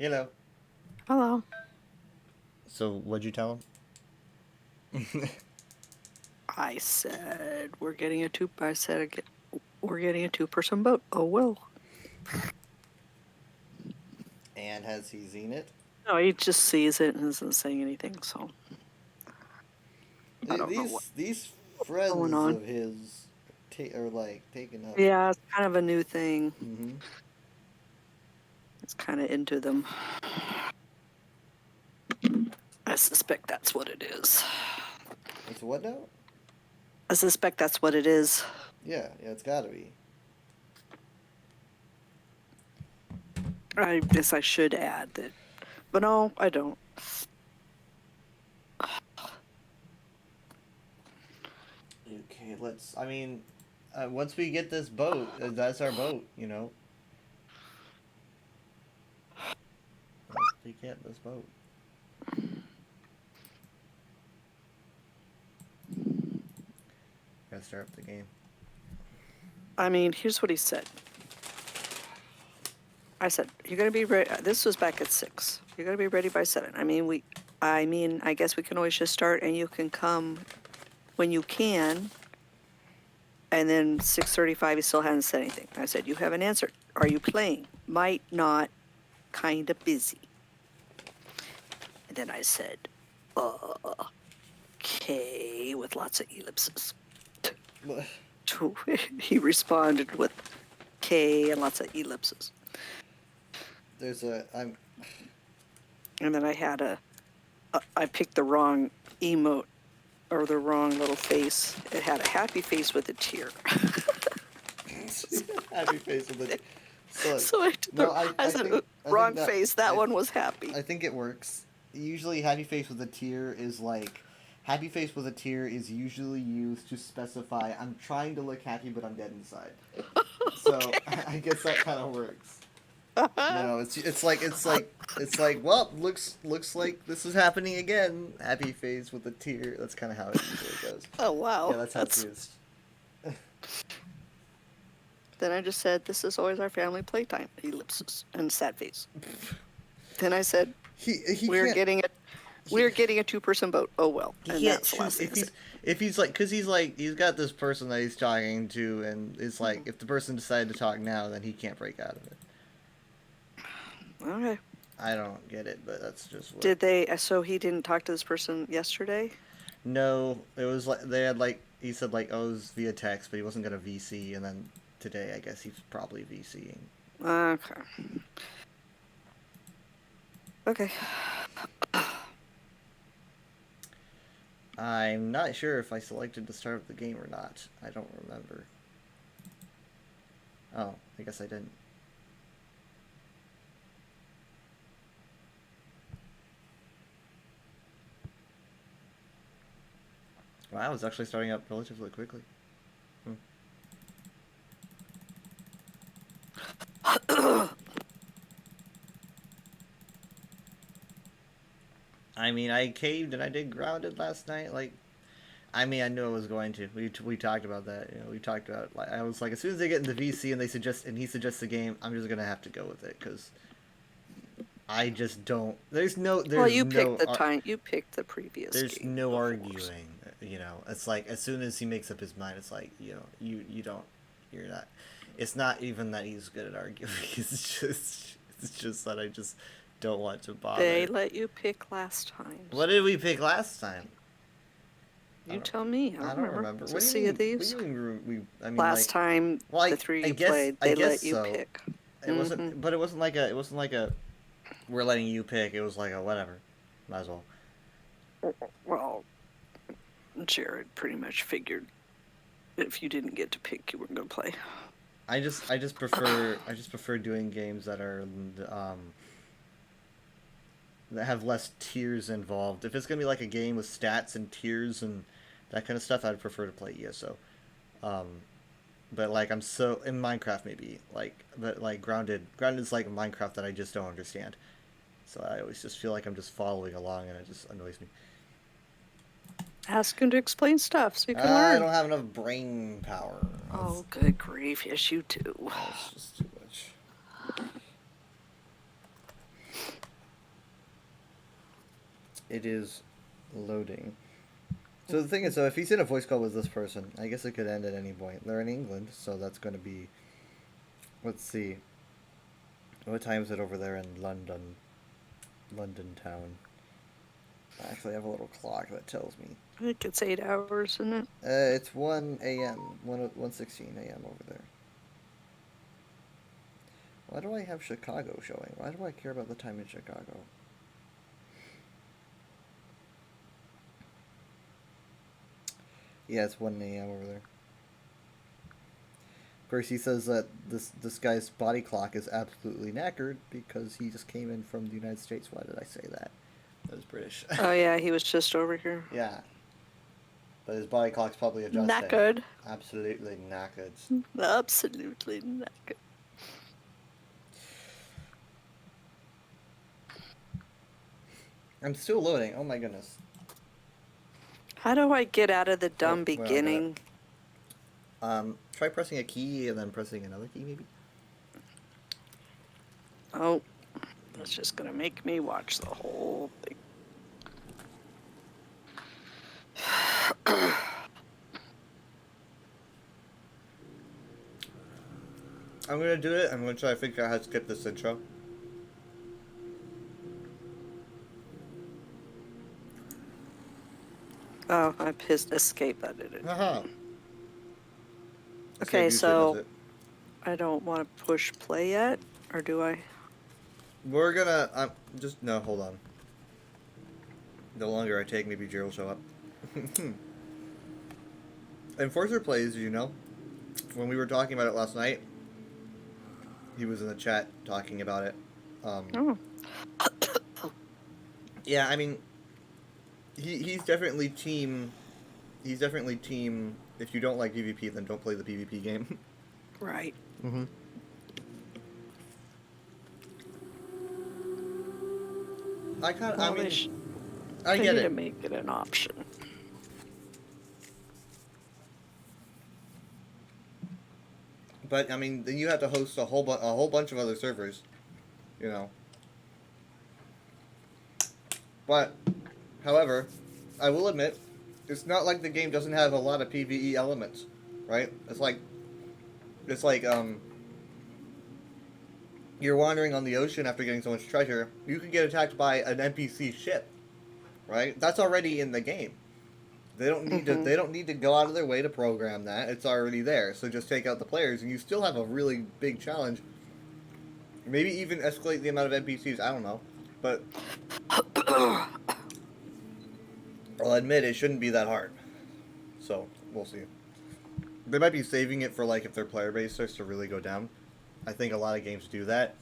Hello. Hello. So, what'd you tell him? I said we're getting a two. I said we're getting a two-person boat. Oh well. And has he seen it? No, he just sees it and isn't saying anything. So I don't know what's These going friends on. of his are like taking up. Yeah, it's kind of a new thing. Mm-hmm. It's kind of into them. I suspect that's what it is. It's what now? I suspect that's what it is. Yeah, it's gotta be. I guess I should add that, but no, I don't. Okay, let's. I mean, once we get this boat, that's our boat. Once we get this boat. Gotta start up the game. I mean, here's what he said. I said, you're going to be ready. This was back at 6. You're going to be ready by 7. I guess we can always just start and you can come when you can. And then 6:35, he still hadn't said anything. I said, you haven't answered. Are you playing? Might not. Kind of busy. And then I said, okay, with lots of ellipses. He responded with K and lots of ellipses. I'm. And then I had I picked the wrong emote or the wrong little face. It had a happy face with a tear. Happy face with it. So I said, wrong face. That one was happy. I think it works. Usually, happy face with a tear is like. Happy face with a tear is usually used to specify I'm trying to look happy, but I'm dead inside. So I guess that kind of works. It's like well looks like this is happening again. Happy face with a tear. That's kind of how it usually goes. Oh wow. Yeah, that's how it's used. Then I just said this is always our family playtime. Ellipses and sad face. Then I said we're getting a two-person boat. Oh well. He can't choose if he's like because he's got this person that he's talking to and it's like if the person decided to talk now then he can't break out of it. Okay. I don't get it, but that's just what. Did they? So he didn't talk to this person yesterday? No, it was like they had like he said like oh it was via text, but he wasn't gonna VC, and then today I guess he's probably VCing. Okay. Okay. I'm not sure if I selected the start of the game or not. I don't remember. Oh, I guess I didn't. Wow, it's actually starting up relatively quickly. I mean, I caved and I did Grounded last night. Like, I mean, I knew I was going to. We talked about that. We talked about. Like, I was like, as soon as they get into VC and he suggests the game, I'm just gonna have to go with it because I just don't. Well, you picked the time. You picked the previous. There's game no before, arguing. It's like as soon as he makes up his mind, it's like you don't. You're not. It's not even that he's good at arguing. It's just that I just don't want to bother. They let you pick last time. What did we pick last time? You tell me. I don't remember. What do Sea of Thieves. What do you mean last time the three you played, they let you pick. It wasn't, but it wasn't like a. We're letting you pick. It was like a whatever. Might as well. Well, Jared pretty much figured if you didn't get to pick, you weren't gonna play. I just prefer doing games that are that have less tiers involved. If it's gonna be like a game with stats and tiers and that kind of stuff, I'd prefer to play ESO. But like I'm so in Minecraft maybe but like Grounded is like Minecraft that I just don't understand. So I always just feel like I'm just following along and it just annoys me. Ask him to explain stuff so you can learn. I don't have enough brain power. Oh, good grief! Yes, you do. That's just too much. It is loading. So the thing is, so if he's in a voice call with this person, I guess it could end at any point. They're in England, so that's going to be. Let's see. What time is it over there in London? London town. Actually, I have a little clock that tells me. I think it's 8 hours, isn't it? It's 1 a.m. 1:16 a.m. over there. Why do I have Chicago showing? Why do I care about the time in Chicago? Yeah, it's 1 a.m. over there. Of course, he says that this guy's body clock is absolutely knackered because he just came in from the United States. Why did I say that? That was British. Oh, yeah, he was just over here. Yeah. But his body clock's probably adjusted. Knackered. Absolutely knackered. Absolutely knackered. I'm still loading. Oh my goodness. How do I get out of the dumb well, beginning? Try pressing a key and then pressing another key, maybe. Oh, that's just gonna make me watch the whole thing. I'm gonna do it. I'm gonna try to figure out how to skip this intro. Oh, I pissed escape. That did it. Haha. Okay, so I don't want to push play yet, or do I? We're gonna no, hold on. The longer I take, maybe Jerry will show up. Enforcer plays, you know. When we were talking about it last night, he was in the chat talking about it. Oh. Yeah, I mean, he's definitely team. He's definitely team. If you don't like PvP, then don't play the PvP game. Right. Mm-hmm. I Well, mean, I they get need to it. make it an option. But I mean, then you have to host a whole bunch of other servers, you know. But, however, I will admit, it's not like the game doesn't have a lot of PvE elements, right? It's like you're wandering on the ocean after getting so much treasure. You could get attacked by an NPC ship, right? That's already in the game. They don't need to. They don't need to go out of their way to program that. It's already there. So just take out the players, and you still have a really big challenge. Maybe even escalate the amount of NPCs. I don't know, but I'll admit it shouldn't be that hard. So we'll see. They might be saving it for like if their player base starts to really go down. I think a lot of games do that.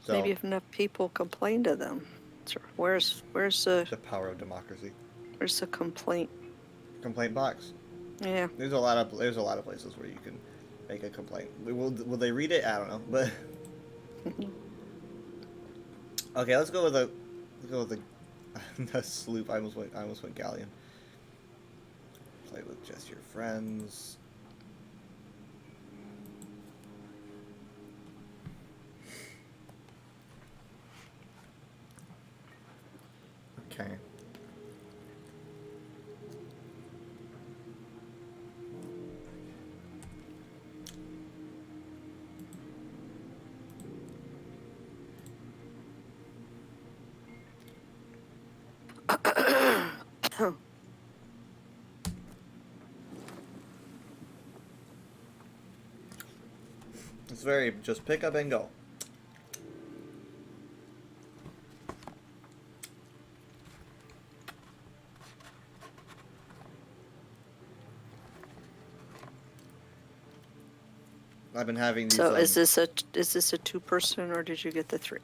So, Maybe if enough people complain to them. So where's the power of democracy. where's the complaint? Complaint box. Yeah. There's a lot of places where you can make a complaint. Will they read it? I don't know, but okay. Let's go with the the sloop. I almost went galleon. Play with just your friends. Okay. It's very just pick up and go. I've been having these. So is this a 2-person, or did you get the 3?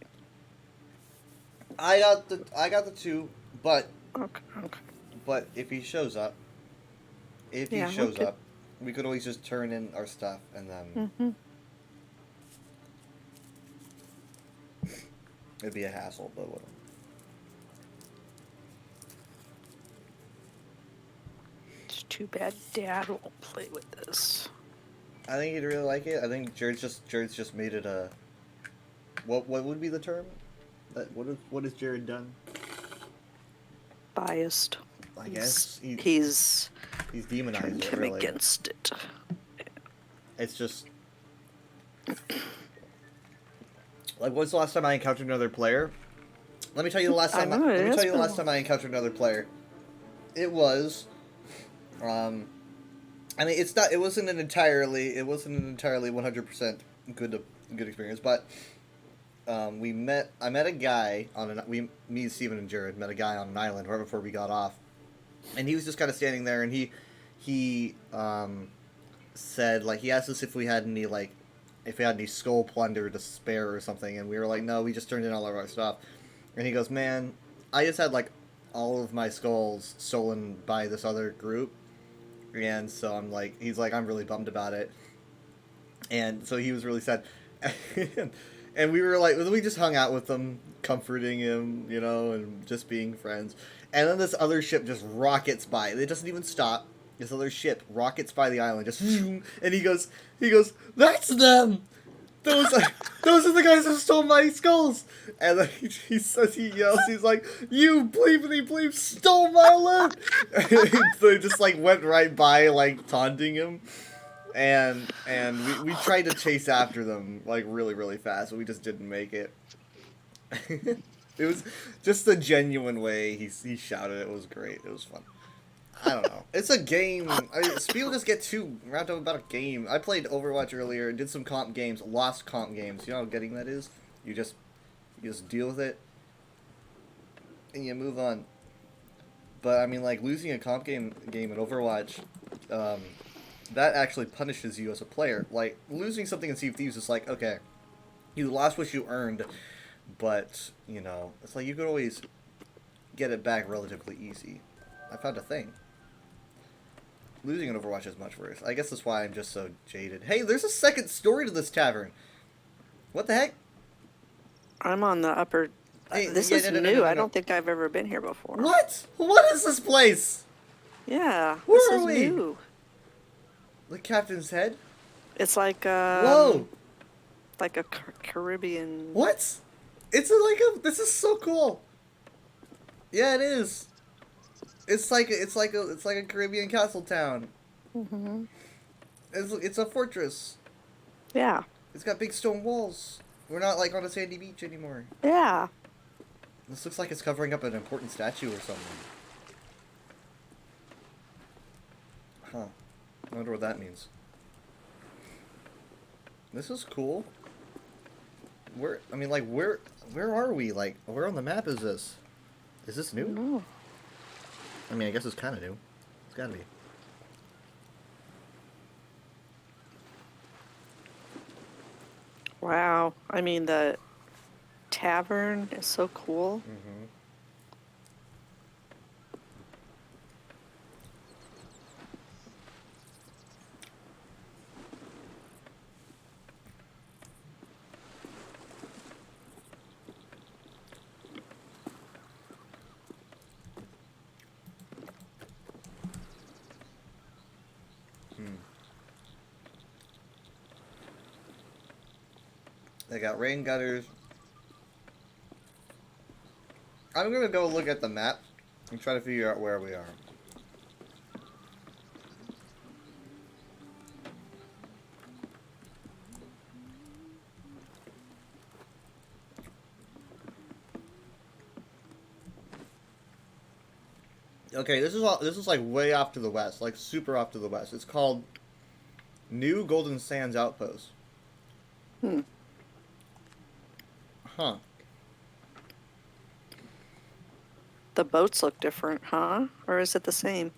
I got the 2, but Okay. but if he shows up, Yeah, shows up, we could always just turn in our stuff and then it'd be a hassle, but whatever. It's too bad Dad won't play with this. I think he'd really like it. I think Jared's just made it a. What would be the term? What has Jared done? Biased. I guess He's he's demonized turned it, him really. against it. It's just like, when's the last time I encountered another player? Let me tell you the last time. I know, Let it me has tell you the been a last time I encountered another player. It was, I mean, it's not. It wasn't an entirely. It wasn't an entirely 100% good experience, but we met. I met a guy on an. Me, Steven, and Jared met a guy on an island right before we got off, and he was just kind of standing there, and he said, like, he asked us if we had any, like, if we had any skull plunder to spare or something, and we were like, no, we just turned in all of our stuff. And he goes, man, I just had, like, all of my skulls stolen by this other group, and so I'm like, he's like, I'm really bummed about it. And so he was really sad. And we were like, we just hung out with him, comforting him, you know, and just being friends. And then this other ship just rockets by. It doesn't even stop. This other ship rockets by the island, just, and he goes, that's them. Those are, those are the guys who stole my skulls. And then he says, he yells, he's like, you bleepity stole my loot. So he just, like, went right by, like, taunting him. And we tried to chase after them, like, really fast, but we just didn't make it. It was just the genuine way he shouted. It was great. It was fun. I don't know. It's a game. People just get too wrapped up about a game. I played Overwatch earlier, did some comp games, lost comp games. You know how getting that is? You just deal with it, and you move on. But, I mean, like, losing a comp game in Overwatch, that actually punishes you as a player. Like, losing something in Sea of Thieves is like, okay, you lost what you earned, but, you know, it's like you could always get it back relatively easy. I found a thing. Losing in Overwatch is much worse. I guess that's why I'm just so jaded. Hey, there's a second story to this tavern. What the heck? I'm on the upper. Hey, This yeah, is no. new. I don't think I've ever been here before. What? What is this place? Yeah, Where this are is we? new. The captain's head? It's like Whoa! like a Caribbean. What? This is so cool. Yeah, it is. It's like a Caribbean castle town. Mm-hmm. It's a fortress. Yeah. It's got big stone walls. We're not, like, on a sandy beach anymore. Yeah. This looks like it's covering up an important statue or something. Huh. I wonder what that means. This is cool. Where are we? Like, where on the map is this? Is this new? No. I mean, I guess it's kind of new. It's gotta be. Wow. I mean, the tavern is so cool. Mm-hmm. They got rain gutters. I'm gonna go look at the map and try to figure out where we are. Okay, this is like way off to the west, like super off to the west. It's called New Golden Sands Outpost. Hmm. Huh. The boats look different, huh? Or is it the same?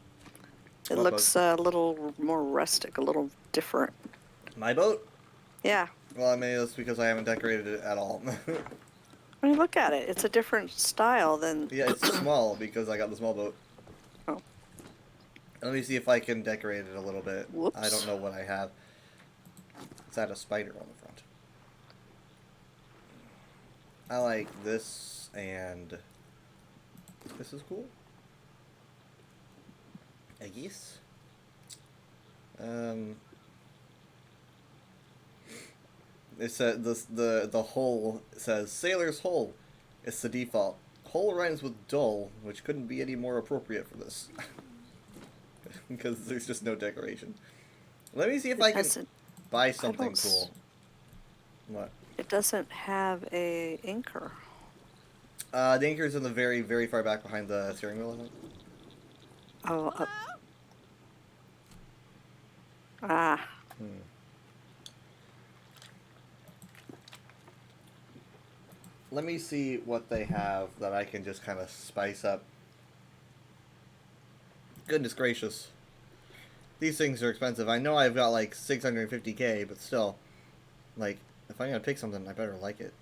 It What looks a little more rustic, a little different. My boat? Yeah. Well, I mean, that's because I haven't decorated it at all. I mean, look at it. It's a different style than. Yeah, it's small because I got the small boat. Oh. Let me see if I can decorate it a little bit. Whoops. I don't know what I have. It's had a spider on the front. I like this, and this is cool. I guess. It said the hull says Sailor's Hull. It's the default. Whole rhymes with dull, which couldn't be any more appropriate for this. Because there's just no decoration. Let me see if It I can doesn't. buy I something don't. cool. What? It doesn't have a anchor. The anchor's in the very, very far back behind the steering wheel, I think. Oh. Ah. Hmm. Let me see what they have that I can just kind of spice up. Goodness gracious. These things are expensive. I know I've got like 650K, but still. Like, if I'm gonna pick something, I better like it.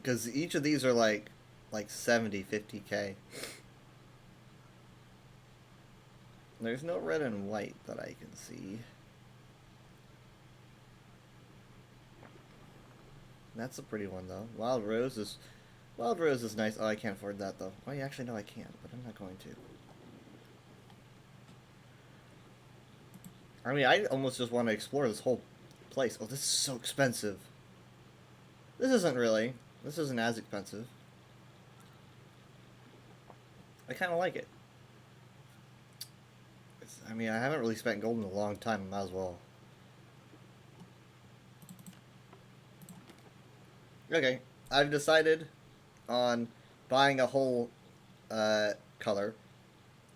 Because each of these are like 70, 50K. There's no red and white that I can see. That's a pretty one though. Wild Rose is nice. Oh, I can't afford that though. Oh, yeah, actually no, I can, but I'm not going to. I mean, I almost just want to explore this whole place. Oh, this is so expensive. This isn't really. This isn't as expensive. I kind of like it. I mean, I haven't really spent gold in a long time. I might as well. Okay, I've decided on buying a whole color.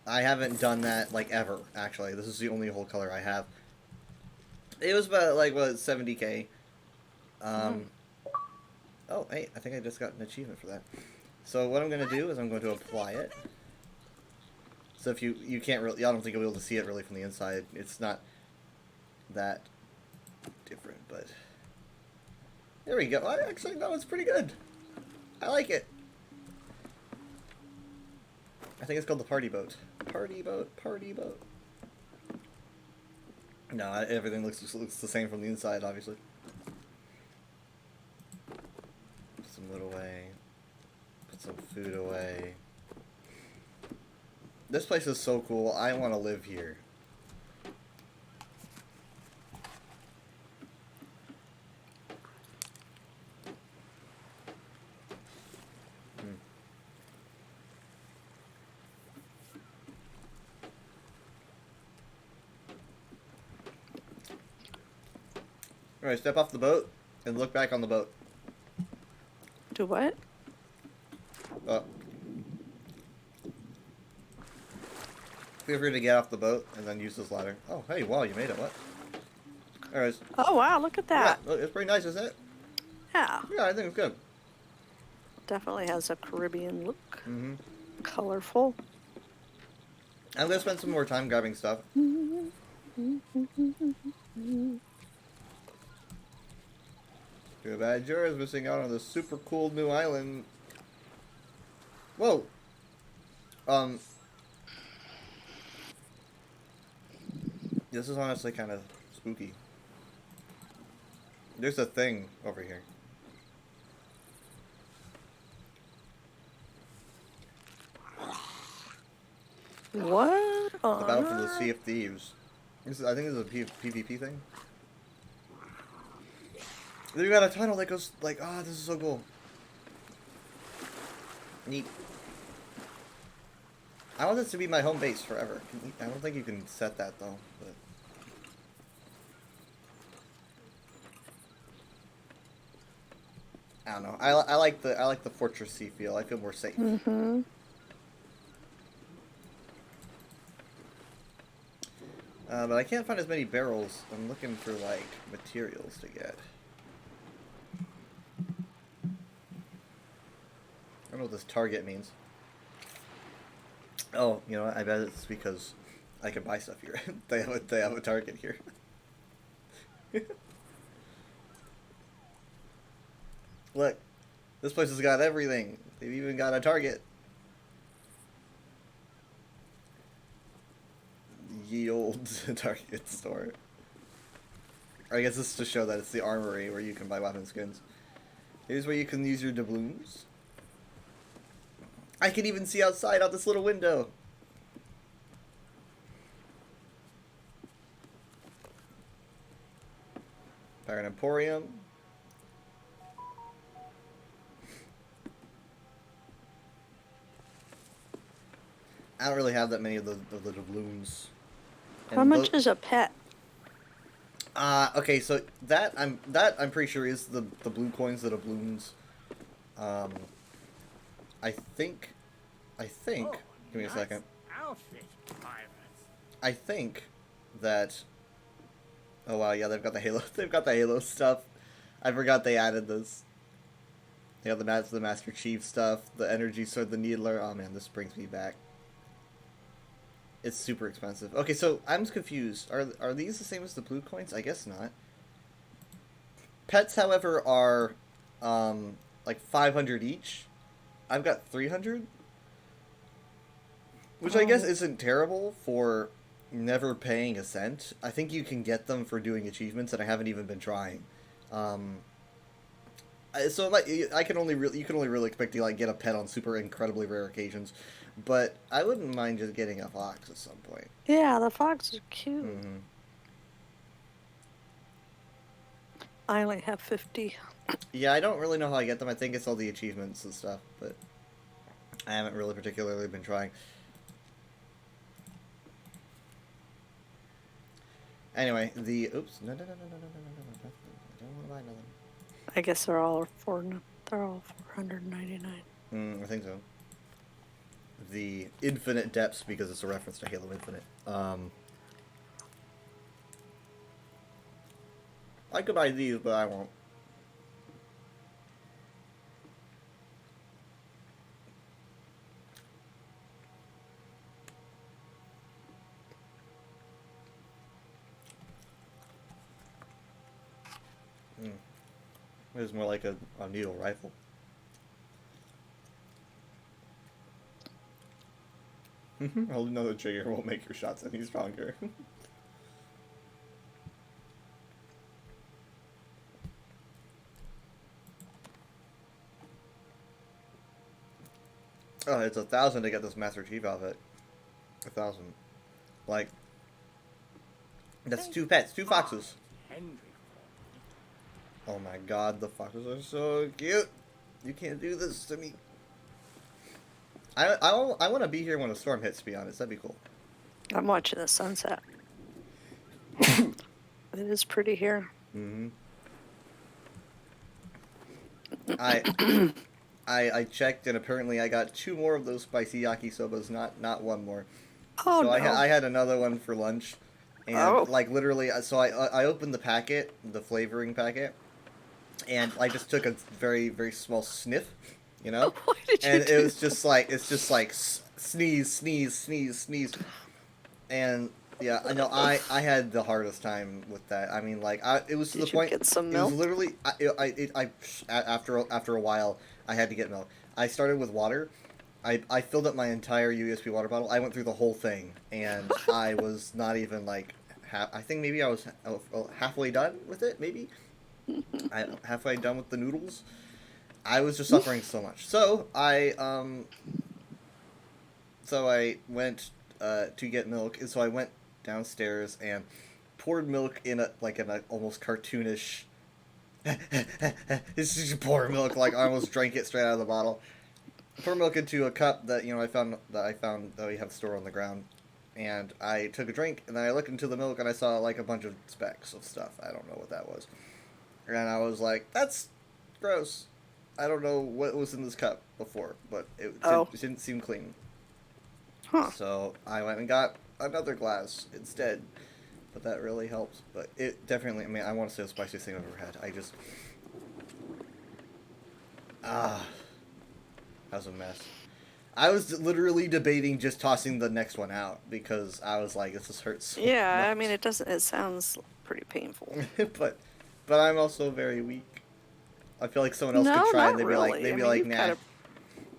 I haven't done that like ever. Actually, this is the only whole color I have. It was about like what 70K. Oh, hey, I think I just got an achievement for that. So what I'm gonna do is I'm going to apply it. So if you can't really, I don't think you'll be able to see it really from the inside. It's not that different, but there we go. Actually, no, it's pretty good. I like it. I think it's called the party boat. Party boat, party boat. No, everything looks the same from the inside, obviously. Put some wood away. Put some food away. This place is so cool. I want to live here. Alright, step off the boat and look back on the boat. Do what? Feel free to get off the boat and then use this ladder. Oh, hey, wow, you made it. What? Alright. Oh wow! Look at that. Yeah, it's pretty nice, isn't it? Yeah. Yeah, I think it's good. Definitely has a Caribbean look. Mm-hmm. Colorful. I'm gonna spend some more time grabbing stuff. Too bad Jorah's missing out on this super cool new island. Whoa! This is honestly kind of spooky. There's a thing over here. What? The battle for the Sea of Thieves. I think this is a PvP thing. Then you got a tunnel that goes like, this is so cool. Neat. I want this to be my home base forever. I don't think you can set that though. But I don't know. I like the fortressy feel. I feel more safe. Mm-hmm. But I can't find as many barrels. I'm looking for like materials to get. I don't know what this target means. Oh, you know what? I bet it's because I can buy stuff here. they have a target here. Look, this place has got everything. They've even got a target. Ye old Target store. Or I guess this is to show that it's the armory where you can buy weapon skins. Here's where you can use your doubloons. I can even see outside out this little window. Pirate Emporium. don't really have that many of the doubloons. How much is a pet? Okay, so that I'm pretty sure is the blue coins, the doubloons. Um, I think, Oh, give me a nice second. outfit, Pirates. I think that. Oh wow, yeah, they've got the Halo. They've got the Halo stuff. I forgot they added this. They got the Master Chief stuff, the Energy Sword, the Needler. Oh man, this brings me back. It's super expensive. Okay, so I'm confused. Are these the same as the blue coins? I guess not. Pets, however, are like 500 each. I've got 300, which I guess isn't terrible for never paying a cent. I think you can get them for doing achievements, and I haven't even been trying. So it might, I can only really you can only really expect to like get a pet on super incredibly rare occasions, but I wouldn't mind just getting a fox at some point. Yeah, the fox is cute. Mm-hmm. I only have 50. Yeah, I don't really know how I get them. I think it's all the achievements and stuff, but I haven't really particularly been trying. Anyway, oops, no, I don't want to buy nothing. I guess they're all 499. I think so. The Infinite Depths, because it's a reference to Halo Infinite. I could buy these, but I won't. It was more like a needle rifle. Holding another trigger won't make your shots any stronger. Oh, it's 1,000 to get this Master Chief outfit. 1,000. Like, that's 2 pets, 2 foxes. Henry. Oh my god, the foxes are so cute. You can't do this to me. I want to be here when a storm hits, to be honest. That'd be cool. I'm watching the sunset. It is pretty here. Mm-hmm. I checked, and apparently I got 2 more of those spicy yakisobas, not 1 more. Oh, So no. I had another one for lunch, and like literally, so I opened the packet, the flavoring packet, and I just took a very very small sniff, you know, Why did you and do it was just like sneeze, sneeze, sneeze, sneeze, and yeah, I know I had the hardest time with that. I mean, like it was to Did the you point. get some It milk? was literally after a while I had to get milk. I started with water. I filled up my entire USB water bottle. I went through the whole thing, and I was not even like I think maybe I was halfway done with it. Maybe halfway done with the noodles. I was just suffering so much. So I went to get milk, and so I went downstairs and poured milk in a almost cartoonish. This is pour milk, like I almost drank it straight out of the bottle. Pour milk into a cup that I found that we have stored on the ground, and I took a drink, and then I looked into the milk, and I saw like a bunch of specks of stuff. I don't know what that was, and I was like, "That's gross." I don't know what was in this cup before, but it didn't seem clean. Huh. So I went and got another glass instead, but that really helps. But it definitely, I mean, I want to say the spiciest thing I've ever had. I just, that was a mess. I was literally debating just tossing the next one out because I was like, this just hurts so Yeah, I much. mean, it sounds pretty painful. but I'm also very weak. I feel like someone else No, could try not and they'd really. be I mean, like, you've nah. gotta-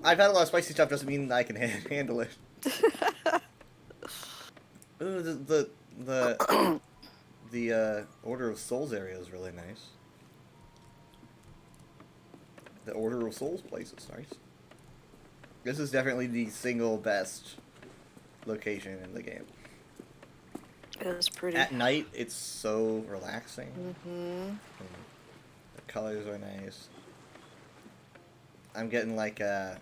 I've had a lot of spicy stuff, doesn't mean that I can handle it. Ooh, the Order of Souls area is really nice. The Order of Souls place is nice. This is definitely the single best location in the game. It is pretty. At night, it's so relaxing. Mm-hmm. The colors are nice. I'm getting like a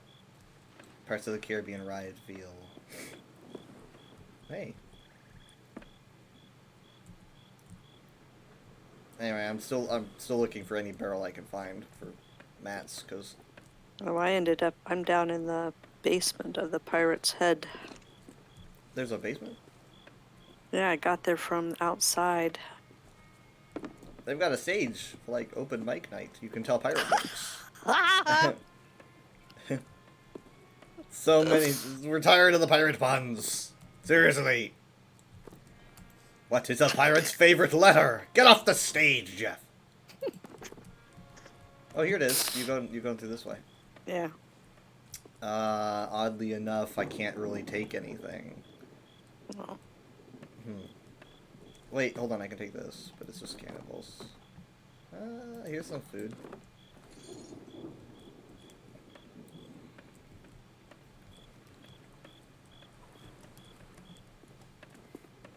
Parts of the Caribbean ride feel. Hey. Anyway, I'm still looking for any barrel I can find for mats, because Oh, I'm down in the basement of the Pirate's Head. there's a basement. Yeah, I got there from outside. They've got a stage for like open mic night. You can tell pirate jokes. So many. We're tired of the pirate puns. Seriously. What is a pirate's favorite letter? Get off the stage, Jeff. Oh, here it is. You're going through this way. Yeah. Oddly enough, I can't really take anything. Well, Wait, hold on. I can take this, but it's just cannibals. Here's some food.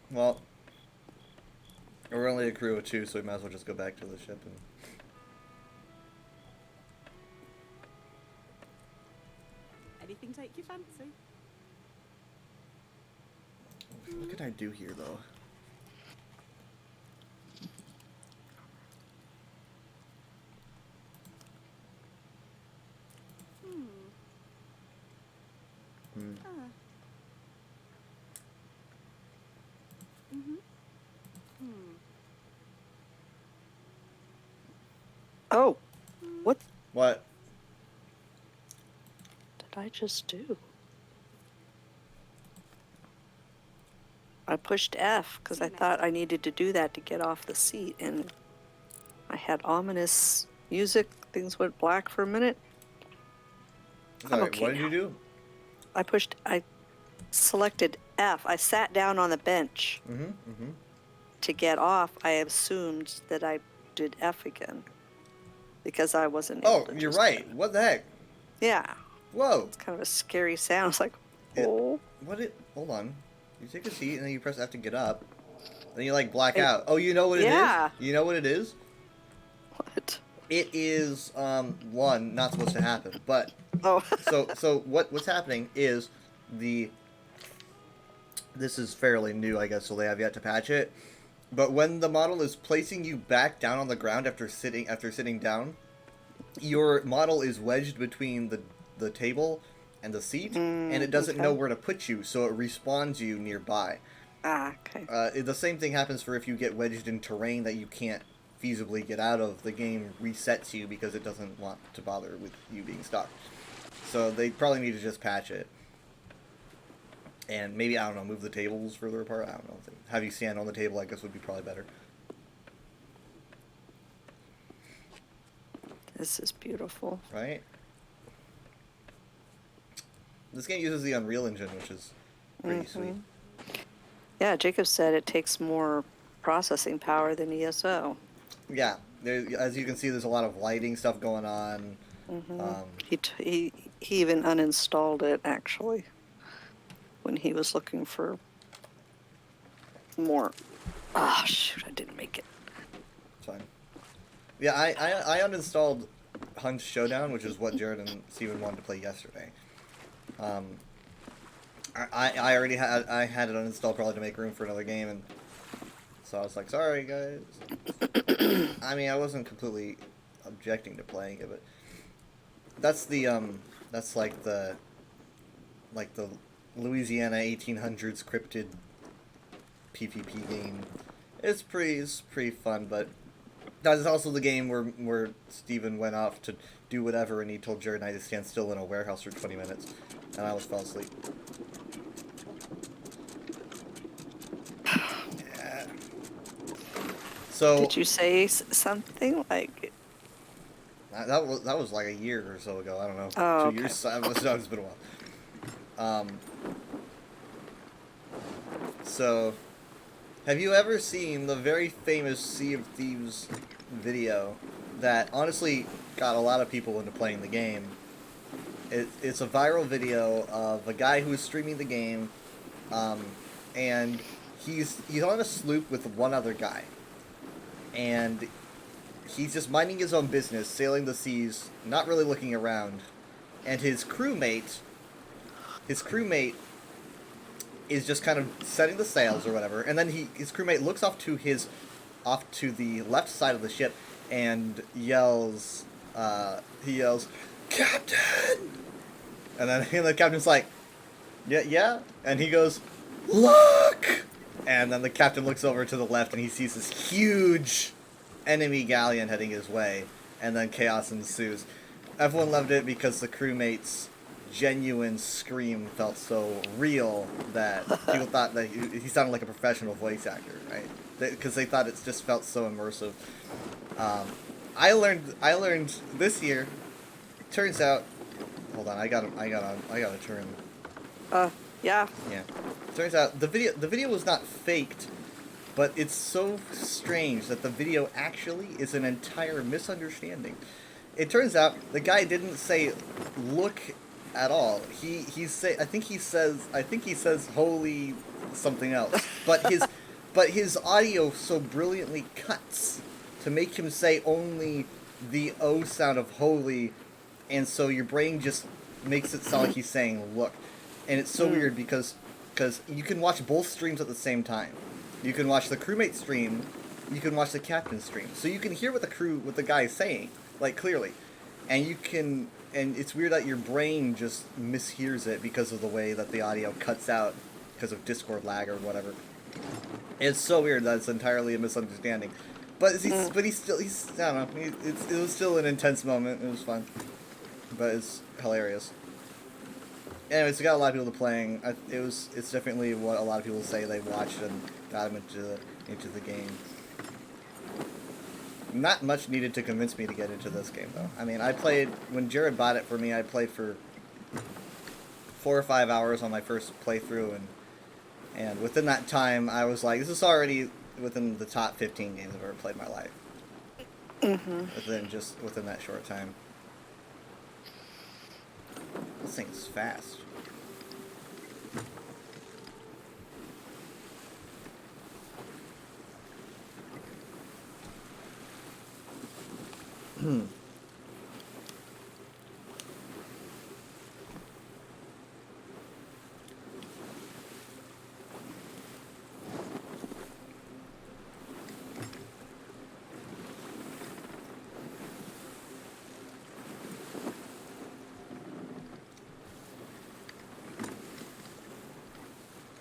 Well, we're only a crew of 2, so we might as well just go back to the ship and... Anything take your fancy? What can I do here, though? Ah. Mhm. oh, what What? did I just do? I pushed F because I thought I needed to do that to get off the seat, and I had ominous music. Things went black for a minute. Sorry, okay what did now. you do? I selected F. I sat down on the bench to get off. I assumed that I did F again because I wasn't. Oh, able to you're just- right. What the heck? Yeah, Whoa. it's kind of a scary sound. It's like, It- oh, Hold on. You take a seat and then you press F to get up. Then you like black Hey, out. Oh, you know what it is? yeah. You know what it is? what? It is one, not supposed to happen. But Oh, so what's happening is this is fairly new, I guess, so they have yet to patch it. But when the model is placing you back down on the ground after sitting down, your model is wedged between the table and the seat, and it doesn't know okay. where to put you, so it respawns you nearby. okay. The same thing happens for if you get wedged in terrain that you can't feasibly get out of. The game resets you because it doesn't want to bother with you being stuck. So they probably need to just patch it. And maybe, I don't know, move the tables further apart? I don't know. Have you stand on the table, I guess, would be probably better. This is beautiful. Right? This game uses the Unreal Engine, which is pretty sweet. Yeah, Jacob said it takes more processing power than ESO. Yeah. As you can see, there's a lot of lighting stuff going on. He even uninstalled it actually when he was looking for more. Oh shoot! I didn't make it. It's fine. Yeah, I uninstalled Hunt Showdown, which is what Jared and Steven wanted to play yesterday. I already had it uninstalled probably to make room for another game, and so I was like, sorry guys. I mean, I wasn't completely objecting to playing it, but that's like the Louisiana 1800s cryptid PvP game. It's pretty fun, but that is also the game where Steven went off to do whatever, and he told Jared and I to stand still in a warehouse for 20 minutes, and I almost fell asleep. Yeah. So Did you say something like? that was like a year or so ago. I don't know. Oh, 2 okay. years. It's been a while. So, have you ever seen the very famous Sea of Thieves video that honestly got a lot of people into playing the game? It's a viral video of a guy who is streaming the game, and he's on a sloop with one other guy, and he's just minding his own business, sailing the seas, not really looking around, and his crewmate is just kind of setting the sails or whatever, and then his crewmate looks off to the left side of the ship and yells, "Captain!" And then the captain's like, yeah, and he goes, "Look!" And then the captain looks over to the left and he sees this huge enemy galleon heading his way, and then chaos ensues. Everyone loved it because the crewmate's genuine scream felt so real that people thought that he sounded like a professional voice actor, right? Because they thought it just felt so immersive. I learned this year. Turns out, hold on, I gotta turn. Yeah. Yeah. Turns out the video was not faked, but it's so strange that the video actually is an entire misunderstanding. It turns out the guy didn't say "look" at all. I think he says "holy" something else. But his audio so brilliantly cuts to make him say only the O sound of "holy," and so your brain just makes it sound like he's saying "look." And it's so weird because you can watch both streams at the same time. You can watch the crewmate stream, you can watch the captain stream. So you can hear what the guy is saying, like, clearly. And it's weird that your brain just mishears it because of the way that the audio cuts out because of Discord lag or whatever. It's so weird that it's entirely a misunderstanding. But he's I don't know, it was still an intense moment. It was fun. But it's hilarious. Anyways, we got a lot of people to playing. It's definitely what a lot of people say they watched and got them into the game. Not much needed to convince me to get into this game, though. I mean, I played when Jared bought it for me. I played for 4 or 5 hours on my first playthrough, and within that time, I was like, this is already within the top 15 games I've ever played in my life. Within that short time. This thing's fast.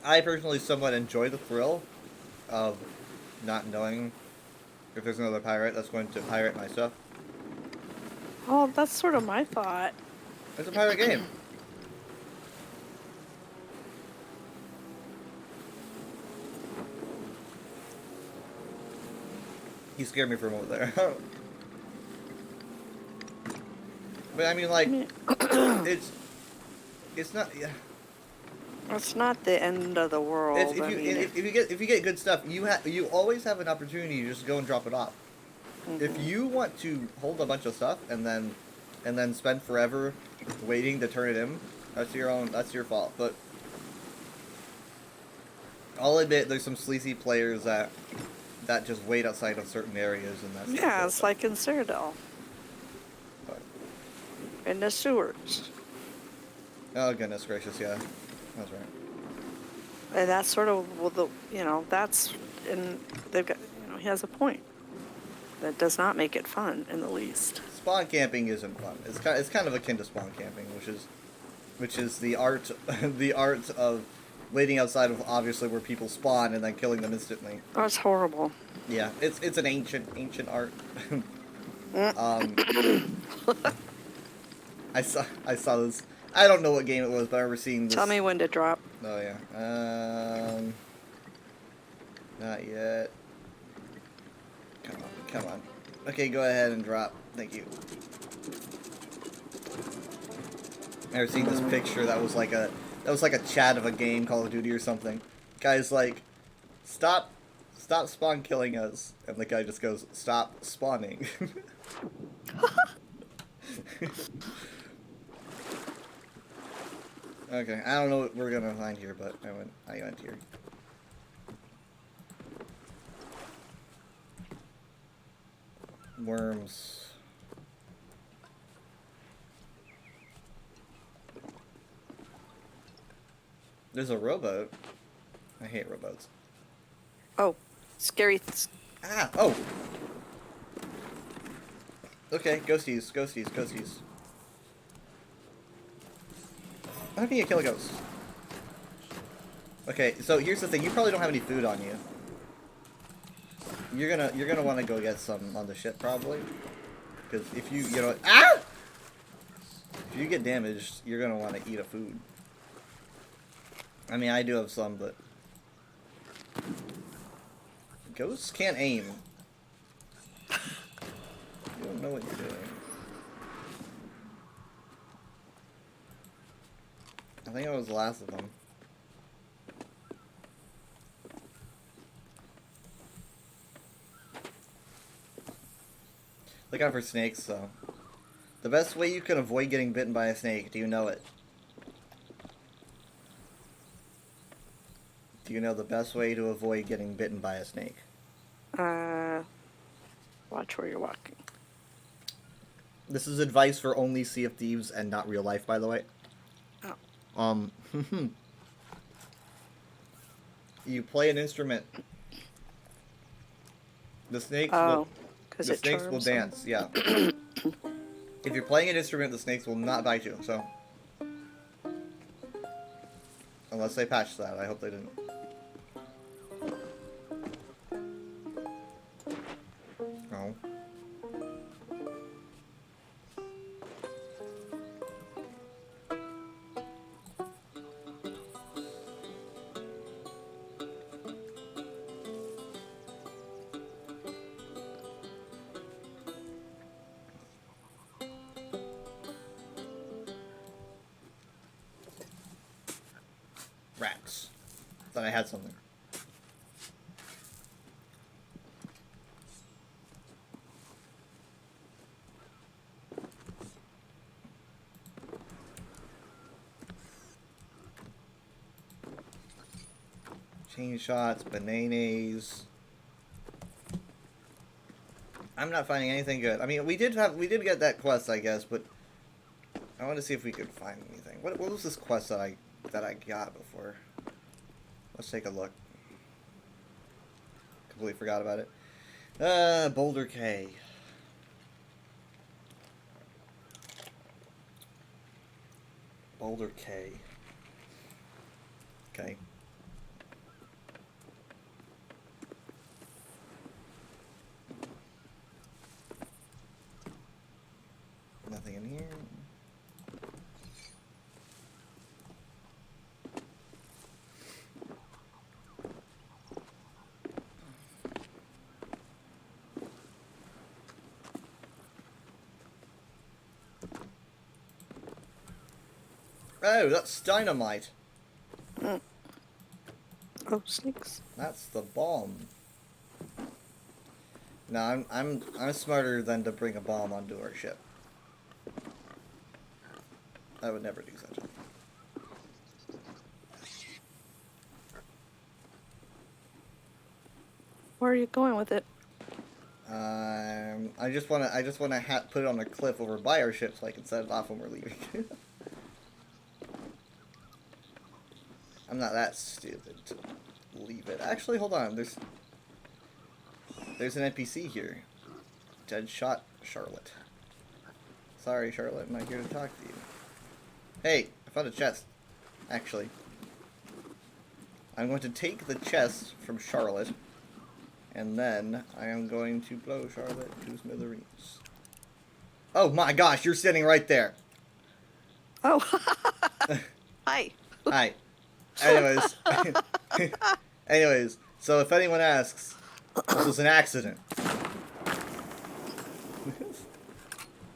I personally somewhat enjoy the thrill of not knowing if there's another pirate that's going to pirate my stuff. Oh, that's sort of my thought. It's a pirate game. He scared me for a moment there. But I mean, like, it's not. Yeah. It's not the end of the world. If you get good stuff, you always have an opportunity to just go and drop it off. If you want to hold a bunch of stuff and then spend forever waiting to turn it in, that's your fault. But I'll admit there's some sleazy players that just wait outside of certain areas, and that's Yeah, it's like in Cyrodiil. But, In the sewers. oh goodness gracious, yeah, that's right. And that's sort of, that's, and they've got, he has a point. That does not make it fun in the least. Spawn camping isn't fun. It's kind of akin to spawn camping, which is the art of waiting outside of obviously where people spawn and then killing them instantly. Oh, it's horrible. Yeah, it's an ancient art. I saw this. I don't know what game it was, but I remember seeing this. Tell me when to drop. Oh yeah. Not yet. Come on. Okay, go ahead and drop. Thank you. Ever seen this picture that was like a chat of a game, Call of Duty or something? Guy's like, stop spawn killing us, and the guy just goes, stop spawning. Okay, I don't know what we're gonna find here, but I went here. Worms. There's a rowboat. I hate rowboats. Oh, scary. Ah! Oh! Okay, ghosties, ghosties, ghosties. How do you kill a ghost? Okay, so here's the thing. You probably don't have any food on you. You're gonna want to go get some on the ship probably, because if you know ah, if you get damaged, you're gonna want to eat a food. I mean, I do have some, but ghosts can't aim. You don't know what you're doing. I think I was the last of them. Look out for snakes, though. The best way you can avoid getting bitten by a snake, do you know it? Do you know the best way to avoid getting bitten by a snake? Watch where you're walking. This is advice for only Sea of Thieves and not real life, by the way. Oh. You play an instrument. The snakes Oh, will, because the it snakes will charms them. dance, yeah. If you're playing an instrument, the snakes will not bite you, so. Unless they patched that, I hope they didn't. Oh. Rats. Thought I had something. Chain shots, bananas. I'm not finding anything good. I mean, we did get that quest, I guess, but I want to see if we could find anything. What was this quest that I got before? Let's take a look. Completely forgot about it. Boulder K. Boulder K. Okay. Nothing in here. Oh, that's dynamite. Mm. Oh, snakes. That's the bomb. No, I'm smarter than to bring a bomb onto our ship. I would never do such a thing. Where are you going with it? I just wanna put it on a cliff over by our ship so I can set it off when we're leaving. I'm not that stupid to leave it. Actually, hold on. There's an NPC here. Deadshot Charlotte. Sorry, Charlotte. I'm not here to talk to you. Hey, I found a chest. Actually, I'm going to take the chest from Charlotte, and then I am going to blow Charlotte to smithereens. Oh my gosh, you're sitting right there. Oh, hi. Hi. Anyways. Anyways, so if anyone asks, this was an accident.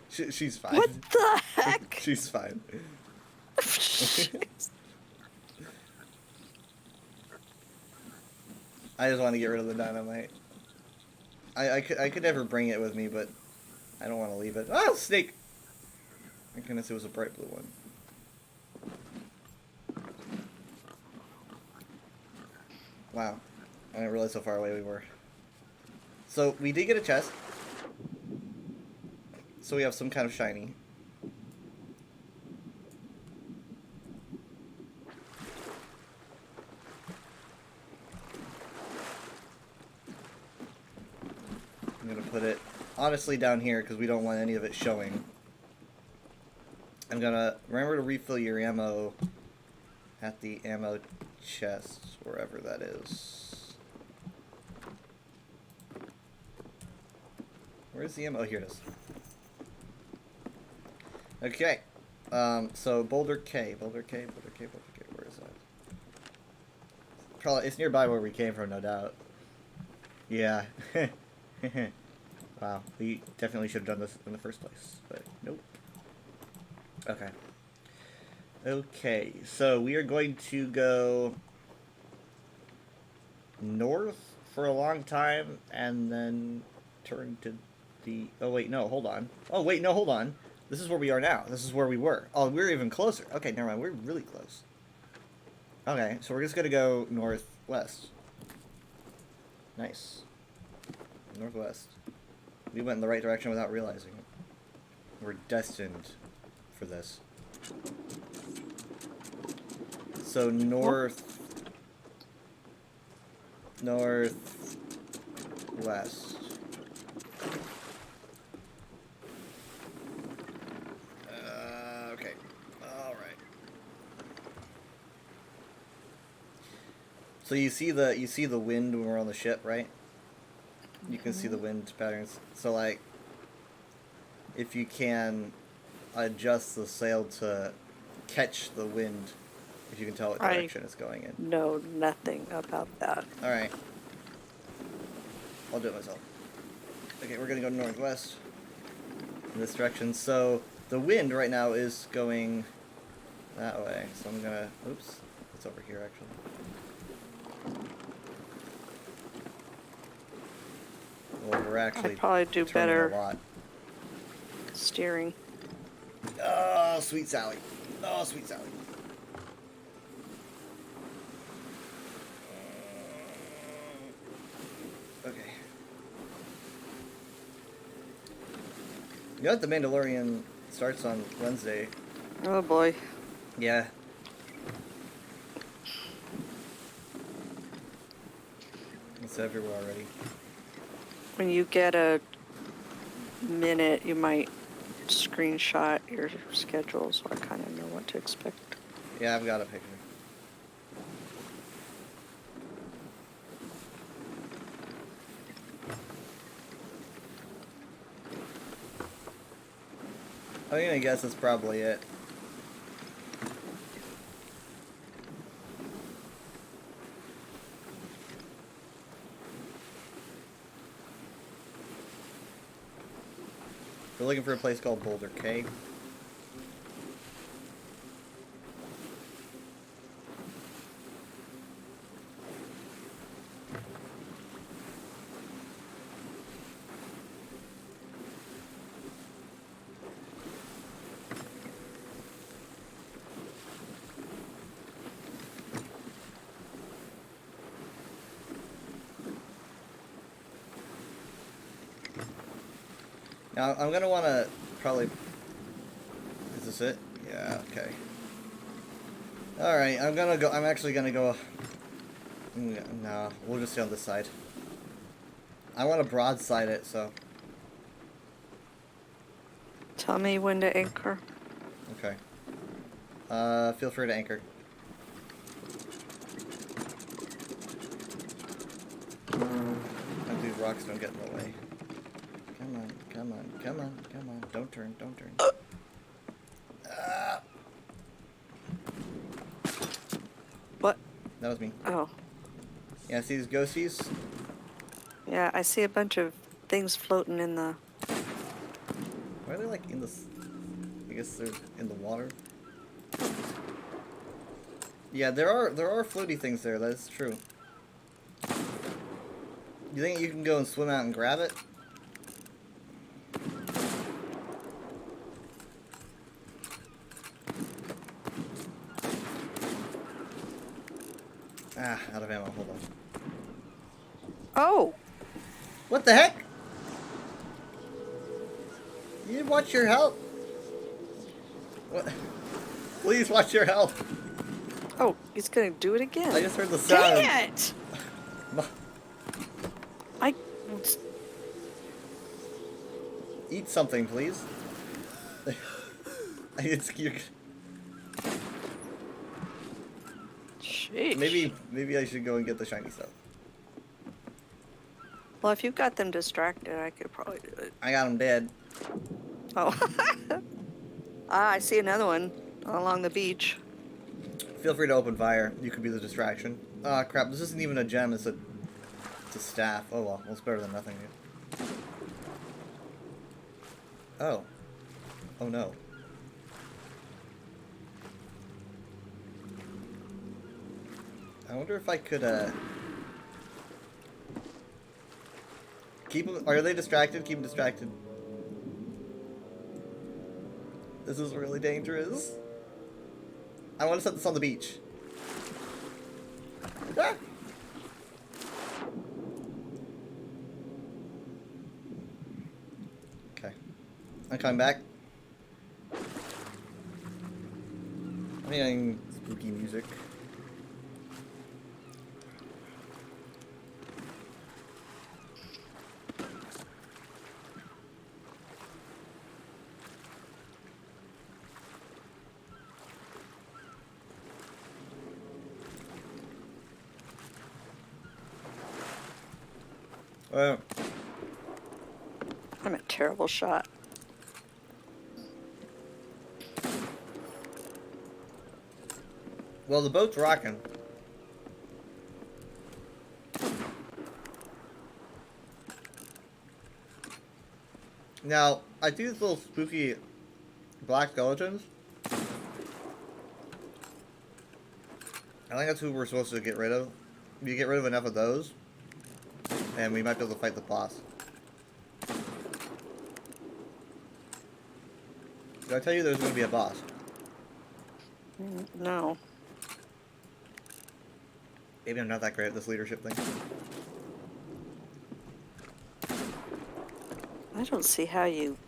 She's fine. What the heck? She's fine. I just want to get rid of the dynamite. I could never bring it with me, but I don't want to leave it. Oh, snake! Thank goodness it was a bright blue one. Wow. I didn't realize how far away we were. So, we did get a chest. So we have some kind of shiny. I'm gonna put it honestly down here because we don't want any of it showing. I'm gonna remember to refill your ammo at the ammo chest, wherever that is. Where's the ammo? Oh, here it is. Okay. So Boulder K, where is that? Probably it's nearby where we came from, no doubt. Yeah. Wow, we definitely should have done this in the first place, but nope. Okay. Okay, so we are going to go north for a long time and then turn to the... Oh, wait, no, hold on. Oh, wait, no, hold on. This is where we are now. This is where we were. Oh, we're even closer. Okay, never mind. We're really close. Okay, so we're just going to go northwest. Nice. Northwest. We went in the right direction without realizing it. We're destined for this. So northwest. Okay. All right. So you see the wind when we're on the ship, right? You can see the wind patterns. So like, if you can adjust the sail to catch the wind, if you can tell what direction it's going in. Know nothing about that. All right. I'll do it myself. Okay, we're gonna go northwest in this direction. So the wind right now is going that way. So I'm gonna. Oops, it's over here actually. Well, we're actually I'd probably do turning better a lot. steering. Oh, sweet Sally. Oh, sweet Sally. Okay. You know what? The Mandalorian starts on Wednesday. Oh boy. Yeah. It's everywhere already. When you get a minute, you might screenshot your schedule so I kind of know what to expect. Yeah, I've got a picture. I'm gonna guess that's probably it. We're looking for a place called Boulder K. Now, I'm gonna wanna probably... Is this it? Yeah, okay. Alright, I'm actually gonna go... No, we'll just stay on this side. I wanna broadside it, so... Tell me when to anchor. Okay. Feel free to anchor. These rocks don't get in the way. Come on, come on, come on, come on. Don't turn, don't turn. What? That was me. Oh. Yeah, see these ghosties? Yeah, I see a bunch of things floating in the... Why are they like in the... I guess they're in the water. Yeah, there are floaty things there, that is true. You think you can go and swim out and grab it? Ah, out of ammo, hold on. Oh! What the heck? You didn't watch your health? What? Please watch your health. Oh, he's gonna do it again. I just heard the sound. Dang it! I... Eat something, please. You're, Sheesh. maybe I should go and get the shiny stuff. Well, if you've got them distracted, I could probably do it. I got him dead. Oh. I see another one along the beach. Feel free to open fire. You could be the distraction. Ah, crap. This isn't even a gem. It's a staff. Oh, well. It's better than nothing. Oh. Oh, no. I wonder if I could, keep them... Are they distracted? Keep them distracted. This is really dangerous. I want to set this on the beach. Ah! Okay. I'm coming back. I'm hearing spooky music. I'm a terrible shot. Well, the boat's rocking. Now, I see these little spooky black skeletons. I think that's who we're supposed to get rid of. You get rid of enough of those, and we might be able to fight the boss. Did I tell you there's going to be a boss? No. Maybe I'm not that great at this leadership thing. I don't see how you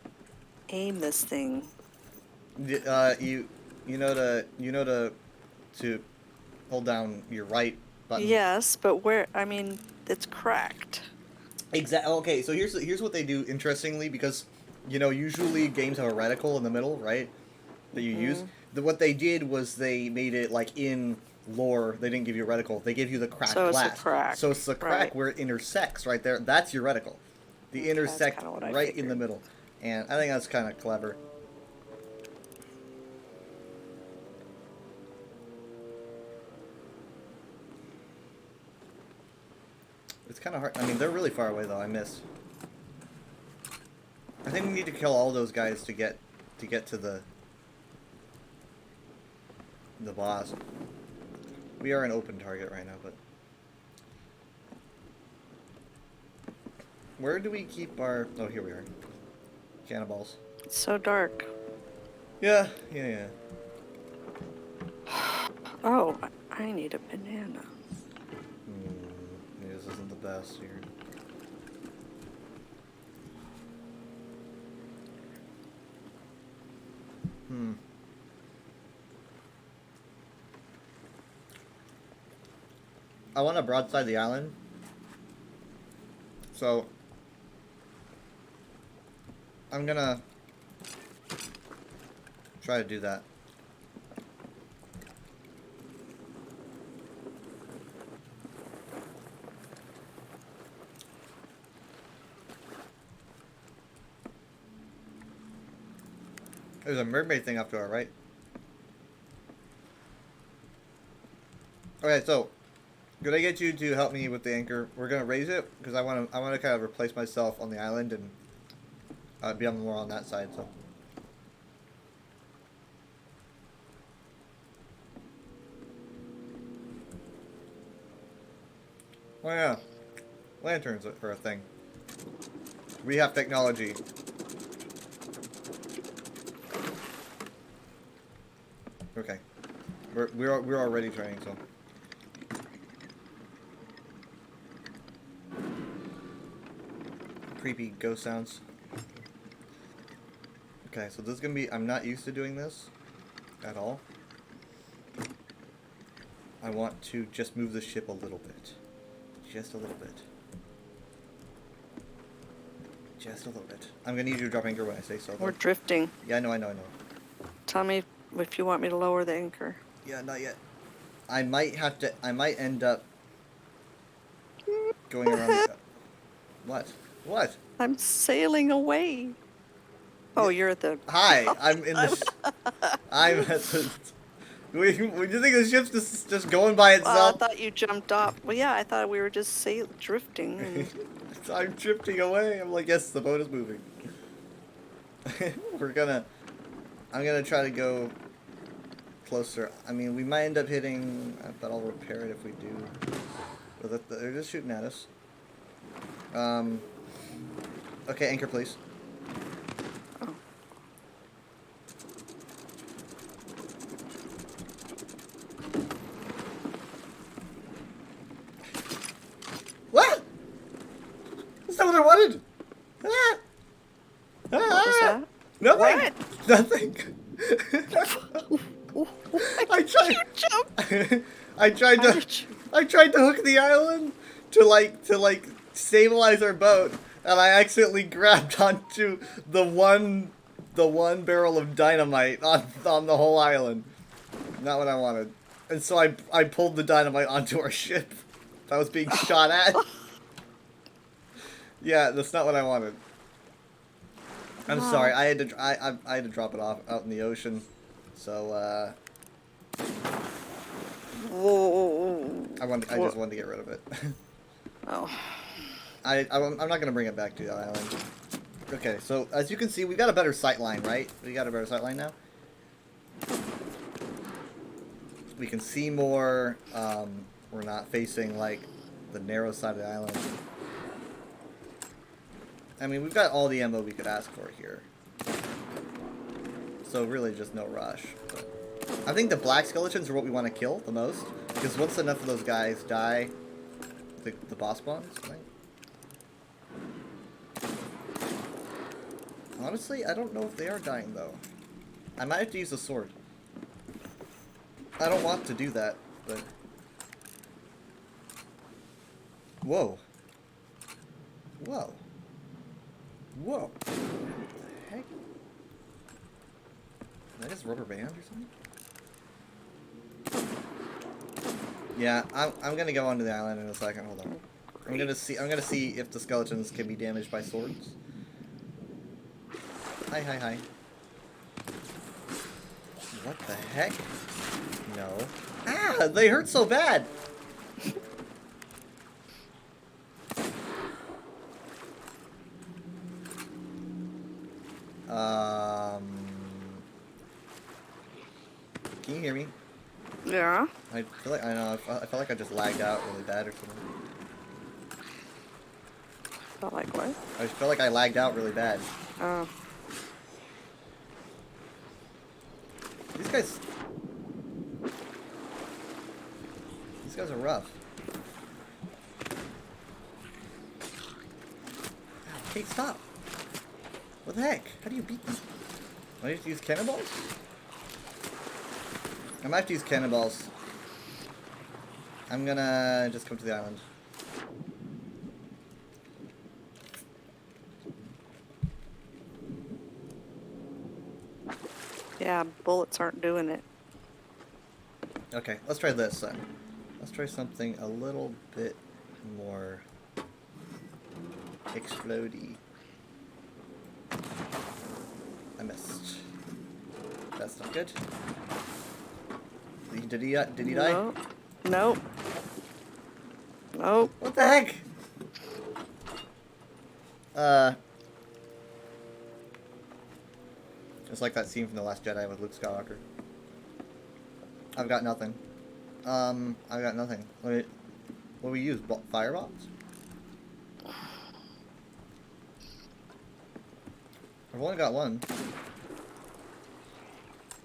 aim this thing. You know to hold down your right button. Yes, but where? I mean, it's cracked. Exactly. Okay, so here's what they do. Interestingly, because usually games have a reticle in the middle, right? That you use. What they did was they made it like in lore. They didn't give you a reticle. They give you the cracked So it's a glass. crack, So it's the crack right. where it intersects right there. That's your reticle. The Okay, that's intersect kinda what I right in figured. the middle, and I think that's kind of clever. It's kind of hard. I mean, they're really far away though. I missed. I think we need to kill all those guys to get to the boss. We are an open target right now, but where do we keep our? Oh, here we are. Cannonballs. It's so dark. Yeah. Oh, I need a banana. Maybe this isn't the best here. I want to broadside the island. So I'm gonna try to do that. There's a mermaid thing up to our right. Okay, so could I get you to help me with the anchor? We're gonna raise it because I want to kind of replace myself on the island and be on more on that side. So. Oh yeah, lanterns are a thing. We have technology. Okay, we're already training, so. Creepy ghost sounds. Okay, so this is gonna be. I'm not used to doing this at all. I want to just move the ship a little bit. Just a little bit. Just a little bit. I'm gonna need you to drop anchor when I say so. though. We're drifting. Yeah, I know, I know, I know. Tell me if you want me to lower the anchor. Yeah, not yet. I might have to. I might end up going around. What? What? I'm sailing away. Oh, you're at the. Hi, I'm in the. I'm at the. Would you think the ship's just going by I itself? thought you jumped off. Well, yeah, I thought we were just drifting. And I'm drifting away. I'm like, yes, the boat is moving. I'm gonna try to go closer. I mean, we might end up hitting, but I'll repair it if we do. But they're just shooting at us. Okay, anchor, please. oh. What? That's not what I wanted. Ah! What was that? Nothing. What? Nothing. I tried. You jumped. I tried How to. did you- I tried to hook the island to stabilize our boat, and I accidentally grabbed onto the one barrel of dynamite on the whole island. Not what I wanted. And so I pulled the dynamite onto our ship that was being shot at. Yeah, that's not what I wanted. I'm Wow. sorry. I had to drop it off out in the ocean. So Whoa. I just wanted to get rid of it. Oh. I'm not gonna bring it back to the island. Okay, so as you can see, we got a better sight line, right? We got a better sight line now. We can see more. We're not facing like the narrow side of the island. I mean, we've got all the ammo we could ask for here. So really, just no rush. But I think the black skeletons are what we want to kill the most, because once enough of those guys die, the boss spawns, right? Honestly, I don't know if they are dying, though. I might have to use a sword. I don't want to do that, but... Whoa. Whoa. Whoa. What the heck? Is that just rubber band or something? Yeah, I'm gonna go onto the island in a second. Hold on. I'm gonna see if the skeletons can be damaged by swords. Hi, hi, hi. What the heck? No. Ah, they hurt so bad. Can you hear me? Yeah. I feel like I felt like I just lagged out really bad or something. Felt like what? I felt like I lagged out really bad. Oh. These guys are rough. Hey, stop! What the heck? How do you beat them? Do I have to use cannonballs? I might have to use cannonballs. I'm gonna just come to the island. Yeah, bullets aren't doing it. Okay, let's try this then. Let's try something a little bit more explodey. I missed. That's not good. Did he die? Nope. Nope. Nope. What the heck? Just like that scene from The Last Jedi with Luke Skywalker. I've got nothing. I've got nothing. What do we use? Firebombs? I've only got one.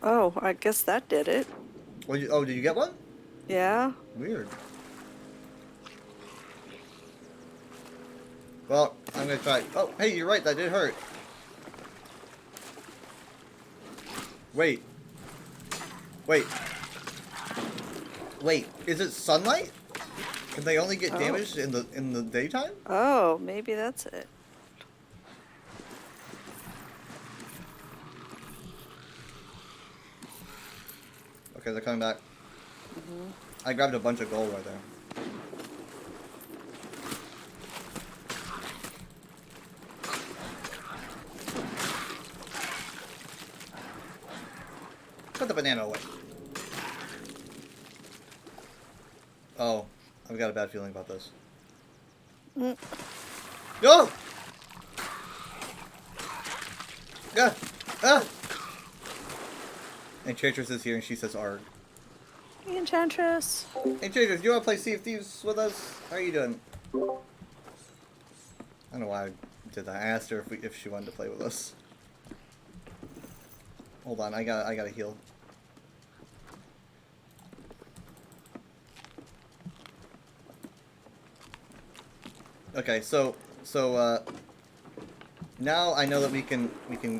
Oh, I guess that did it. Oh, did you get one? Yeah. Weird. Well, I'm gonna try. Oh, hey, you're right. That did hurt. Wait. Wait. Wait. Is it sunlight? Can they only get Oh. damaged in the daytime? Oh, maybe that's it. Okay, they're coming back. I grabbed a bunch of gold right there. Put the banana away. Oh, I've got a bad feeling about this. Mm. No! Ah! Ah! Enchantress is here and she says arg. Enchantress. Enchantress, do you want to play Sea of Thieves with us? How are you doing? I don't know why I did that. I asked her if she wanted to play with us. Hold on, I gotta heal. Okay, so now I know that we can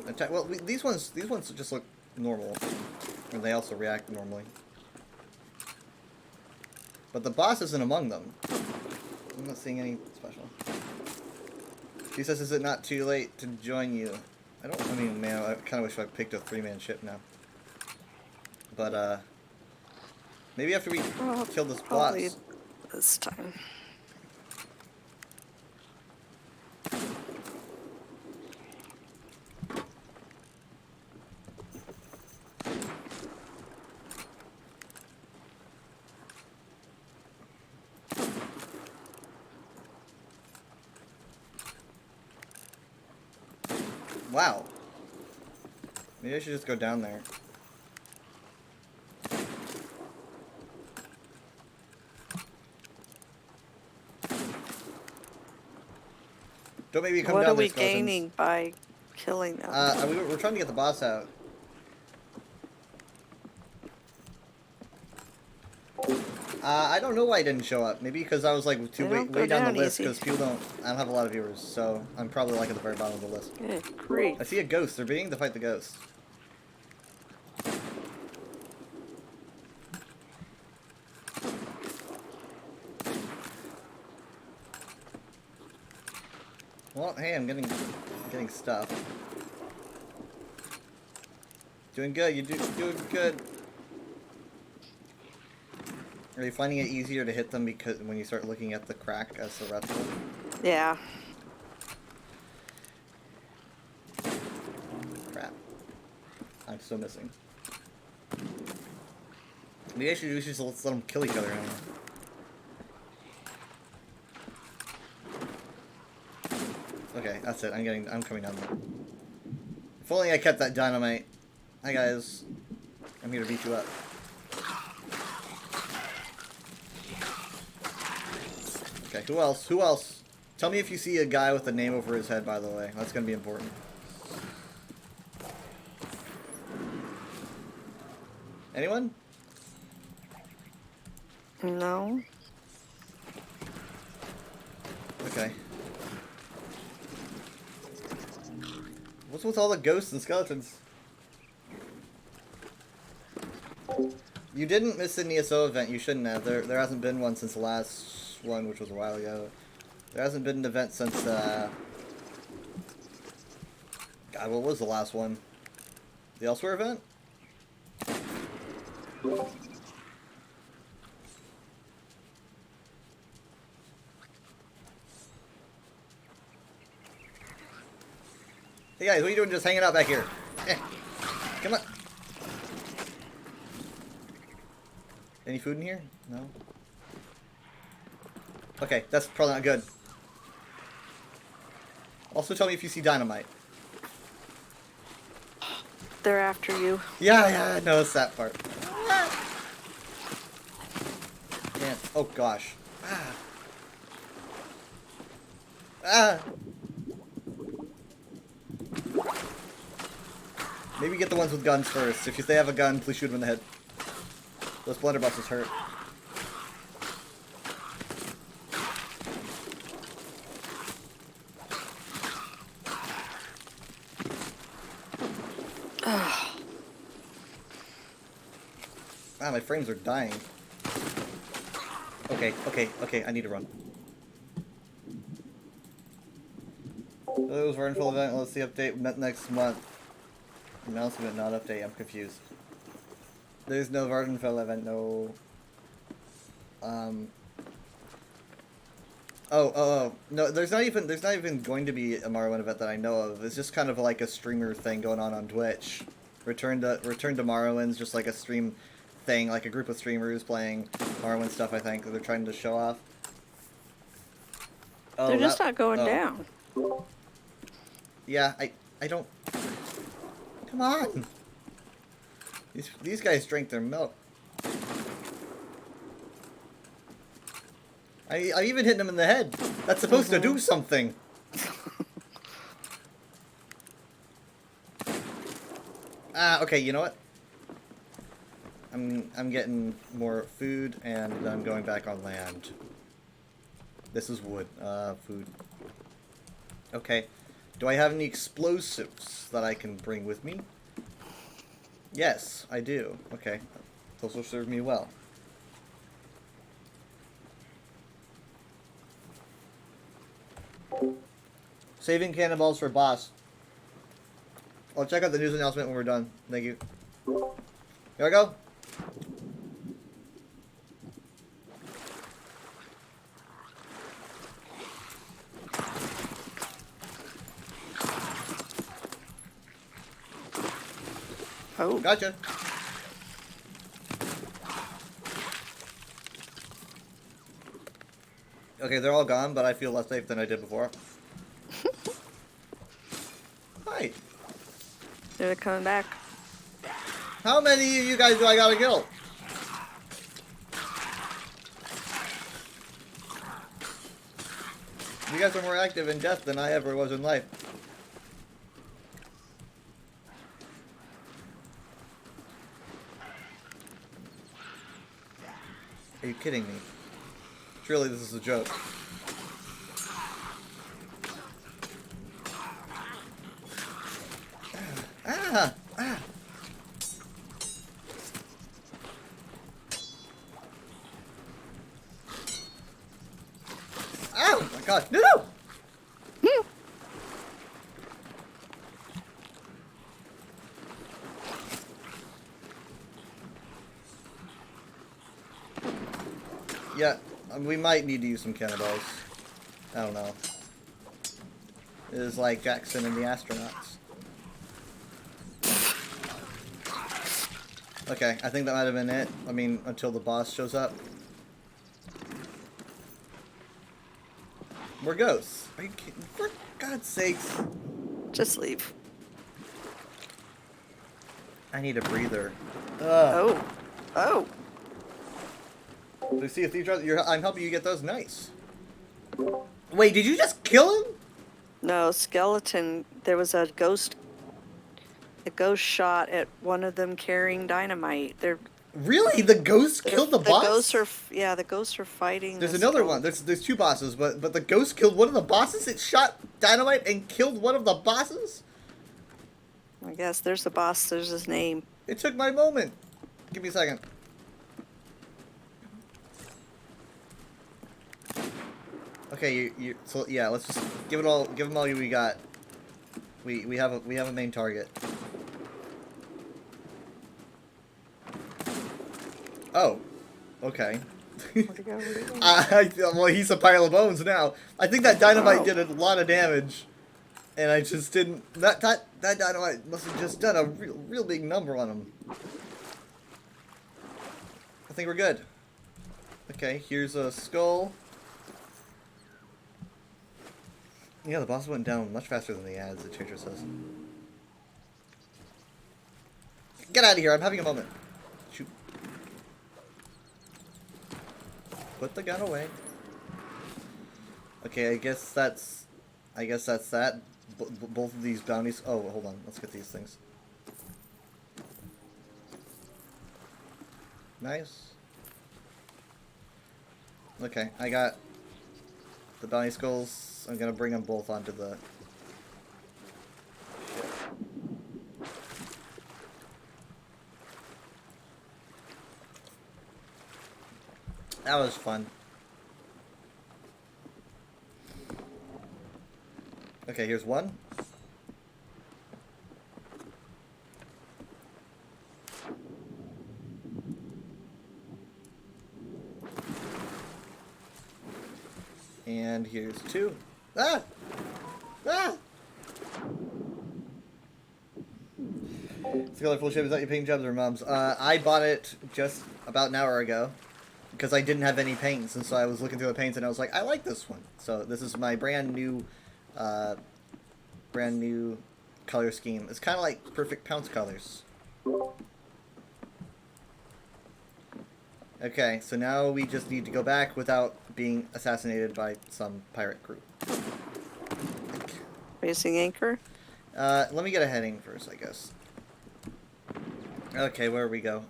attack. Well, these ones just look normal, and they also react normally. But the boss isn't among them. I'm not seeing any special. She says, "Is it not too late to join you?" I mean, man, I kind of wish I picked a 3-man ship now. But maybe after we kill this Probably boss. this time. Wow. Maybe I should just go down there. Don't make me come What down are we there, skeletons. gaining by killing them? We're trying to get the boss out. I don't know why I didn't show up. Maybe because I was like They way don't go down the down list easy. because I don't have a lot of viewers, so I'm probably like at the very bottom of the list. Good grief. I see a ghost. They're beginning to fight the ghost. Well, hey, I'm getting stuff. Doing good. You're doing good. Are you finding it easier to hit them because when you start looking at the crack as the rest of them? Yeah. Crap. I'm still missing. Maybe I should just let them kill each other now. Okay, that's it. I'm coming down there. If only I kept that dynamite. Hi guys. I'm here to beat you up. Okay, who else? Who else? Tell me if you see a guy with a name over his head, by the way. That's gonna be important. Anyone? No. Okay. What's with all the ghosts and skeletons? You didn't miss an ESO event. You shouldn't have. There hasn't been one since the last one, which was a while ago. There hasn't been an event since, God, what was the last one? The Elsewhere event? Hey guys, what are you doing just hanging out back here? Eh, come on. Any food in here? No? Okay, that's probably not good. Also tell me if you see dynamite. They're after you. Yeah, I noticed that part. Man, oh gosh. Ah. Ah. Maybe get the ones with guns first. If they have a gun, please shoot them in the head. Those blunderbusses hurt. Ah, my frames are dying. Okay, I need to run. Those were in full event. Let's see update next month. Announcement, not update. I'm confused. There's no Vardenfell event, no. No, there's not even going to be a Morrowind event that I know of. It's just kind of like a streamer thing going on Twitch. Return to Morrowind's just like a stream thing, like a group of streamers playing Morrowind stuff. I think they're trying to show off. Oh, They're just not going down. Yeah, I don't. Come on. These guys drank their milk. I even hit him in the head. That's supposed to do something. Okay, you know what? I'm getting more food and I'm going back on land. This is wood. Food. Okay. Do I have any explosives that I can bring with me? Yes, I do. Okay. Those will serve me well. Saving cannonballs for boss. I'll check out the news announcement when we're done. Thank you. Here I go. Oh. Gotcha. Okay, they're all gone, but I feel less safe than I did before. Hi. They're coming back. How many of you guys do I gotta kill? You guys are more active in death than I ever was in life. Are you kidding me? Surely this is a joke. Ah! Ah! Oh my god! No! Yeah, we might need to use some cannonballs. I don't know. It is like Jackson and the Astronauts. Okay, I think that might have been it. I mean, until the boss shows up. We're ghosts. Are you kidding? For God's sakes. Just leave. I need a breather. Ugh. Oh. Oh. Let's see if I'm helping you get those. Nice. Wait, did you just kill him? No, skeleton. There was a ghost shot at one of them carrying dynamite. They're Really? The ghost killed the boss? Ghosts are, yeah, the ghosts are fighting. There's the another one. skeleton. There's two bosses, but the ghost killed one of the bosses? It shot dynamite and killed one of the bosses? I guess there's the boss. There's his name. It took my moment. Give me a second. Okay, so yeah, let's just give them all we got. We have a main target. Oh, okay. Where'd he go? Where'd he go? Well, he's a pile of bones now. I think that dynamite did a lot of damage, and I just didn't. That dynamite must have just done a real big number on him. I think we're good. Okay, here's a skull. Yeah, the boss went down much faster than the ads, the changer says. Get out of here, I'm having a moment. Shoot. Put the gun away. Okay, I guess that's that. Both of these bounties. Oh, hold on. Let's get these things. Nice. Okay, I got the bounty skulls. I'm gonna bring them both onto the ship. That was fun. Okay, here's one. And here's 2. Ah! Ah! It's a colorful ship. Is that your paint jobs or mom's? I bought it just about an hour ago because I didn't have any paints, and so I was looking through the paints and I was like, I like this one. So this is my brand new color scheme. It's kind of like Perfect Pounce colors. Okay, so now we just need to go back without being assassinated by some pirate group. Raising anchor. Let me get a heading first, I guess. Okay, where we go?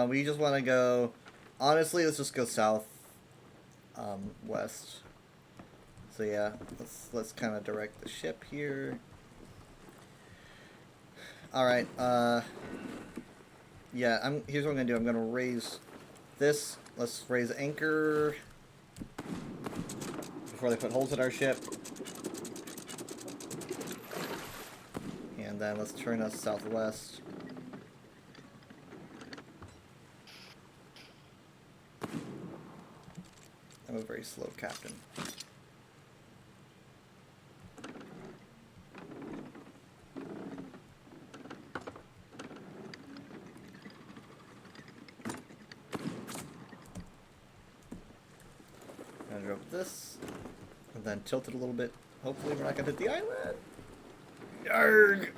We just want to go... Honestly, let's just go south, west. So yeah, let's kind of direct the ship here. All right. Yeah. Here's what I'm gonna do. I'm gonna raise this. Let's raise anchor before they put holes in our ship. And then let's turn us southwest. I'm a very slow captain. I'm gonna drop this, and then tilt it a little bit. Hopefully we're not gonna hit the island. Yarg!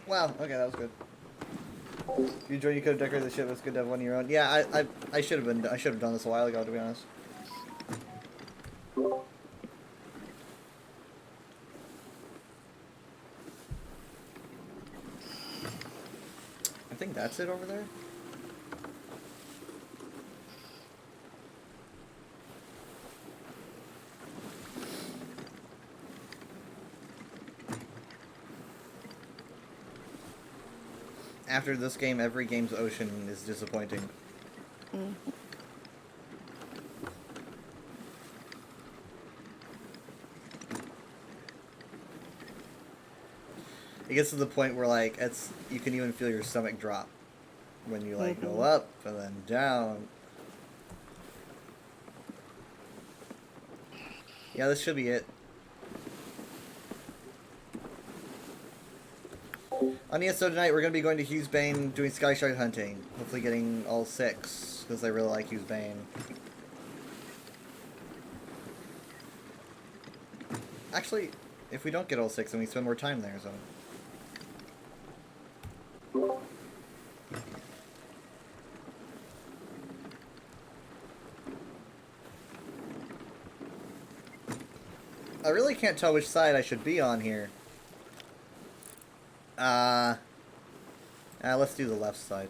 Wow, okay, that was good. You enjoyed, you could have decorated the ship. It's good to have one of your own. Yeah, I should have done this a while ago, to be honest. I think that's it over there. After this game, every game's ocean is disappointing. Mm. It gets to the point where like you can even feel your stomach drop when you like go up and then down. Yeah, this should be it. On ESO tonight, we're going to be going to Hughes Bane doing sky shark hunting. Hopefully getting all 6, because I really like Hughes Bane. Actually, if we don't get all 6, then we spend more time there, so... I really can't tell which side I should be on here. Let's do the left side.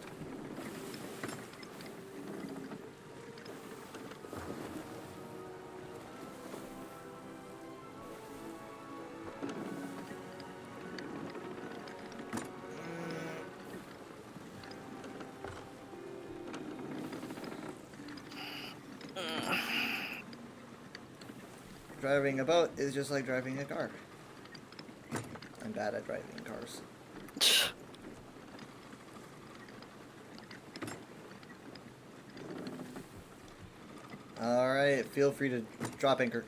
Driving a boat is just like driving a car. I'm bad at driving cars. Alright, feel free to drop anchor.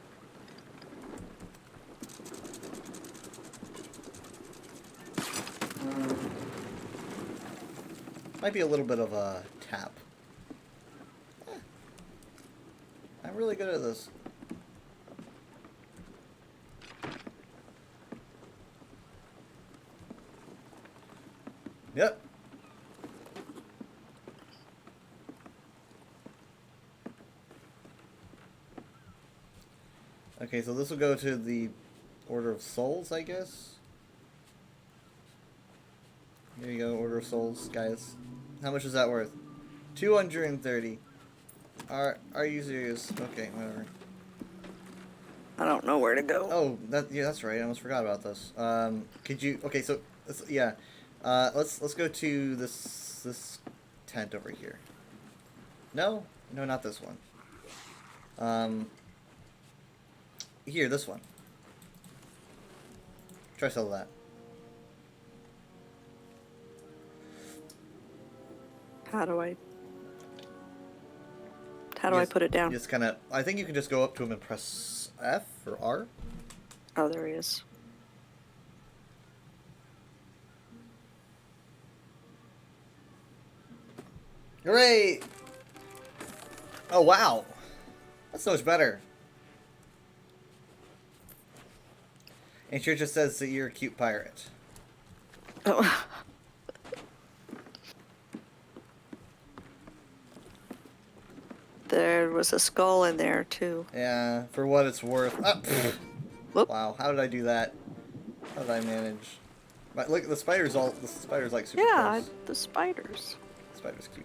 Might be a little bit of a tap. I'm really good at this. Yep. Okay, so this will go to the Order of Souls, I guess. Here you go, Order of Souls, guys. How much is that worth? 230. Are you serious? Okay, whatever. I don't know where to go. Oh, yeah, that's right. I almost forgot about this. Could you? Okay, so yeah, let's go to this tent over here. No, not this one. Here, this one. Try sell that. How do I How do I put it down? Just kind of. I think you can just go up to him and press F or R. Oh, there he is. Hooray! Oh wow, that's so much better. And sure just says that you're a cute pirate. Oh. There was a skull in there too. Yeah, for what it's worth. Ah, pfft. Whoop. Wow, how did I do that? How did I manage? But look, the spider's all. The spider's like super Yeah, close. the spiders. The spider's cute.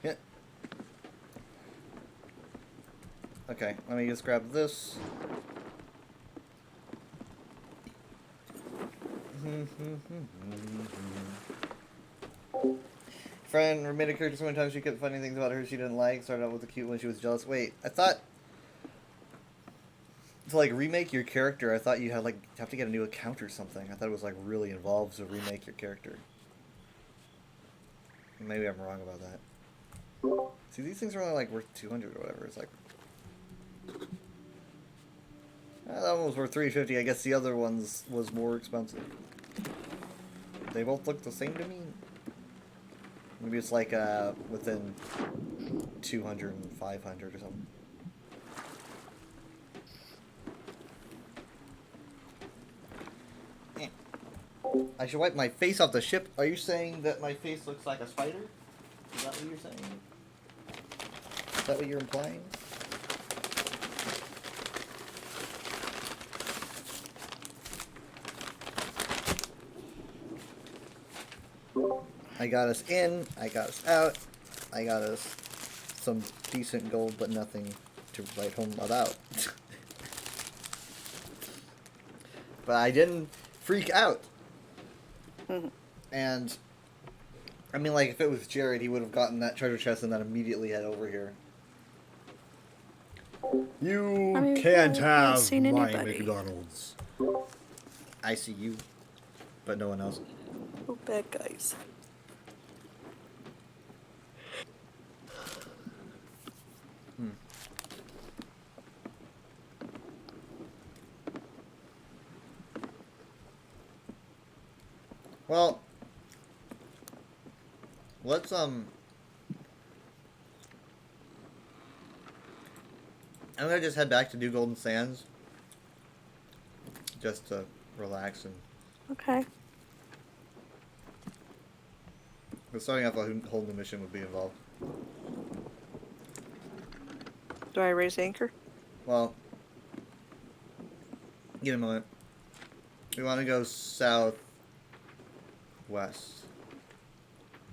Yeah. Okay, let me just grab this. Friend made a character so many times she kept finding things about her she didn't like. Started out with a cute one, she was jealous. Wait, I thought to like remake your character, I thought you had like have to get a new account or something. I thought it was like really involved to remake your character. Maybe I'm wrong about that. See, these things are only like worth 200 or whatever. It's like that one was worth 350. I guess the other ones was more expensive. They both look the same to me. Maybe it's like within 200 and 500 or something. I should wipe my face off the ship. Are you saying that my face looks like a spider? Is that what you're saying? Is that what you're implying? I got us in, I got us out, I got us some decent gold, but nothing to write home about. But I didn't freak out. And, I mean, like, if it was Jared, he would have gotten that treasure chest and then immediately head over here. You I mean, can't I haven't have seen my anybody. McDonald's. I see you, but no one else. Oh, bad guys. Well, let's, I'm gonna just head back to New Golden Sands. Just to relax and... Okay. But starting off a whole new mission would be involved. Do I raise anchor? Well, give me a moment. We want to go southwest.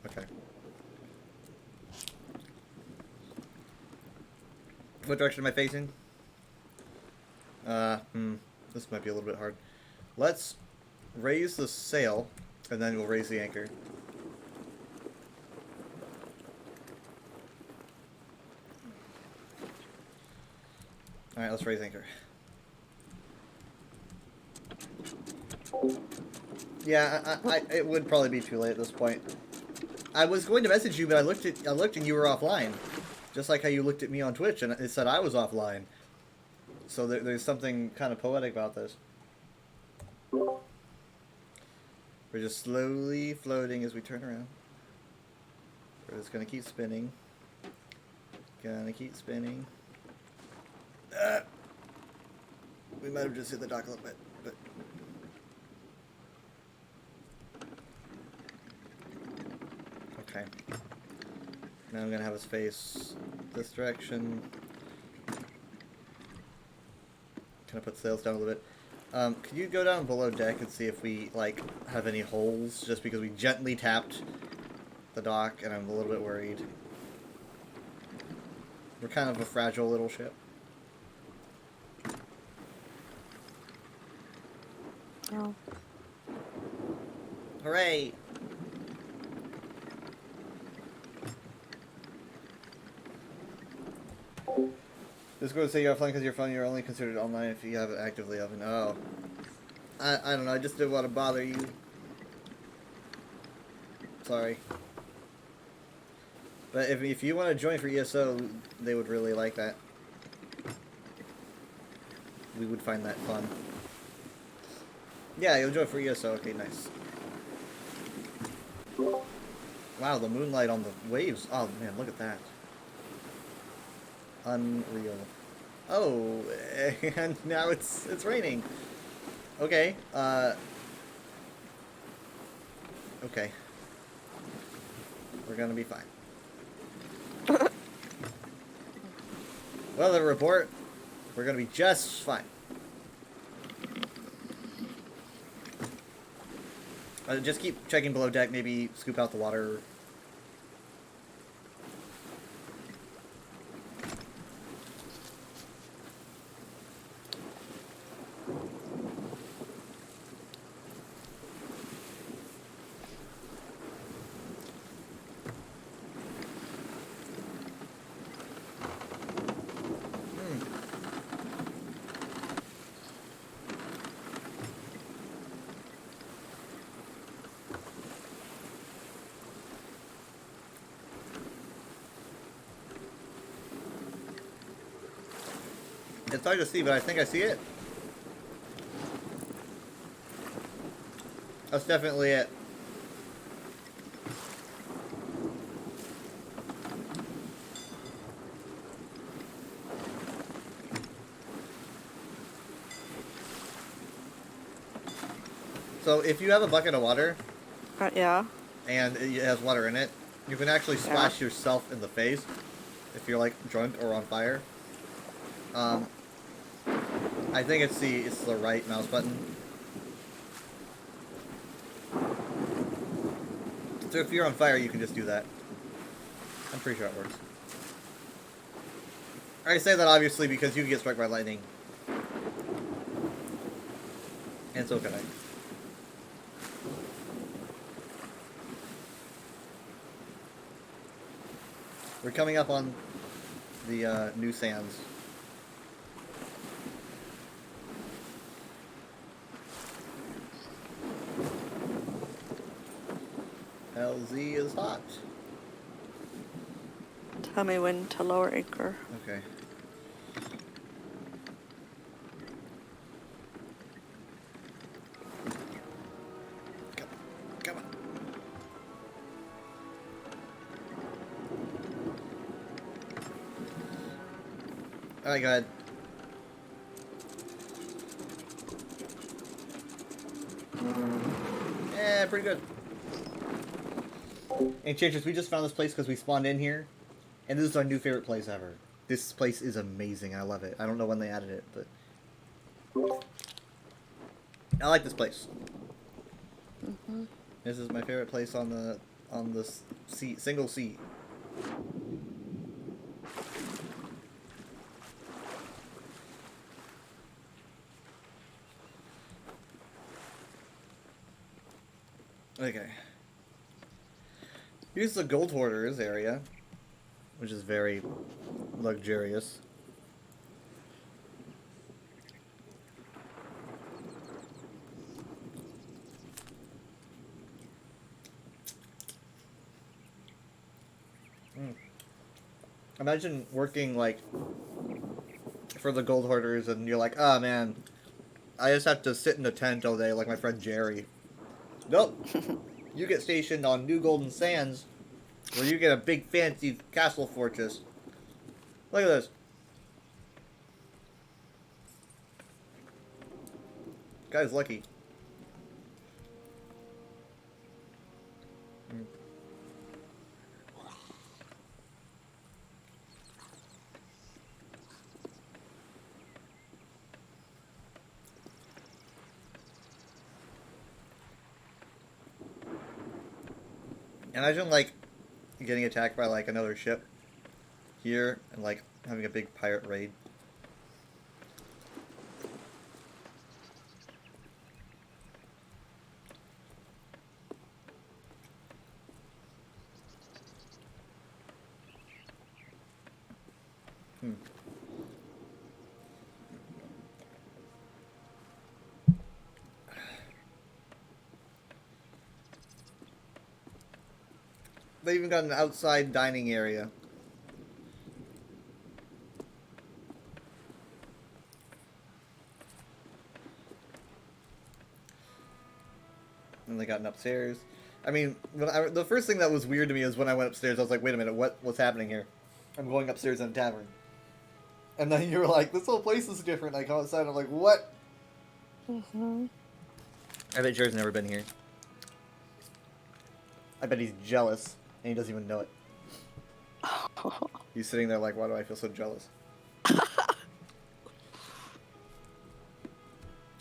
Okay. What direction am I facing? This might be a little bit hard. Let's raise the sail, and then we'll raise the anchor. Alright, let's raise anchor. Yeah, it would probably be too late at this point. I was going to message you, but I looked and you were offline. Just like how you looked at me on Twitch and it said I was offline. So there's something kind of poetic about this. We're just slowly floating as we turn around. We're just gonna keep spinning. Gonna keep spinning. We might have just hit the dock a little bit, but... Okay. Now I'm gonna have us face this direction. Kind of put sails down a little bit. Could you go down below deck and see if we, like, have any holes? Just because we gently tapped the dock and I'm a little bit worried. We're kind of a fragile little ship. Oh. Hooray! This goes to say you're offline because your phone you're only considered online if you have it actively open. Oh. I don't know, I just didn't want to bother you. Sorry. But if you want to join for ESO, they would really like that. We would find that fun. Yeah, you'll join for ESO. Okay, nice. Wow, the moonlight on the waves. Oh man, look at that. Unreal. Oh, and now it's raining. Okay. Okay. We're gonna be fine. Weather report. We're gonna be just fine. Just keep checking below deck. Maybe scoop out the water. It's hard to see, but I think I see it. That's definitely it. So if you have a bucket of water Yeah. and it has water in it, you can actually splash yourself in the face if you're like drunk or on fire. I think it's the right mouse button. So if you're on fire, you can just do that. I'm pretty sure it works. I say that obviously because you can get struck by lightning. And so can I. We're coming up on the new sands. LZ is hot. Tell me when to lower anchor. Okay. Come on. Alright, go ahead. Yeah, pretty good. Enchantress, we just found this place because we spawned in here, and this is our new favorite place ever. This place is amazing. I love it. I don't know when they added it, but I like this place. This is my favorite place on the sea, single sea. Okay. Here's the Gold Hoarders area, which is very luxurious. Imagine working like for the Gold Hoarders and you're like, ah, man, I just have to sit in a tent all day like my friend Jerry. Nope. You get stationed on New Golden Sands, where you get a big fancy castle fortress. Look at this. Guy's lucky. Imagine, like, getting attacked by, like, another ship here and, like, having a big pirate raid. They even got an outside dining area. And they got an upstairs. I mean, the first thing that was weird to me is when I went upstairs, I was like, wait a minute, what's happening here? I'm going upstairs in a tavern. And then you were like, this whole place is different. I go outside, I'm like, what? Mm-hmm. I bet Jared's never been here. I bet he's jealous, and he doesn't even know it. He's sitting there like, why do I feel so jealous?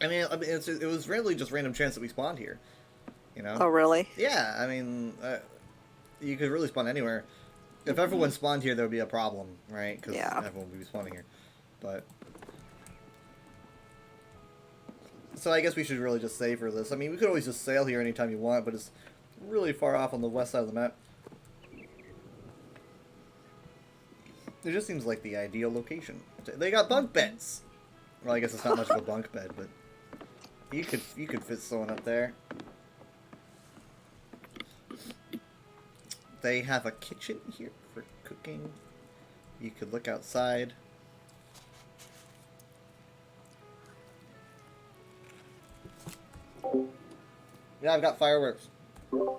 I mean, it was randomly just random chance that we spawned here. You know? Oh, really? Yeah, I mean, you could really spawn anywhere. If everyone spawned here, there would be a problem, right? Because Yeah. everyone would be spawning here. But... So I guess we should really just save for this. I mean, we could always just sail here anytime you want, but it's really far off on the west side of the map. It just seems like the ideal location. They got bunk beds! Well, I guess it's not much of a bunk bed, but... You could fit someone up there. They have a kitchen here for cooking. You could look outside. Yeah, I've got fireworks. Hmm.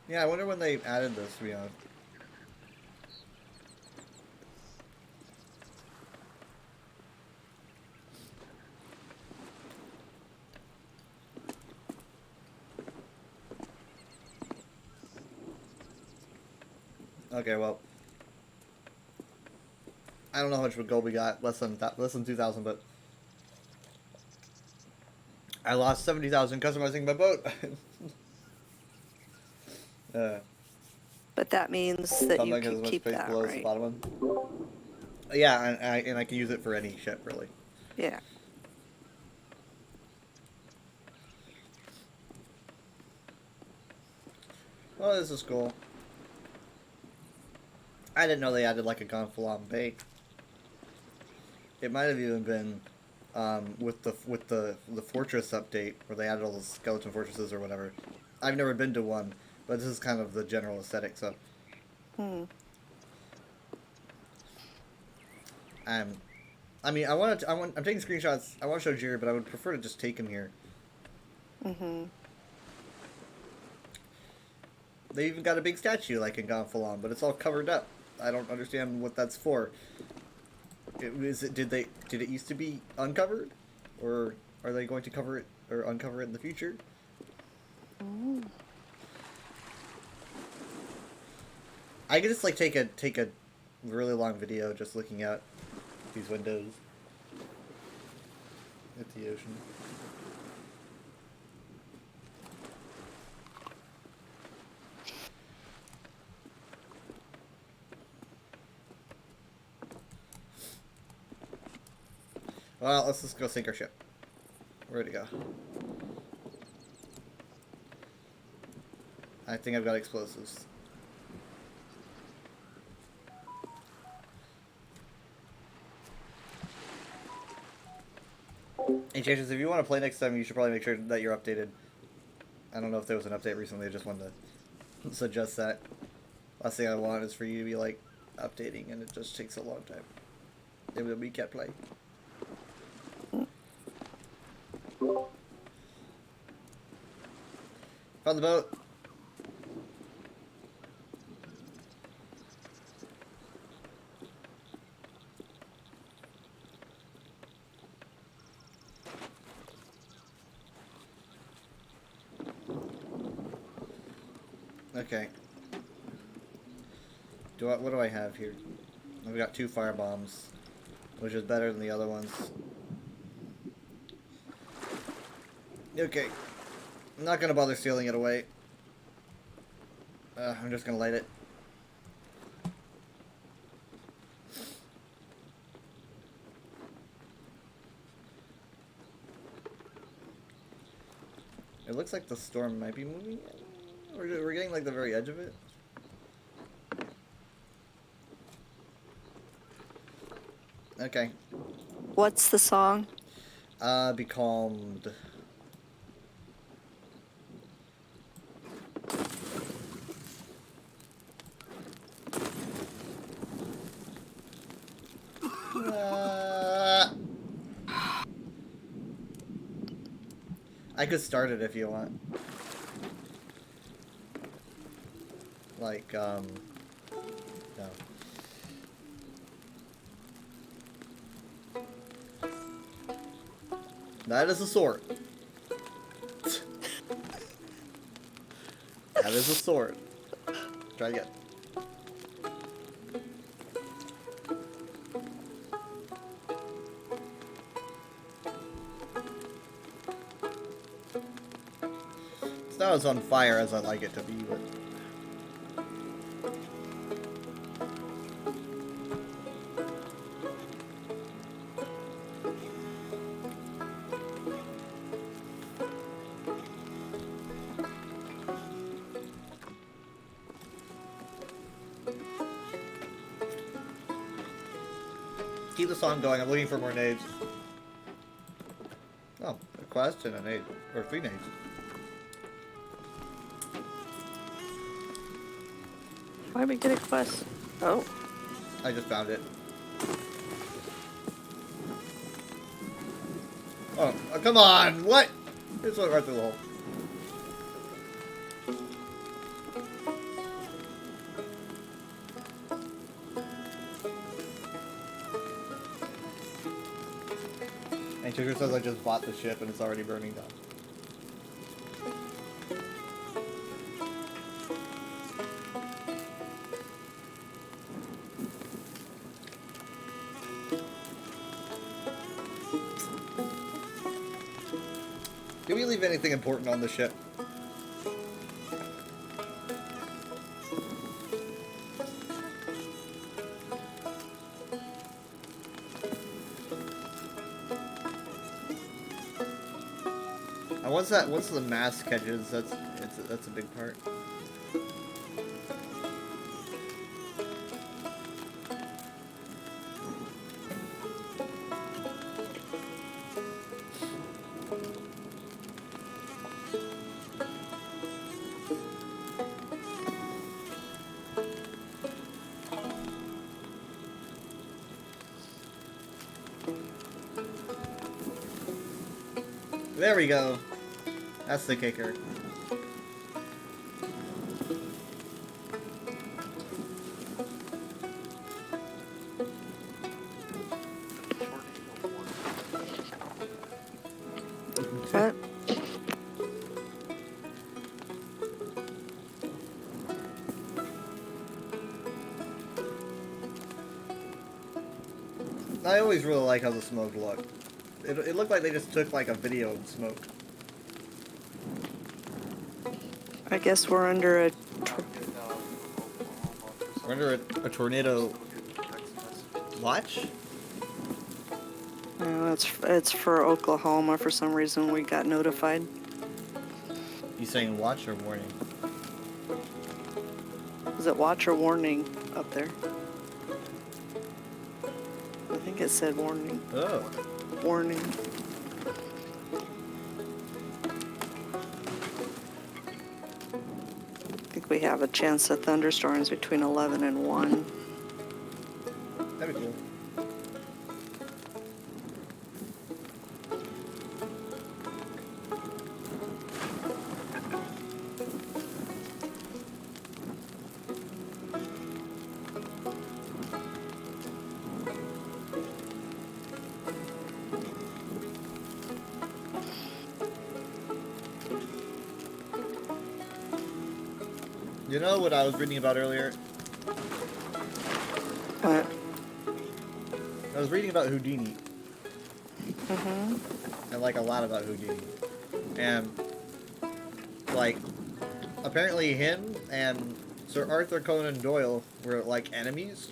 Yeah, I wonder when they added this, to be honest. Okay, well, I don't know how much of a gold we got, less than 2,000, but I lost 70,000 customizing my boat. But that means that you Something has as can much keep space that, below as the right? bottom one. Yeah, and I can use it for any ship, really. Yeah. Well, this is cool. I didn't know they added like a Gonfalon Bay. It might have even been with the fortress update where they added all the skeleton fortresses or whatever. I've never been to one, but this is kind of the general aesthetic. So, Hmm. I mean, I'm taking screenshots. I want to show Jerry, but I would prefer to just take him here. Mm-hmm. They even got a big statue like in Gonfalon, but it's all covered up. I don't understand what that's for. Did it used to be uncovered, or are they going to cover it or uncover it in the future? Mm. I could just like take a really long video just looking out these windows at the ocean. Well, let's just go sink our ship. Where'd it go? I think I've got explosives. Hey, Changes, if you want to play next time, you should probably make sure that you're updated. I don't know if there was an update recently, I just wanted to suggest that. Last thing I want is for you to be, like, updating, and it just takes a long time. Maybe we can't play. Found the boat. Okay. What do I have here? I've got 2 fire bombs, which is better than the other ones. Okay. I'm not gonna bother stealing it away. I'm just gonna light it. looks like the storm might be moving. We're getting like the very edge of it. Okay. What's the song? Be calmed. I could start it if you want. Like, no. That is a sword. That is a sword. Try again. It's not as on fire as I'd like it to be, but... Keep the song going. I'm looking for more nades. Oh, a quest and a nade. Or 3 nades. Why did we get a quest? Oh, I just found it. Oh, come on! What? This went right through the hole. And Sugar says I just bought the ship and it's already burning down. Did we leave anything important on the ship? And once the mass catches, that's a big part. There we go. That's the kicker. what? I always really like how the smoke looked. It looked like they just took like a video of smoke. I guess we're under a. We're under a tornado watch? It's for Oklahoma. For some reason, we got notified. You saying watch or warning? Is it watch or warning up there? I think it said warning. Oh. Warning. I think we have a chance of thunderstorms between 11 and 1. That'd be cool. You know what I was reading about earlier? But, I was reading about Houdini. mm-hmm. And like a lot about Houdini. And like apparently him and Sir Arthur Conan Doyle were like enemies.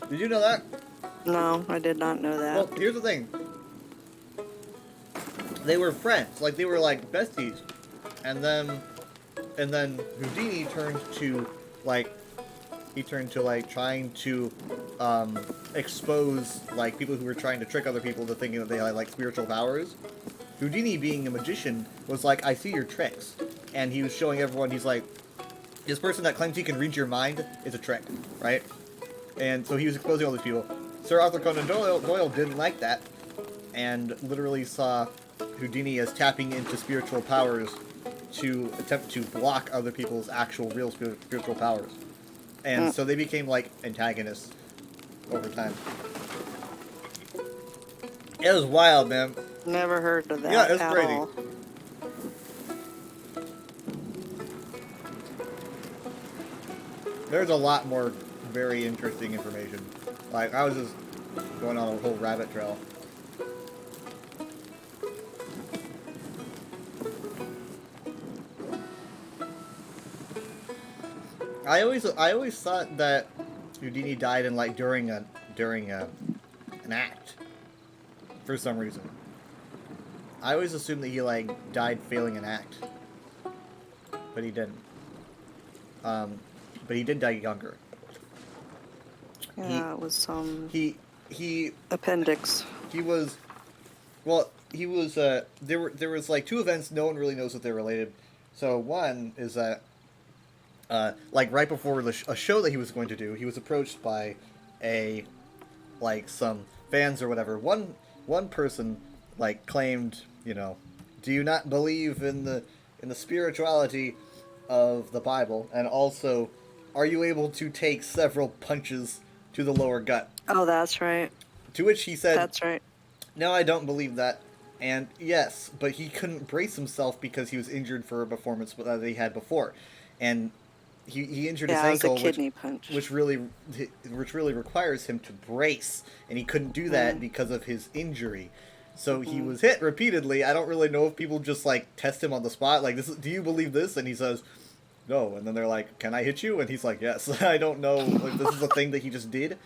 Did you know that? No, I did not know that. Well, here's the thing. They were friends. Like they were like besties. and then Houdini turned to like trying to expose like people who were trying to trick other people to thinking that they had like spiritual powers. Houdini, being a magician, was like, I see your tricks, and he was showing everyone. He's like, this person that claims he can read your mind is a trick, right? And so he was exposing all these people. Sir Arthur Conan Doyle didn't like that, and literally saw Houdini as tapping into spiritual powers to attempt to block other people's actual real spiritual powers. And so they became like antagonists over time. It was wild, man. Never heard of that Yeah, it's at crazy. all. There's a lot more very interesting information. Like, I was just going on a whole rabbit trail. I always thought that Houdini died in like during an act for some reason. I always assumed that he like died failing an act, but he didn't. But he did die younger. Yeah, it was some He appendix. he was there was like two events. No one really knows if they're related. So one is that like right before a show that he was going to do, he was approached by some fans or whatever. One person like claimed, do you not believe in the spirituality of the Bible, and also, are you able to take several punches to the lower gut? Oh, that's right. To which he said, That's right. no, I don't believe that. And yes, but he couldn't brace himself because he was injured for a performance that he had before. And he injured Yeah, it his was a ankle, kidney punch. which really requires him to brace, and he couldn't do that because of his injury. So he was hit repeatedly. I don't really know if people just like test him on the spot, like, do you believe this? And he says, no. And then they're like, can I hit you? And he's like, yes. I don't know if this is a thing that he just did,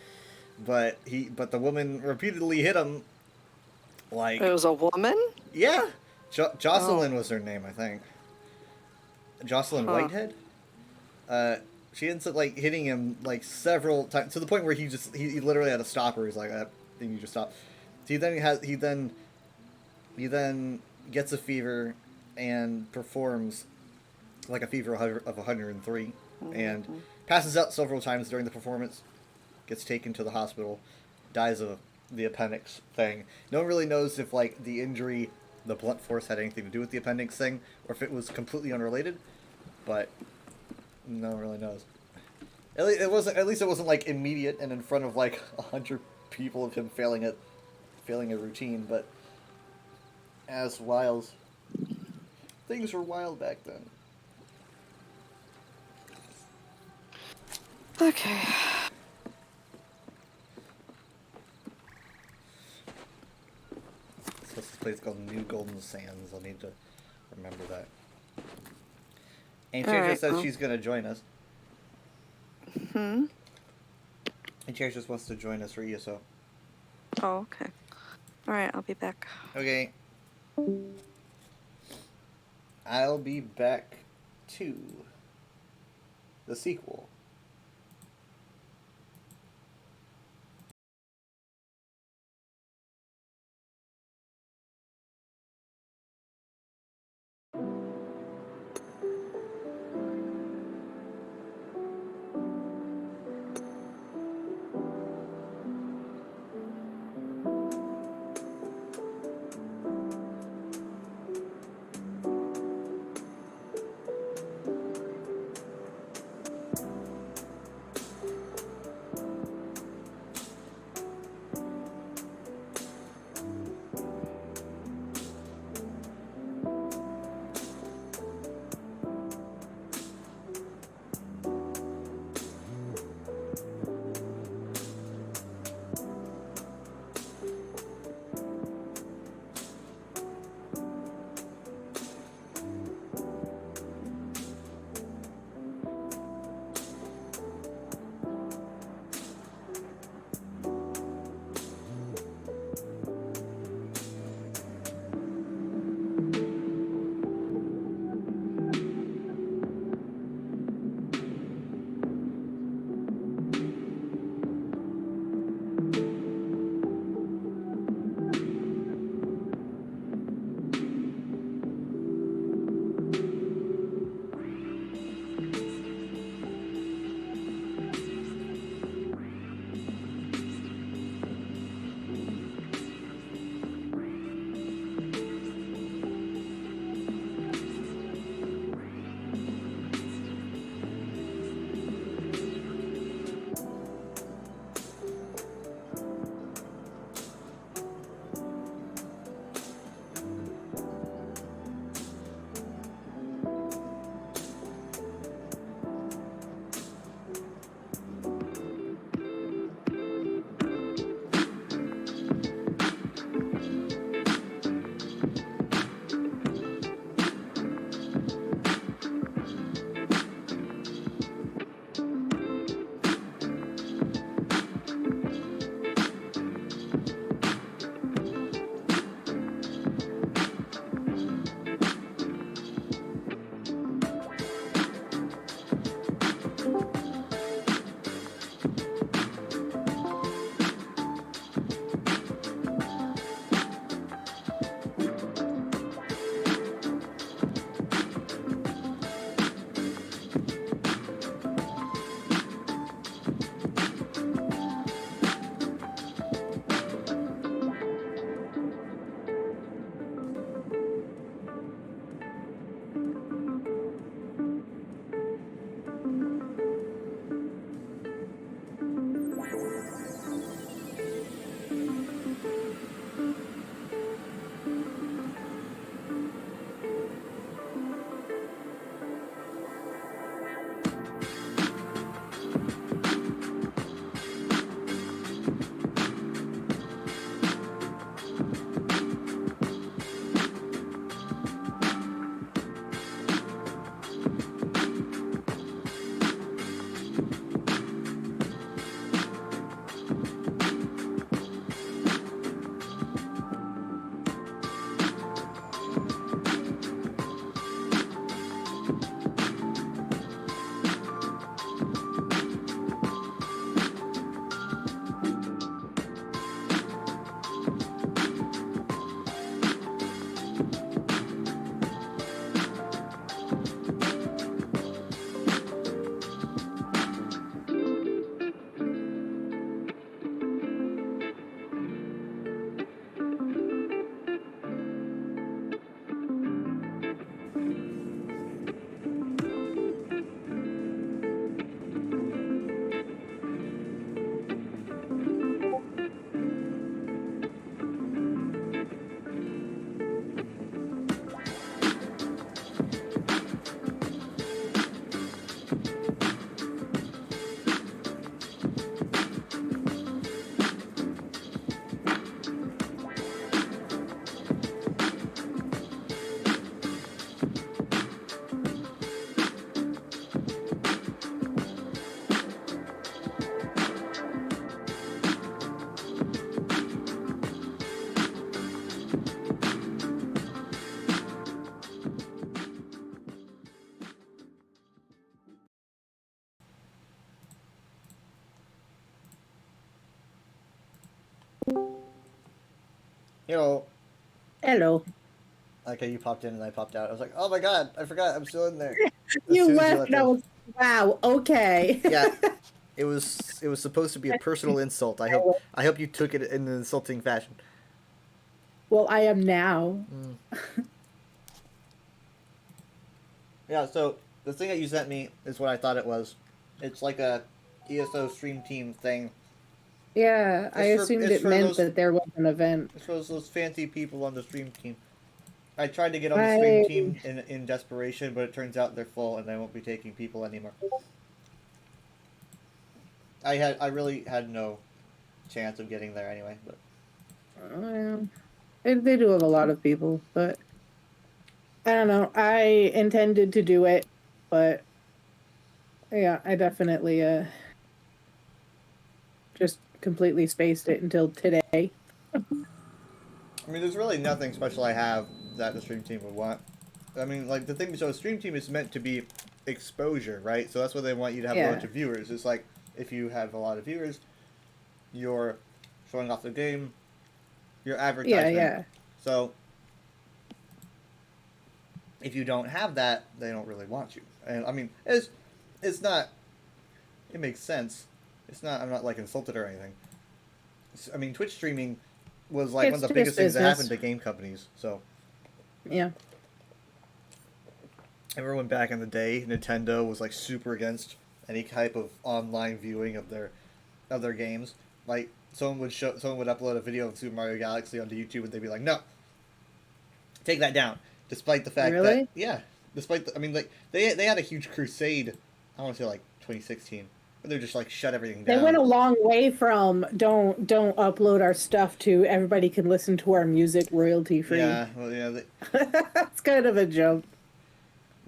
but the woman repeatedly hit him. Like, It was a woman? yeah, Jocelyn was her name, I think. Jocelyn Whitehead. She ends up like hitting him like several times to the point where he literally had to stop her. He's like, then you just stop. So he then gets a fever and performs like a fever of 103 and passes out several times during the performance. Gets taken to the hospital, dies of the appendix thing. No one really knows if like the injury, the blunt force, had anything to do with the appendix thing, or if it was completely unrelated. But no one really knows. At least it wasn't like immediate and in front of like 100 people of him failing a routine. But as wild, things were wild back then. Okay. So this place called New Golden Sands. I'll need to remember that. And Chair Alright, says well. she's gonna join us. Hmm? And Chair just wants to join us for ESO. Oh, okay. Alright, I'll be back. Okay. I'll be back to the sequel. You know, Hello. like how you popped in and I popped out. I was like, oh my god, I forgot I'm still in there. As You soon as left, and I in. was, wow, okay. Yeah, it was supposed to be a personal insult. I hope you took it in an insulting fashion. Well, I am now. Yeah, so the thing that you sent me is what I thought it was. It's like a ESO stream team thing. Yeah, I assumed it's it for meant those that there was an event. it's for those fancy people on the stream team. I tried to get on the stream I, team in desperation, but it turns out they're full and they won't be taking people anymore. I really had no chance of getting there anyway, but they do have a lot of people, but I don't know. I intended to do it, but yeah, I definitely just completely spaced it until today. I mean, there's really nothing special I have that the stream team would want. I mean, like the thing. So, a stream team is meant to be exposure, right? So that's what they want you to have a Yeah. bunch of viewers. It's like if you have a lot of viewers, you're showing off the game, your Yeah, advertisement. yeah. So if you don't have that, they don't really want you. And I mean, it's not. It makes sense. It's not. I'm not like insulted or anything. I mean, Twitch streaming was like one It's of the just biggest things that business. happened to game companies. So. Yeah. Everyone back in the day, Nintendo was like super against any type of online viewing of their games. Like someone would upload a video of Super Mario Galaxy onto YouTube and they'd be like, "No, take that down." Despite the fact Really? that despite I mean like they had a huge crusade. I want to say like 2016, where they're just like shut everything They down. went a long way from don't upload our stuff to everybody can listen to our music royalty free. Yeah, well, yeah. That's kind of a jump.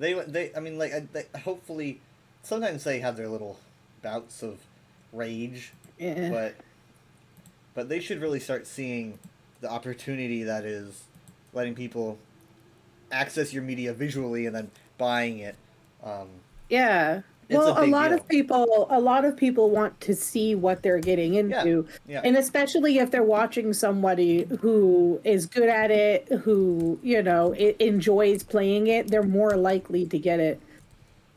I mean like hopefully sometimes they have their little bouts of rage. Yeah. But they should really start seeing the opportunity that is letting people access your media visually and then buying it. Yeah. It's a Well, a big lot deal. of people want to see what they're getting into. Yeah. And especially if they're watching somebody who is good at it, who, enjoys playing it, they're more likely to get it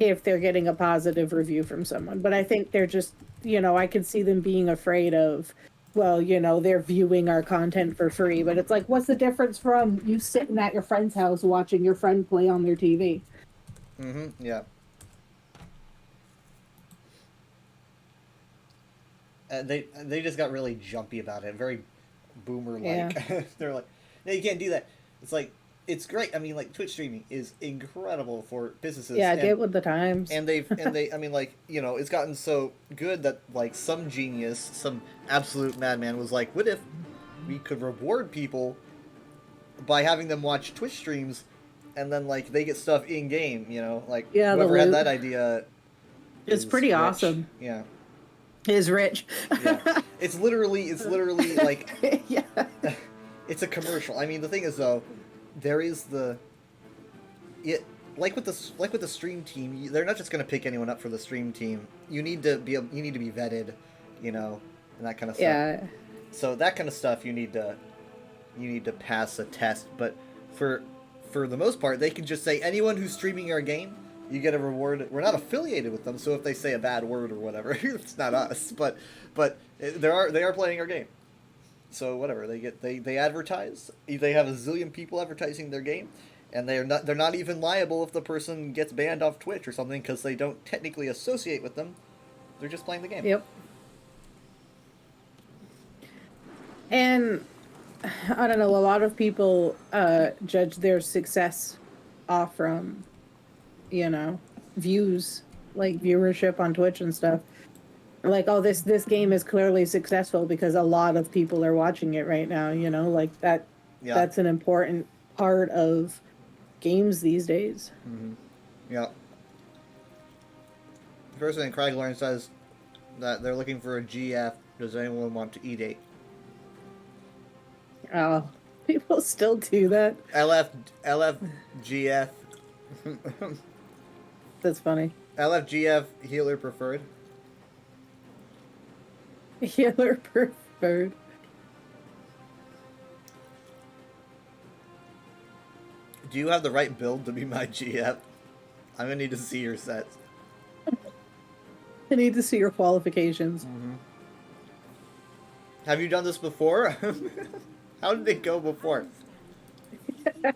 if they're getting a positive review from someone. But I think they're just, I can see them being afraid of, well, they're viewing our content for free. But it's like, what's the difference from you sitting at your friend's house watching your friend play on their TV? Yeah. They just got really jumpy about it, very boomer like. Yeah. They're like, no, you can't do that. It's like it's great. I mean, like Twitch streaming is incredible for businesses. Yeah, and, get with the times. and they I mean like it's gotten so good that like some genius, some absolute madman was like, what if we could reward people by having them watch Twitch streams and then like they get stuff in game, like Yeah, the whoever had loot. that idea It's is pretty rich. awesome. Yeah. Is rich. Yeah. It's literally like Yeah. it's a commercial. I mean, the thing is though, there is like with the stream team, they're not just going to pick anyone up for the stream team. You need to be vetted, and that kind of stuff. Yeah. So that kind of stuff you need to pass a test, but for the most part, they can just say anyone who's streaming our game, you get a reward. We're not affiliated with them, so if they say a bad word or whatever, it's not us. But they are playing our game. So whatever, they advertise. They have a zillion people advertising their game, and they're not even liable if the person gets banned off Twitch or something because they don't technically associate with them. They're just playing the game. Yep. And I don't know, a lot of people judge their success off from, views, like viewership on Twitch and stuff. Like, oh, this game is clearly successful because a lot of people are watching it right now, like that. Yeah. That's an important part of games these days. Mm-hmm. Yeah. First thing Craiglorn says that they're looking for a GF. Does anyone want to eat 8? Oh, people still do that. LFGF. That's funny. LFGF healer preferred. Healer preferred. Do you have the right build to be my GF? I'm gonna need to see your sets. I need to see your qualifications. Have you done this before? How did it go before?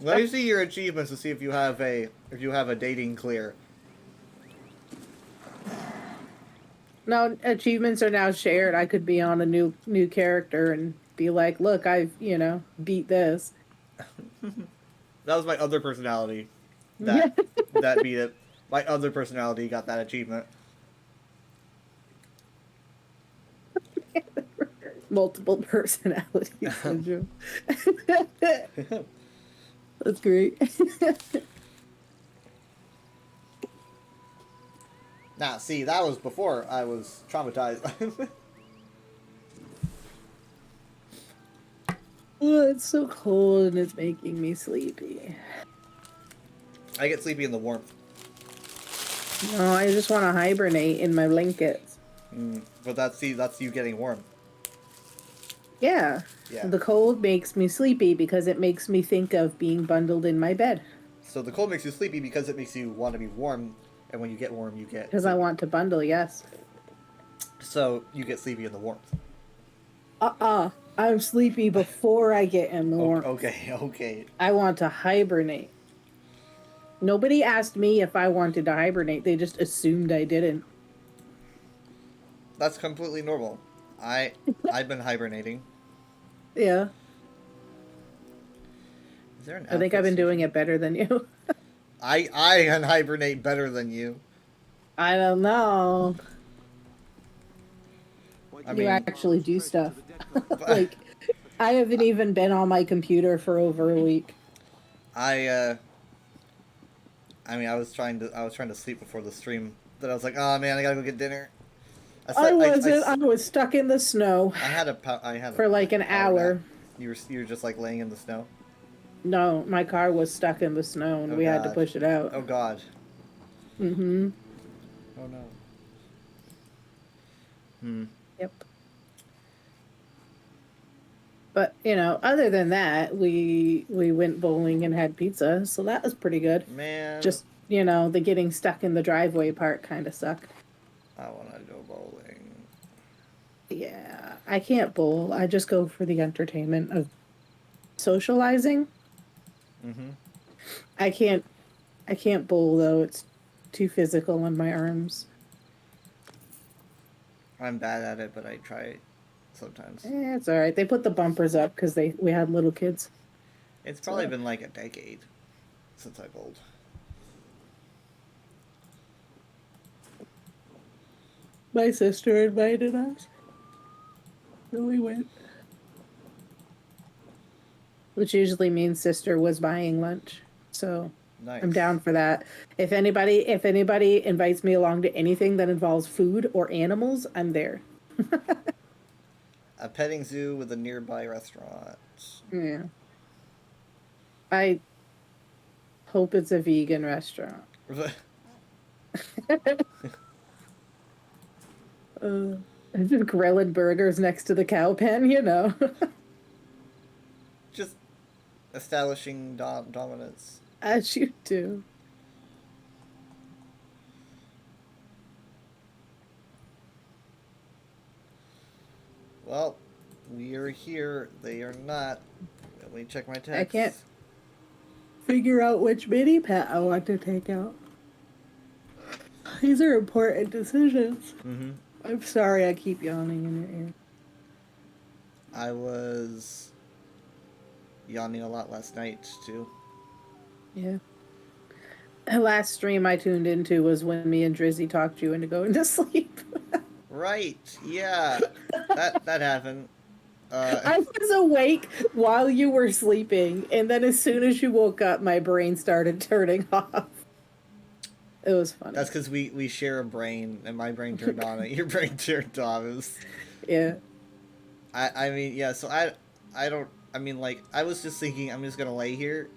Let me see your achievements to see if you have a dating clear. No, achievements are now shared. I could be on a new character and be like, look, I've, beat this. That was my other personality. That beat it. My other personality got that achievement. Multiple personality syndrome. That's great. Nah, see, that was before I was traumatized. Oh, it's so cold and it's making me sleepy. I get sleepy in the warmth. No, I just want to hibernate in my blankets. But that's you getting warm. Yeah. Yeah. The cold makes me sleepy because it makes me think of being bundled in my bed. So the cold makes you sleepy because it makes you want to be warm, and when you get warm, you get... Because I want to bundle, yes. So you get sleepy in the warmth. I'm sleepy before I get in the warmth. Okay. I want to hibernate. Nobody asked me if I wanted to hibernate. They just assumed I didn't. That's completely normal. I've been hibernating. Yeah. Is there an I think I've been doing it better than you. I can hibernate better than you. I don't know. I You mean, actually do stuff. Like, I haven't even been on my computer for over a week. I was trying to sleep before the stream. Then I was like, oh man, I gotta go get dinner. I was stuck in the snow I had a for like an power hour. nap. You were just like laying in the snow. No, my car was stuck in the snow and Oh, we had to God. push it out. Oh God. Mm-hmm. Oh no. Yep. But, other than that, we went bowling and had pizza, so that was pretty good. Man. Just, the getting stuck in the driveway part kind of sucked. I wanna go bowling. Yeah, I can't bowl. I just go for the entertainment of socializing. Mm-hmm. I can't bowl though. It's too physical on my arms. I'm bad at it, but I try sometimes. It's all right. They put the bumpers up because we had little kids. It's probably been like a decade since I bowled. My sister invited us, so we went. Which usually means sister was buying lunch, so Nice. I'm down for that. If anybody invites me along to anything that involves food or animals, I'm there. A petting zoo with a nearby restaurant. Yeah. I hope it's a vegan restaurant. Just grilling burgers next to the cow pen, Just establishing dominance. As you do. Well, we are here. They are not. Let me check my text. I can't figure out which mini pet I want to take out. These are important decisions. Mm-hmm. I'm sorry I keep yawning in your ear. I was yawning a lot last night, too. Yeah. The last stream I tuned into was when me and Drizzy talked you into going to sleep. Right, yeah. that happened. I was awake while you were sleeping, and then as soon as you woke up, my brain started turning off. It was funny. That's because we share a brain, and my brain turned on, and your brain turned off. It was... Yeah. I mean, yeah, so I don't... I mean, like, I was just thinking I'm just gonna lay here.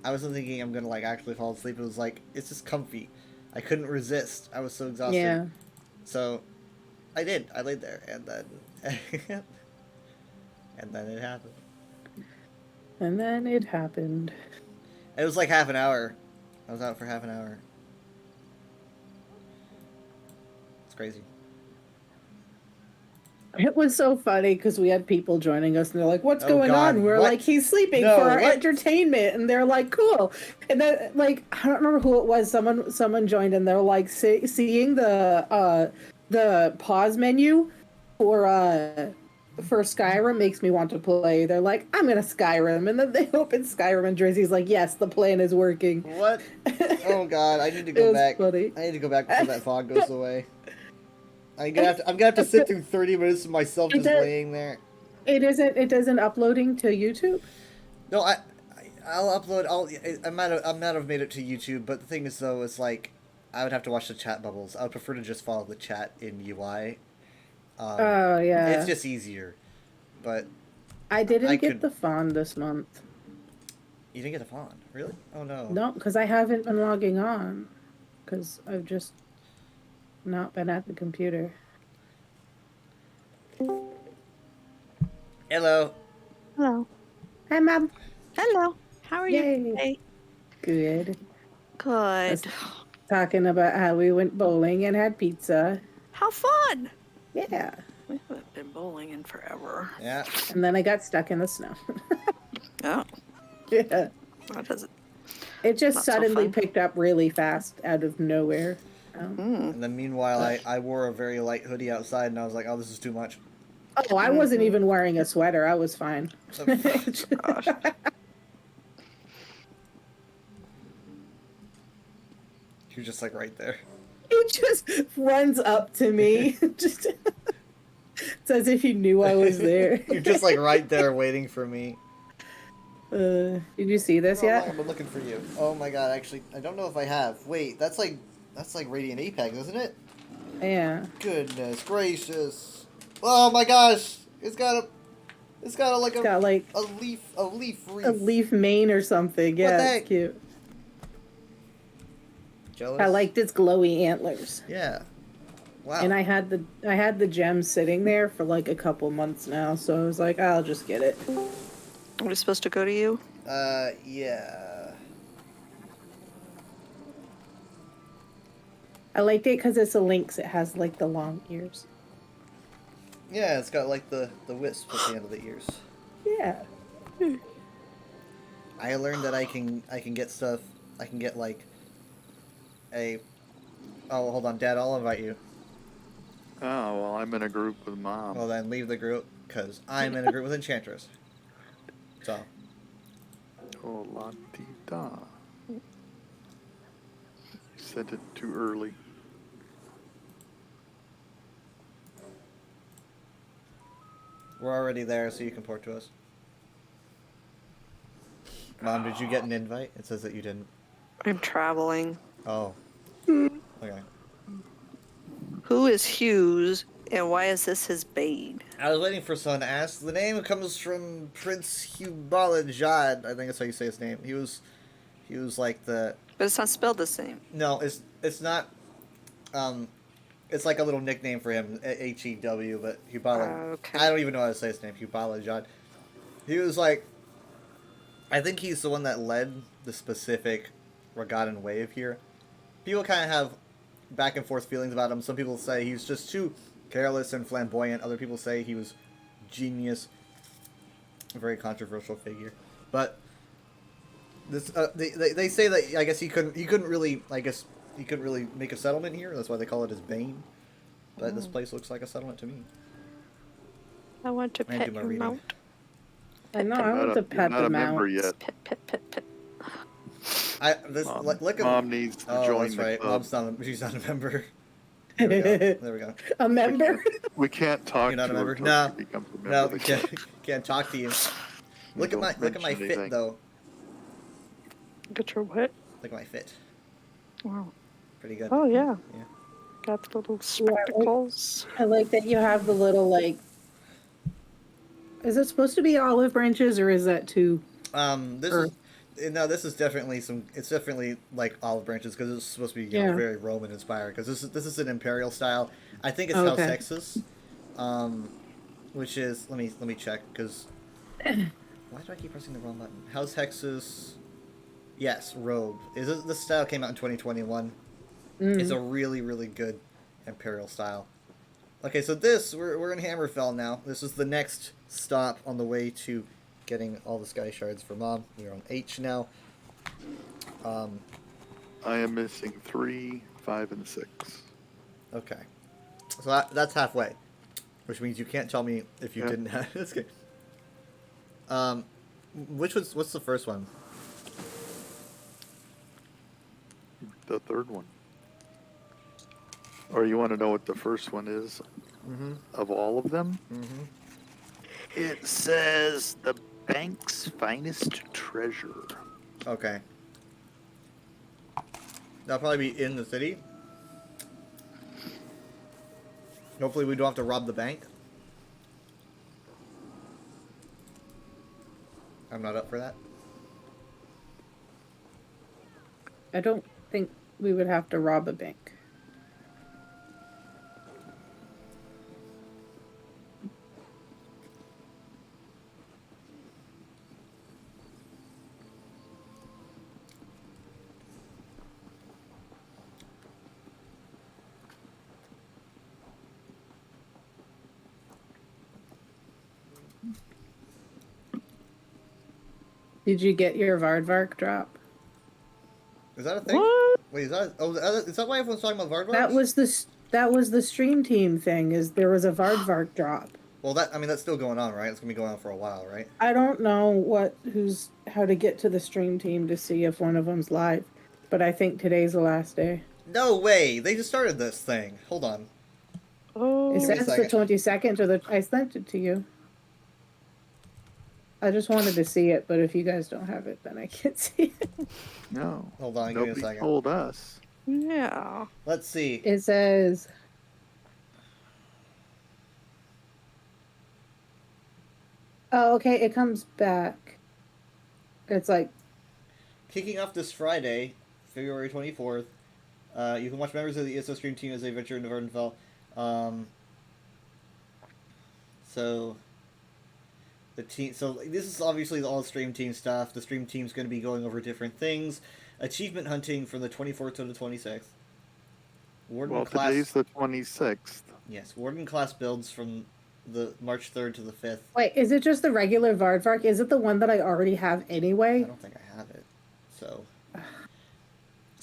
I wasn't thinking I'm gonna, like, actually fall asleep. It was like, it's just comfy. I couldn't resist. I was so exhausted. Yeah. So, I did. I laid there, and then... and then it happened. And then it happened. It was like half an hour. I was out for half an hour. It's crazy. It was so funny because we had people joining us and they're like, "What's Oh, going God, on?" We're what? like, "He's sleeping No, for our what? entertainment," and they're like, "Cool." And then, like, I don't remember who it was. Someone joined and they're like, seeing the pause menu for Skyrim makes me want to play. They're like, "I'm gonna Skyrim," and then they open Skyrim and Drizzy's like, "Yes, the plan is working." What? Oh God, I need to It go was back. funny. I need to go back before that fog goes away. I'm gonna have to sit through 30 minutes of myself It just does- laying there. It isn't uploading to YouTube. No, I'll upload. I might have made it to YouTube, but the thing is though, is like, I would have to watch the chat bubbles. I would prefer to just follow the chat in UI. Oh yeah. It's just easier. But I didn't I get could- the fawn this month. you didn't get a fawn, really? Oh no. No, because I haven't been logging on. Because I've just not been at the computer. Hello. Hello. Hi, Mom. Hello. How are you Yay. today? Good. Good. Talking about how we went bowling and had pizza. How fun! Yeah. We haven't been bowling in forever. Yeah. And then I got stuck in the snow. Oh, Yeah. that doesn't. It just Not so suddenly fun. picked up really fast out of nowhere. Mm. And then meanwhile, I wore a very light hoodie outside, and I was like, oh, this is too much. Oh, I wasn't even wearing a sweater. I was fine. Gosh. You're just like right there. He just runs up to me. Just it's as if he knew I was there. You're just like right there waiting for me. Did you see this How long yet? I've been looking for you. Oh my god, actually, I don't know if I have. Wait, that's like Radiant Apex, isn't it? Yeah. Goodness gracious! Oh my gosh, it's got like It's got like a leaf wreath. a leaf mane or something. the Yeah, heck? it's cute. Jealous? I liked its glowy antlers. Yeah. Wow. And I had the gem sitting there for like a couple months now, so I was like, I'll just get it. Are we supposed to go to you? Yeah. I liked it because it's a lynx. It has like the long ears. Yeah, it's got like the wisp at the end of the ears. Yeah. I learned that I can get stuff. I can get like a. Oh, hold on, Dad. I'll invite you. Oh, well, I'm in a group with Mom. Well, then leave the group because I'm in a group with Enchantress. So. Oh, la di da. You sent it too early. We're already there, so you can port to us. Mom, did you get an invite? It says that you didn't. I'm traveling. Oh. Okay. Who is Hughes, and why is this his bane? I was waiting for someone to ask. The name comes from Prince Hubalajad. I think that's how you say his name. He was like the. But it's not spelled the same. No, it's not. It's like a little nickname for him, Hew, but Hubala. Okay. I don't even know how to say his name, Hubalajad. He was like. I think he's the one that led the specific Ragadan wave here. People kind of have back and forth feelings about him. Some people say he's just too careless and flamboyant. Other people say he was genius. A very controversial figure. But this they say that I guess he couldn't really make a settlement here. That's why they call it his bane. But this place looks like a settlement to me. I want to I pet do my your reading. mount. I know. I You're want not to a, pet you're not the a member mount. yet. Pet, pet, pet, pet. Mom, Look at Mom needs to Oh, join that's the right. club. She's not a member. There we go. There we go. A member? We can't talk You're not to a her member? till No. she becomes a member No, of the we club. can't talk to you. Look at my Don't fit mention though. Get your what? Look at my fit. Wow. Pretty good. Oh, yeah. Yeah. Got the little spectacles. I like that you have the little like. Is it supposed to be olive branches or is that too? This is definitely it's definitely like olive branches because it's supposed to be Yeah. very Roman inspired because this is an imperial style. I think it's Okay. House Hexus, which is let me check because why do I keep pressing the wrong button? House Hexus. Yes, Robe. This style came out in 2021. Mm. It's a really, really good Imperial style. Okay, so this, we're in Hammerfell now. This is the next stop on the way to getting all the Sky Shards for Mom. We're on H now. I am missing 3, 5, and 6. Okay. So that's halfway. Which means you can't tell me if you Yep. didn't have this game. What's the first one? The third one. Or you want to know what the first one is Mm-hmm. of all of them? Mm-hmm. It says the bank's finest treasure. Okay. That'll probably be in the city. Hopefully we don't have to rob the bank. I'm not up for that. I don't think we would have to rob a bank. Did you get your Vardvark drop? Is that a thing? What? Wait, is that why everyone's talking about Vardvarks? That was the stream team thing. Is there was a Vardvark drop? Well, that's still going on, right? It's gonna be going on for a while, right? I don't know how to get to the stream team to see if one of them's live, but I think today's the last day. No way! They just started this thing. Hold on. Oh, It Give me a says the second. 22nd or I sent it to you. I just wanted to see it, but if you guys don't have it, then I can't see it. No. Hold on, give me a Nobody second. told us. yeah. Let's see. It says. Oh, okay. It comes back. It's like Kicking off this Friday, February 24th, you can watch members of the ESO Stream Team as they venture into Vardenfell. So this is obviously all Stream Team stuff. The Stream Team's going to be going over different things. Achievement hunting from the 24th to the 26th. Warden Well, class. today's the 26th. Yes, Warden class builds from the March 3rd to the 5th. wait, is it just the regular Vardvark? Is it the one that I already have I anyway? don't think I have it. So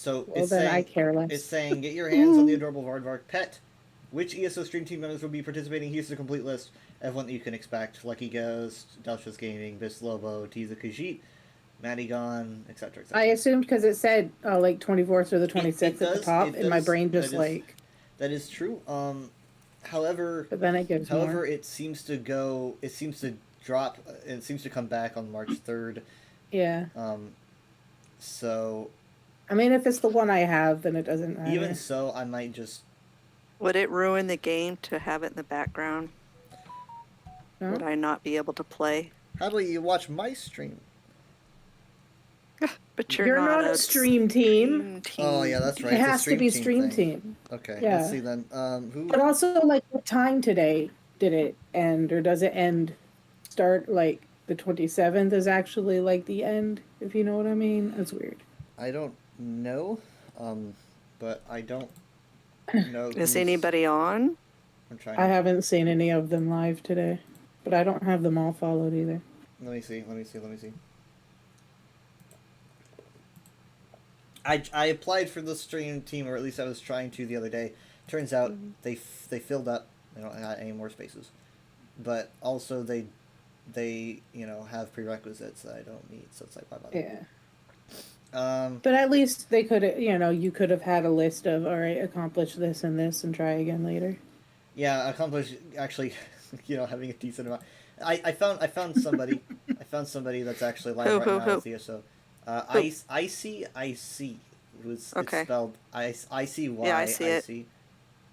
Well, it's then saying, I care less. It's saying, get your hands on the adorable Vardvark pet. Which ESO Stream Team members will be participating? Here's the complete list of what you can expect. Lucky Ghost, Delicious Gaming, Bis Lobo, Tiza Khajiit, Madigan, etc. I assumed because it said like 24th or the It 26th at the does- top, it and my does- brain just that is- like. That is true. However, But then it gives more. it seems to drop, it seems to come back on March 3rd. Yeah. So, I mean, if it's the one I have, then it doesn't matter. even so, I might just... Would it ruin the game to have it in the background? No? Would I not be able to play? How about you watch my stream? But You're not a stream team. team. Oh, yeah, that's right. It it's a has to be team stream thing. team. Okay, Yeah. let's see then. Who... But also, like, what time today did it end, or does it end? Start like the 27th is actually like the end, if you know what I mean. That's weird. I don't know, but I don't know. Is who's- anybody on? I'm trying. I haven't seen any of them live today, but I don't have them all followed either. Let me see. I applied for the stream team, or at least I was trying to the other day. Turns out they filled up. They don't have any more spaces, but also they have prerequisites that I don't meet. So it's like, why bother? Yeah. But But at least they could, you could have had a list of, all right, accomplish this and this and try again later. yeah, accomplish actually, having a decent amount. I found somebody. I found somebody that's actually live Who, right who, now who? with ESO. Who? IC, who's Okay. it's spelled ICY. Yeah, I see it.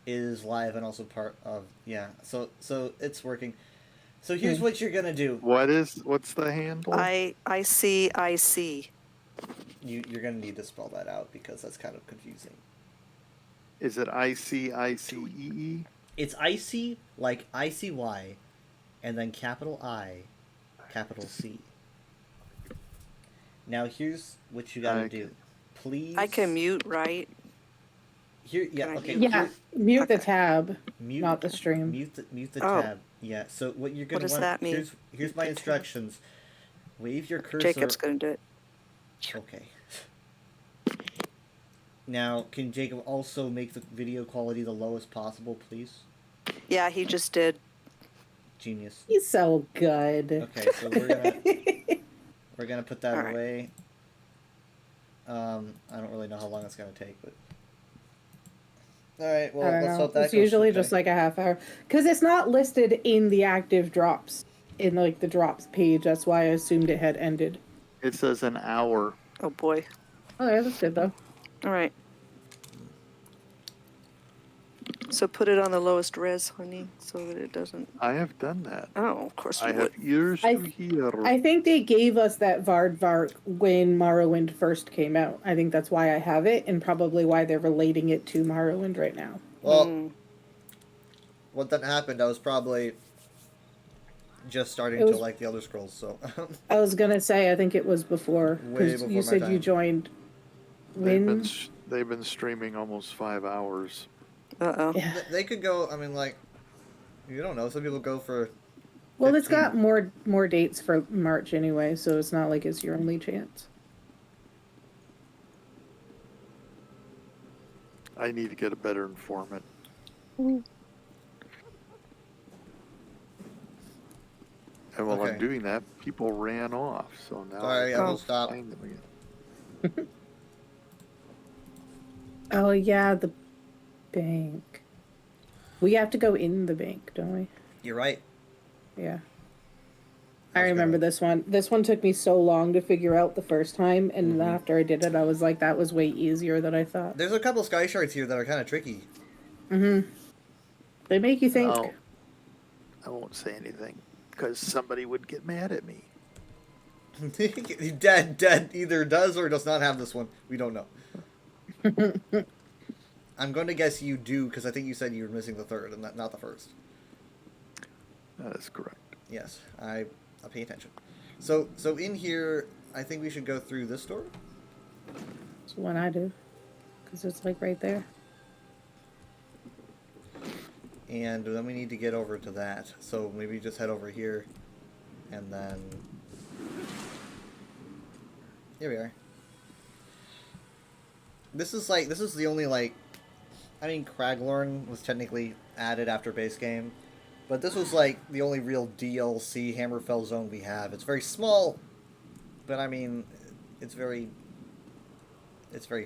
Is live and also part of So it's working. So here's what you're gonna do. What's the handle? I see. You're gonna need to spell that out because that's kind of confusing. Is it ICICEE? It's IC like ICY, and then capital I, capital C. Now here's what you gotta Okay. do. Please. I can mute, right? Here, yeah, Can I okay. mute? Yeah, mute the Okay. tab, Mute. not the stream. Mute the Oh. tab. Yeah. So what you're What gonna does want? that mean? Here's Mute my the tab. instructions. Wave your cursor. Jacob's gonna do it. Okay. Now, can Jacob also make the video quality the lowest possible, please? Yeah, he just did. Genius. He's so good. Okay, so we're gonna put that All right. away. I don't really know how long it's gonna take, but. All right. Well, I don't let's know. hope that It's goes usually okay. just like a half hour because it's not listed in the active drops in like the drops page. That's why I assumed it had ended. It says an hour. Oh boy. Oh, yeah, that's good though. All right. So put it on the lowest res, honey, so that it doesn't. I have done that. Oh, of course I you would. have ears I- to hear. I think they gave us that Vardvark when Morrowind first came out. I think that's why I have it, and probably why they're relating it to Morrowind right now. Well, Mm. when that happened, I was probably just starting It to was- like the Elder Scrolls, so. I was gonna say I think it was before Way because before you my said you time. joined. When? They've been streaming almost 5 hours. Uh-oh. Yeah. They could go. I mean, like, you don't know. Some people go for. Well, it's 15. got more dates for March anyway, so it's not like it's your only chance. I need to get a better informant. And while Okay. I'm doing that, people ran off. So now Sorry, I Oh. will stop. find them again. Oh yeah, the bank. We have to go in the bank, don't we? You're right. Yeah. I I was remember gonna- this one. This one took me so long to figure out the first time, and Mhm. after I did it, I was like, that was way easier than I thought. There's a couple sky shards here that are kind of tricky. Mm-hmm. They make you think. Oh, I won't say anything because somebody would get mad at me. Dad either does or does not have this one. We don't know. I'm going to guess you do because I think you said you were missing the third and not the first. That is correct. Yes, I pay attention. So in here, I think we should go through this door. It's the one I do, because it's like right there. And then we need to get over to that. So maybe just head over here. And then... Here we are. This is the only, like... I mean, Craglorn was technically added after base game. But this was, like, the only real DLC Hammerfell zone we have. It's very small. But, I mean, it's very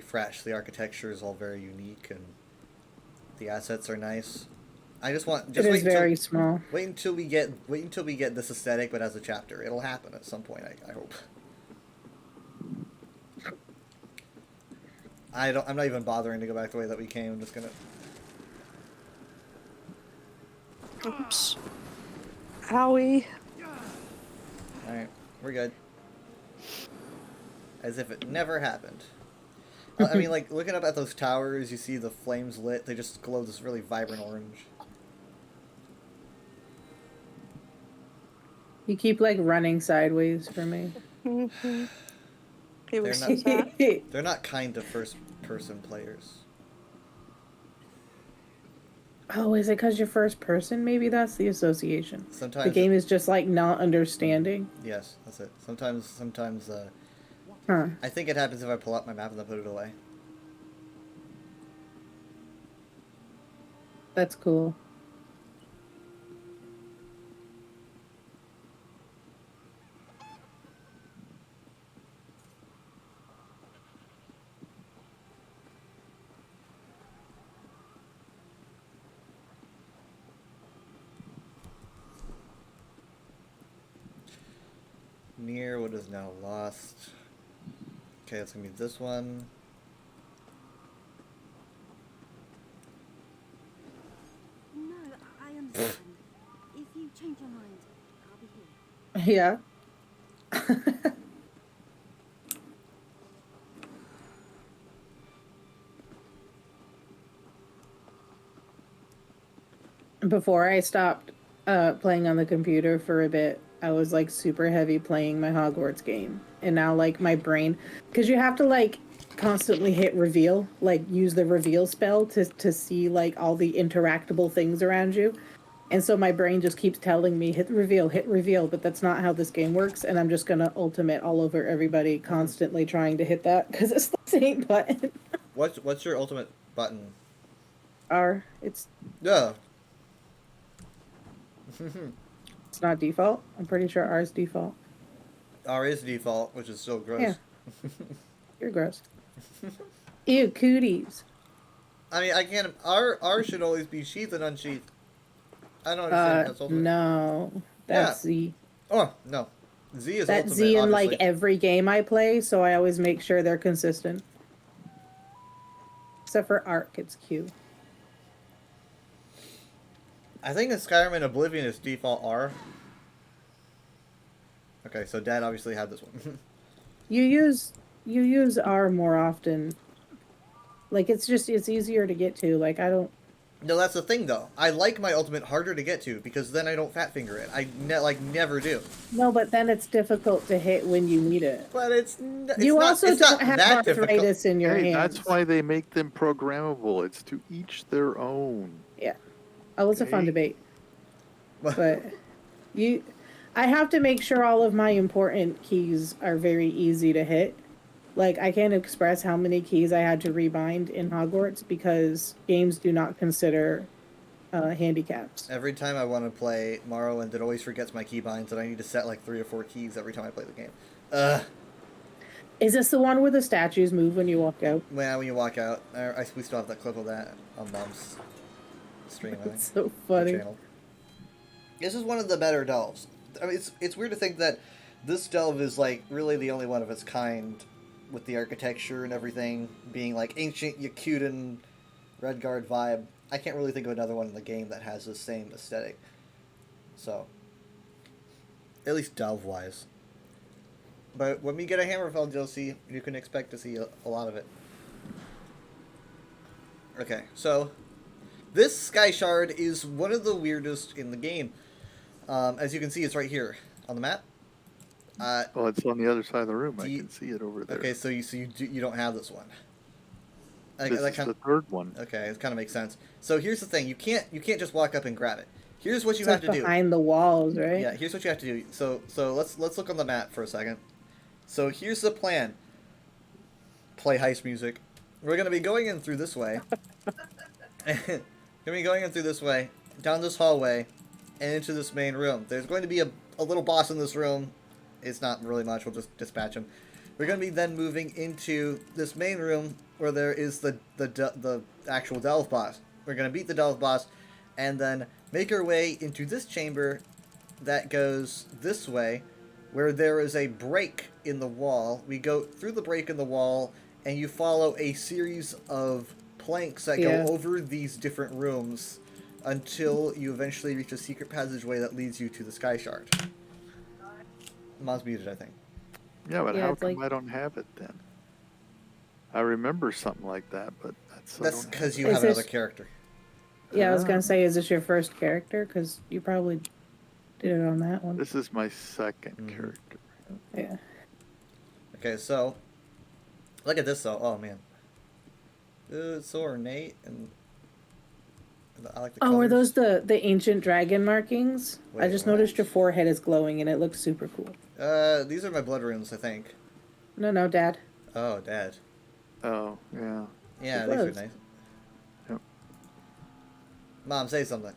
fresh. The architecture is all very unique. And the assets are nice. I just want It is wait very small. wait until we get this aesthetic, but as a chapter. It'll happen at some point. I hope. I'm not even bothering to go back the way that we came. I'm just gonna. Oops. Howie. All right, we're good. As if it never happened. I mean, like looking up at those towers, you see the flames lit. They just glow this really vibrant orange. You keep like running sideways for me. Mm-hmm. It was They're so not- sad. They're not kind to first-person players. Oh, is it because you're first person? Maybe that's the association. Sometimes The game is just like not understanding. Yes, that's it. Sometimes. Huh. I think it happens if I pull up my map and then put it away. That's cool. Near what is now lost. Okay, that's gonna be this one. No, I understand. If you change your mind, I'll be here. Yeah. Before I stopped playing on the computer for a bit, I was like super heavy playing my Hogwarts game. And now like my brain, because you have to like constantly hit reveal, like use the reveal spell to see like all the interactable things around you. And so my brain just keeps telling me hit reveal, but that's not how this game works. And I'm just gonna ultimate all over everybody, constantly trying to hit that because it's the same button. What's your ultimate button? R. It's Yeah. not default. I'm pretty sure R is default. R is default, which is so gross. Yeah. You're gross. Ew, cooties. I mean, I can't. R should always be sheath and unsheath. I don't understand that's ultimate. No, that's Yeah. Z. Oh no, Z is That's ultimate. Z in like obviously. every game I play, so I always make sure they're consistent. Except for Arc, it's Q. I think in Skyrim and Oblivion is default R. Okay, so Dad obviously had this one. You use R more often. Like it's easier to get to. Like I don't. No, that's the thing though. I like my ultimate harder to get to because then I don't fat finger it. I never do. No, but then it's difficult to hit when you need it. But it's You not, also it's don't not have that difficult. arthritis in your Hey, hands. that's why they make them programmable. It's to each their own. Yeah. Oh, it's a fun Okay. debate. But I have to make sure all of my important keys are very easy to hit. Like, I can't express how many keys I had to rebind in Hogwarts because games do not consider handicaps. Every time I want to play Morrowind, it always forgets my keybinds, and I need to set like 3 or 4 keys every time I play the game. Is this the one where the statues move when you walk out? When you walk out, we still have that clip of that on Mom's stream. I think. It's so Her funny. channel. This is one of the better delves. I mean, it's weird to think that this delve is like really the only one of its kind, with the architecture and everything being like ancient Yakutan Redguard vibe. I can't really think of another one in the game that has the same aesthetic. So, at least delve wise. But when we get a Hammerfell DLC, you can expect to see a lot of it. Okay, so this Sky Shard is one of the weirdest in the game. As you can see, it's right here on the map. Well, it's on the other side of the room. I you- can see it over there. Okay, so you don't have this one. This That is kind the third one. okay, it kind of makes sense. So here's the thing: you can't just walk up and grab it. Here's what you It's have like to do. behind the walls, right? Yeah, here's what you have to do. So let's look on the map for a second. So here's the plan. Play heist music. We're gonna be going in through this way. Gonna be going in through this way, down this hallway, and into this main room. There's going to be a little boss in this room. It's not really much. We'll just dispatch him. We're going to be then moving into this main room where there is the actual delve boss. We're going to beat the delve boss, and then make our way into this chamber that goes this way, where there is a break in the wall. We go through the break in the wall, and you follow a series of planks that Yeah. go over these different rooms until you eventually reach a secret passageway that leads you to the Sky Shard. Mom's muted, I think. Yeah, but Yeah, how it's come like- I don't have it then? I remember something like that, but That's I don't have because it. you Is have this- another character. Yeah, I was Ah. gonna say, is this your first character? Because you probably did it on that one. This is my second Mhm. character. Yeah. Okay, so look at this though. Oh man, it's so ornate, and I like the Oh, are colors. those the ancient dragon markings? I Wait, just what? noticed your forehead is glowing and it looks super cool. These are my blood runes, I think. No, Dad. Oh, Dad. Oh, yeah. Yeah, It these are was. nice. Yep. Mom, say something.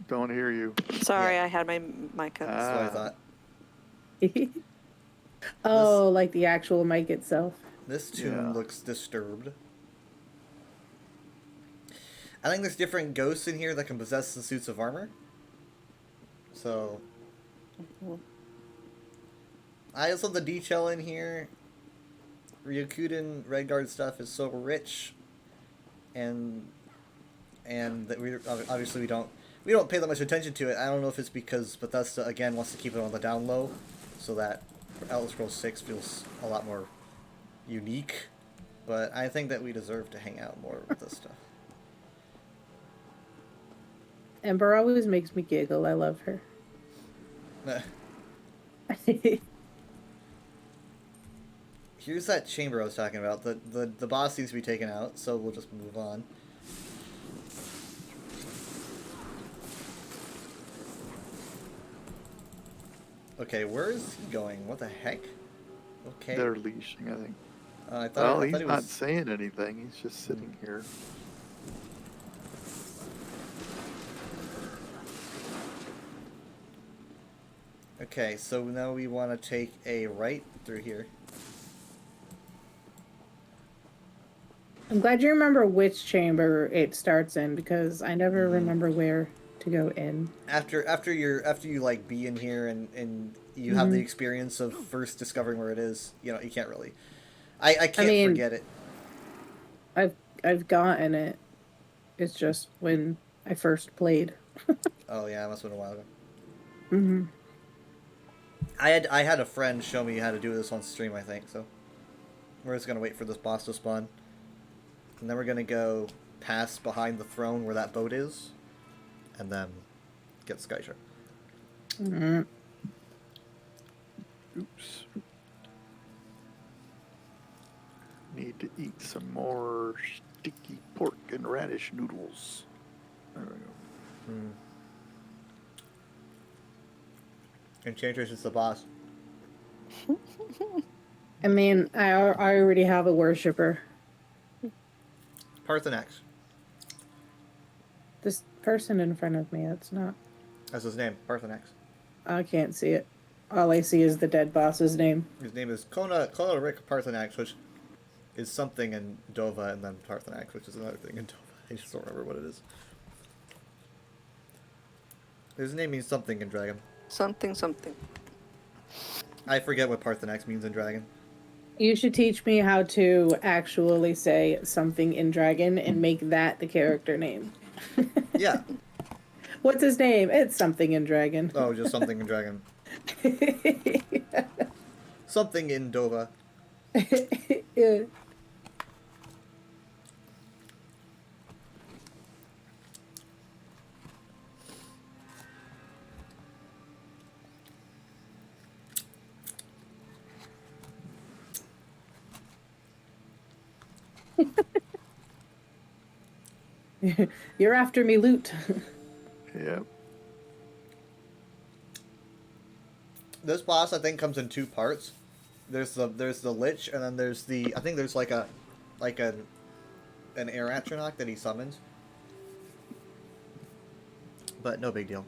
Don't hear you. Sorry, Yeah. I had my mic up. That's what I Ah. thought. Oh, like the actual mic itself. This tomb Yeah. looks disturbed. I think there's different ghosts in here that can possess the suits of armor. So, I also the detail in here. Ryukuten Redguard stuff is so rich, and that we obviously we don't pay that much attention to it. I don't know if it's because Bethesda again wants to keep it on the down low, so that Elder Scrolls 6 feels a lot more unique. But I think that we deserve to hang out more with this stuff. Ember always makes me giggle. I love her. Here's that chamber I was talking about. The boss needs to be taken out, so we'll just move on. Okay, where is he going? What the heck? Okay. They're leashing, I think. I thought, Well, I he's thought he not was... saying anything. He's just sitting here. Okay, so now we want to take a right through here. I'm glad you remember which chamber it starts in because I never remember where to go in. After you like be in here and you have the experience of first discovering where it is, you know, you can't really. I can't forget it. I've gotten it. It's just when I first played. Oh yeah, it must have been a while ago. Mm-hmm. I had a friend show me how to do this on stream, I think, so we're just gonna wait for this boss to spawn. And then we're gonna go past behind the throne where that boat is, and then get Sky Shark. Mm-hmm. Oops. Need to eat some more sticky pork and radish noodles. There we go. Enchantress is the boss. I mean, I already have a worshiper. Parthenax. This person in front of me, it's not. That's his name, Parthenax. I can't see it. All I see is the dead boss's name. His name is Kona Rick Parthenax, which is something in Dova, and then Parthenax, which is another thing in Dova. I just don't remember what it is. His name means something in Dragon. Something. I forget what Parthenax means in Dragon. You should teach me how to actually say something in Dragon and make that the character name. Yeah. What's his name? It's something in Dragon. Oh, just something in Dragon. Something in Dova. Yeah. You're after me, loot. Yep. This boss, I think, comes in two parts. There's the Lich, and then there's I think there's like an air atronach that he summons. But no big deal.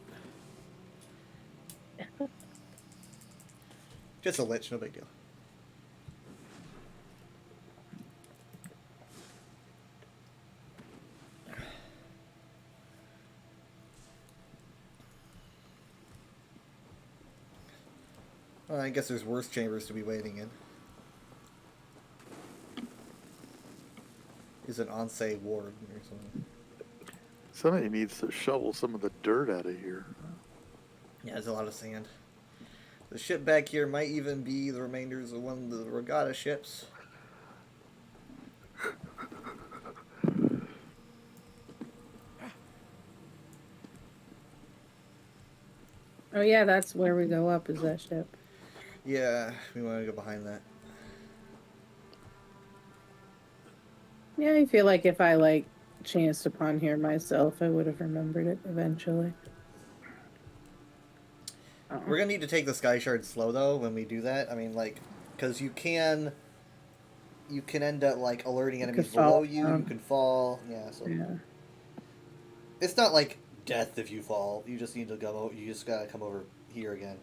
Just a Lich, no big deal. Well, I guess there's worse chambers to be waiting in. Is an Ansei ward or something. Somebody needs to shovel some of the dirt out of here. Yeah, there's a lot of sand. The ship back here might even be the remainders of one of the regatta ships. Oh yeah, that's where we go up, is that ship. Yeah, we want to go behind that. Yeah, I feel like if I chanced upon here myself, I would have remembered it eventually. Oh. We're gonna need to take the Sky Shard slow though when we do that. I mean, because you can end up alerting enemies below you. You can fall. Yeah, so yeah. It's not like death if you fall. You just need to go. You just gotta come over here again.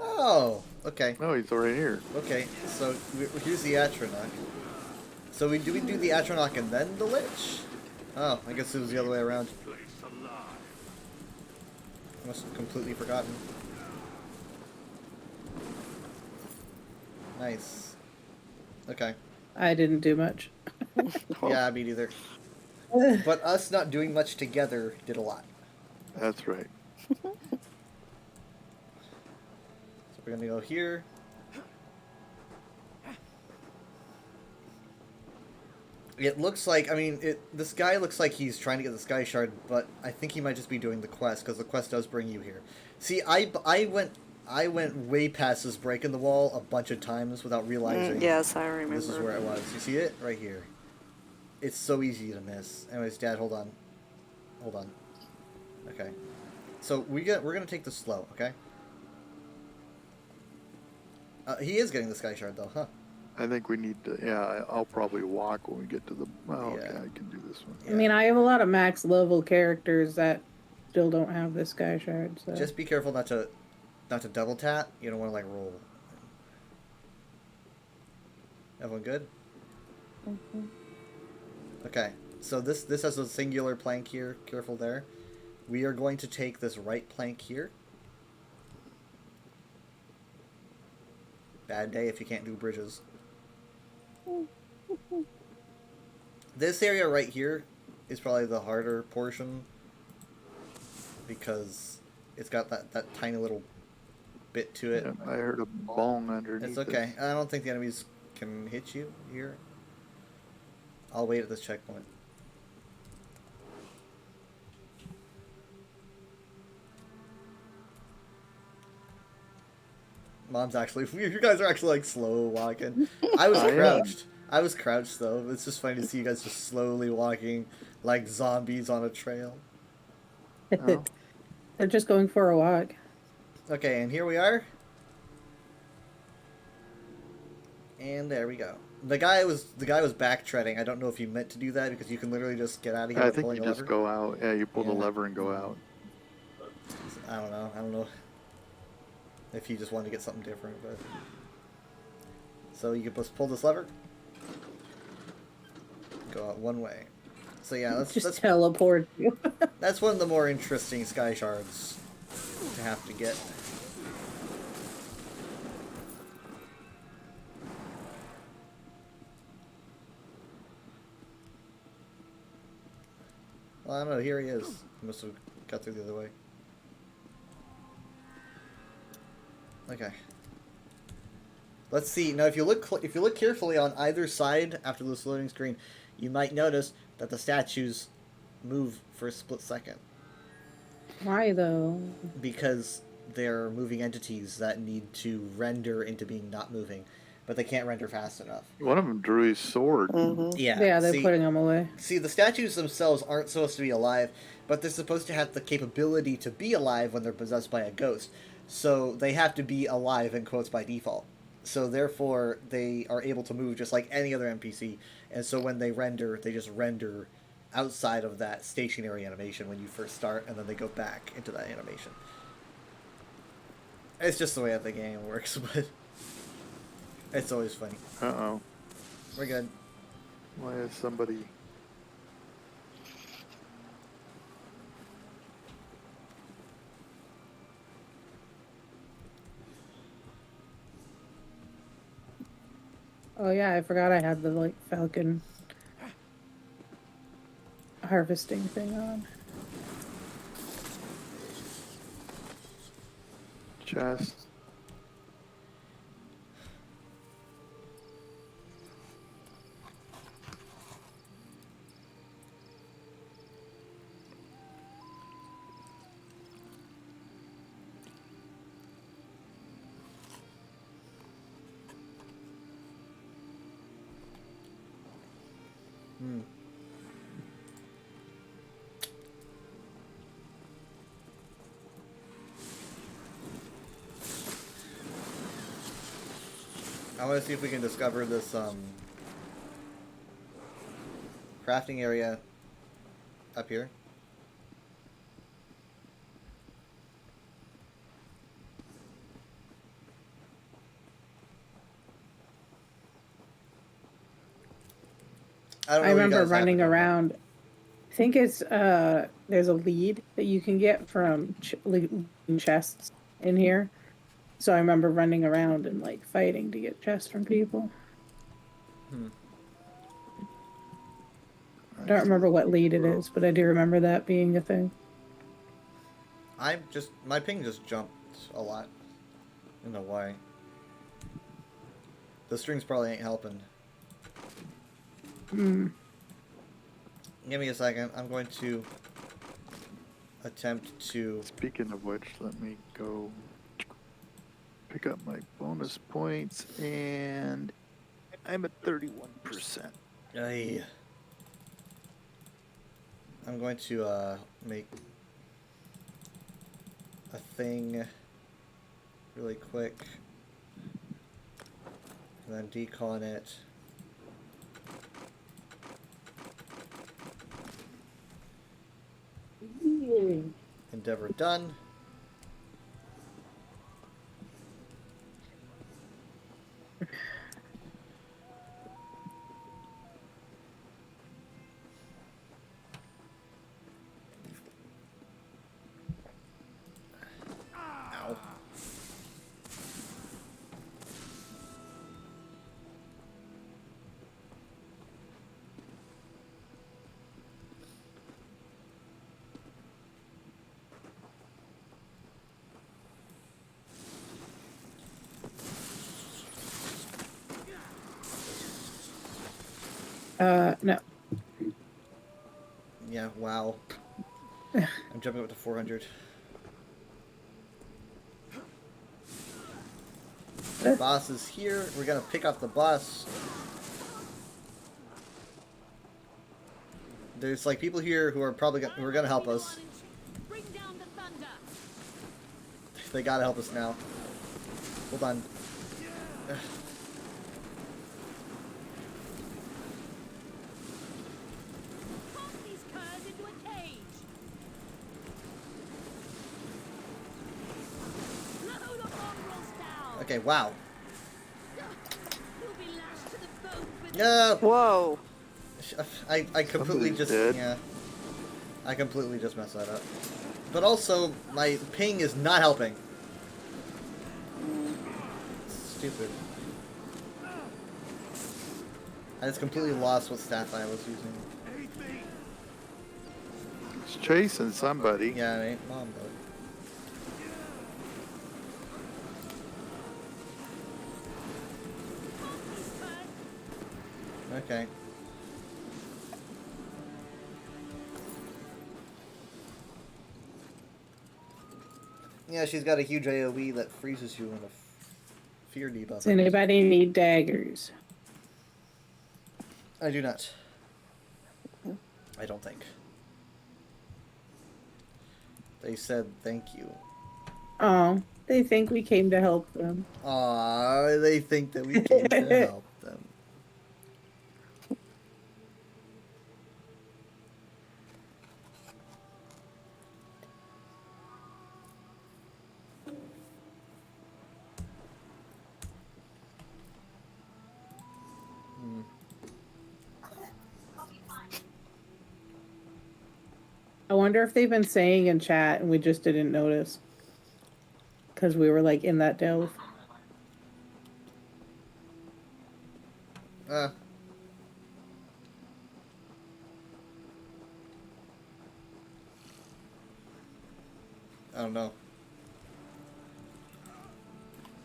Oh, okay. Oh, he's already here. Okay, so here's the Atronach. So we do the Atronach and then the Lich? Oh, I guess it was the other way around. Must have completely forgotten. Nice. Okay. I didn't do much. Yeah, me neither. But us not doing much together did a lot. That's right. So we're gonna go here. It looks like, I mean, this guy looks like he's trying to get the Sky Shard, but I think he might just be doing the quest, because the quest does bring you here. See, I went way past this break in the wall a bunch of times without realizing Yes, I remember. this is where it was. You see it? Right here. It's so easy to miss. Anyways, Dad, hold on. Hold on. Okay. So we're gonna take this slow, okay? He is getting the Sky Shard, though, huh? I think we need to. Yeah, I'll probably walk when we get to the. Oh, okay, Yeah. I can do this one. I mean, I have a lot of max level characters that still don't have the Sky Shard. So. Just be careful not to double tap. You don't want to like roll. Everyone good? Mhm. Okay. So this has a singular plank here. Careful there. We are going to take this right plank here. Bad day if you can't do bridges. This area right here is probably the harder portion because it's got that tiny little bit to it. Yeah, I heard a bong underneath. It's okay. I don't think the enemies can hit you here. I'll wait at this checkpoint. Mom's actually, you guys are actually like slow walking. I was I am. crouched. I was crouched though. It's just funny to see you guys just slowly walking like zombies on a trail. Oh. They're just going for a walk. Okay, and here we are. And there we go. The guy was backtreading. I don't know if he meant to do that because you can literally just get out of here I by think pulling you a just lever. go out. Yeah, you pull the Yeah. lever and go out. I don't know. I don't know if he just wanted to get something different, but so you can just pull this lever, go out one way. So yeah, Just teleport you. that's one of the more interesting Sky Shards to have to get. Well, I don't know. Here he is. He must have got through the other way. Okay. Let's see. Now, if you look carefully on either side after this loading screen, you might notice that the statues move for a split second Why though? because they're moving entities that need to render into being not moving, but they can't render fast enough. One of them drew his sword. Mm-hmm. Yeah, they're see- putting them away. See, the statues themselves aren't supposed to be alive, but they're supposed to have the capability to be alive when they're possessed by a ghost. So they have to be alive in quotes by default. So therefore, they are able to move just like any other NPC. And so when they render, they just render outside of that stationary animation when you first start, and then they go back into that animation. It's just the way that the game works, but it's always funny. Uh-oh. We're good. Why is somebody... Oh yeah, I forgot I had the like falcon harvesting thing on. chest? Hmm. I want to see if we can discover this crafting area up here. I don't know I what you remember guys running have in around. I think it's there's a lead that you can get from chests in here. So I remember running around and like fighting to get chests from people. I don't remember what lead it is, but I do remember that being a thing. My ping just jumped a lot. I don't know why. The strings probably ain't helping. Hmm. Give me a second. I'm going to attempt to. Speaking of which, let me go pick up my bonus points, and I'm at 31%. Ay. I'm going to make a thing really quick, and then decon it. Endeavor done. Ow. No. Yeah, wow. I'm jumping up to 400. The boss is here. We're gonna pick up the boss. There's like people here who are probably who are gonna help us. Bring down the thunder. They gotta help us now. Hold on. Pop these curs into a cage. Slow the mongrels down. Okay, wow. You'll be lashed to the boat with Yeah. Whoa. I completely Somebody's just dead. yeah. I completely just messed that up. But also my ping is not helping. Stupid. I just completely lost what staff I was using. It's chasing somebody. Yeah, I ain't mom though. Okay. Yeah, she's got a huge AoE that freezes you in a fear debuff. Does anybody need daggers? I do not. I don't think. They said thank you. Oh, they think we came to help them. Aw, they think that we came to help them. I wonder if they've been saying in chat and we just didn't notice. Because we were like in that delve. I don't know.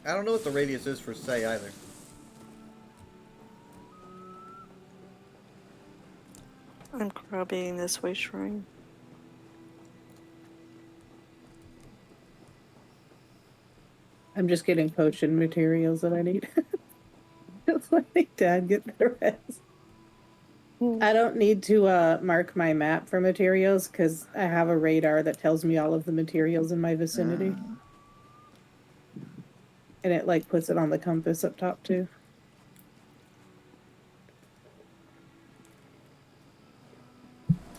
I don't know what the radius is for say either. I'm copying this way, Shrine. I'm just getting potion materials that I need. Let me Dad get the rest. I don't need to mark my map for materials because I have a radar that tells me all of the materials in my vicinity. And it like puts it on the compass up top too.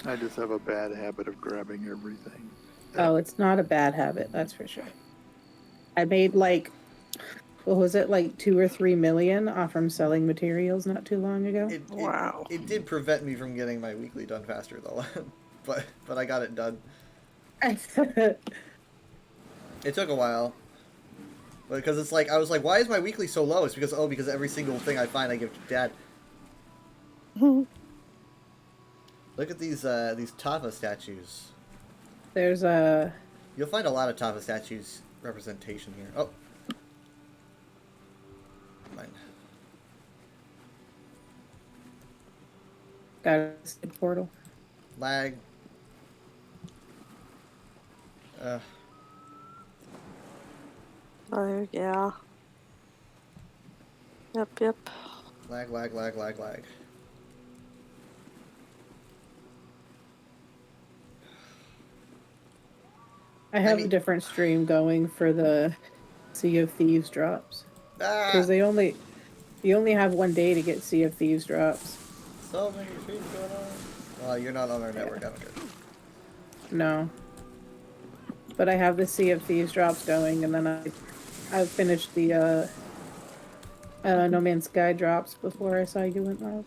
I just have a bad habit of grabbing everything. Oh, it's not a bad habit, that's for sure. I made like, what was it, like 2 or 3 million off from selling materials not too long ago. Wow. It did prevent me from getting my weekly done faster though. but I got it done. It took a while. Because it's like I was like, why is my weekly so low? It's because every single thing I find I give to Dad. Look at these Tafa statues. There's a... You'll find a lot of Tafa statues representation here. Oh. Mine. Got a portal. Lag. Oh, yeah. Yep. Lag, lag, lag, lag, lag. I have mean- a different stream going for the Sea of Thieves drops. Because Ah! you only have 1 day to get Sea of Thieves drops. So many streams going on. Well, you're not on our network, I don't care. No. But I have the Sea of Thieves drops going, and then I've finished the No Man's Sky drops before I saw you went live.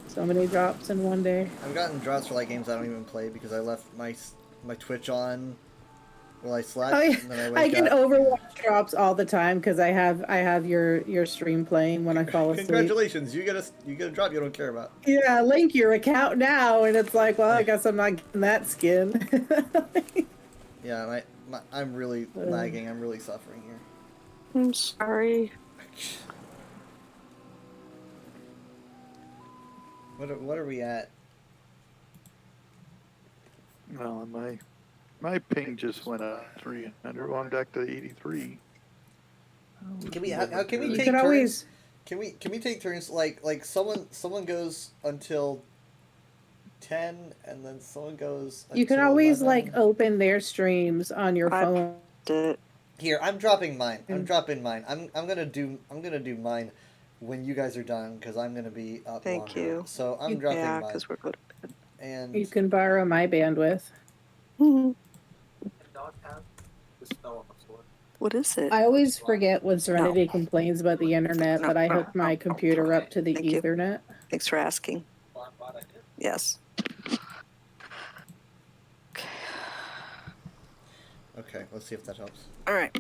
So many drops in 1 day. I've gotten drops for like games I don't even play because I left my Twitch on while I slept, Oh, yeah. and then I I wake get up. Overwatch drops all the time because I have your stream playing when I fall asleep. Congratulations, you get a drop you don't care about. Yeah, link your account now, and it's like, well, I guess I'm not getting that skin. Yeah, I'm really lagging. I'm really suffering here. I'm sorry. What are we at? Well, my ping just went up 300. Well, I'm back to 83. Can we? How can we You take could turns? always. Can we take turns? Like someone goes until 10, and then someone goes. You can until always 11. like open their streams on your I- phone. Here, I'm dropping mine. I'm gonna do mine when you guys are done because I'm gonna be up. Thank longer. you. So I'm dropping Yeah, mine. because we're good. And You can borrow my bandwidth. What is it? I always forget when Serenity complains about the internet, but I hook my computer up to the Thank you. Ethernet. Thanks for asking. Yes. okay, let's see if that helps. All right.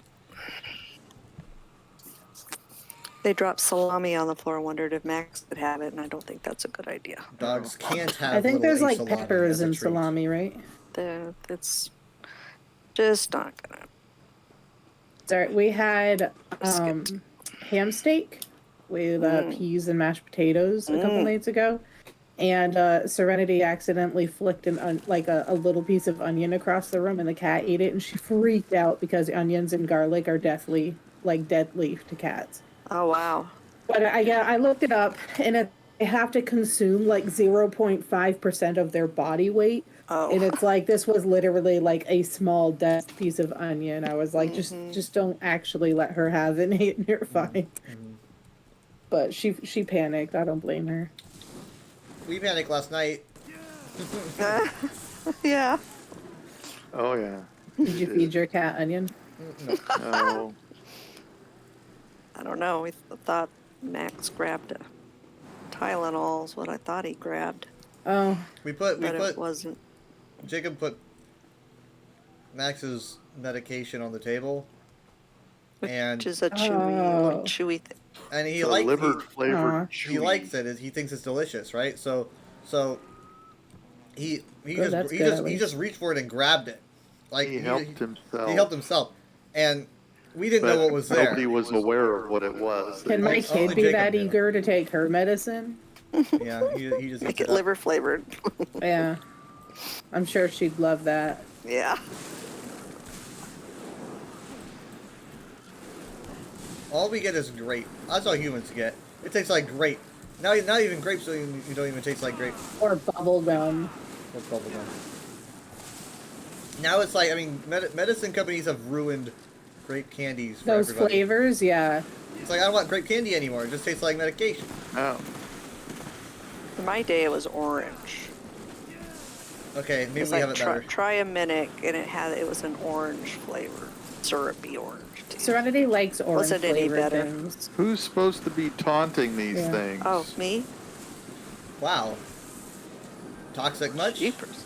They dropped salami on the floor and wondered if Max could have it, and I don't think that's a good idea. Dogs can't have. I think little there's like salami peppers as a in treat. salami, right? It's just not gonna. Sorry, we had Skip. ham steak with peas and mashed potatoes a couple nights ago, and Serenity accidentally flicked a little piece of onion across the room, and the cat ate it, and she freaked out because onions and garlic are deadly to cats. Oh wow. But I looked it up, and they have to consume like 0.5% of their body weight. Oh. And it's like, this was literally like a small dead piece of onion. I was like, just don't actually let her have it, and you're fine. But she panicked. I don't blame her. We panicked last night. Yeah. Oh yeah. Did you feed your cat onion? No. I don't know. We thought Max grabbed a Tylenol is what I thought he grabbed, Oh, but it wasn't. Jacob put Max's medication on the table, and Which is a chewy thing. and he The likes liver Aw. flavored. he likes it. He thinks it's delicious, right? So he Good, that's good, at just reached for it and grabbed it, like He helped himself. He helped himself, and we didn't know what was there. Nobody was aware of what it was. can my Only kid be Jacob that knew. eager to take her medicine? Yeah, he just Make eats it up. liver flavored. Yeah, I'm sure she'd love that. Yeah. All we get is grape. That's all humans get. It tastes like grape. Not even grapes. You don't even taste like grape. Or bubble gum. Or bubblegum. Now it's like, I mean, medicine companies have ruined grape candies for Those everybody. flavors, yeah. It's like, I don't want grape candy anymore. It just tastes like medication. Oh. In my day, it was orange. Okay, maybe It's we like have it better. try a minute, and it was an orange flavor, syrupy orange. Taste. Serenity likes orange Wasn't any flavored better. things. Who's supposed to be taunting these Yeah. things? Oh, me? Wow. Toxic much? Jeepers.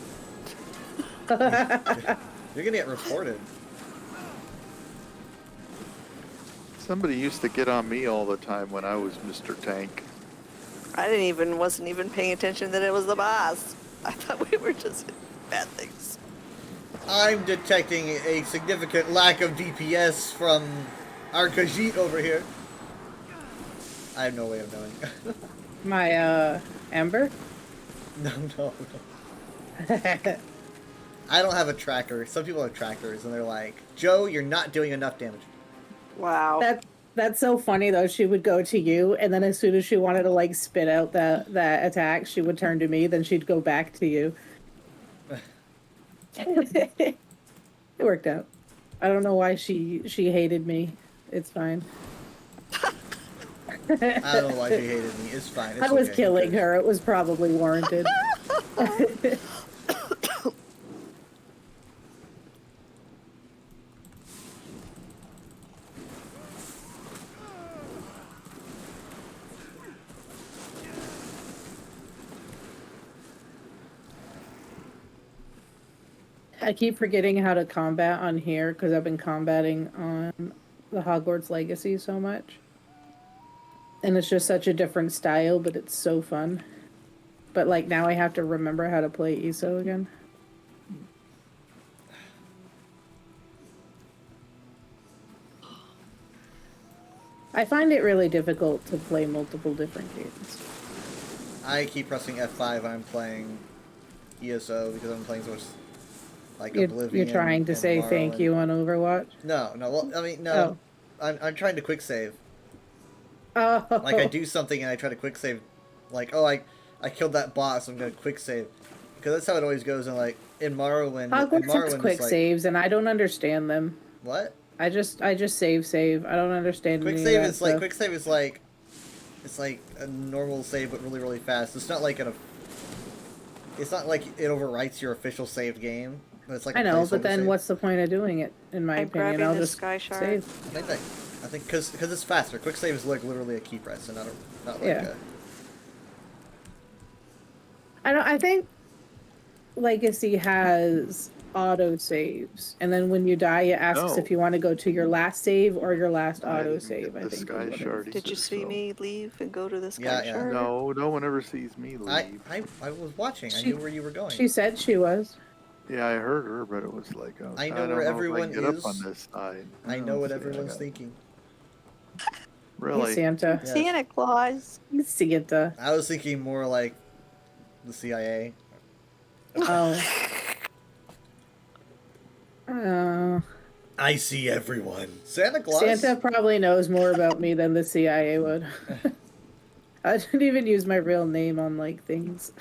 You're gonna get reported. Somebody used to get on me all the time when I was Mr. Tank. I wasn't even paying attention that it was the boss. I thought we were just bad things. I'm detecting a significant lack of DPS from our Khajiit over here. I have no way of knowing. My Ember? No, no, no. I don't have a tracker. Some people have trackers, and they're like, Joe, you're not doing enough damage. Wow. That's so funny though. She would go to you, and then as soon as she wanted to like spit out that attack, she would turn to me. Then she'd go back to you. It worked out. I don't know why she hated me. It's fine. I don't know why she hated me. It's fine. It's I was okay. killing her. It was probably warranted. I keep forgetting how to combat on here because I've been combating on the Hogwarts Legacy so much. And it's just such a different style, but it's so fun. But like now I have to remember how to play ESO again. I find it really difficult to play multiple different games. I keep pressing F5 when I'm playing ESO because I'm playing so much like You're Oblivion. trying to and say thank Morrowind. you on Overwatch? No, no. Well, I mean, no. I'm trying to quick save. Oh. Like I do something and I try to quick save. Like, oh, I killed that boss. I'm gonna quick save because that's how it always goes. And like in Morrowind, Hogwarts has it's quick like, saves, and I don't understand them. What? I just save. I don't understand Quick any save of that is like stuff. quick save is like it's like a normal save but really really fast. It's not like it's not like it overwrites your official saved game. But it's like I a know, but placeholder then save. what's the point of doing it? In my I'm opinion, grabbing I'll the just Sky Shard. save. I think because it's faster. Quick save is like literally a key press and not like Yeah. a. I think Legacy has auto saves, and then when you die, it asks No. if you want to go to your last save or your last I auto didn't save. get I the think. Sky is what it Shard is. Did you either, see so- me leave and go to the Sky Yeah, yeah. Shard? No, no one ever sees me leave. I was watching. I She- knew where you were going. She said she was. Yeah, I heard her, but it was like, I know don't where if I everyone can get is. up on this side. I know what see, everyone's got- thinking. Really? Hey, Santa. Yes. Santa Claus. Santa. I was thinking more like the CIA. Oh. I see everyone. Santa Claus. Santa probably knows more about me than the CIA would. I didn't even use my real name on like things.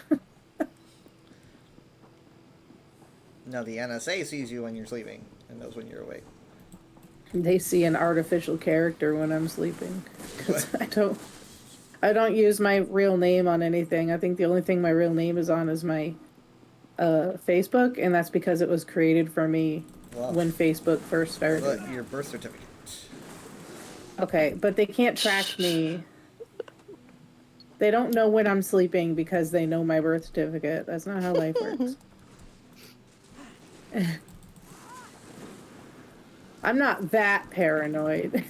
No, the NSA sees you when you're sleeping and knows when you're awake. They see an artificial character when I'm sleeping. 'Cause I don't use my real name on anything. I think the only thing my real name is on is my Facebook, and that's because it was created for me Wow. when Facebook first started. But your birth certificate. Okay, but they can't track me. They don't know when I'm sleeping because they know my birth certificate. That's not how life works. I'm not that paranoid.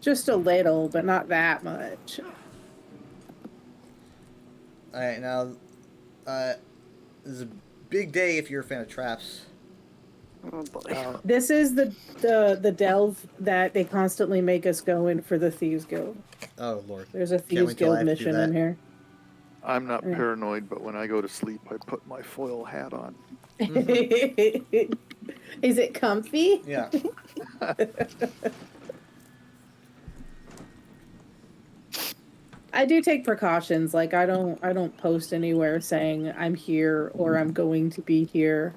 Just a little, but not that much. Alright, now, this is a big day if you're a fan of traps. Oh boy. This is the delve that they constantly make us go in for the Thieves Guild. Oh, Lord. There's a Can't Thieves wait till I Guild have to do mission in that. here. I'm not Yeah. paranoid, but when I go to sleep, I put my foil hat on. Is it comfy? Yeah. I do take precautions. Like I don't post anywhere saying I'm here or I'm going to be here.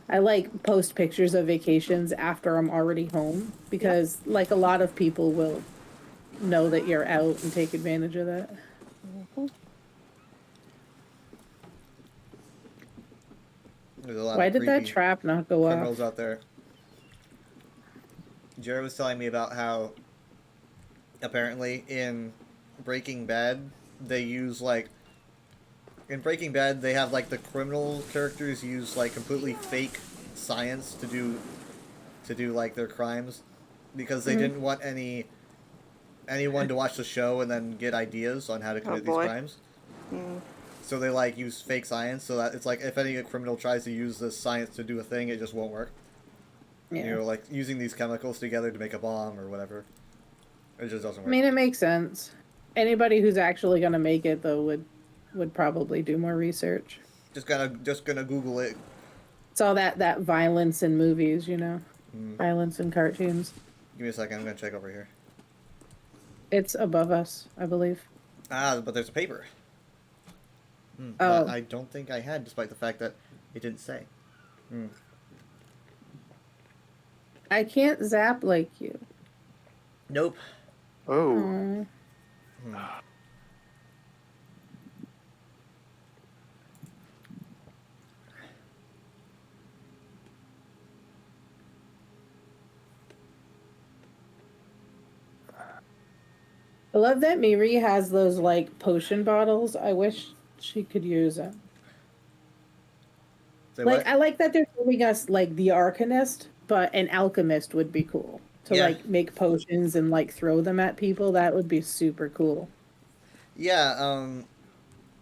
I like post pictures of vacations after I'm already home because like a lot of people will know that you're out and take advantage of that. There's a lot Why of did that creepy trap not go criminals off? out there. Jared was telling me about how apparently in Breaking Bad they use like in Breaking Bad they have like the criminal characters use like completely fake science to do like their crimes because they didn't want anyone to watch the show and then get ideas on how to commit these boy. crimes. So they like use fake science so that it's like if any criminal tries to use this science to do a thing, it just won't work. Yeah. You know, like using these chemicals together to make a bomb or whatever. It just doesn't I work. mean, it makes sense. Anybody who's actually gonna make it though would would probably do more research. Just gonna Google it. It's all that violence in movies, you know, Mm. violence in cartoons. Give me a second. I'm gonna check over here. It's above us, I believe. Ah, but there's a paper. Oh. That I don't think I had, despite the fact that it didn't say. I can't zap like you. Nope. Oh. Aw. I love that Miri has those like potion bottles. I wish she could use them. Say Like what? I like that they're giving us like the Arcanist, but an alchemist would be cool to Yeah. like make potions and like throw them at people. That would be super cool. Yeah,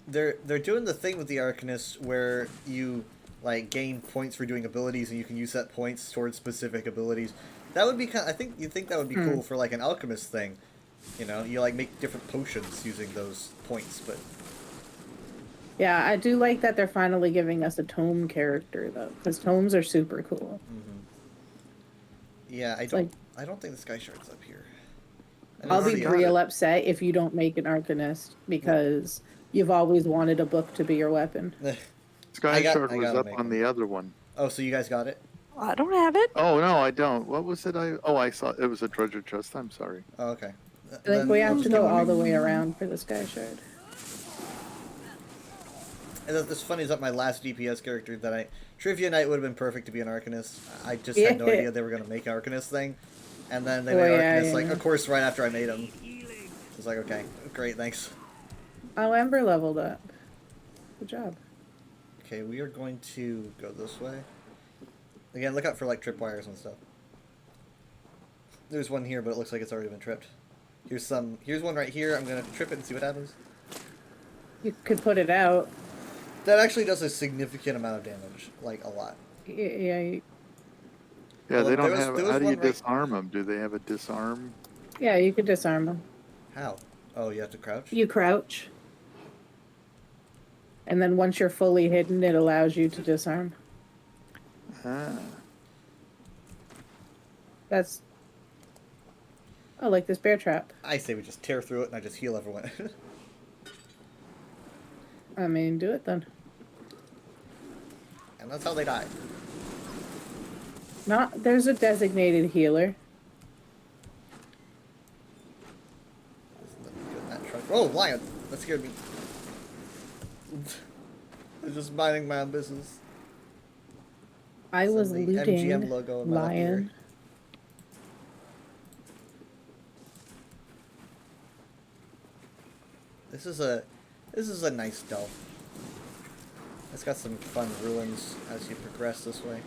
they're doing the thing with the Arcanist where you like gain points for doing abilities and you can use that points towards specific abilities. That would be I think you'd think that would be cool for like an alchemist thing. You know, you like make different potions using those points, but Yeah, I do like that they're finally giving us a tome character though, because tomes are super cool. yeah, I don't think the Sky Shard's up here. I I'll didn't be see it. real upset if you don't make an Arcanist because you've always wanted a book to be your weapon. Sky Shard I was gotta up make on one. the other one. Oh, so you guys got it? I don't have it. Oh no, I don't. What was it? I saw it was a treasure chest. I'm sorry. Oh, okay. I think we have to go all the way around for the Sky Shard. And it's funny is that my last DPS character that Trivia Knight would have been perfect to be an Arcanist. I just had no Yeah. idea they were gonna make Arcanist thing, and then they Oh, made yeah, Arcanist like yeah. of course right after I made him. I was like, okay, great, thanks. Oh, Ember leveled up. Good job. Okay, we are going to go this way. Again, look out for like tripwires and stuff. There's one here, but it looks like it's already been tripped. Here's one right here. I'm gonna trip it and see what happens. You could put it out. That actually does a significant amount of damage, like a lot. Yeah, Yeah, Well, they don't there was have. How do you one right- disarm them? Do they have a disarm? yeah, you could disarm them. How? Oh, you have to crouch? You crouch. And then once you're fully hidden, it allows you to disarm. Ah. That's... Oh, like this bear trap. I say we just tear through it and I just heal everyone. I mean, do it then. And that's how they die. There's a designated healer. That truck. Oh, lion! That scared me. I'm just minding my own business. I was the looting MGM logo in my left ear. lion. This is a nice delve. It's got some fun ruins as you progress this way.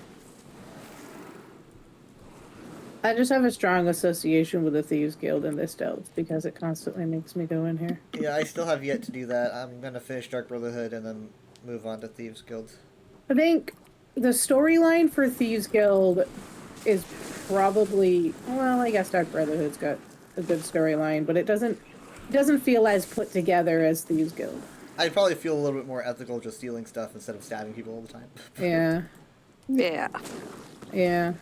I just have a strong association with the Thieves Guild in this delve because it constantly makes me go in here. Yeah, I still have yet to do that. I'm gonna finish Dark Brotherhood and then move on to Thieves Guild. I think the storyline for Thieves Guild is probably, well, I guess Dark Brotherhood's got a good storyline, but it doesn't feel as put together as Thieves Guild. I'd probably feel a little bit more ethical just stealing stuff instead of stabbing people all the time. Yeah. Yeah. Yeah.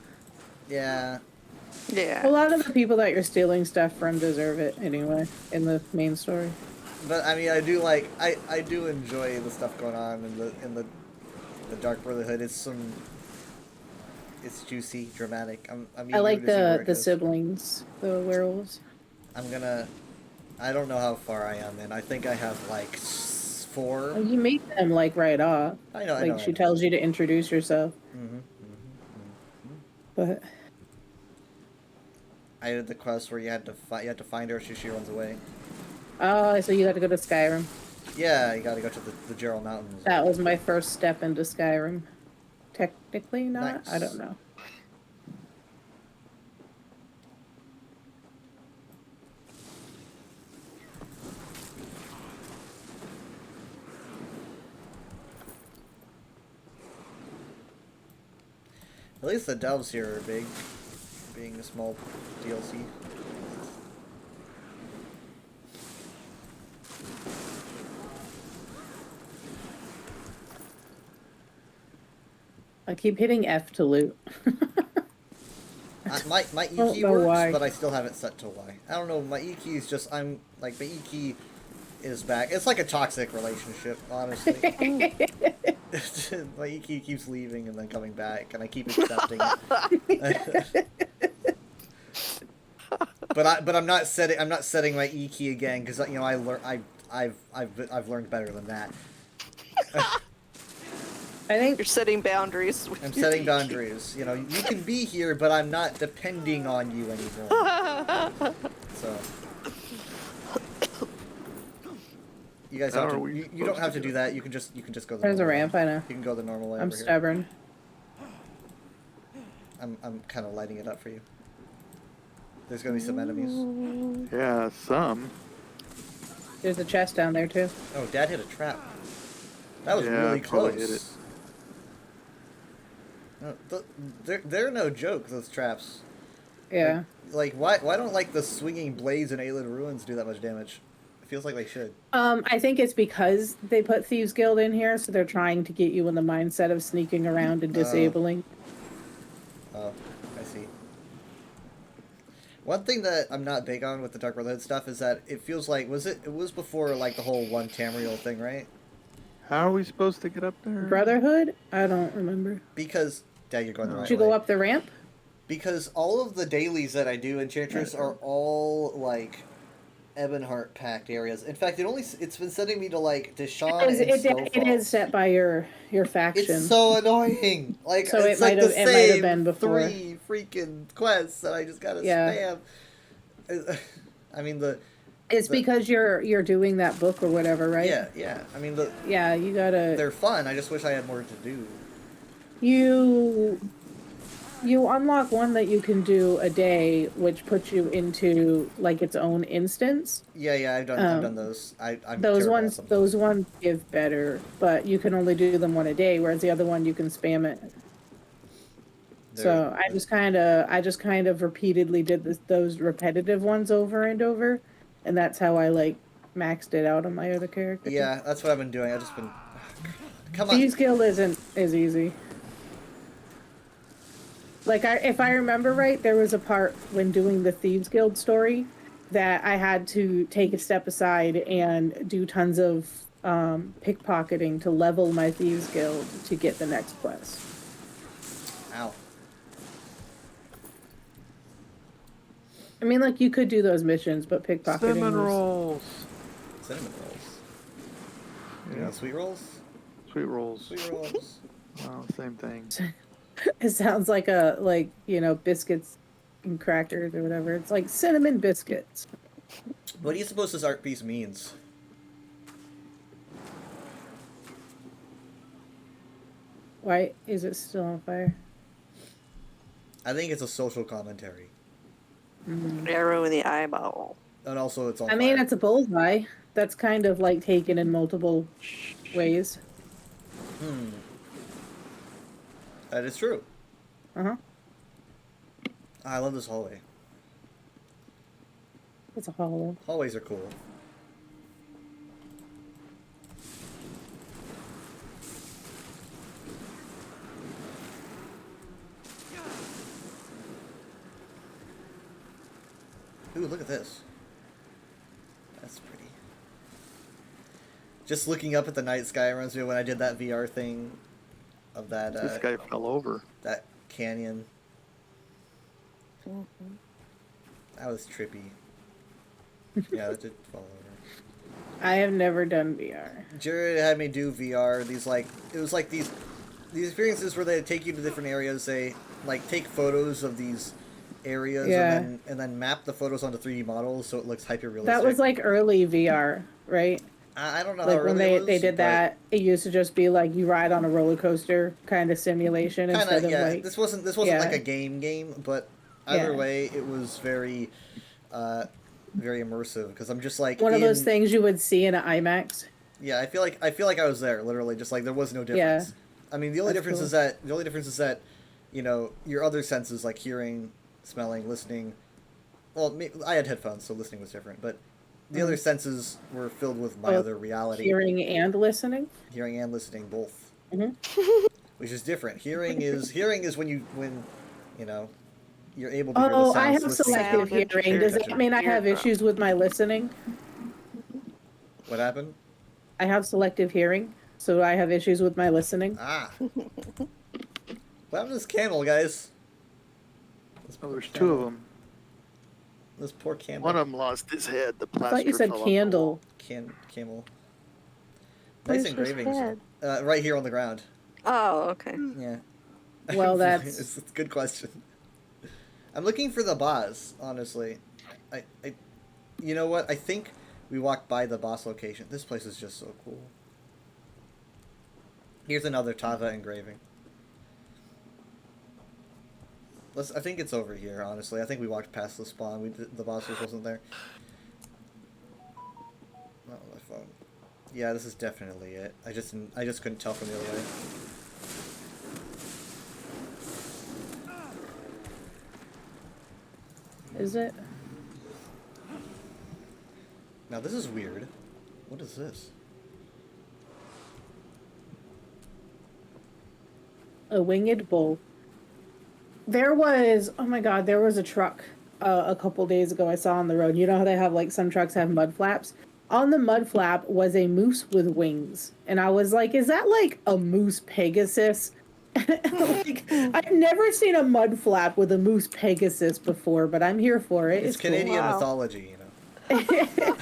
Yeah. Yeah. A lot of the people that you're stealing stuff from deserve it anyway in the main story. But I mean, I do enjoy the stuff going on in the Dark Brotherhood. It's juicy, dramatic. I'm I like eager to see where it the goes. siblings, the werewolves. I don't know how far I am in. I think I have like 4. Oh, you meet them like right off. I know. Like she tells you to introduce yourself. But I did the quest where you had to find her. She runs away. oh, so you got to go to Skyrim. Yeah, you got to go to the Gerald Mountains. That was my first step into Skyrim. Technically not. Nice. I don't know. At least the delves here are big, being a small DLC. I keep hitting F to loot. My E Don't key know works, why. but I still have it set to Y. I don't know. My E key is just my E key is back. It's like a toxic relationship, honestly. My E key keeps leaving and then coming back, and I keep accepting it. but I'm not setting my E key again because you know I've learned better than that. I think You're setting boundaries. I'm setting boundaries. You know, you can be here, but I'm not depending on you anymore. So, you guys have How are to. we You don't supposed have to to do do that. You can just go. The there's a normal ramp. way. I know. You can go the normal way. I'm over here. stubborn. I'm kind of lighting it up for you. There's gonna be some enemies. Yeah, some. There's a chest down there too. Oh, Dad hit a trap. That was Yeah, really I probably close. hit it. No, they're no joke. Those traps. Yeah. Like why don't like the swinging blades in Aylan Ruins do that much damage? It feels like they should. I think it's because they put Thieves Guild in here, so they're trying to get you in the mindset of sneaking around and disabling. Oh, I see. One thing that I'm not big on with the Dark Brotherhood stuff is that it feels like it was before like the whole one Tamriel thing, right? How are we supposed to get up there? Brotherhood? I don't remember. Because Dad, you're going the right Did you way. go up the ramp? Because all of the dailies that I do in Enchantress are all like Ebonheart packed areas. In fact, it's been sending me to like Deshaun and Snowfall. It is set by your faction. It's so annoying. Like So it's it like might the have- it might have same been before. 3 freaking quests that I just gotta Yeah. spam. I mean It's the- because you're doing that book or whatever, right? yeah. I mean Yeah, you gotta. they're fun. I just wish I had more to do. You unlock one that you can do a day, which puts you into like its own instance. Yeah, I've done those. I'm Those terrible ones, at them. those ones give better, but you can only do them one a day, whereas the other one you can spam it. So I just kind of repeatedly did those repetitive ones over and over, and that's how I like maxed it out on my other character. Yeah, that's what I've been doing. I've just been. Come on. Thieves Guild isn't as easy. Like if I remember right, there was a part when doing the Thieves Guild story that I had to take a step aside and do tons of pickpocketing to level my Thieves Guild to get the next quest. Ow. I mean, like you could do those missions, but pickpocketing. Cinnamon was- rolls. Cinnamon rolls. You Yeah. know, sweet rolls. Sweet rolls. Sweet rolls. Oh, same thing. It sounds like biscuits and crackers or whatever. It's like cinnamon biscuits. What do you suppose this art piece means? Why is it still on fire? I think it's a social commentary, Arrow in the eyeball. and also it's on. I mean, fire. it's a bullseye. That's kind of like taken in multiple ways. That is true. Uh-huh. I love this hallway. It's a hollow. Hallways are cool. Ooh, look at this. That's pretty. Just looking up at the night sky reminds me of when I did that VR thing of that This guy fell over. that canyon. That was trippy. Yeah, that did fall over. I have never done VR. Jared had me do VR. It was like these experiences where they take you to different areas. They like take photos of these areas Yeah. and then map the photos onto 3D models so it looks hyper realistic. That was like early VR, right? I don't know how Like when early it was, they did but that, it used to just be like you ride on a roller coaster kind of simulation Kinda, instead of yeah. like This wasn't yeah. like a game, but either Yeah. way, it was very immersive because I'm just like one of those in- things you would see in an IMAX. Yeah, I feel like I was there literally, just like there was no difference. I mean, the only That's difference cool. is that you know your other senses like hearing, smelling, listening. Well, I had headphones, so listening was different, but the other senses were filled with my Both other reality. Hearing and listening. Hearing and listening both. which is different. Hearing is when you know you're able to hear the Oh, sounds. I have listening. selective Sound hearing. Does that interference. mean I have Eardrum. issues with my listening? What happened? I have selective hearing, so I have issues with my listening. Ah. What happened to this camel, guys? Oh, there's two of them. This poor camel. One of them lost his head. The I plaster thought you said fell off the candle. Camel. Where's Nice his engravings. head? Right here on the ground. Oh, okay. Yeah. Well, that's- it's a good question. I'm looking for the boss, honestly. You know what? I think we walked by the boss location. This place is just so cool. Here's another Tava engraving. I think it's over here, honestly. I think we walked past the spawn. The boss wasn't there. Not on my phone. Yeah, this is definitely it. I just couldn't tell from the other way. Is it? Now this is weird. What is this? A winged bull. There was, oh my god, there was a truck a couple days ago I saw on the road. You know how they have, like, some trucks have mud flaps? On the mud flap was a moose with wings. And I was like, is that like a moose Pegasus? Like, I've never seen a mud flap with a moose Pegasus before, but I'm here for it. It's cool. Canadian Wow. mythology, you know.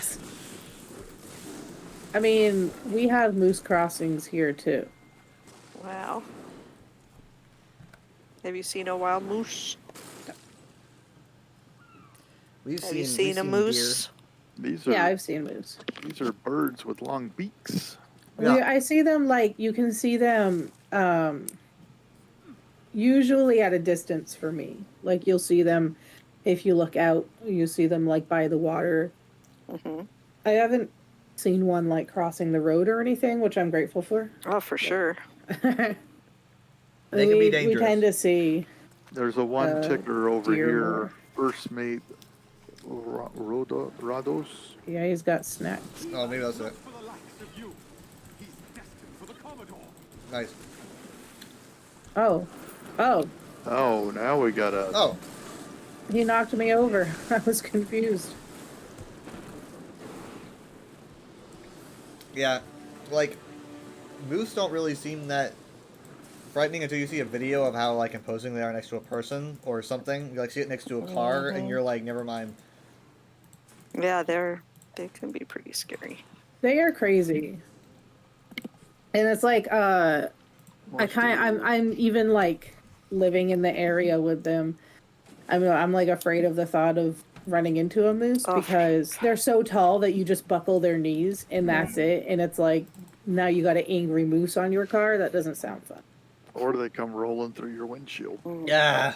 I mean, we have moose crossings here too. Wow. Have you seen a wild moose? Have you seen a moose? These are Yeah, I've seen moose. these are birds with long beaks. Yeah. I see them, like, you can see them usually at a distance for me. Like, you'll see them if you look out, you see them, like, by the water. Hmm. I haven't seen one, like, crossing the road or anything, which I'm grateful for. Oh, for sure. They can be We dangerous. tend to see. There's a one ticker over deer here. more. First mate Rados. Yeah, he's got snacks. Oh, maybe that's it. Nice. Oh. Oh. Oh, now we got a. Oh, He knocked me over. I was confused. yeah. Like, moose don't really seem that frightening until you see a video of how, like, imposing they are next to a person or something. You, like, see it next to a car, and you're like, never mind. Yeah, they can be pretty scary. They are crazy. And it's like, I'm even, like, living in the area with them. I'm like afraid of the thought of running into a moose Oh. because they're so tall that you just buckle their knees and that's it. And it's like, now you got an angry moose on your car. That doesn't sound fun. Or they come rolling through your windshield. Yeah.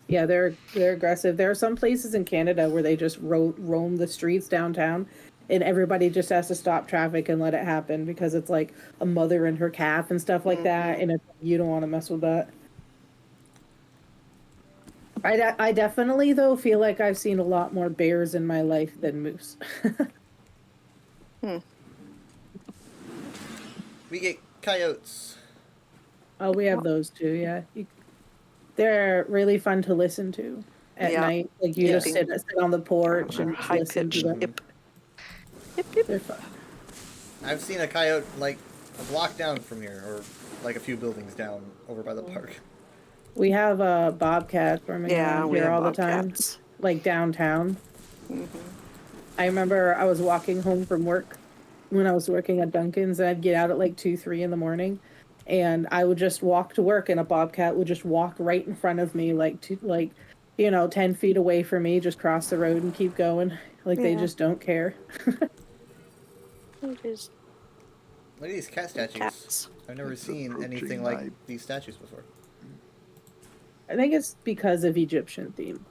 Yeah, they're aggressive. There are some places in Canada where they just roam the streets downtown, and everybody just has to stop traffic and let it happen because it's like a mother and her calf and stuff like that, and you don't want to mess with that. I definitely, though, feel like I've seen a lot more bears in my life than moose. We get coyotes. Oh, we have those too, yeah. They're really fun to listen to at Yeah. night. Like, you just sit on the porch and just High listen to pitched them. yip. Yip, yip. They're fun. I've seen a coyote, like, a block down from here, or, like, a few buildings down over by the park. We have a bobcat roaming Yeah, around we here have all the bobcats. time, like downtown. I remember I was walking home from work when I was working at Dunkin's, and I'd get out at like 2, 3 in the morning, and I would just walk to work, and a bobcat would just walk right in front of me, like 10 feet away from me, just cross the road and keep going. Like, they Yeah. just don't care. It is Look at these cat statues. cats. I've never It's seen approaching anything like my- these statues before. I think it's because of Egyptian theme.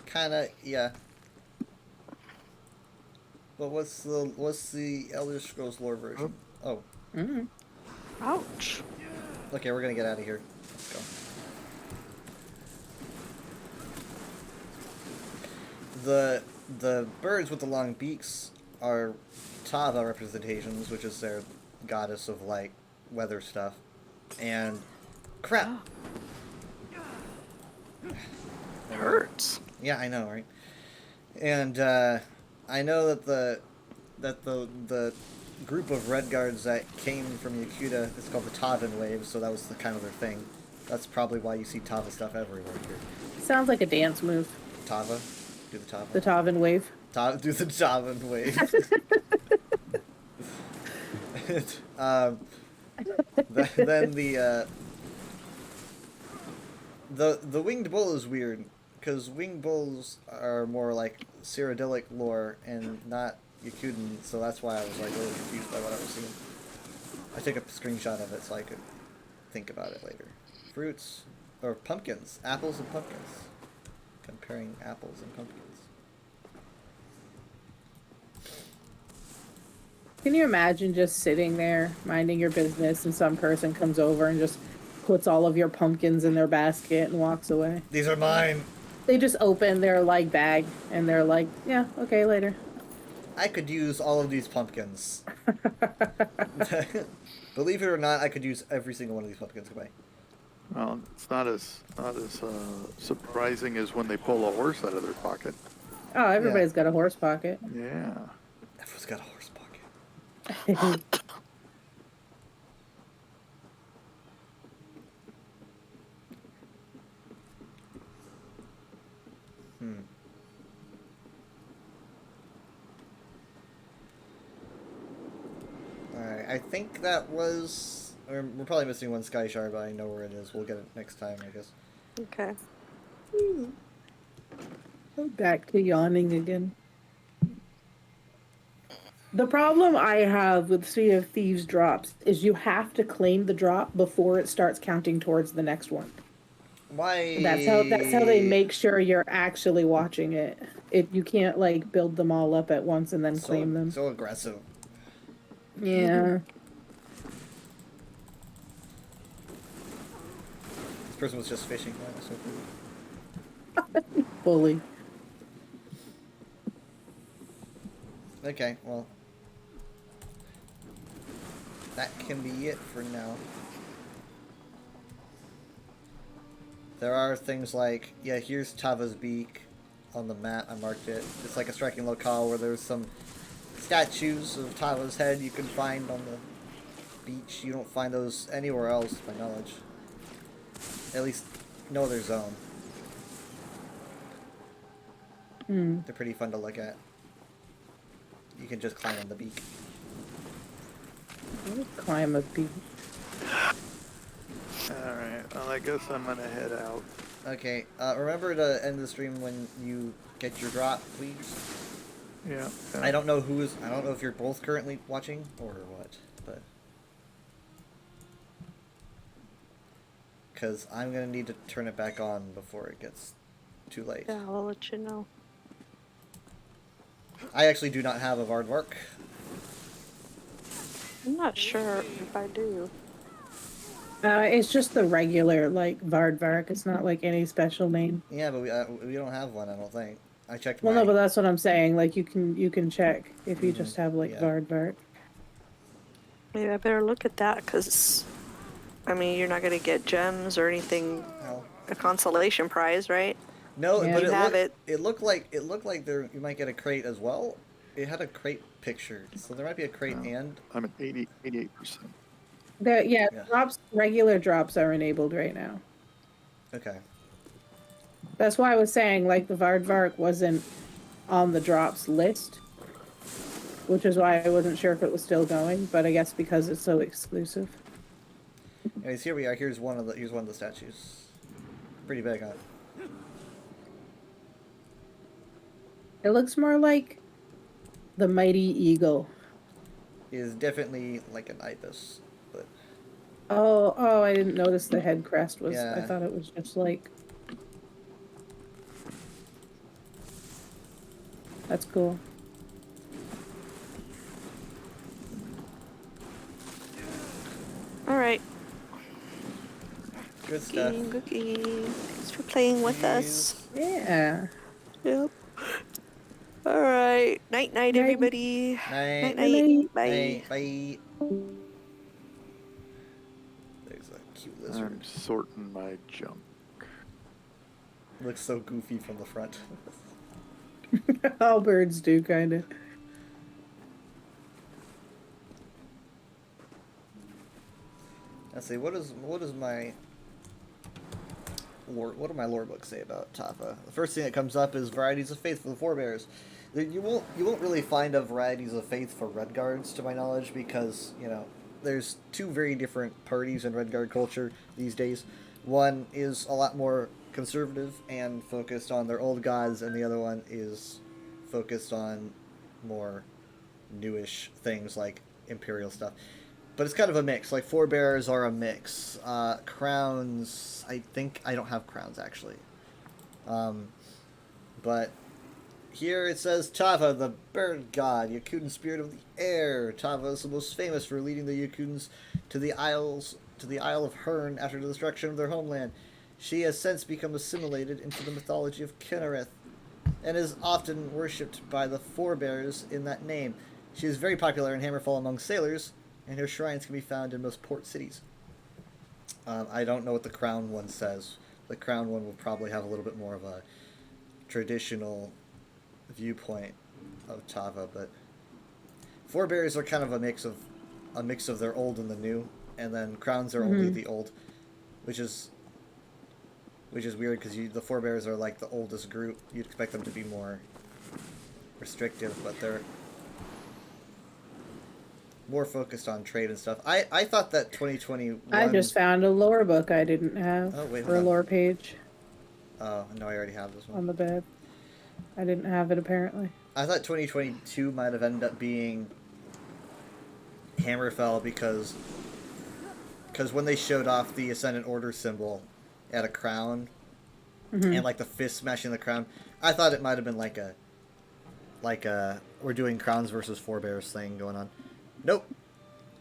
Kinda, yeah. But what's the Elder Scrolls lore version? Oh, Mm. Ouch. okay, we're gonna get out of here. Let's go. The birds with the long beaks are Tava representations, which is their goddess of, like, weather stuff. And crap. Hurts. Yeah, I know, right? And I know that the group of Red Guards that came from Yakuta is called the Tavan Wave, so that was the kind of their thing. That's probably why you see Tava stuff everywhere here. Sounds like a dance move. Tava, do the Tava. The Tavan wave. Do the Tavan Wave. Then the winged bull is weird because winged bulls are more like Cyrodiilic lore and not Yakuden, so that's why I was like really confused by what I was seeing. I took a screenshot of it so I could think about it later. Fruits or pumpkins, apples and pumpkins. Comparing apples and pumpkins. Can you imagine just sitting there minding your business and some person comes over and just puts all of your pumpkins in their basket and walks away? These are mine. They just open their like bag and they're like, yeah, okay, later. I could use all of these pumpkins. Believe it or not, I could use every single one of these pumpkins. Goodbye. Well, it's not as surprising as when they pull a horse out of their pocket. Oh, everybody's got a horse pocket. Yeah. Everyone's got a horse pocket. Alright, I think that was... We're probably missing one Sky Shard, but I know where it is. We'll get it next time, I guess. Okay. Back to yawning again. The problem I have with Sea of Thieves drops is you have to claim the drop before it starts counting towards the next one. Why? That's how they make sure you're actually watching it. You can't like build them all up at once and then claim them. So aggressive. Yeah. This person was just fishing. That was so cool. Bully. Okay, well. That can be it for now. There are things like, yeah, here's Tava's Beak on the map. I marked it. It's like a striking locale where there's some statues of Tava's head you can find on the beach. You don't find those anywhere else, to my knowledge. At least no other zone. They're pretty fun to look at. You can just climb on the beak. Climb a beak. Alright, well, I guess I'm gonna head out. Okay, remember to end the stream when you get your drop, please. Yeah. I don't know I don't know if you're both currently watching or what, but. Because I'm gonna need to turn it back on before it gets too late. Yeah, I'll let you know. I actually do not have a Vardvark. I'm not sure if I do. It's just the regular, like, Vardvark. It's not, like, any special name. Yeah, but we don't have one, I don't think. I checked Well, my... no, but that's what I'm saying. Like, you can check if you just have, like, yeah. Vardvark. Maybe I better look at that, because, I mean, you're not going to get gems or anything, No. a consolation prize, right? No, Yeah. but You have it looked like there you might get a crate as well. It had a crate picture, so there might be a crate Oh. and... I'm at 88%. Yeah, Yeah. regular drops are enabled right now. Okay. That's why I was saying, like, the Vardvark wasn't on the drops list, which is why I wasn't sure if it was still going, but I guess because it's so exclusive. Anyways, here we are. Here's one of the statues. Pretty big, huh? It looks more like the mighty eagle. It is definitely like an ibis, but... Oh, I didn't notice the head crest was. I Yeah. thought it was just like. That's cool. All right. Good stuff. Cookie. Thanks for playing with us. Yeah. Yep. All right. Night, Night. everybody. Night. Night. Night. Bye. Bye. There's It's a cute lizard. I'm sorting my junk. Looks so goofy from the front. All birds do, kind of. Let's see, what is my lore, what do my lore books say about Tafa? The first thing that comes up is varieties of faith for the forebears. You won't really find a varieties of faith for Redguards, to my knowledge, because, you know, there's two very different parties in Redguard culture these days. One is a lot more conservative and focused on their old gods, and the other one is focused on more newish things like imperial stuff. But it's kind of a mix. Like, forebears are a mix. Crowns, I think I don't have crowns, actually. But here it says Tava, the bird god, Yakuden spirit of the air. Tava is the most famous for leading the Yakudens to the Isle of Hern after the destruction of their homeland. She has since become assimilated into the mythology of Kinnereth, and is often worshipped by the forebears in that name. She is very popular in Hammerfall among sailors, and her shrines can be found in most port cities. I don't know what the crown one says. The crown one will probably have a little bit more of a traditional viewpoint of Tava, but forebears are kind of a mix of their old and the new, and then crowns are only the old, which is weird because the forebears are like the oldest group. You'd expect them to be more restrictive, but they're more focused on trade and stuff. I thought that 2021... I just found a lore book I didn't have, or a lore page Oh, no, I already have this one. on the bed. I didn't have it, apparently. I thought 2022 might have ended up being Hammerfell because when they showed off the Ascendant Order symbol at a crown, and like the fist smashing the crown, I thought it might have been like a we're doing crowns versus forebears thing going on. Nope.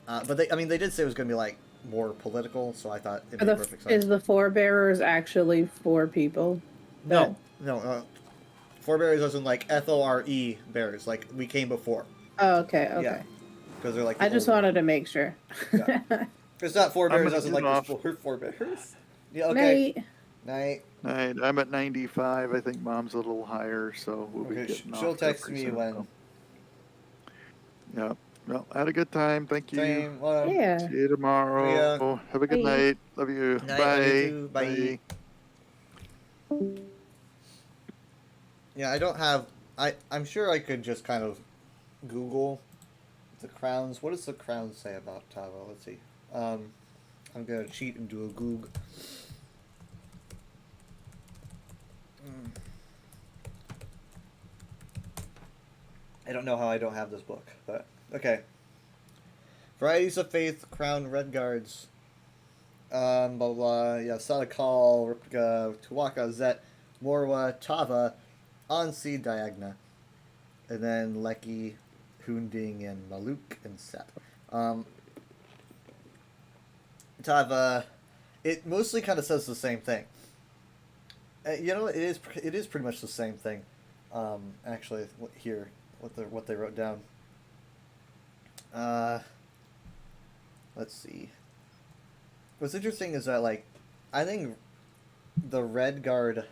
But they did say it was going to be like more political, so I thought it made perfect sense. Is the forebearers actually four people? No. Forebears as in like FORE bears, like we came before. Oh, okay. Yeah. Because they're like. I just wanted to make sure. Yeah. It's not forebears as in like the forebears. Yeah. Okay. Night. I'm at 95. I think Mom's a little higher, so we'll be getting off. She'll text me when. Yeah. Well, I had a good time. Thank you. Same. Yeah. See you tomorrow. Yeah. Have a good Bye. night. Love you. Night, Bye. love you too. Bye. Yeah, I don't have. I'm sure I could just kind of Google the crowns. What does the crown say about Tava? Let's see. I'm gonna cheat and do a Goog. I don't know how I don't have this book, but okay. Varieties of Faith, Crown, Redguards. Blah blah. Yeah, Sadakal, Ripka, Tuwaka, Zet, Morwa, Tava, Ansi, Diagna, and then Leki, Hunding, and Maluk, and Sep. Tava, it mostly kind of says the same thing. It is pretty much the same thing. Actually, here, what they wrote down. Let's see. What's interesting is that, like, I think the Redguard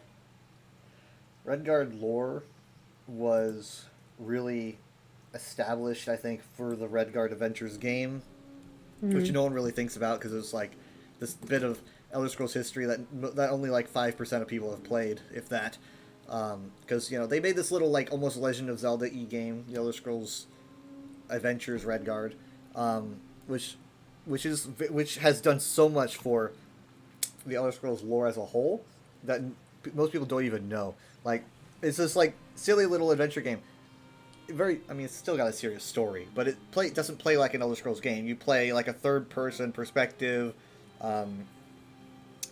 lore was really established, I think, for the Redguard Adventures game, which no one really thinks about because it was like this bit of Elder Scrolls history that only like 5% of people have played, if that. Because they made this little like almost Legend of Zelda game, the Elder Scrolls Adventures Redguard, which has done so much for the Elder Scrolls lore as a whole that most people don't even know. Like, it's this like silly little adventure game. It's still got a serious story, but it doesn't play like an Elder Scrolls game. You play like a third person perspective.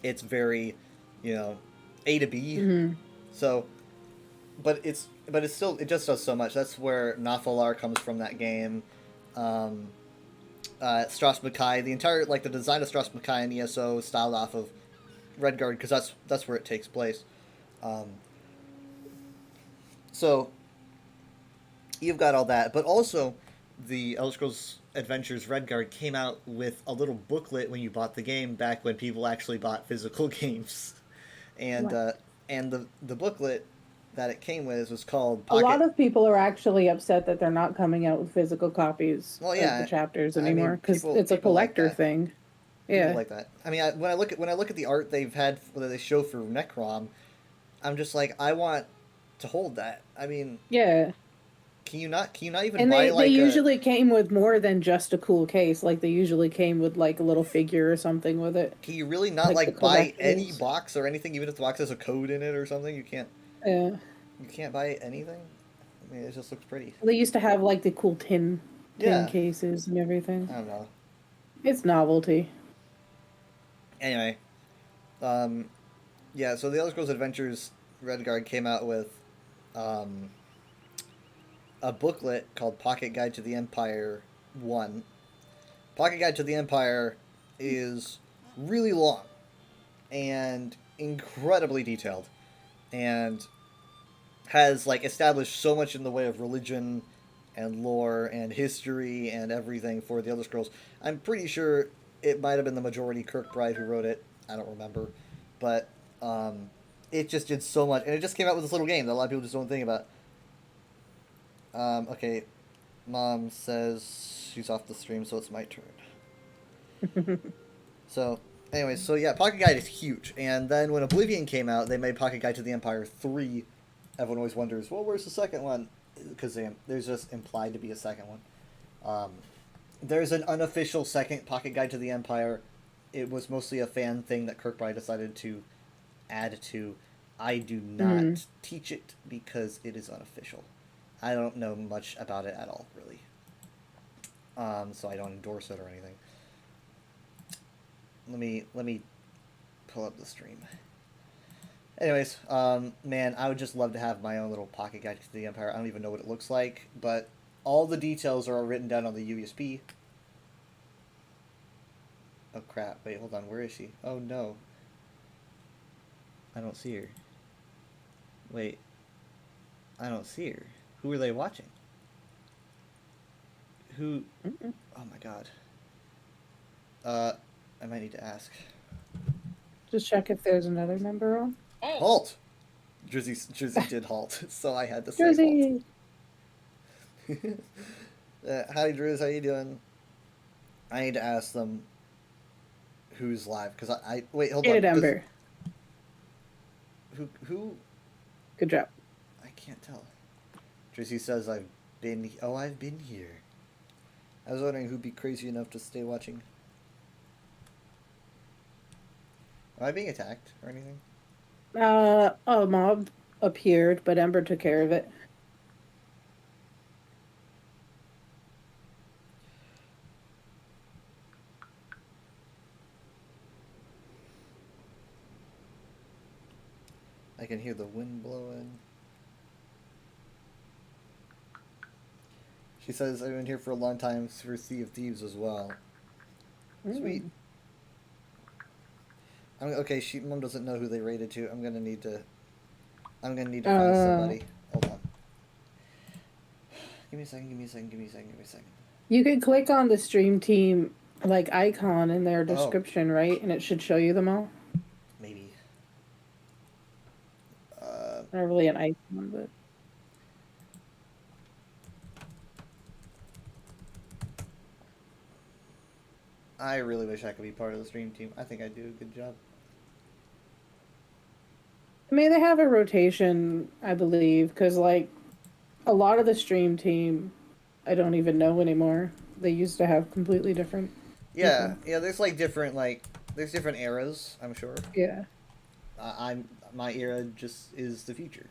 It's very, A to B. So, but it just does so much. That's where Nafalar comes from, that game. Stras Makai, the entire the design of Stras Makai and ESO is styled off of Redguard because that's where it takes place. So you've got all that, but also the Elder Scrolls Adventures Redguard came out with a little booklet when you bought the game back when people actually bought physical games, and Right. and the booklet that it came with was called A lot Pocket. of people are actually upset that they're not coming out with physical copies Well, of the yeah, chapters I anymore mean, because people it's a people like collector that. thing. People Yeah. like that. I mean, when I look at the art they've had that they show for Necrom, I'm just like, I want to hold that. I mean, Yeah. can you not even And buy they like a usually came with more than just a cool case. Like they usually came with like a little figure or something with it. can you really not Like the like buy any collectibles. box or anything, even if the box has a code in it or something? Yeah. You can't buy anything. I mean, it just looks pretty. They used to have like the cool tin Yeah, cases and everything. I don't know. It's novelty. Anyway, um, yeah. So the Elder Scrolls Adventures Redguard came out with um, a booklet called Pocket Guide to the Empire 1. Pocket Guide to the Empire is really long and incredibly detailed and has like established so much in the way of religion and lore and history and everything for the Elder Scrolls. I'm pretty sure it might have been the majority Kirkbride who wrote it. I don't remember, but it just did so much, and it just came out with this little game that a lot of people just don't think about. Okay, Mom says she's off the stream, so it's my turn. So, anyway, so yeah, Pocket Guide is huge. And then when Oblivion came out, they made Pocket Guide to the Empire 3. Everyone always wonders, well, where's the second one? Because there's just implied to be a second one. There's an unofficial second Pocket Guide to the Empire. It was mostly a fan thing that Kirkbride decided to add to. I do not teach it because it is unofficial. I don't know much about it at all, really. So I don't endorse it or anything. Let me pull up the stream. Anyways, man, I would just love to have my own little Pocket Guide to the Empire. I don't even know what it looks like, but all the details are written down on the USB. Oh crap! Wait, hold on. Where is she? Oh no. I don't see her. Wait. I don't see her. Who are they watching? Who? Mm-mm. Oh my god. I might need to ask. Just check if there's another member on. Halt! Drizzy did halt, so I had to say halt. Jersey. Howdy, Driz. How you doing? I need to ask them who's live because I wait. Hold Get on. it, Ember. Who? Good job. I can't tell. Drizzy says I've been. Oh, I've been here. I was wondering who'd be crazy enough to stay watching. Am I being attacked or anything? A mob appeared, but Ember took care of it. I can hear the wind blowing. She says I've been here for a long time for Sea of Thieves as well. Sweet. Okay, Mom doesn't know who they rated to. I'm gonna need to find somebody. Hold on. Give me a second. You can click on the stream team like icon in their description, right? And it should show you them all. Maybe. Not really an icon, but I really wish I could be part of the stream team. I think I do a good job. I mean, they have a rotation, I believe, because like a lot of the stream team, I don't even know anymore. They used to have completely different. Yeah, yeah. There's like different there's different eras. I'm sure. Yeah. My era just is the future.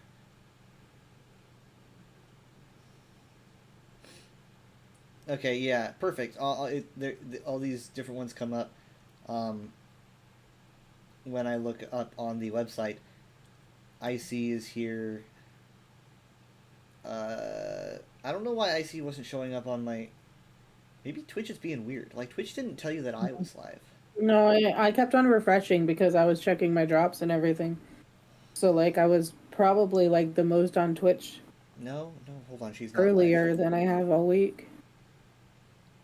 Okay, yeah, perfect. All these different ones come up when I look up on the website. IC is here. I don't know why IC wasn't showing up on my. Maybe Twitch is being weird. Like Twitch didn't tell you that I was live. No, I kept on refreshing because I was checking my drops and everything. So like I was probably like the most on Twitch No, hold on, she's not earlier live. than I have all week.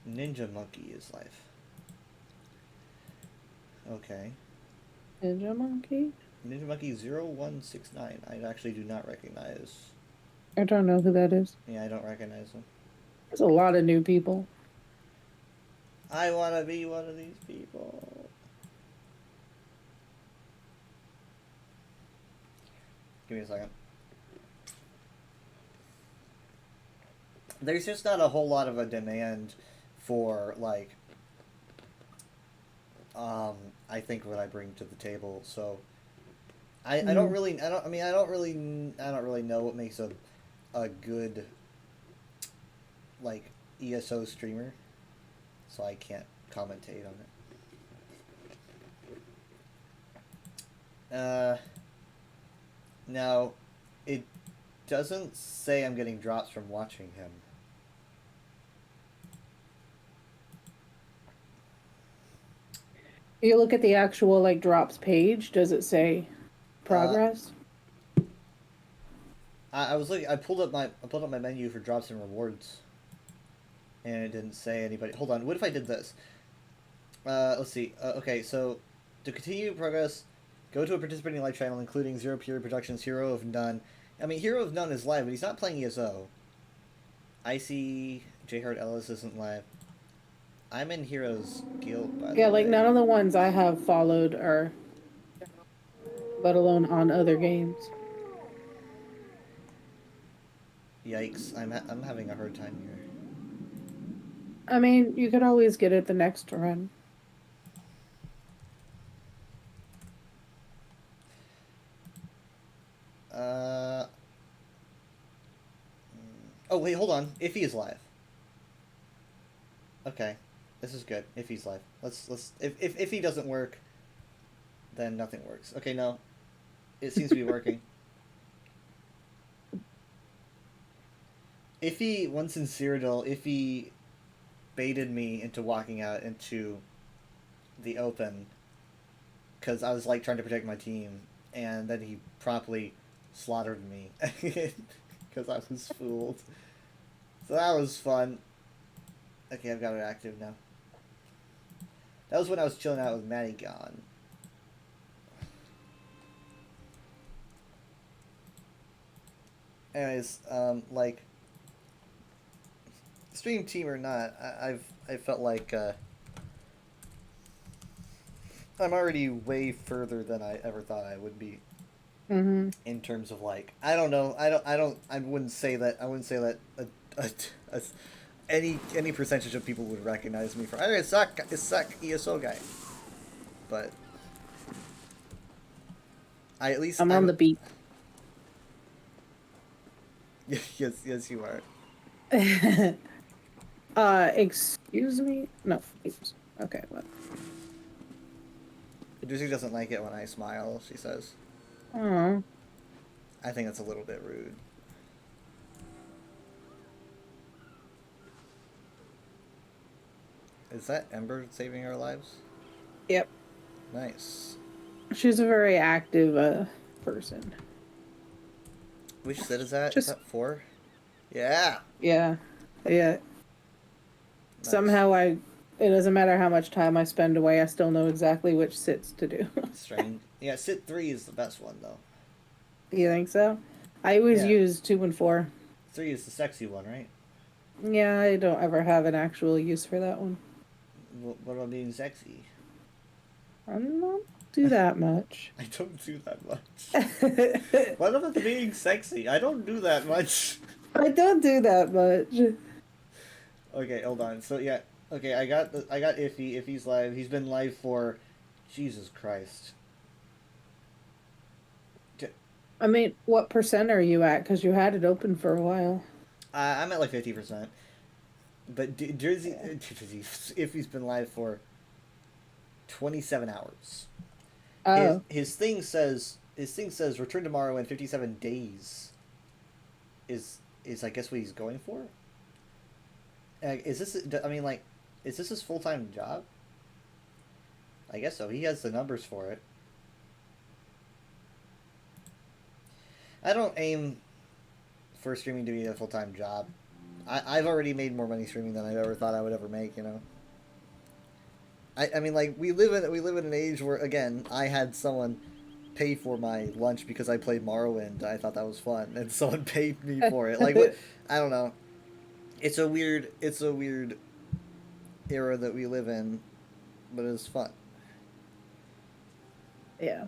Ninja Monkey is live. Okay. Ninja Monkey? Ninja Monkey 0169. I actually do not recognize. I don't know who that is. Yeah, I don't recognize him. There's a lot of new people. I want to be one of these people. Give me a second. There's just not a whole lot of a demand for, like, I think what I bring to the table, so I don't really, I don't really know what makes a good, like, ESO streamer, so I can't commentate on it. Now, it doesn't say I'm getting drops from watching him. You look at the actual, like, drops page, does it say progress? I was looking. I pulled up my menu for drops and rewards, and it didn't say anybody. Hold on. What if I did this? Let's see. Okay, so to continue progress, go to a participating live channel, including Zero Pure Productions, Hero of None. I mean, Hero of None is live, but he's not playing ESO. I see J. Hart Ellis isn't live. I'm in Heroes Guild, by the way. Yeah, like, none of the ones I have followed are, let alone on other games. Yikes! I'm having a hard time here. I mean, you could always get it the next run. Oh wait, hold on. If he is live. Okay, this is good. If he's live, let's. If he doesn't work, then nothing works. Okay, no, it seems to be working. If he once in Cyrodiil, if he baited me into walking out into the open, because I was like trying to protect my team, and then he promptly slaughtered me because I was fooled. So that was fun. Okay, I've got it active now. That was when I was chilling out with Maddie gone. Anyways, like, stream team or not, I felt like I'm already way further than I ever thought I would be. Mm-hmm. In terms of, like, I don't know, I wouldn't say that any percentage of people would recognize me for it's suck ESO guy, but I at least I'm on the beat. yes you are. Excuse me? No, oops. Okay, what? Drizzy doesn't like it when I smile, she says. Oh. I think that's a little bit rude. Is that Ember saving our lives? Yep. Nice. She's a very active person. Which set is that? Just... Is that 4? Yeah. Yeah. Yeah. Nice. Somehow it doesn't matter how much time I spend away, I still know exactly which sits to do. Strange. Yeah, sit 3 is the best one though. You think so? I always use 2 and 4. 3 is the sexy one, right? Yeah, I don't ever have an actual use for that one. What about being sexy? I don't do that much. I don't do that much. What about being sexy? I don't do that much. I don't do that much. Okay, hold on. So yeah, okay, I got Iffy. Iffy's live. He's been live for, Jesus Christ. I mean, what percent are you at? Because you had it open for a while. I'm at like 50%. But Iffy's been live for 27 hours. Oh. His thing says return tomorrow in 57 days. Is I guess what he's going for? Is this? I mean, like, is this his full-time job? I guess so. He has the numbers for it. I don't aim for streaming to be a full-time job. I've already made more money streaming than I ever thought I would ever make. You know. I mean, like we live in an age where again I had someone pay for my lunch because I played Morrowind. I thought that was fun, and someone paid me for it. Like, what? I don't know. It's a weird era that we live in, but it's fun. Yeah.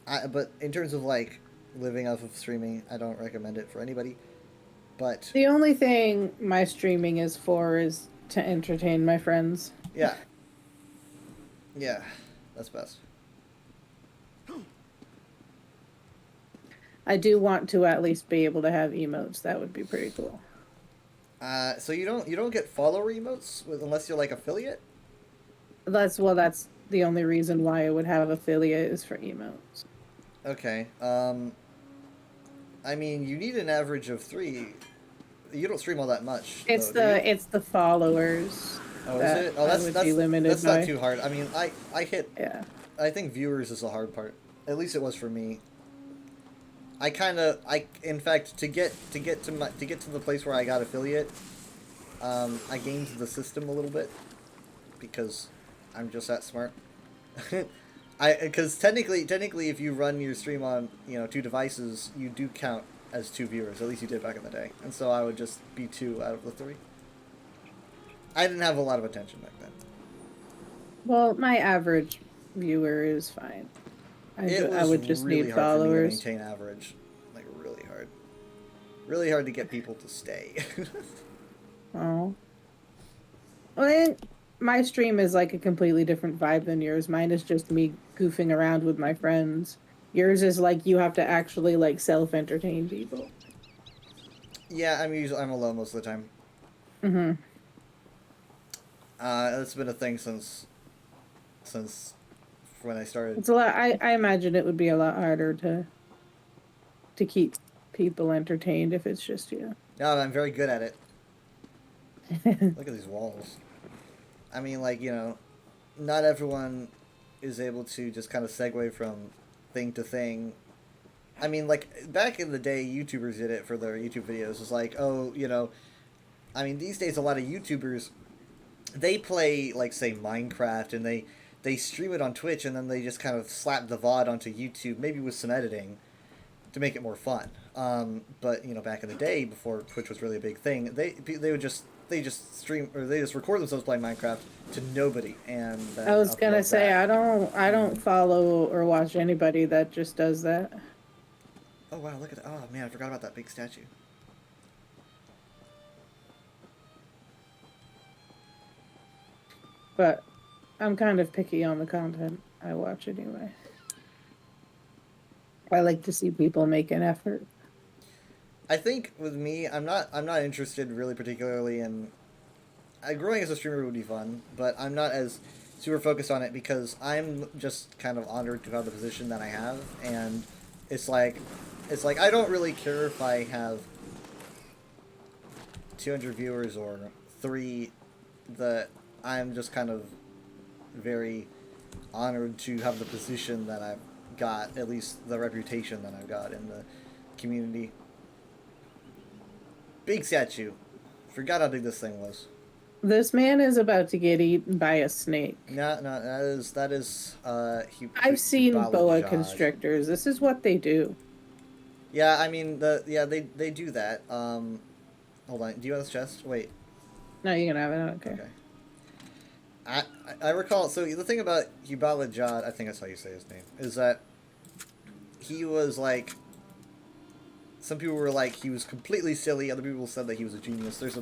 But in terms of like living off of streaming, I don't recommend it for anybody. But The only thing my streaming is for is to entertain my friends. yeah, yeah, that's best. I do want to at least be able to have emotes. That would be pretty cool. So you don't get follower emotes unless you're like affiliate. That's the only reason why I would have affiliate is for emotes. Okay. I mean, you need an average of 3. You don't stream all that much. It's though, do you? it's the followers. Oh, is that it? Oh, I that's would be limited that's by. not too hard. I mean, I hit. Yeah. I think viewers is the hard part. At least it was for me. In fact, to get to the place where I got affiliate, I gamed the system a little bit because I'm just that smart. Because technically, if you run your stream on 2 devices, you do count as 2 viewers. At least you did back in the day, and so I would just be 2 out of the 3. I didn't have a lot of attention back then. Well, my average viewer is fine. I would just really need hard followers. for me to maintain average, like really hard to get people to stay. Oh. Well, then my stream is like a completely different vibe than yours. Mine is just me goofing around with my friends. Yours is like you have to actually like self-entertain people. Yeah, I'm alone most of the time. Mm-hmm. It's been a thing since when I started. It's a lot. I imagine it would be a lot harder to keep people entertained if it's just you. No, I'm very good at it. Look at these walls. I mean, like, not everyone is able to just kind of segue from thing to thing. I mean, like, back in the day, YouTubers did it for their YouTube videos. It's like, oh, I mean, these days, a lot of YouTubers, they play, like, say, Minecraft, and they stream it on Twitch, and then they just kind of slap the VOD onto YouTube, maybe with some editing, to make it more fun. But, back in the day, before Twitch was really a big thing, they just stream, or they just record themselves playing Minecraft to nobody, and I was gonna upload say that. I don't follow or watch anybody that just does that. Oh wow, look at that. Oh man, I forgot about that big statue. But I'm kind of picky on the content I watch anyway. I like to see people make an effort. I think with me, I'm not interested really particularly in. Growing as a streamer would be fun, but I'm not as super focused on it because I'm just kind of honored to have the position that I have, and it's like I don't really care if I have 200 viewers or 3. That I'm just kind of very honored to have the position that I've got, at least the reputation that I've got in the community. Big statue. Forgot how big this thing was. This man is about to get eaten by a snake. No, that is. I've seen boa Balajad. constrictors. This is what they do. Yeah, I mean they do that. Hold on. Do you have this chest? Wait. No, you can have it. I don't care. Okay. I recall. So the thing about Balajad, I think that's how you say his name, is that he was like. Some people were like he was completely silly. Other people said that he was a genius. There's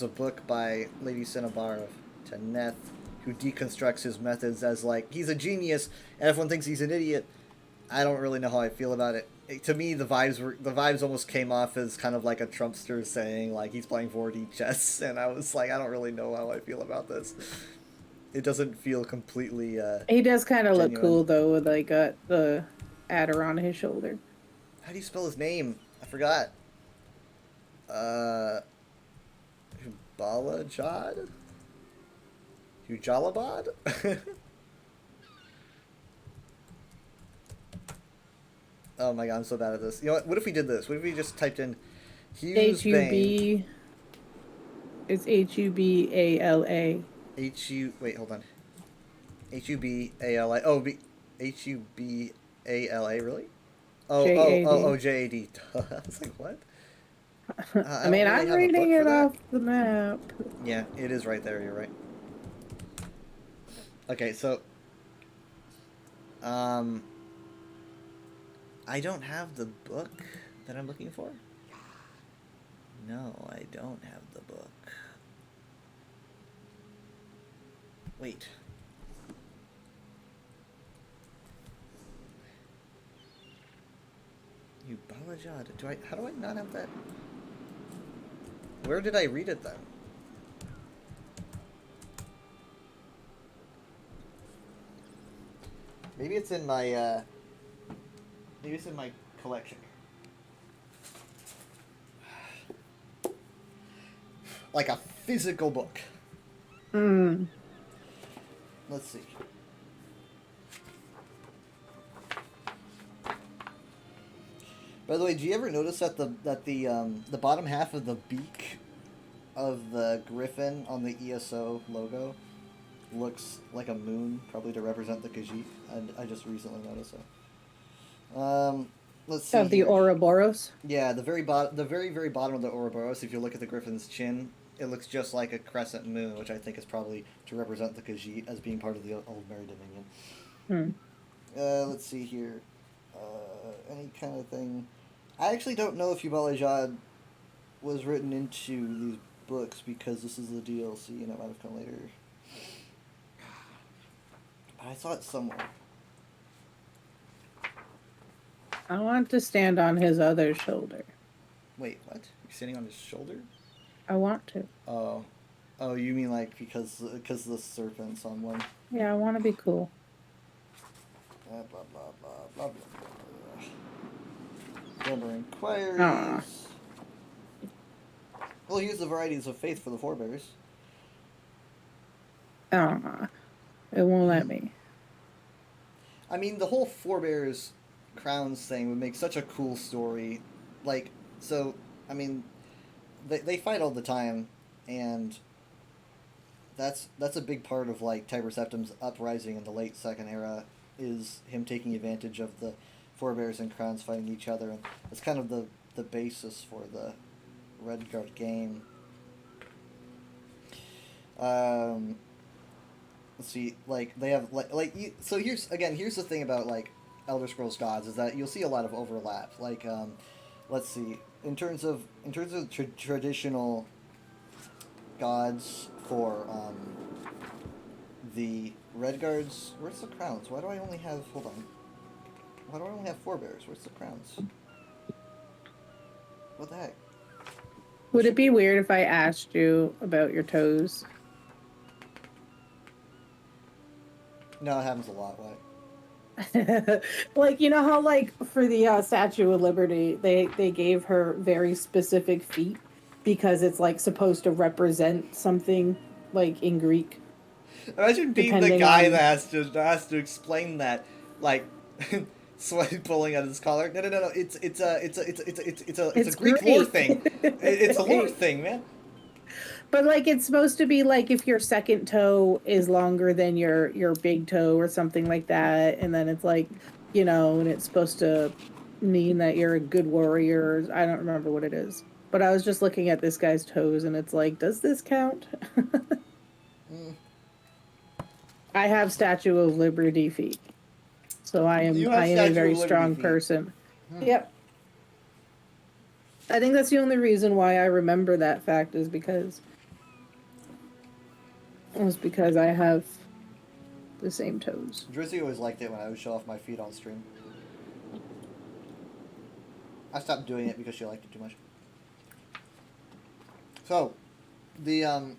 a book by Lady Cinnabar of Teneth who deconstructs his methods as like he's a genius and everyone thinks he's an idiot. I don't really know how I feel about it. To me, the vibes almost came off as kind of like a Trumpster saying like he's playing 4D chess, and I was like, I don't really know how I feel about this. It doesn't feel completely. He does kind of look genuine. cool though, with like the adder on his shoulder. How do you spell his name? I forgot. Balajad? Hujalabad? Oh my god, I'm so bad at this. You know what if we did this? What if we just typed in Hughes Bane. H-U-B. It's Hubala. H-U... Wait, hold on. H-U-B-A-L-A. Oh, H-U-B-A-L-A, really? J-A-D. J-A-D. I was like, what? I mean, I'm reading it off the map. Yeah, it is right there, you're right. Okay, so... I don't have the book that I'm looking for. No, I don't have the book. Wait. You Balajad. How do I not have that? Where did I read it then? Maybe it's in my, maybe it's in my collection. Like a physical book. Hmm. Let's see. By the way, do you ever notice that the bottom half of the beak of the griffin on the ESO logo looks like a moon, probably to represent the Khajiit? I just recently noticed that. Let's see. Of the here. Ouroboros? Yeah, the very very bottom of the Ouroboros. If you look at the griffin's chin, it looks just like a crescent moon, which I think is probably to represent the Khajiit as being part of the Old Merry Dominion. Let's see here. Any kind of thing. I actually don't know if Yubalajad was written into these books because this is the DLC and it might have come later. But I saw it somewhere. I want to stand on his other shoulder. Wait, what? You're sitting on his shoulder? I want to. Oh. Oh, you mean like because the serpent's on one? Yeah, I want to be cool. Blah, blah, blah, blah, blah, blah, blah. Number inquiries. Aw. We'll use the varieties of faith for the forebears. It won't let me. I mean, the whole forebears crowns thing would make such a cool story. Like, so, I mean, they fight all the time, and that's a big part of, like, Tiber Septim's uprising in the late Second Era, is him taking advantage of the forebears and crowns fighting each other, and it's kind of the basis for the Redguard game. Let's see, like, they have, so here's the thing about, like, Elder Scrolls Gods, is that you'll see a lot of overlap. Like, let's see, in terms of traditional gods for, the Redguards, where's the crowns? Why do I only have, hold on. Why do I only have forebears? Where's the crowns? What the heck? Would it be weird if I asked you about your toes? No, it happens a lot. Why? Like, you know how, like, for the Statue of Liberty, they gave her very specific feet because it's, like, supposed to represent something, like, in Greek. Imagine being the guy that has to explain that, like, Sweaty pulling at his collar. No. It's a Greek lore thing. It's a lore thing, man. But, like, it's supposed to be, like, if your second toe is longer than your big toe or something like that. And then it's, like, you know, and it's supposed to mean that you're a good warrior. I don't remember what it is. But I was just looking at this guy's toes, and it's like, does this count? I have Statue of Liberty feet. So I am a very strong person. Yep. I think that's the only reason why I remember that fact is because I have the same toes. Drizzy always liked it when I would show off my feet on stream. I stopped doing it because she liked it too much. So, you'll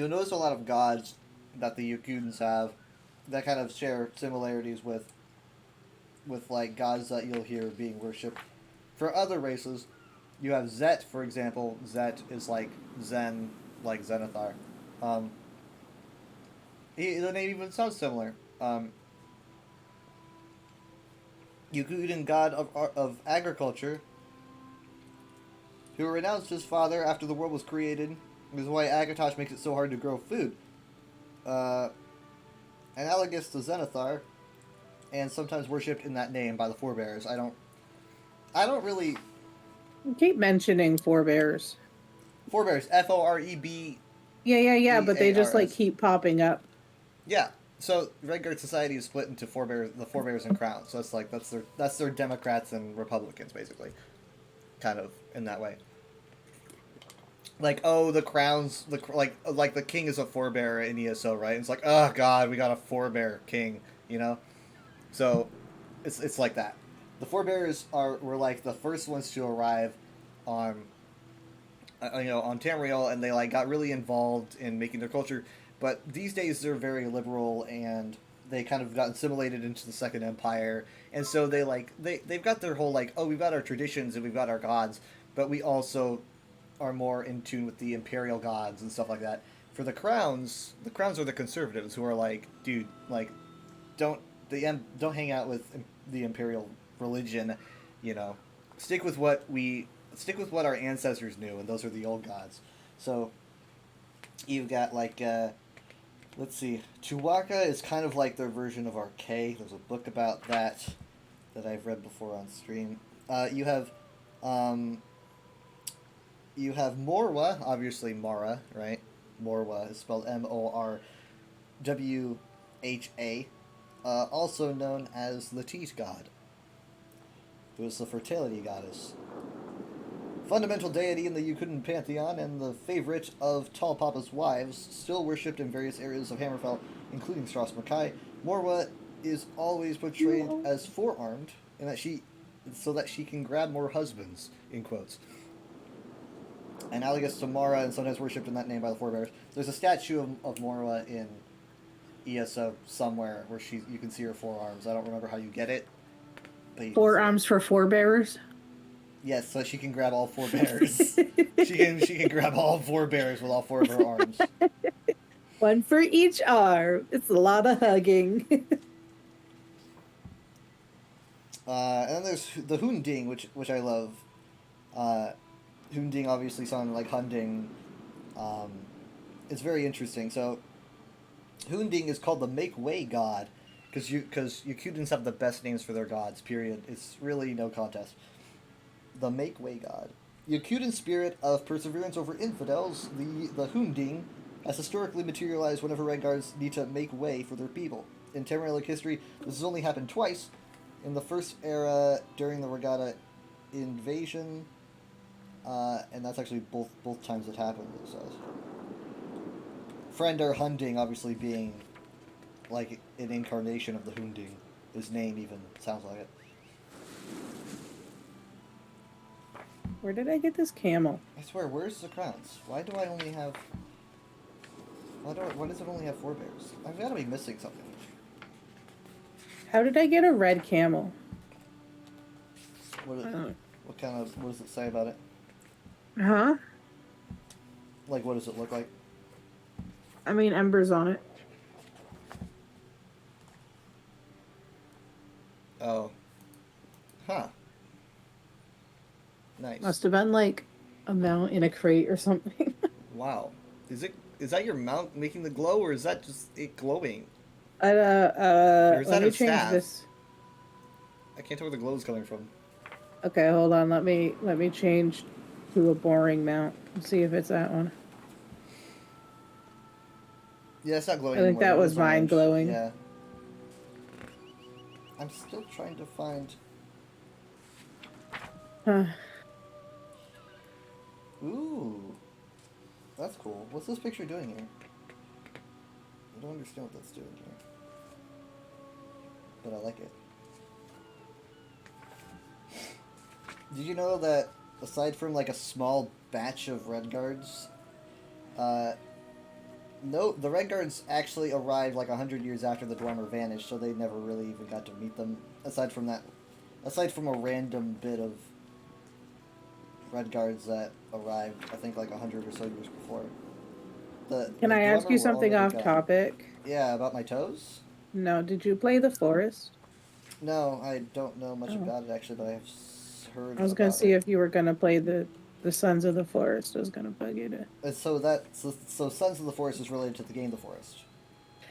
notice a lot of gods that the Yakutans have that kind of share similarities with like gods that you'll hear being worshipped. For other races, you have Zet, for example. Zet is like Zen, like Zenithar. The name even sounds similar. Yukuden god of agriculture, who renounced his father after the world was created. This is why Akatosh makes it so hard to grow food. Analogous to Zenithar, and sometimes worshipped in that name by the forebears. I don't really... You keep mentioning forebears. Forebears, F-O-R-E-B... Yeah, but they just, like, B-A-R-S. keep popping up. Yeah, so Redguard society is split into the forebears and crowns. So it's like, that's their Democrats and Republicans, basically. Kind of, in that way. Like, oh, the crowns, like the king is a forebear in ESO, right? And it's like, oh god, we got a forebear king, you know? So, it's like that. The forebears were like the first ones to arrive on, on Tamriel, and they like got really involved in making their culture. But these days they're very liberal, and they kind of got assimilated into the Second Empire, and so they've got their whole like, oh, we've got our traditions and we've got our gods, but we also are more in tune with the imperial gods and stuff like that. For the crowns are the conservatives who are like, dude, like, don't hang out with the imperial religion, you know. Stick with what our ancestors knew, and those are the old gods. So you've got like let's see, Chewbacca is kind of like their version of Arcade. There's a book about that I've read before on stream. You have Morwa, obviously Mara, right? Morwa is spelled Morwha, also known as the Teat God, who is the fertility goddess. Fundamental deity in the Yukuden pantheon and the favorite of Tall Papa's wives, still worshipped in various areas of Hammerfell, including Stras Makai. Morwa is always portrayed as four-armed, and so that she can grab more husbands, in quotes. Analogous to Mara, and sometimes worshipped in that name by the forebears. There's a statue of Morwa in ESO somewhere where you can see her forearms. I don't remember how you get it. But Forearms for forebears? Yes, so she can grab all four bears. she can grab all four bears with all four of her arms. One for each arm. It's a lot of hugging. And then there's the Hunding, which I love. Hunding obviously sounded like Hunding. It's very interesting. So Hunding is called the Make Way God, because Yukudens have the best names for their gods, period. It's really no contest. The Make Way God. Yukuden spirit of perseverance over infidels, the Hunding, has historically materialized whenever Redguards need to make way for their people. In Tamrielic history, this has only happened twice. In the first era, during the Regatta invasion, and that's actually both times it happened, it says. Friender Hunding obviously being like an incarnation of the Hunding. His name even sounds like it. Where did I get this camel? I swear, where's the crowns? Why does it only have 4 bears? I've got to be missing something. How did I get a red camel? What does it say about it? Huh? Like, what does it look like? I mean, embers on it. Oh. Huh. Nice. Must have been like a mount in a crate or something. Wow. Is that your mount making the glow, or is that just it glowing? Or is let me change staff? this. I can't tell where the glow is coming from. Okay, hold on. Let me change to a boring mount and see if it's that one. Yeah, it's not glowing I think anymore. that was mine orange. glowing. Yeah. I'm still trying to find... Huh. Ooh. That's cool. What's this picture doing here? I don't understand what that's doing here. But I like it. Did you know that aside from like a small batch of Redguards, no, the Redguards actually arrived like 100 years after the Dwemer vanished, so they never really even got to meet them. Aside from a random bit of Redguards that arrived, I think like 100 or so years before. Can I ask you something off gone. topic? Yeah, about my toes? No, did you play The Forest? No, I don't know much Oh. about it actually, but heard. I was gonna about see it. if you were gonna play the Sons of the Forest. I was gonna bug you to. And so Sons of the Forest is related to the game The Forest.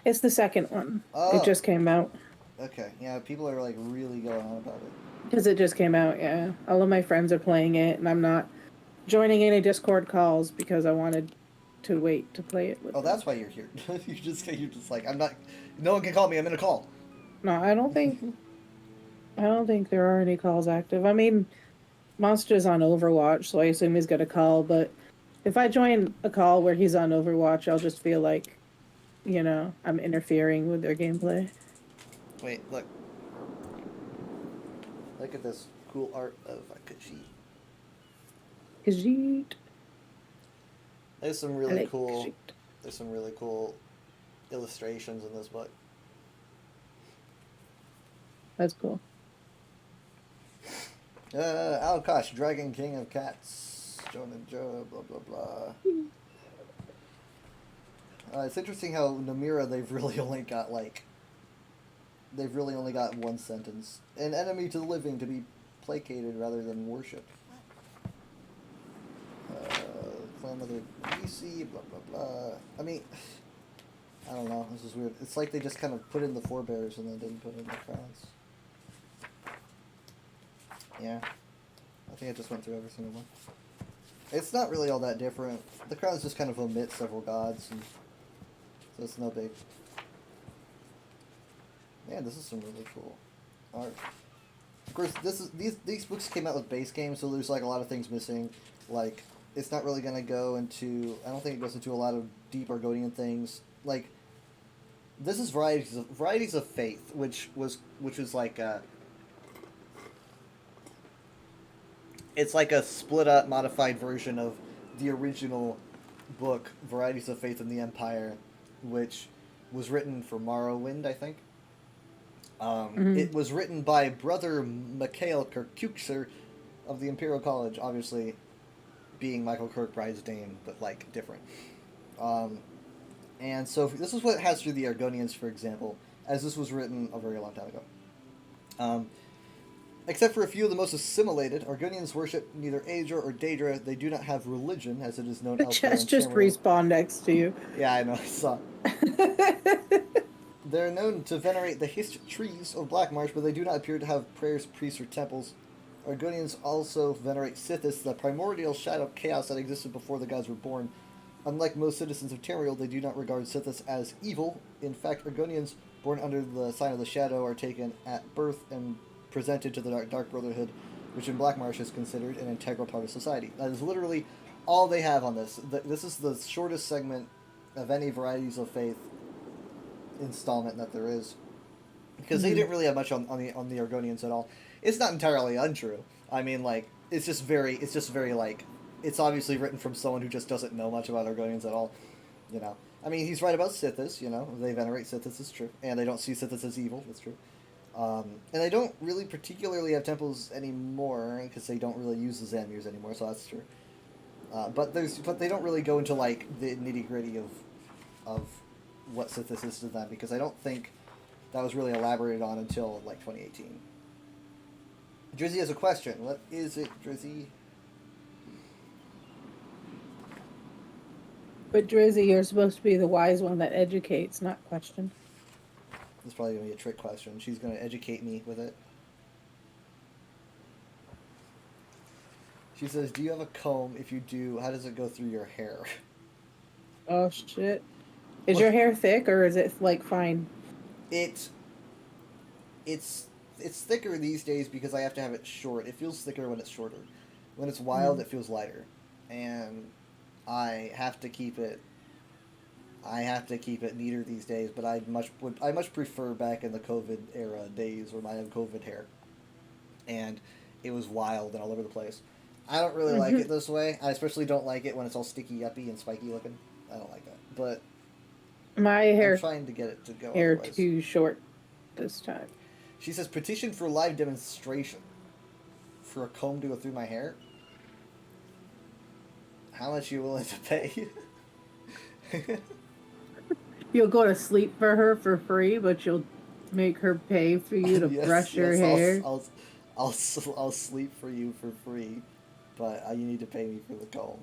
It's the second one. Oh. It just came out. Okay, yeah, people are like really going on about it. Because it just came out, yeah. All of my friends are playing it, and I'm not joining any Discord calls because I wanted to wait to play it with Oh, them. that's why you're here. you're just like, I'm not. No one can call me. I'm in a call. No, I don't think there are any calls active. I mean, Monster's on Overwatch, so I assume he's got a call, but if I join a call where he's on Overwatch, I'll just feel like, you know, I'm interfering with their gameplay. Wait, look. Look at this cool art of Akashi. Khajiit. There's some I really like cool. Khajiit. There's some really cool illustrations in this book. That's cool. Alkosh, Dragon King of Cats. Jonah Joe, blah blah blah. It's interesting how Namira they've really only got one sentence. An enemy to the living to be placated rather than worshipped. Clan Mother BC, blah blah blah. I mean, I don't know. This is weird. It's like they just kind of put in the forebears and then didn't put in the crowns. Yeah. I think I just went through every single one. It's not really all that different. The crowns just kind of omit several gods, and so it's no big. Man, this is some really cool art. Of course, these books came out with base games, so there's like a lot of things missing. Like, it's not really gonna go into. I don't think it goes into a lot of deep Argonian things. Like, this is varieties of faith, which was like it's like a split up, modified version of the original book, Varieties of Faith in the Empire, which was written for Morrowind, I think. It was written by Brother Mikhail Kirkucher of the Imperial College, obviously being Michael Kirkbride's name, but like different. And so this is what it has for the Argonians, for example, as this was written a very long time ago. Except for a few of the most assimilated, Argonians worship neither Aedra or Daedra. They do not have religion, as it is known elsewhere in Chest just Tamriel. respawned next to you. Yeah, I know, I saw. They're known to venerate the hist trees of Blackmarsh, but they do not appear to have prayers, priests, or temples. Argonians also venerate Sithis, the primordial shadow of chaos that existed before the gods were born. Unlike most citizens of Tamriel, they do not regard Sithis as evil. In fact, Argonians born under the sign of the shadow are taken at birth and presented to the Dark Brotherhood, which in Blackmarsh is considered an integral part of society. That is literally all they have on this. This is the shortest segment of any Varieties of Faith installment that there is, because they didn't really have much on the Argonians at all. It's not entirely untrue. I mean, like, it's just very like, it's obviously written from someone who just doesn't know much about Argonians at all, you know. I mean, he's right about Sithis, you know, they venerate Sithis, it's true, and they don't see Sithis as evil, that's true. And they don't really particularly have temples anymore, because they don't really use the Zamirs anymore, so that's true. But they don't really go into, like, the nitty-gritty of what Sithis is to them, because I don't think that was really elaborated on until, like, 2018. Drizzy has a question. What is it, Drizzy? But Drizzy, you're supposed to be the wise one that educates, not question. This is probably going to be a trick question. She's going to educate me with it. She says, do you have a comb? If you do, how does it go through your hair? Oh, shit. Is your hair thick, or is it, like, fine? It's thicker these days because I have to have it short. It feels thicker when it's shorter. When it's wild, it feels lighter. And I have to keep it neater these days, but I much prefer back in the COVID era days when I had COVID hair. And it was wild and all over the place. I don't really like it this way. I especially don't like it when it's all sticky uppy and spiky looking. I don't like that. But My hair I'm trying to get it to go hair otherwise. too short this time. She says, petition for live demonstration. For a comb to go through my hair? How much are you willing to pay? You'll go to sleep for her for free, but you'll Make her pay for you to Yes, brush your yes, hair. I'll sleep for you for free, but you need to pay me for the comb.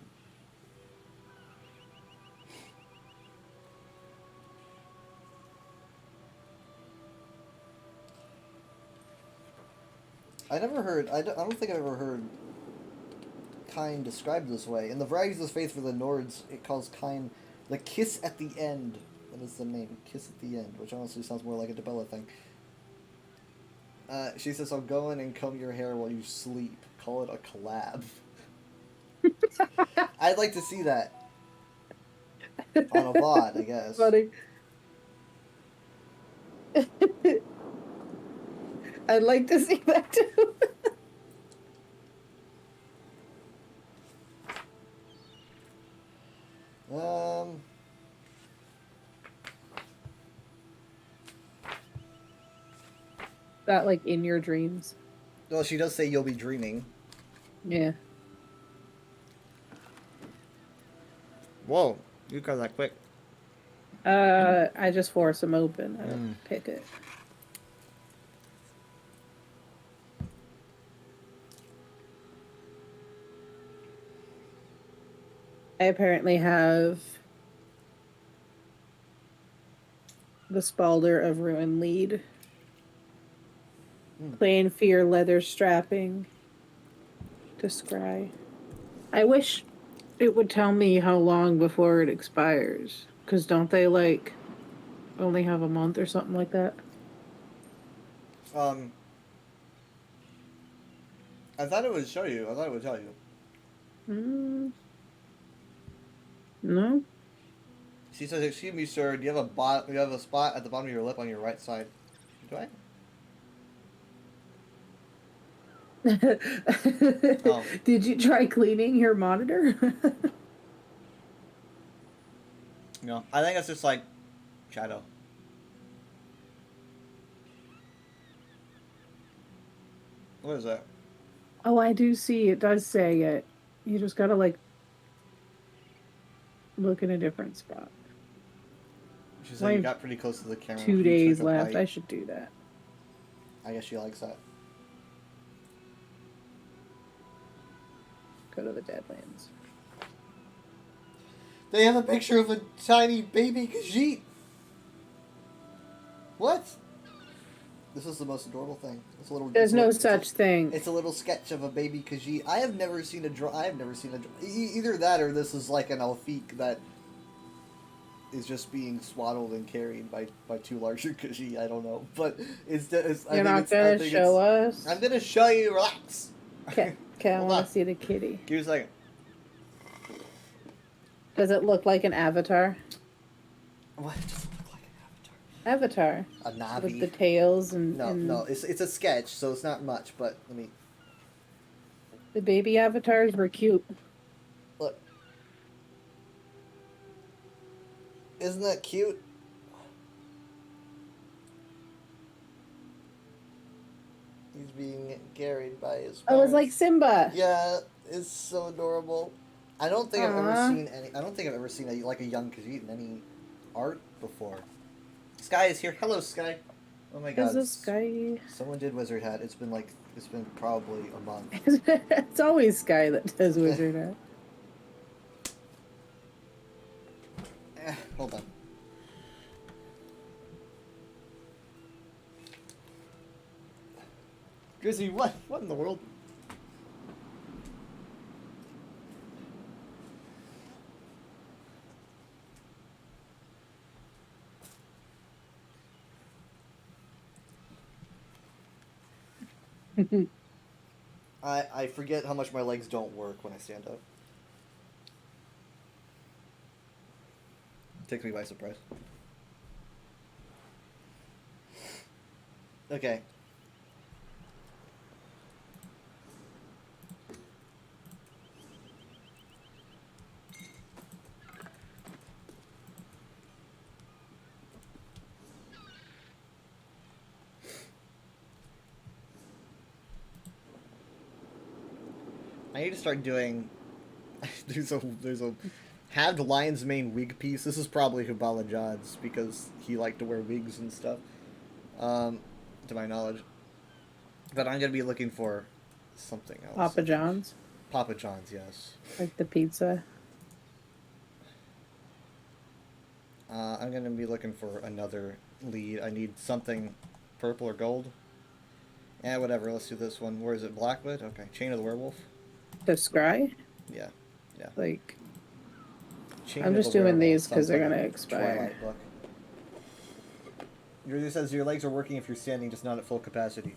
I never heard. I don't think I've ever heard Kine described this way. In the Varieties of Faith for the Nords, it calls Kine the kiss at the end. That is the name, kiss at the end, which honestly sounds more like a Debella thing. She says, I'll go in and comb your hair while you sleep. Call it a collab. I'd like to see that. On a VOD, I guess. Funny. I'd like to see that too. That like in your dreams. Well, she does say you'll be dreaming. Yeah. Whoa, you got that quick. I just force them open. I don't pick it. I apparently have the Spalder of Ruin lead. Plain Fear leather strapping to scry. I wish it would tell me how long before it expires. Because don't they, like, only have a month or something like that? I thought it would show you. I thought it would tell you. No? She says, "Excuse me, sir. Do you have a spot at the bottom of your lip on your right side?" Do I? Oh. Did you try cleaning your monitor? No, I think it's just like shadow. What is that? Oh, I do see. It does say it. You just gotta, like, look in a different spot. She said you got pretty close to the camera. 2 You days took a left. bite. I should do that. I guess she likes that. Go to the Deadlands. They have a picture of a tiny baby Khajiit. What? This is the most adorable thing. It's a little. There's no such thing. It's a little sketch of a baby Khajiit. I have never seen a either that or this is like an Elfiq that is just being swaddled and carried by two larger Khajiit. I don't know, but You're not gonna show us? I'm gonna show you. Relax. Okay, I Hold want on. to see the kitty. Give me a second. Does it look like an avatar? What does it look like an Avatar. avatar? A Navi. With the tails and, No, it's a sketch, so it's not much. But let me the baby avatars were cute. look. Isn't that cute? He's being carried by his. Oh, it's like parents. Simba. Yeah, it's so adorable. I don't think I've ever Aw. seen any. I don't think I've ever seen a young Khajiit in any art before. Sky is here. Hello, Sky. Oh my God. Is this guy? Someone did Wizard Hat. It's been probably a month. It's always Sky that does Wizard Hat. Hold on. Grizzy, what in the world? I forget how much my legs don't work when I stand up. Takes me by surprise. Okay. I need to start doing. there's a halved lion's mane wig piece. This is probably Hubala Jod's because he liked to wear wigs and stuff. to my knowledge. But I'm gonna be looking for something else. Papa John's, Papa John's, yes. like the pizza. I'm gonna be looking for another lead. I need something purple or gold. Yeah, whatever. Let's do this one. Where is it? Blackwood? Okay. Chain of the Werewolf. The Scry? Yeah. Yeah. Like, Chain I'm of just the doing Werewolf these sounds 'cause they're like gonna a expire. Twilight book. It says your legs are working if you're standing, just not at full capacity.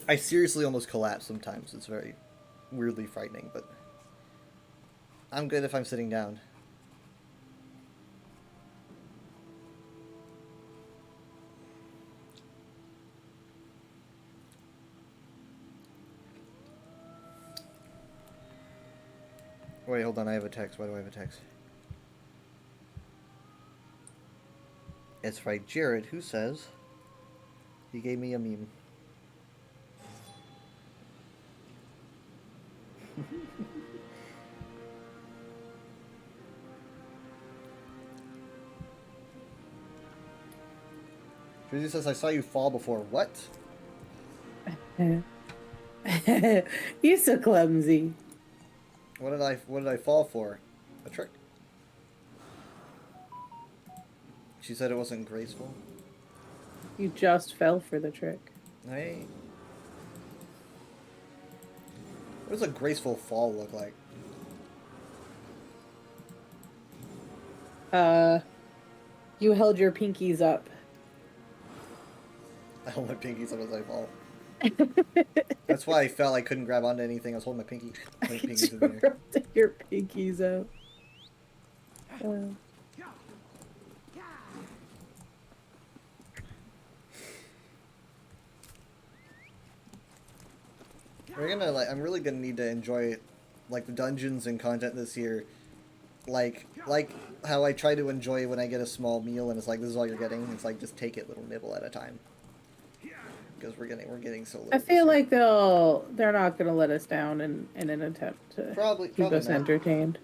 I seriously almost collapse sometimes. It's very weirdly frightening, but I'm good if I'm sitting down. Wait, hold on. I have a text. Why do I have a text? It's right, Jared, who says he gave me a meme. Jersey says, I saw you fall before. What? You're so clumsy. What did I fall for? A trick? She said it wasn't graceful. You just fell for the trick. Hey. What does a graceful fall look like? You held your pinkies up. I hold my pinkies up as I fall. That's why I fell. I couldn't grab onto anything. I was holding my pinkies in the air. Your pinkies out. I'm really gonna need to enjoy, like, the dungeons and content this year. Like how I try to enjoy when I get a small meal and it's like, this is all you're getting. It's like, just take it little nibble at a time. Because we're getting so little. I feel like they're not gonna let us down in an attempt to keep us not. entertained.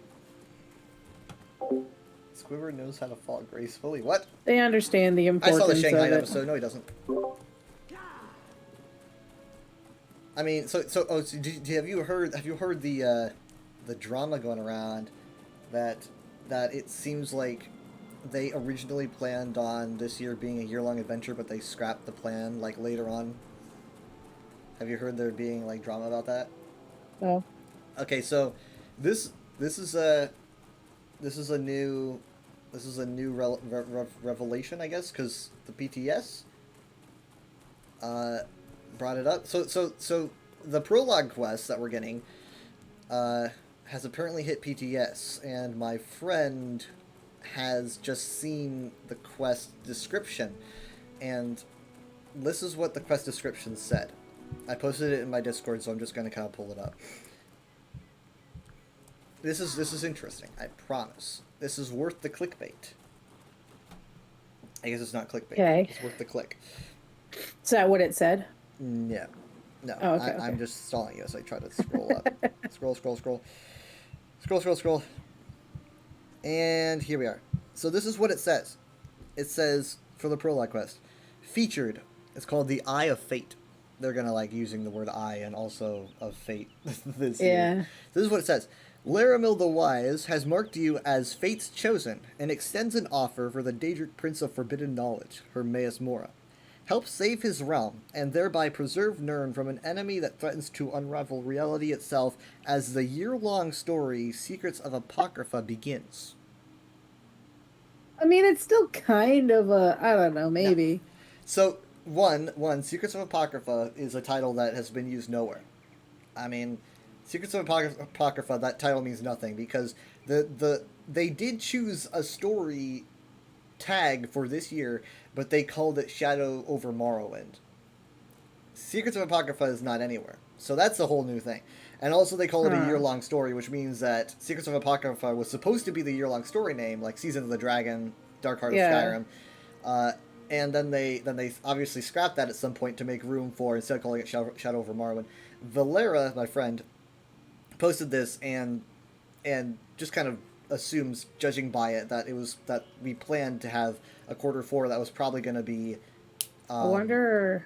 Squidward knows how to fall gracefully. What? They understand the I importance saw the Shanghai of it. episode. No, he doesn't. I mean, so have you heard the drama going around that it seems like they originally planned on this year being a year-long adventure, but they scrapped the plan like later on? Have you heard there being like drama about that? No. Okay, so this is a new revelation, I guess, because the PTS brought it up. So the prologue quest that we're getting has apparently hit PTS, and my friend has just seen the quest description, and this is what the quest description said. I posted it in my Discord, so I'm just going to kind of pull it up. This is interesting, I promise. This is worth the clickbait. I guess it's not clickbait. Okay. It's worth the click. Is that what it said? No. Oh, okay, I'm okay. just stalling you as I try to scroll up. Scroll. And here we are. So this is what it says. It says, for the prologue quest, featured, it's called the Eye of Fate. They're gonna like using the word eye and also of fate this year. So this is what it says. Laramil the Wise has marked you as Fate's chosen and extends an offer for the Daedric Prince of Forbidden Knowledge, Hermaeus Mora. Help save his realm, and thereby preserve Nirn from an enemy that threatens to unravel reality itself as the year-long story Secrets of Apocrypha begins. I mean, it's still kind of a, I don't know, maybe. Yeah. So, one, Secrets of Apocrypha is a title that has been used nowhere. I mean, Secrets of Apocrypha, that title means nothing, because they did choose a story tag for this year, but they called it Shadow over Morrowind. Secrets of Apocrypha is not anywhere. So that's a whole new thing. And also they call it a year-long story, which means that Secrets of Apocrypha was supposed to be the year-long story name, like Season of the Dragon, Dark Heart of Skyrim. And then they obviously scrapped that at some point to make room for, instead of calling it Shadow over Morrowind. Valera, my friend, posted this and just kind of assumes, judging by it, that we planned to have a quarter 4 that was probably going to be I wonder.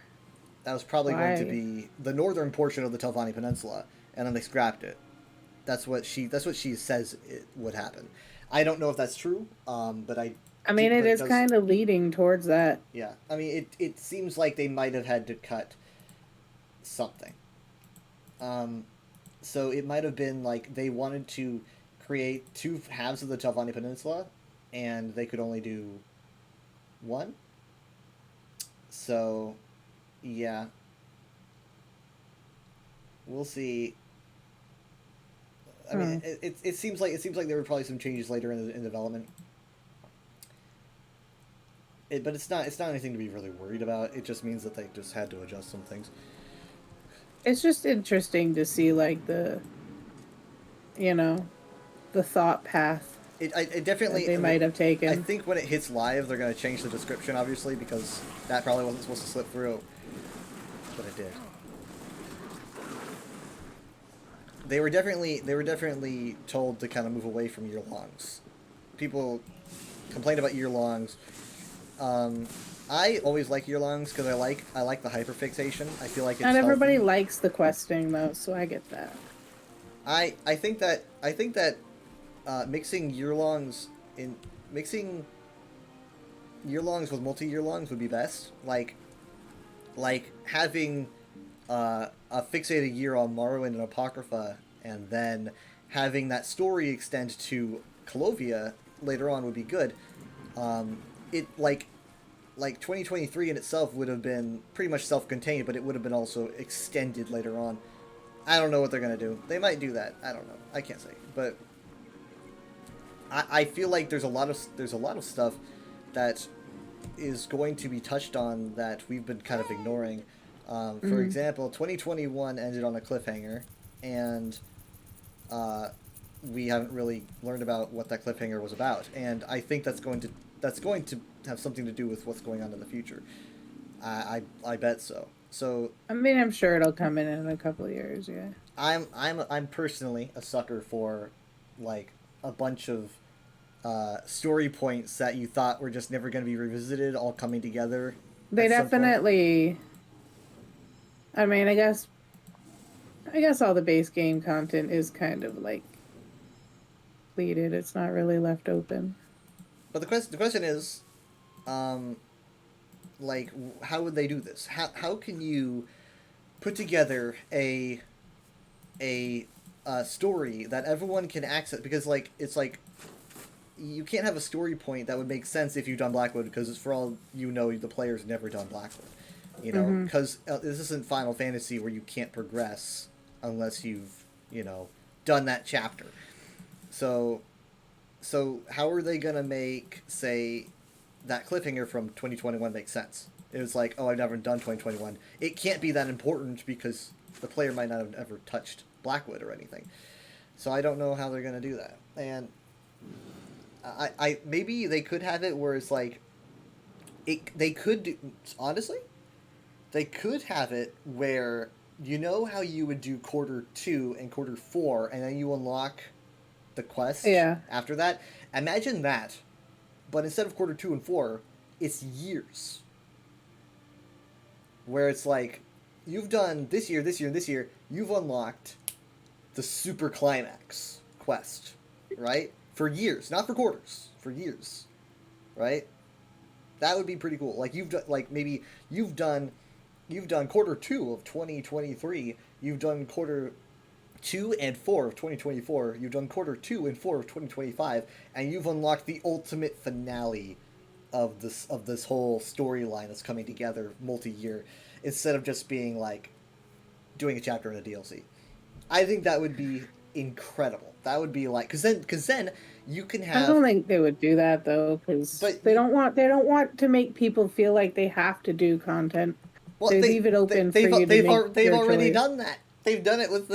That was probably going to why. be the northern portion of the Telvanni Peninsula, and then they scrapped it. That's what she says it would happen. I don't know if that's true, but I mean, it is does, kind of leading towards that. yeah. I mean, it seems like they might have had to cut something. So it might have been like they wanted to create two halves of the Telvanni Peninsula, and they could only do one. So, yeah. We'll see. I mean, it seems like there were probably some changes later in development. But it's not anything to be really worried about. It just means that they just had to adjust some things. It's just interesting to see like the thought path It definitely that they might have taken. I think when it hits live, they're going to change the description, obviously, because that probably wasn't supposed to slip through, but it did. They were definitely told to kind of move away from year-longs. People complained about year-longs. I always like year-longs because I like the hyperfixation. I feel like it's Not everybody healthy. likes the questing though, so I get that. I think that mixing year-longs with multi-year-longs would be best. Like having a fixated year on Morrowind and Apocrypha, and then having that story extend to Calovia later on would be good. It like 2023 in itself would have been pretty much self-contained, but it would have been also extended later on. I don't know what they're gonna do. They might do that. I don't know. I can't say. But I feel like there's a lot of stuff that is going to be touched on that we've been kind of ignoring. For example, 2021 ended on a cliffhanger, and we haven't really learned about what that cliffhanger was about. And I think that's going to have something to do with what's going on in the future. I bet so. So I mean, I'm sure it'll come in a couple of years. Yeah. I'm personally a sucker for like a bunch of story points that you thought were just never going to be revisited all coming together. They at some point. definitely. I mean, I guess all the base game content is kind of like completed. It's not really left open. But the question is, like, how would they do this? How can you put together a story that everyone can access? Because like it's like you can't have a story point that would make sense if you've done Blackwood, because for all you know, the player's never done Blackwood. You know, because this isn't Final Fantasy where you can't progress unless you've done that chapter. So how are they gonna make, say, that cliffhanger from 2021 make sense? It was like, oh, I've never done 2021. It can't be that important because the player might not have ever touched Blackwood or anything. So I don't know how they're gonna do that. And I maybe they could have it where it's like, they could do, honestly, they could have it where how you would do quarter 2 and quarter 4, and then you unlock the quest after that. Imagine that, but instead of quarter 2 and 4, it's years. Where it's like, you've done this year, and this year, you've unlocked the super climax quest, right? For years, not for quarters, for years, right? That would be pretty cool. Like maybe you've done quarter 2 of 2023. You've done quarter 2 and 4 of 2024. You've done quarter 2 and 4 of 2025, and you've unlocked the ultimate finale of this whole storyline that's coming together multi-year, instead of just being like doing a chapter in a DLC. I think that would be incredible. That would be like, because then you can have. I don't think they would do that though, because they don't want to make people feel like they have to do content. Well, they leave it open for you to make they've your already choice. done that. They've done it with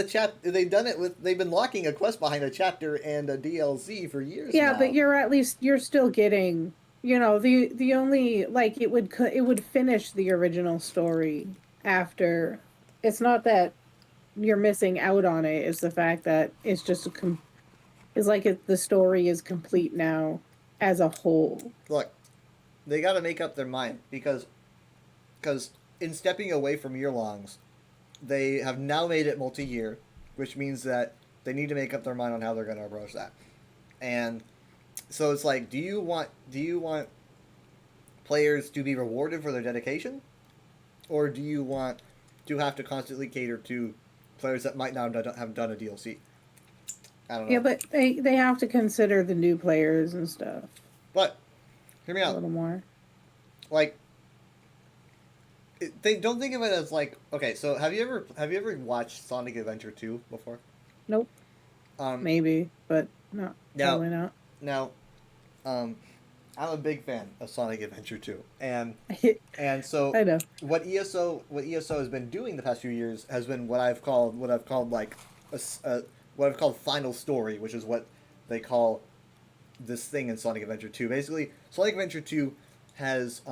they've been locking a quest behind a chapter and a DLC for years. Yeah, now. but you're still getting, the only, like, it would finish the original story after. It's not that you're missing out on it, it's the fact that it's just the story is complete now as a whole. Look, they got to make up their mind, because because in stepping away from year-longs, they have now made it multi-year, which means that they need to make up their mind on how they're going to approach that. And so it's like, do you want players to be rewarded for their dedication, or do you want to have to constantly cater to players that might not have done a DLC? I don't know. Yeah, but they have to consider the new players and stuff But hear me a out. little more. Like, they don't think of it as like, okay. So have you ever watched Sonic Adventure 2 before? Nope. Maybe, but no, Now- probably not. Now, I'm a big fan of Sonic Adventure 2, and so I know. what ESO has been doing the past few years has been what I've called like what I've called final story, which is what they call this thing in Sonic Adventure 2. Basically, Sonic Adventure 2 has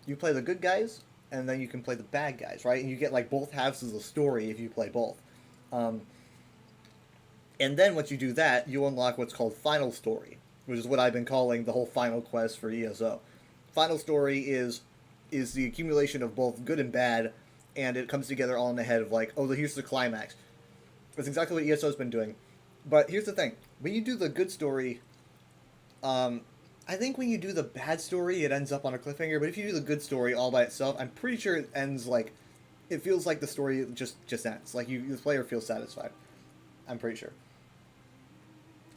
you play the good guys and then you can play the bad guys, right? And you get like both halves of the story if you play both. And then once you do that, you unlock what's called Final Story, which is what I've been calling the whole final quest for ESO. Final Story is the accumulation of both good and bad, and it comes together all in the head of like, oh, here's the climax. That's exactly what ESO's been doing. But here's the thing. When you do the good story, I think when you do the bad story, it ends up on a cliffhanger, but if you do the good story all by itself, I'm pretty sure it ends like, it feels like the story just ends. Like, the player feels satisfied. I'm pretty sure.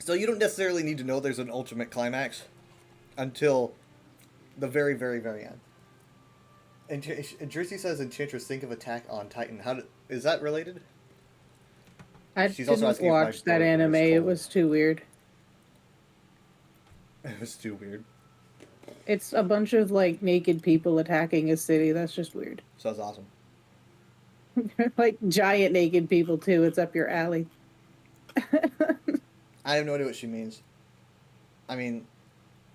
So you don't necessarily need to know there's an ultimate climax until the very, very, very end. And Jersey says, Enchantress, think of Attack on Titan. Is that related? I She's also didn't asking if my watch that board is anime. It cold. was too weird. It was too weird. It's a bunch of like naked people attacking a city. That's just weird. Sounds awesome. Like giant naked people too. It's up your alley. I have no idea what she means. I mean,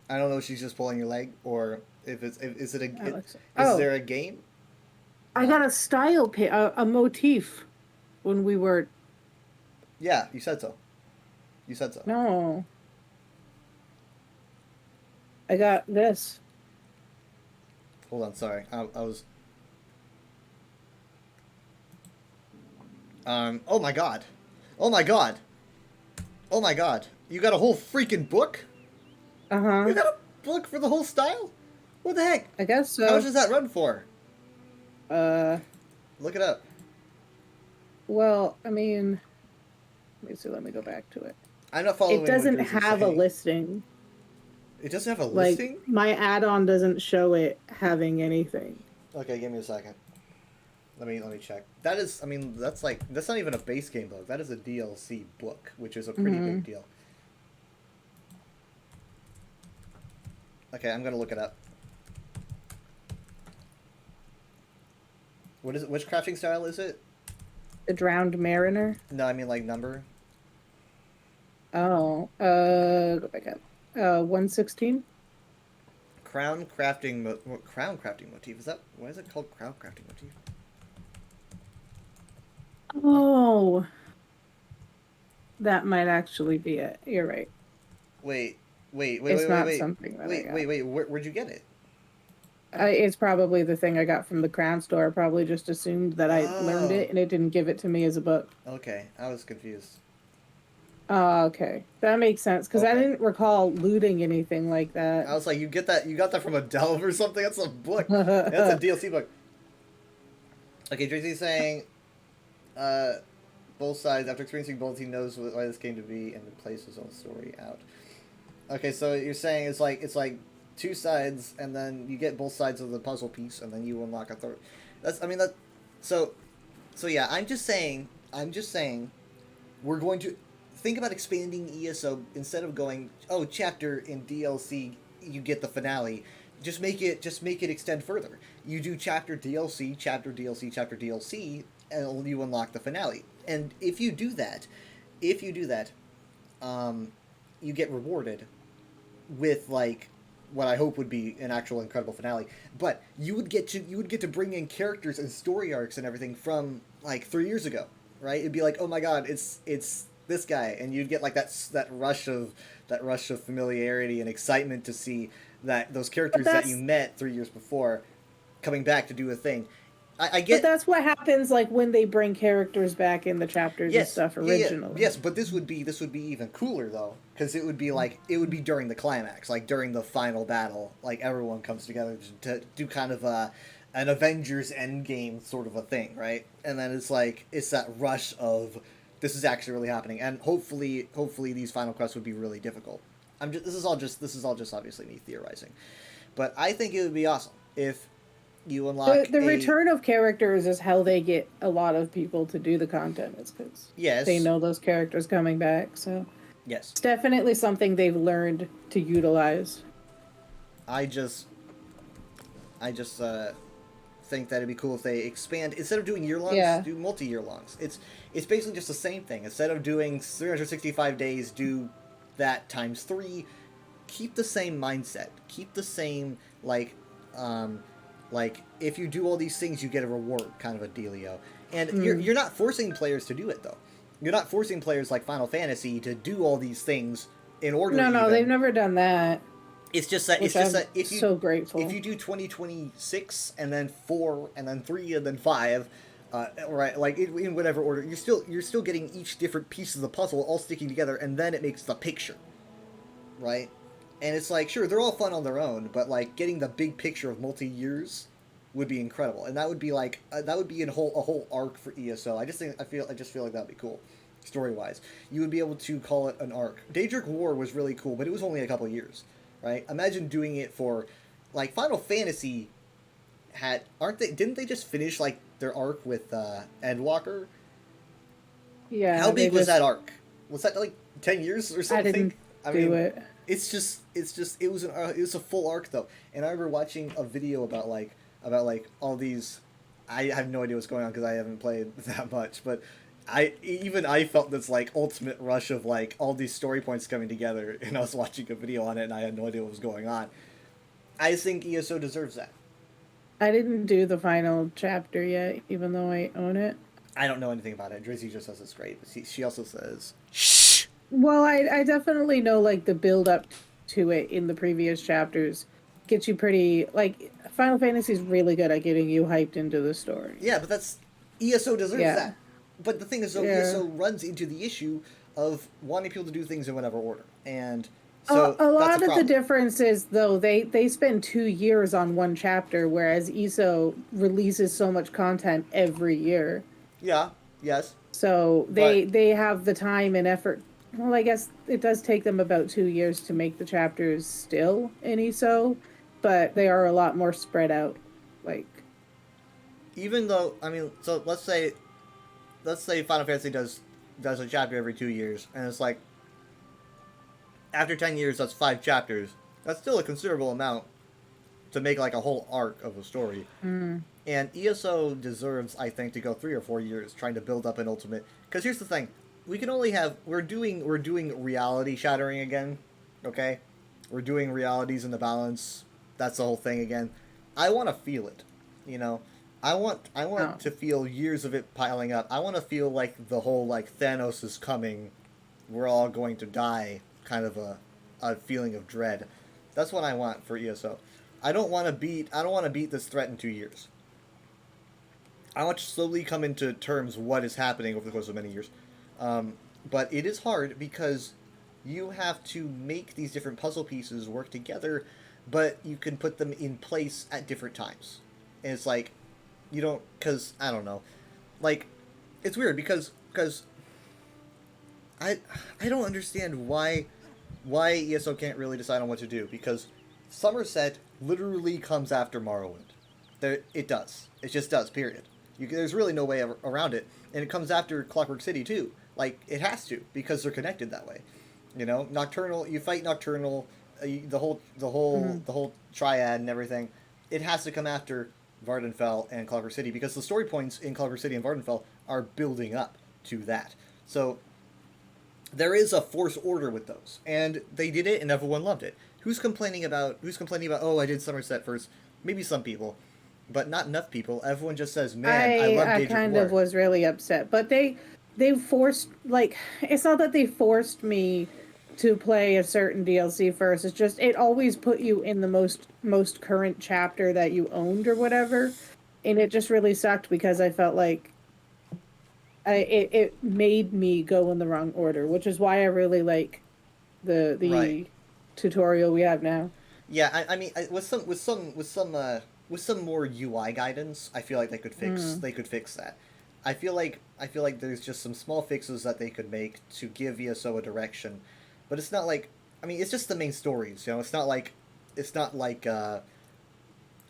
I don't know if she's just pulling your leg or if it's is there a game? I got a style a motif when we were. Yeah, you said so. You said so. No. I got this. Hold on, sorry. I was. Oh my god. Oh my god. Oh my god. You got a whole freaking book? Uh huh. You got a book for the whole style? What the heck? I guess so. How much does that run for? Look it up. Well, I mean, let me see. Let me go back to it. I'm not following. It doesn't what Jersey's have a saying. listing. It doesn't have a Like listing? my add-on doesn't show it having anything. Okay, give me a second. Let me check. That is, I mean, that's not even a base game book. That is a DLC book, which is a pretty big deal. Okay, I'm gonna look it up. What is it? Which crafting style is it? The Drowned Mariner. No, I mean like number. Oh, go back up. 116. Crown crafting motif. Is that, why is it called crown crafting motif? Oh, that might actually be it. You're right. Wait. It's not something that I got. Wait. Where'd you get it? It's probably the thing I got from the Crown store. I probably just assumed that I learned it and it didn't give it to me as a book. Okay, I was confused. Okay. That makes sense, because I Okay. didn't recall looting anything like that. I was like, you got that from a Delve or something? That's a book. That's a DLC book. Okay, Tracy's saying, both sides, after experiencing both, he knows why this came to be and plays his own story out. Okay, so you're saying it's like two sides, and then you get both sides of the puzzle piece, and then you unlock a third. So yeah, I'm just saying, we're going to think about expanding ESO instead of going, oh, chapter in DLC, you get the finale. Just make it extend further. You do chapter DLC, chapter DLC, chapter DLC, and you unlock the finale. And if you do that, you get rewarded with like what I hope would be an actual incredible finale. But you would get to bring in characters and story arcs and everything from like 3 years ago, right? It'd be like, oh my god, it's this guy, and you'd get like that rush of familiarity and excitement to see that those characters that you met 3 years before coming back to do a thing. I But get. that's what happens like when they bring characters back in the chapters and stuff originally. Yes, but this would be even cooler though, because it would be like it would be during the climax, like during the final battle, like everyone comes together to do kind of an Avengers Endgame sort of a thing, right? And then it's like it's that rush of this is actually really happening, and hopefully these final quests would be really difficult. This is all just obviously me theorizing, but I think it would be awesome if you unlock The return of characters is how they get a lot of people to do the content. It's because Yes. they know those characters coming back. So Yes. it's definitely something they've learned to utilize. I just think that it'd be cool if they expand instead of doing year longs, Yeah. do multi-year longs. It's basically just the same thing. Instead of doing 365 days, do that times 3. Keep the same mindset. Keep the same like if you do all these things, you get a reward, kind of a dealio. And you're not forcing players to do it though. You're not forcing players like Final Fantasy to do all these things in order. No, they've never done that. It's just that Which if you so grateful. if you do 2026 and then 4 and then 3 and then 5, right, like in whatever order, you're still getting each different piece of the puzzle all sticking together, and then it makes the picture, right? And it's like, sure, they're all fun on their own, but like getting the big picture of multi years would be incredible, and that would be like that would be a whole arc for ESO. I just feel like that'd be cool, story wise. You would be able to call it an arc. Daedric War was really cool, but it was only a couple of years. Right? Imagine doing it for, like, Final Fantasy didn't they just finish, like, their arc with, Endwalker? Yeah. How big was that arc? Was that, like, 10 years or something? I didn't do it. It was a full arc, though. And I remember watching a video about all these, I have no idea what's going on because I haven't played that much, but I felt this like ultimate rush of like all these story points coming together, and I was watching a video on it and I had no idea what was going on. I think ESO deserves that. I didn't do the final chapter yet, even though I own it. I don't know anything about it. Drizzy just says it's great. But she also says, shh. Well, I definitely know like the build up to it in the previous chapters gets you pretty like Final Fantasy is really good at getting you hyped into the story. Yeah, but that's ESO deserves that. But the thing is, though, Yeah. ESO runs into the issue of wanting people to do things in whatever order, and so a lot that's of the problem. difference is though they spend 2 years on one chapter, whereas ESO releases so much content every year. Yeah. Yes. So they have the time and effort. Well, I guess it does take them about 2 years to make the chapters still in ESO, but they are a lot more spread out. Like, Even though, I mean, so let's say Final Fantasy does a chapter every 2 years, and it's like after 10 years, that's 5 chapters. That's still a considerable amount to make like a whole arc of a story. And ESO deserves, I think, to go 3 or 4 years trying to build up an ultimate. Because here's the thing, we're doing reality shattering again, okay? We're doing realities in the balance. That's the whole thing again. I want to feel it, you know. I want to feel years of it piling up. I want to feel like the whole like Thanos is coming, we're all going to die kind of a feeling of dread. That's what I want for ESO. I don't want to beat this threat in 2 years. I want to slowly come into terms what is happening over the course of many years. But it is hard because you have to make these different puzzle pieces work together, but you can put them in place at different times. And it's like, you don't, because, I don't know. Like, it's weird because I don't understand why ESO can't really decide on what to do, because Somerset literally comes after Morrowind. It does. It just does, period. There's really no way around it. And it comes after Clockwork City, too. Like, it has to, because they're connected that way. You know, Nocturnal, you fight Nocturnal, the whole triad and everything. It has to come after Vardenfell and Clockwork City, because the story points in Clockwork City and Vardenfell are building up to that. So there is a force order with those, and they did it, and everyone loved it. Who's complaining about? Oh, I did Somerset first. Maybe some people, but not enough people. Everyone just says, "Man, I love Daedric War." I kind of was really upset, but they forced, like, it's not that they forced me to play a certain DLC first. It's just it always put you in the most current chapter that you owned or whatever, and it just really sucked because I felt like it made me go in the wrong order, which is why I really like the Right. tutorial we have now. Yeah, I mean, with some more UI guidance, I feel like they could fix that. I feel like there's just some small fixes that they could make to give ESO a direction, but it's not like, I mean, it's just the main stories, you know. It's not like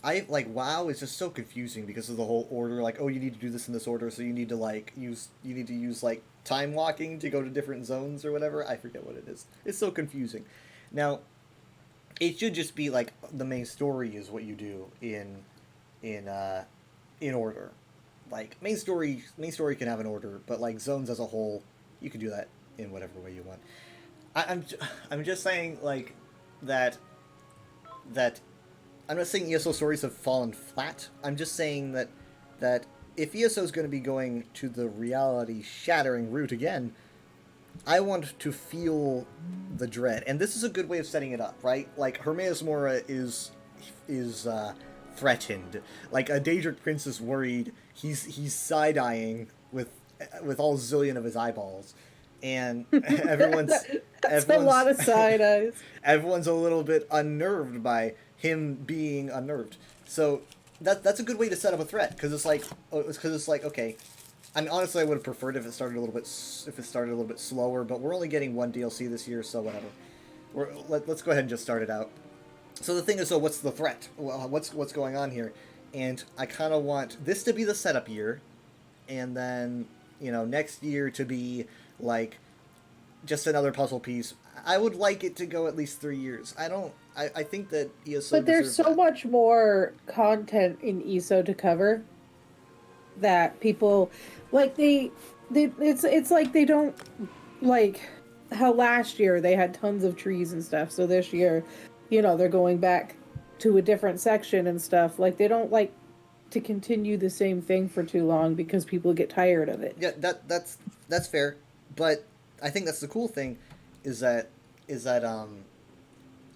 I like WoW is just so confusing because of the whole order. Like, oh, you need to do this in this order, so you need to use like time walking to go to different zones or whatever. I forget what it is. It's so confusing. Now, it should just be like the main story is what you do in order. Like main story can have an order, but like zones as a whole, you can do that in whatever way you want. I'm just saying like that I'm not saying ESO stories have fallen flat. I'm just saying that if ESO is going to be going to the reality shattering route again, I want to feel the dread, and this is a good way of setting it up, right? Like Hermaeus Mora is threatened. Like a Daedric prince is worried. He's side-eyeing with all zillion of his eyeballs, and That's a lot of side eyes. everyone's a little bit unnerved by him being unnerved. So that's a good way to set up a threat because it's like okay. I mean, honestly, I would have preferred if it started a little bit slower, but we're only getting one DLC this year, so whatever. Let's go ahead and just start it out. So the thing is, so what's the threat? What's going on here? And I kind of want this to be the setup year, and then next year to be like just another puzzle piece. I would like it to go at least 3 years. I think that ESO. But there's so much more content in ESO to cover that people like it's like they don't like how last year they had tons of trees and stuff, so this year they're going back to a different section and stuff. Like they don't like to continue the same thing for too long because people get tired of it. Yeah, that's fair, but I think that's the cool thing is that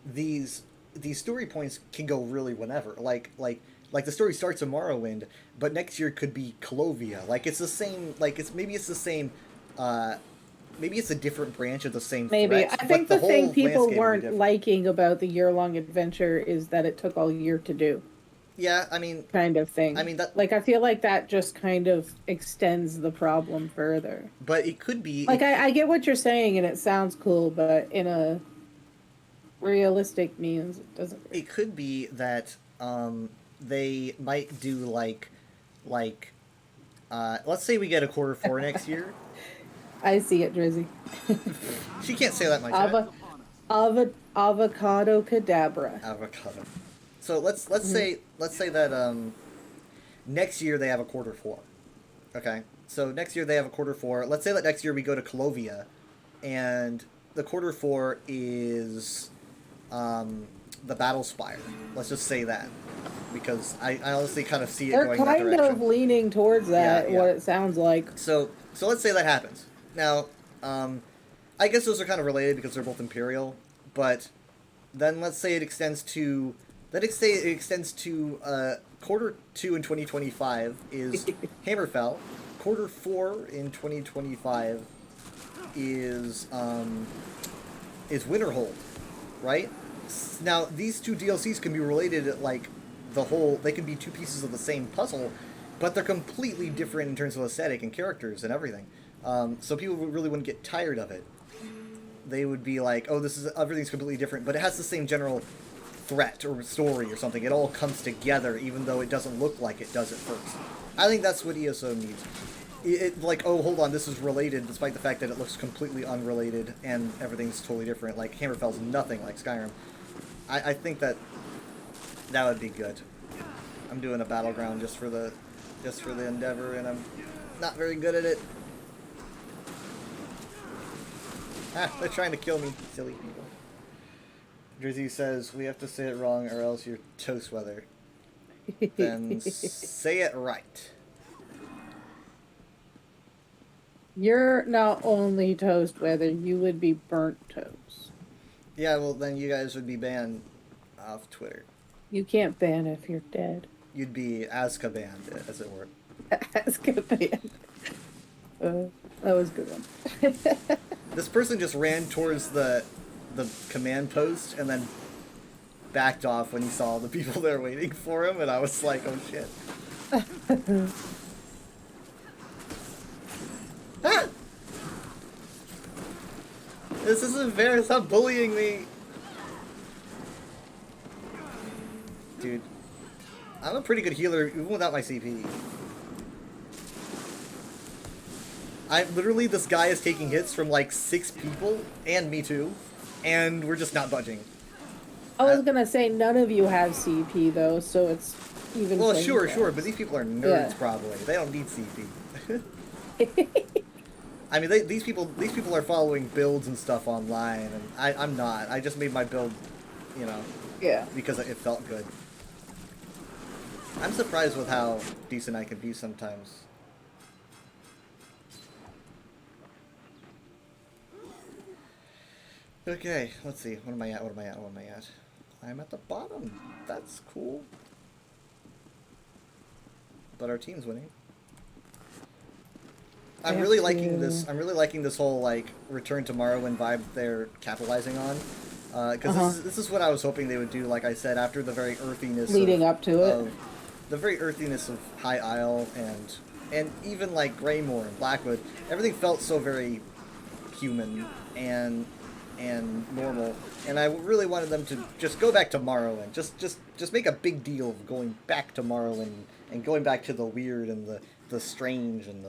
these story points can go really whenever. Like the story starts in Morrowind, but next year could be Calovia. Like it's the same. Like maybe it's the same. Maybe it's a different branch of the same. Maybe threats, I think the thing people weren't be liking about the year-long adventure is that it took all year to do. Yeah, I mean, kind of thing. I mean that. Like I feel like that just kind of extends the problem further. But it could be like I get what you're saying, and it sounds cool, but in a realistic means, it doesn't. It could be that they might do like let's say we get a quarter 4 next year. I see it, Drizzy. She can't say that much. Avocado cadabra. Avocado. So let's say that next year they have a quarter 4. Okay. So next year they have a quarter 4. Let's say that next year we go to Calovia, and the quarter 4 is the Battle Spire. Let's just say that, because I honestly kind of see it They're going that direction. They're kind of leaning towards that. Yeah. What it sounds like. So let's say that happens. Now, I guess those are kind of related because they're both Imperial, but then let's say it extends to quarter 2 in 2025 is Hammerfell. Quarter 4 in 2025 is Winterhold, right? Now these two DLCs can be related like they can be two pieces of the same puzzle, but they're completely different in terms of aesthetic and characters and everything. So people really wouldn't get tired of it. They would be like, oh, everything's completely different, but it has the same general threat or story or something. It all comes together, even though it doesn't look like it does at first. I think that's what ESO needs. Like, oh, hold on, this is related, despite the fact that it looks completely unrelated and everything's totally different. Like, Hammerfell's nothing like Skyrim. I think that would be good. I'm doing a battleground just for the endeavor, and I'm not very good at it. They're trying to kill me, silly people. Drizzy says, we have to say it wrong or else you're toast weather. Then say it right. You're not only toast weather, you would be burnt toast. Yeah, well then you guys would be banned off Twitter. You can't ban if you're dead. You'd be Azka banned, as it were. That's good ban. That was a good one. This person just ran towards the command post and then backed off when he saw the people there waiting for him, and I was like, oh shit. Ah! This isn't fair, stop bullying me! Dude, I'm a pretty good healer even without my CP. Literally, this guy is taking hits from like 6 people, and me too, and we're just not budging. I was gonna say none of you have CP though, so it's even. Well, playing sure, grounds. but these people are nerds Yeah. probably. They don't need CP. I mean, these people are following builds and stuff online, and I'm not. I just made my build, you know, Yeah. because it felt good. I'm surprised with how decent I can be sometimes. Okay, let's see. What am I at? What am I at? What am I at? I'm at the bottom. That's cool. But our team's winning. I'm really liking this. I'm really liking this whole like Return to Morrowind vibe they're capitalizing on. Because this is what I was hoping they would do. Like I said, after the very earthiness Leading up to it. the very earthiness of High Isle and even like Greymoor and Blackwood, everything felt so very human and normal. And I really wanted them to just go back to Morrowind. Just make a big deal of going back to Morrowind and going back to the weird and the strange and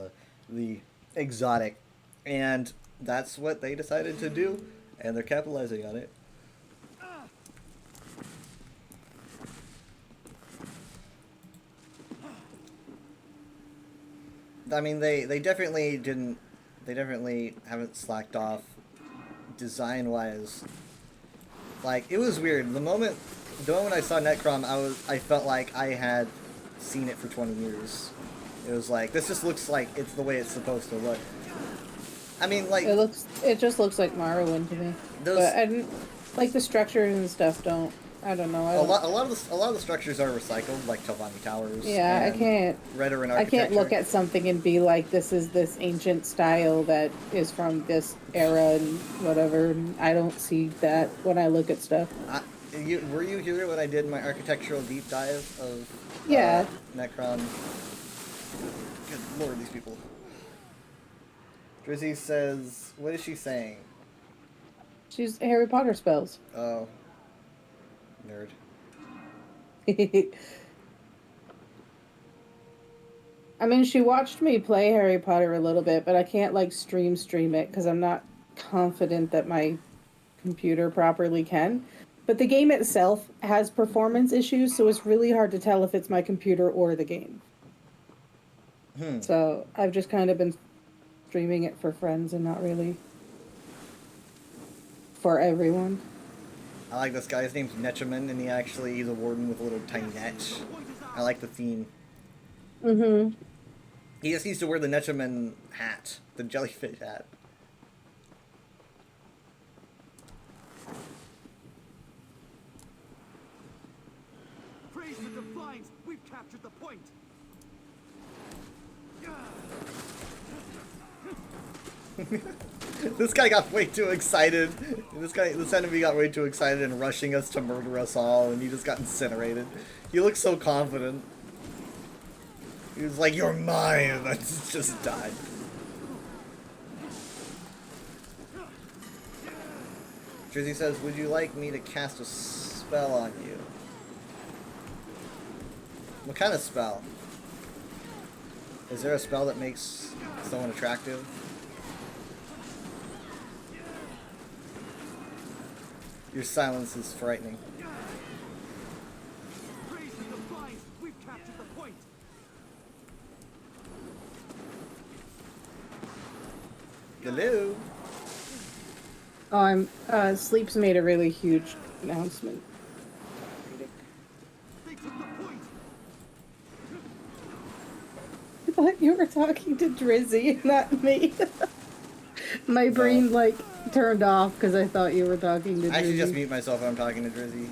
the exotic. And that's what they decided to do, and they're capitalizing on it. I mean, they definitely didn't. They definitely haven't slacked off design-wise. Like, it was weird. The moment I saw Netcrom, I felt like I had seen it for 20 years. It was like, this just looks like it's the way it's supposed to look. I mean, like, It just looks like Morrowind to me. Those- But I didn't like the structures and stuff. I don't know. a lot of the structures are recycled, like Telvanni Towers. Yeah, I and can't. Redoran I architecture. can't look at something and be like, this is this ancient style that is from this era and whatever. And I don't see that when I look at stuff. Were you here when I did my architectural deep dive of Yeah. Necron? Good lord, these people. Drizzy says, what is she saying? She's Harry Potter spells. Oh. Nerd. I mean, she watched me play Harry Potter a little bit, but I can't like stream it because I'm not confident that my computer properly can. But the game itself has performance issues, so it's really hard to tell if it's my computer or the game. So I've just kind of been streaming it for friends and not really for everyone. I like this guy. His name's Netchaman, and he's a warden with a little tiny net. I like the theme. Mm-hmm. He just needs to wear the Netchaman hat, the jellyfish hat. Praise the Divines! We've captured the point! This guy got way too excited. This enemy got way too excited and rushing us to murder us all, and he just got incinerated. He looked so confident. He was like, "You're mine," and I just died. Drizzy says, "Would you like me to cast a spell on you?" What kind of spell? Is there a spell that makes someone attractive? Your silence is frightening. Praise the Divines! We've captured the point! Hello? Oh, Sleep's made a really huge announcement. They took the point! Who the thought you were talking to Drizzy, not me. My brain like turned off because I thought you were talking to Drizzy. I should just mute myself when I'm talking to Drizzy.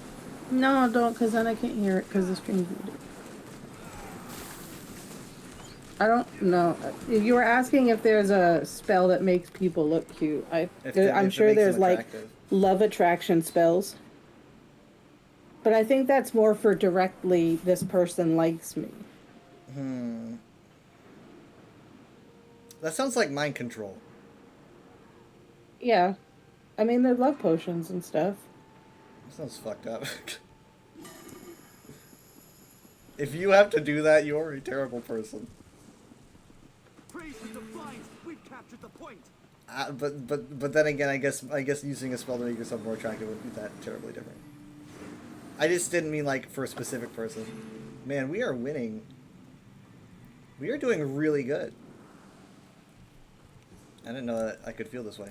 No, don't, because then I can't hear it because the screen's muted. I don't know. You were asking if there's a spell that makes people look cute. I'm sure there's like love attraction spells. But I think that's more for directly, this person likes me. That sounds like mind control. Yeah. I mean, they're love potions and stuff. That sounds fucked up. If you have to do that, you're a terrible person. Praise the Defiance! We've captured the point! But then again, I guess using a spell to make yourself more attractive would be that terribly different. I just didn't mean like for a specific person. Man, we are winning. We are doing really good. I didn't know that I could feel this way.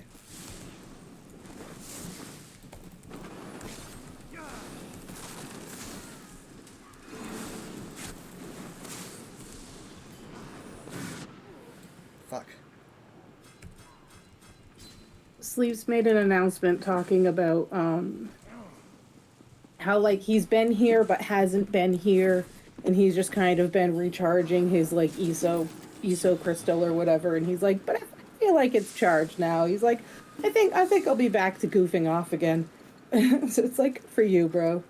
Fuck. Sleeves made an announcement talking about how like he's been here but hasn't been here, and he's just kind of been recharging his like ESO crystal or whatever, and he's like, but I feel like it's charged now. He's like, I think I'll be back to goofing off again. So it's like, for you, bro.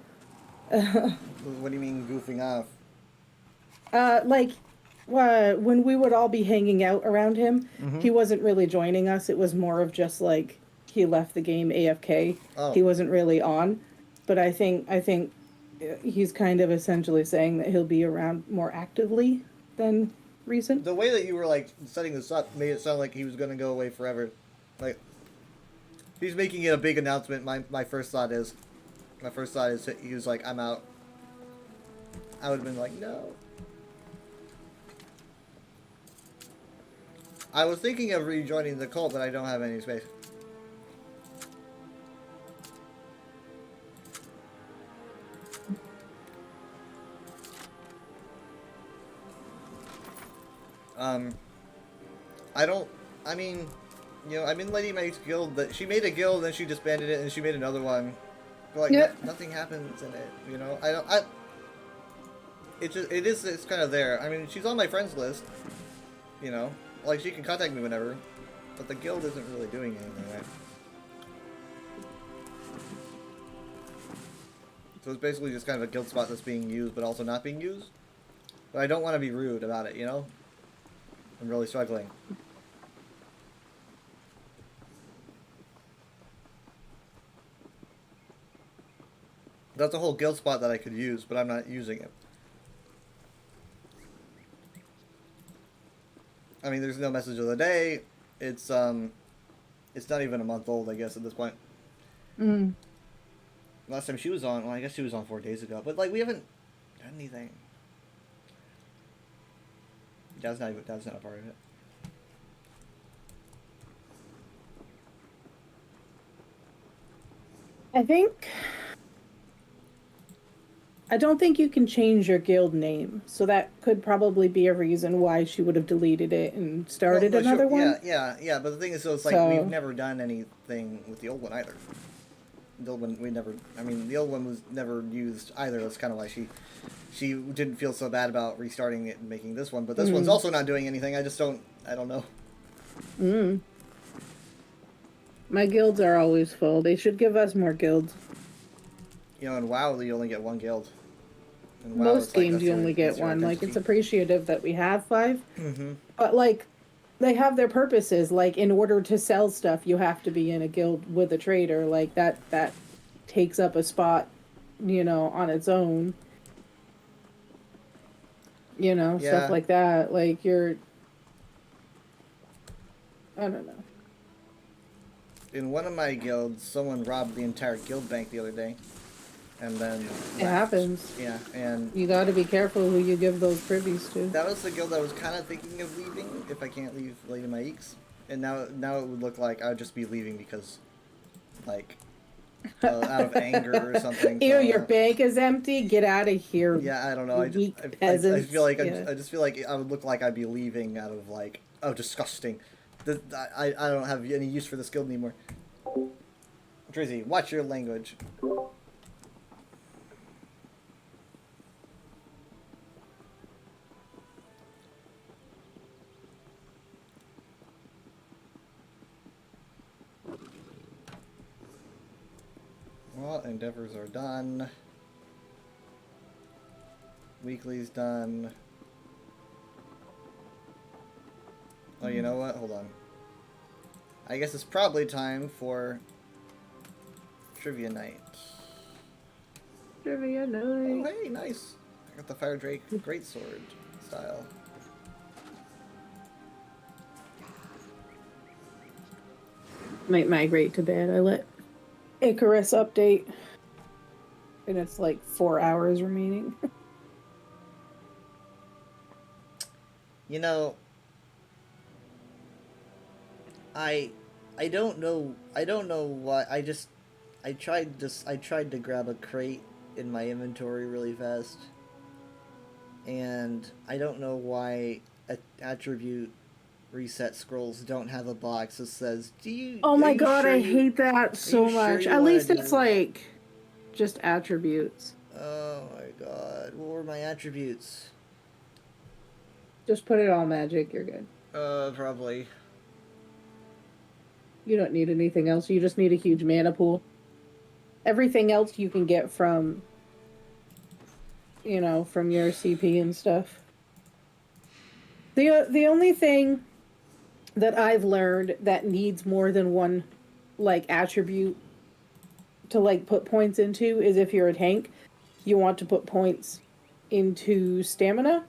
What do you mean goofing off? When we would all be hanging out around him, he wasn't really joining us. It was more of just like he left the game AFK. Oh. He wasn't really on. But I think he's kind of essentially saying that he'll be around more actively than recent. The way that you were like setting this up made it sound like he was gonna go away forever. Like he's making it a big announcement. My first thought is he was like, I'm out. I would have been like, no. I was thinking of rejoining the cult, but I don't have any space. I mean, you know, I'm in Lady Meg's guild. That she made a guild, then she disbanded it, and she made another one. But like, Yep. nothing happens in it, you know. It's kind of there. I mean, she's on my friends list, you know. Like, she can contact me whenever, but the guild isn't really doing anything, right? So it's basically just kind of a guild spot that's being used, but also not being used. But I don't want to be rude about it, you know? I'm really struggling. That's a whole guild spot that I could use, but I'm not using it. I mean, there's no message of the day. It's not even a month old, I guess, at this point. Last time she was on, well, I guess she was on 4 days ago. But, like, we haven't done anything. Dad's not a part of it. I don't think you can change your guild name, so that could probably be a reason why she would have deleted it and started another one. Yeah, but the thing is, so it's like, we've never done anything with the old one either. The old one, the old one was never used either. That's kind of why she didn't feel so bad about restarting it and making this one. But this one's also not doing anything. I don't know. My guilds are always full. They should give us more guilds. You know, in WoW, you only get one guild. In WoW, Most games you only get one. Like, it's appreciative that we have 5. But, like, they have their purposes. Like, in order to sell stuff, you have to be in a guild with a trader. Like, that takes up a spot, you know, on its own. You know, stuff like that. Like, I don't know. In one of my guilds, someone robbed the entire guild bank the other day. And then it happens. Yeah, and you got to be careful who you give those privies to. That was the guild I was kind of thinking of leaving if I can't leave Lady Maix. And now it would look like I would just be leaving because, like, out of anger or something. Ew, so, your bank is empty. Get out of here. Yeah, I don't know. you weak I peasants. feel like Yeah. I just feel like I would look like I'd be leaving out of like, oh, disgusting. I don't have any use for this guild anymore. Drizzy, watch your language. Well, endeavors are done. Weekly's done. Oh, you know what? Hold on. I guess it's probably time for trivia night. Trivia Oh, night. hey, nice. I got the Fire Drake Greatsword style. Might migrate to bed. I let Icarus update. And it's like 4 hours remaining. You know, I don't know why I tried to grab a crate in my inventory really fast, and I don't know why attribute reset scrolls don't have a box that says, "Do you?" Oh are my you god, sure I you-" hate that so you sure much. you At wanna least do it's this? like just attributes. Oh my god, what were my attributes? Just put it all magic, you're good. Probably. You don't need anything else. You just need a huge mana pool. Everything else you can get from, you know, from your CP and stuff. The only thing that I've learned that needs more than one, like, attribute to, like, put points into is if you're a tank, you want to put points into stamina.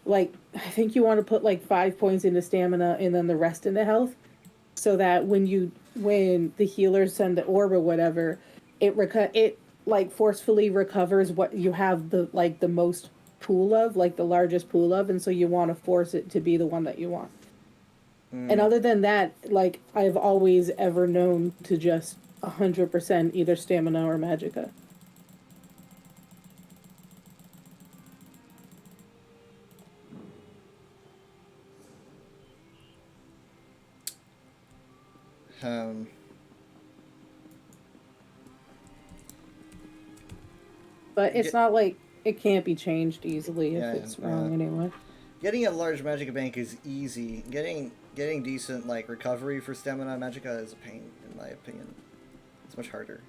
Like, I think you want to put, like, 5 points into stamina and then the rest into health. So that when the healers send the orb or whatever, it like forcefully recovers what you have the most pool of, like the largest pool of, and so you want to force it to be the one that you want. And other than that, like, I've always ever known to just 100% either stamina or magicka. But it's not like it can't be changed easily if it's wrong anyway. Getting a large magicka bank is easy. Getting decent like recovery for stamina magicka is a pain, in my opinion. It's much harder.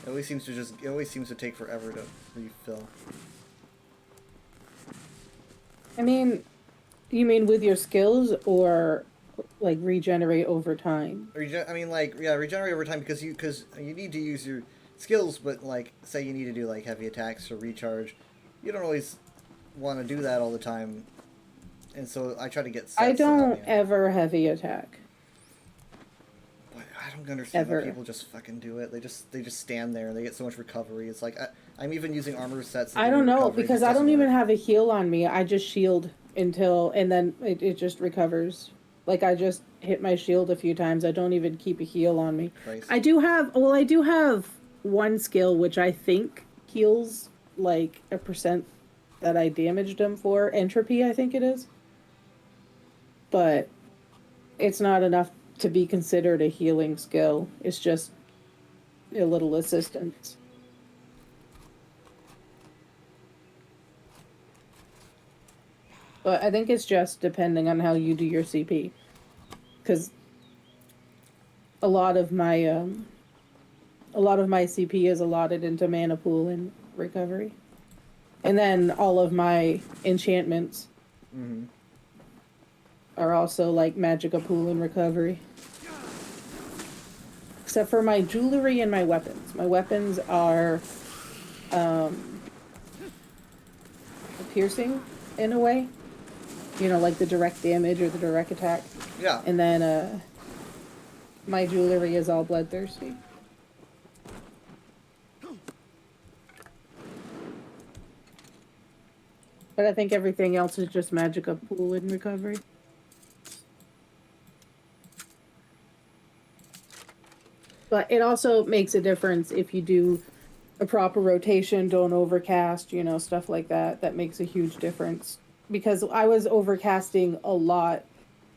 It always seems to take forever to refill. I mean, you mean with your skills or like regenerate over time? Regenerate over time because you need to use your skills, but like say you need to do like heavy attacks or recharge, you don't always want to do that all the time, and so I try to get sets. I don't ever heavy attack. But I don't understand Ever. why people just fucking do it. They just stand there and they get so much recovery. It's like I'm even using armor sets. That I give me don't know recovery, because it I just don't doesn't even work. have a heal on me. I just shield and then it just recovers. Like I just hit my shield a few times. I don't even keep a heal on me. Christ. I do have one skill which I think heals like a percent that I damaged him for. Entropy, I think it is. But it's not enough to be considered a healing skill. It's just a little assistance. But I think it's just depending on how you do your CP. Because a lot of my CP is allotted into mana pool and recovery. And then all of my enchantments are also like magicka pool and recovery. Except for my jewelry and my weapons. My weapons are piercing in a way. You know, like the direct damage or the direct attack. Yeah. And then my jewelry is all bloodthirsty. But I think everything else is just magicka pool and recovery. But it also makes a difference if you do a proper rotation, don't overcast, stuff like that. That makes a huge difference. Because I was overcasting a lot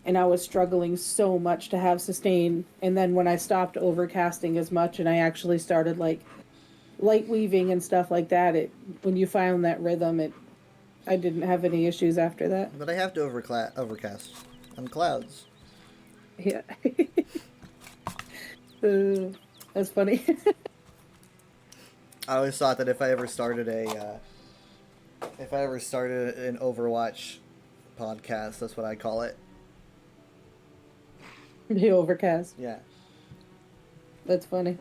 and I was struggling so much to have sustain. And then when I stopped overcasting as much and I actually started like light weaving and stuff like that, when you found that rhythm, I didn't have any issues after that. But I have to overcast on clouds. Yeah. That's funny. I always thought that if I ever started an Overwatch podcast, that's what I'd call it. The overcast. Yeah. That's funny.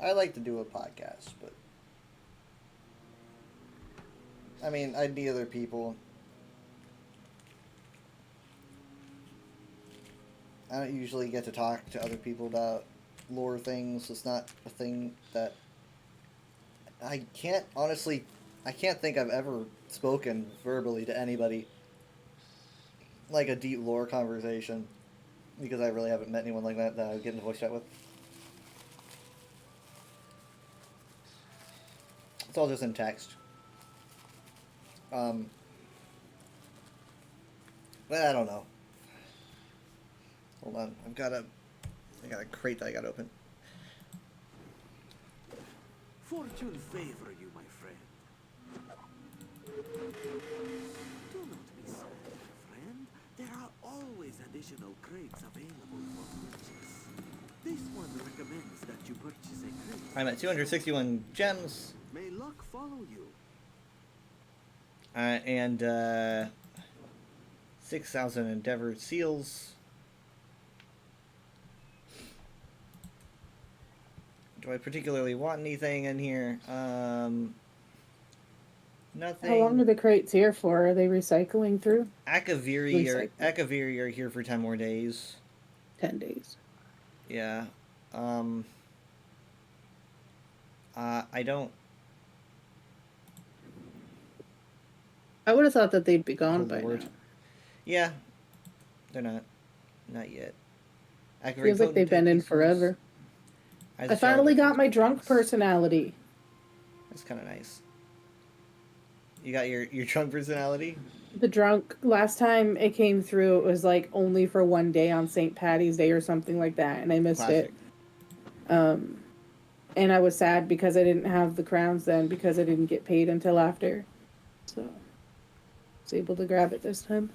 I like to do a podcast, but I mean, I'd need other people. I don't usually get to talk to other people about lore things. It's not a thing that I can't think I've ever spoken verbally to anybody like a deep lore conversation, because I really haven't met anyone like that I would get in a voice chat with. It's all just in text. But I don't know. Hold on, I got a crate that I got open. Fortune favor you, my friend. Do not be sad, my friend. There are always additional crates available for purchase. This one recommends that you purchase a crate. I'm at 261 gems. May luck follow you. And 6,000 Endeavor seals. Do I particularly want anything in here? Nothing. How long are the crates here for? Are they recycling through? Akaviri are here for 10 more days. 10 days. Yeah. I don't... I would have thought that they'd be gone Oh, by Lord. now. Yeah. They're not. Not yet. Feels like they've been in forever. I finally got my drunk personality. That's kind of nice. You got your drunk personality? The drunk, last time it came through, it was like only for one day on St. Patty's Day or something like that, and I missed Classic. it. And I was sad because I didn't have the crowns then, because I didn't get paid until after. So, I was able to grab it this time.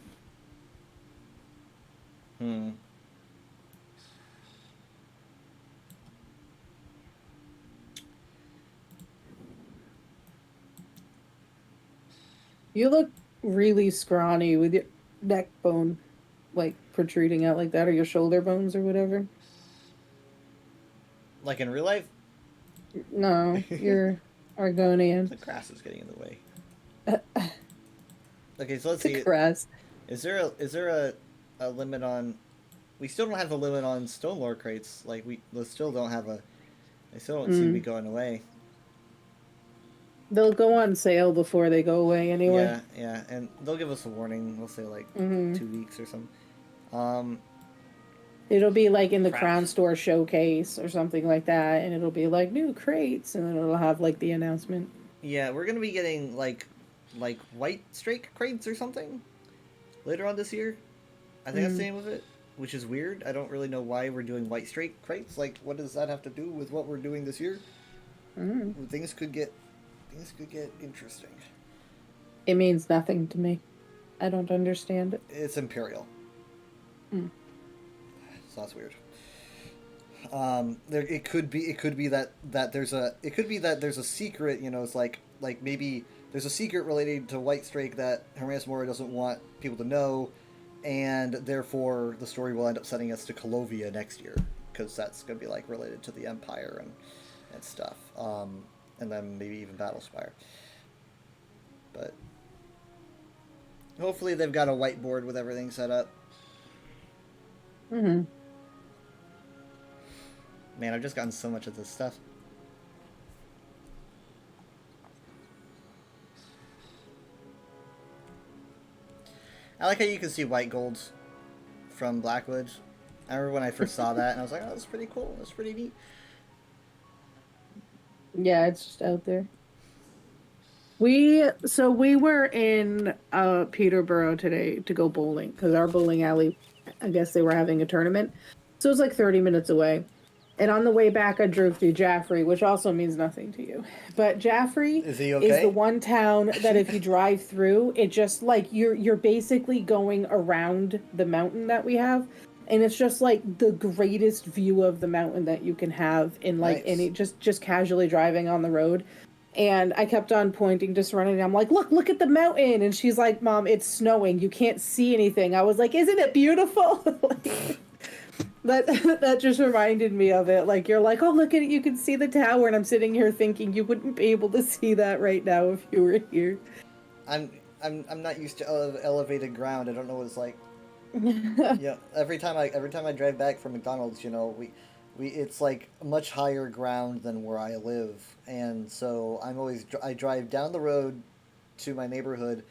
You look really scrawny with your neck bone, like, protruding out like that, or your shoulder bones or whatever. Like in real life? No, you're Argonian. The grass is getting in the way. Okay, so let's see. The grass. Is there a limit on... We still don't have a limit on stone lore crates. Like, we still don't have a... They still don't seem to be going away. They'll go on sale before they go away anyway. Yeah, and they'll give us a warning. They'll say, like, 2 weeks or something. It'll be like in the Crap. Crown Store showcase or something like that, and it'll be like new crates, and then it'll have like the announcement. Yeah, we're gonna be getting, like white strake crates or something later on this year. I think that's the name of it, which is weird. I don't really know why we're doing white strake crates. Like, what does that have to do with what we're doing this year? Things could get interesting. It means nothing to me. I don't understand it. It's Imperial. So that's weird. It could be that there's a secret, it's like maybe there's a secret related to White Strake that Hermaeus Mora doesn't want people to know, and therefore the story will end up sending us to Colovia next year, because that's going to be like related to the Empire and stuff. And then maybe even Battlespire. But hopefully they've got a whiteboard with everything set up. Man, I've just gotten so much of this stuff. I like how you can see white golds from Blackwood. I remember when I first saw that, and I was like, oh, that's pretty cool. That's pretty neat. Yeah, it's just out there. We were in Peterborough today to go bowling because our bowling alley, I guess they were having a tournament, so it was like 30 minutes away. And on the way back, I drove through Jaffrey, which also means nothing to you. But Jaffrey Is he okay? is the one town that if you drive through, it just like you're basically going around the mountain that we have, and it's just like the greatest view of the mountain that you can have in like Nice. any just casually driving on the road. And I kept on pointing to Serenity. I'm like, look at the mountain. And she's like, Mom, it's snowing. You can't see anything. I was like, isn't it beautiful? That just reminded me of it. Like, you're like, oh, look at it. You can see the tower. And I'm sitting here thinking you wouldn't be able to see that right now if you were here. I'm not used to elevated ground. I don't know what it's like. Yeah, every time I drive back from McDonald's, you know, it's like much higher ground than where I live, and so I drive down the road to my neighborhood,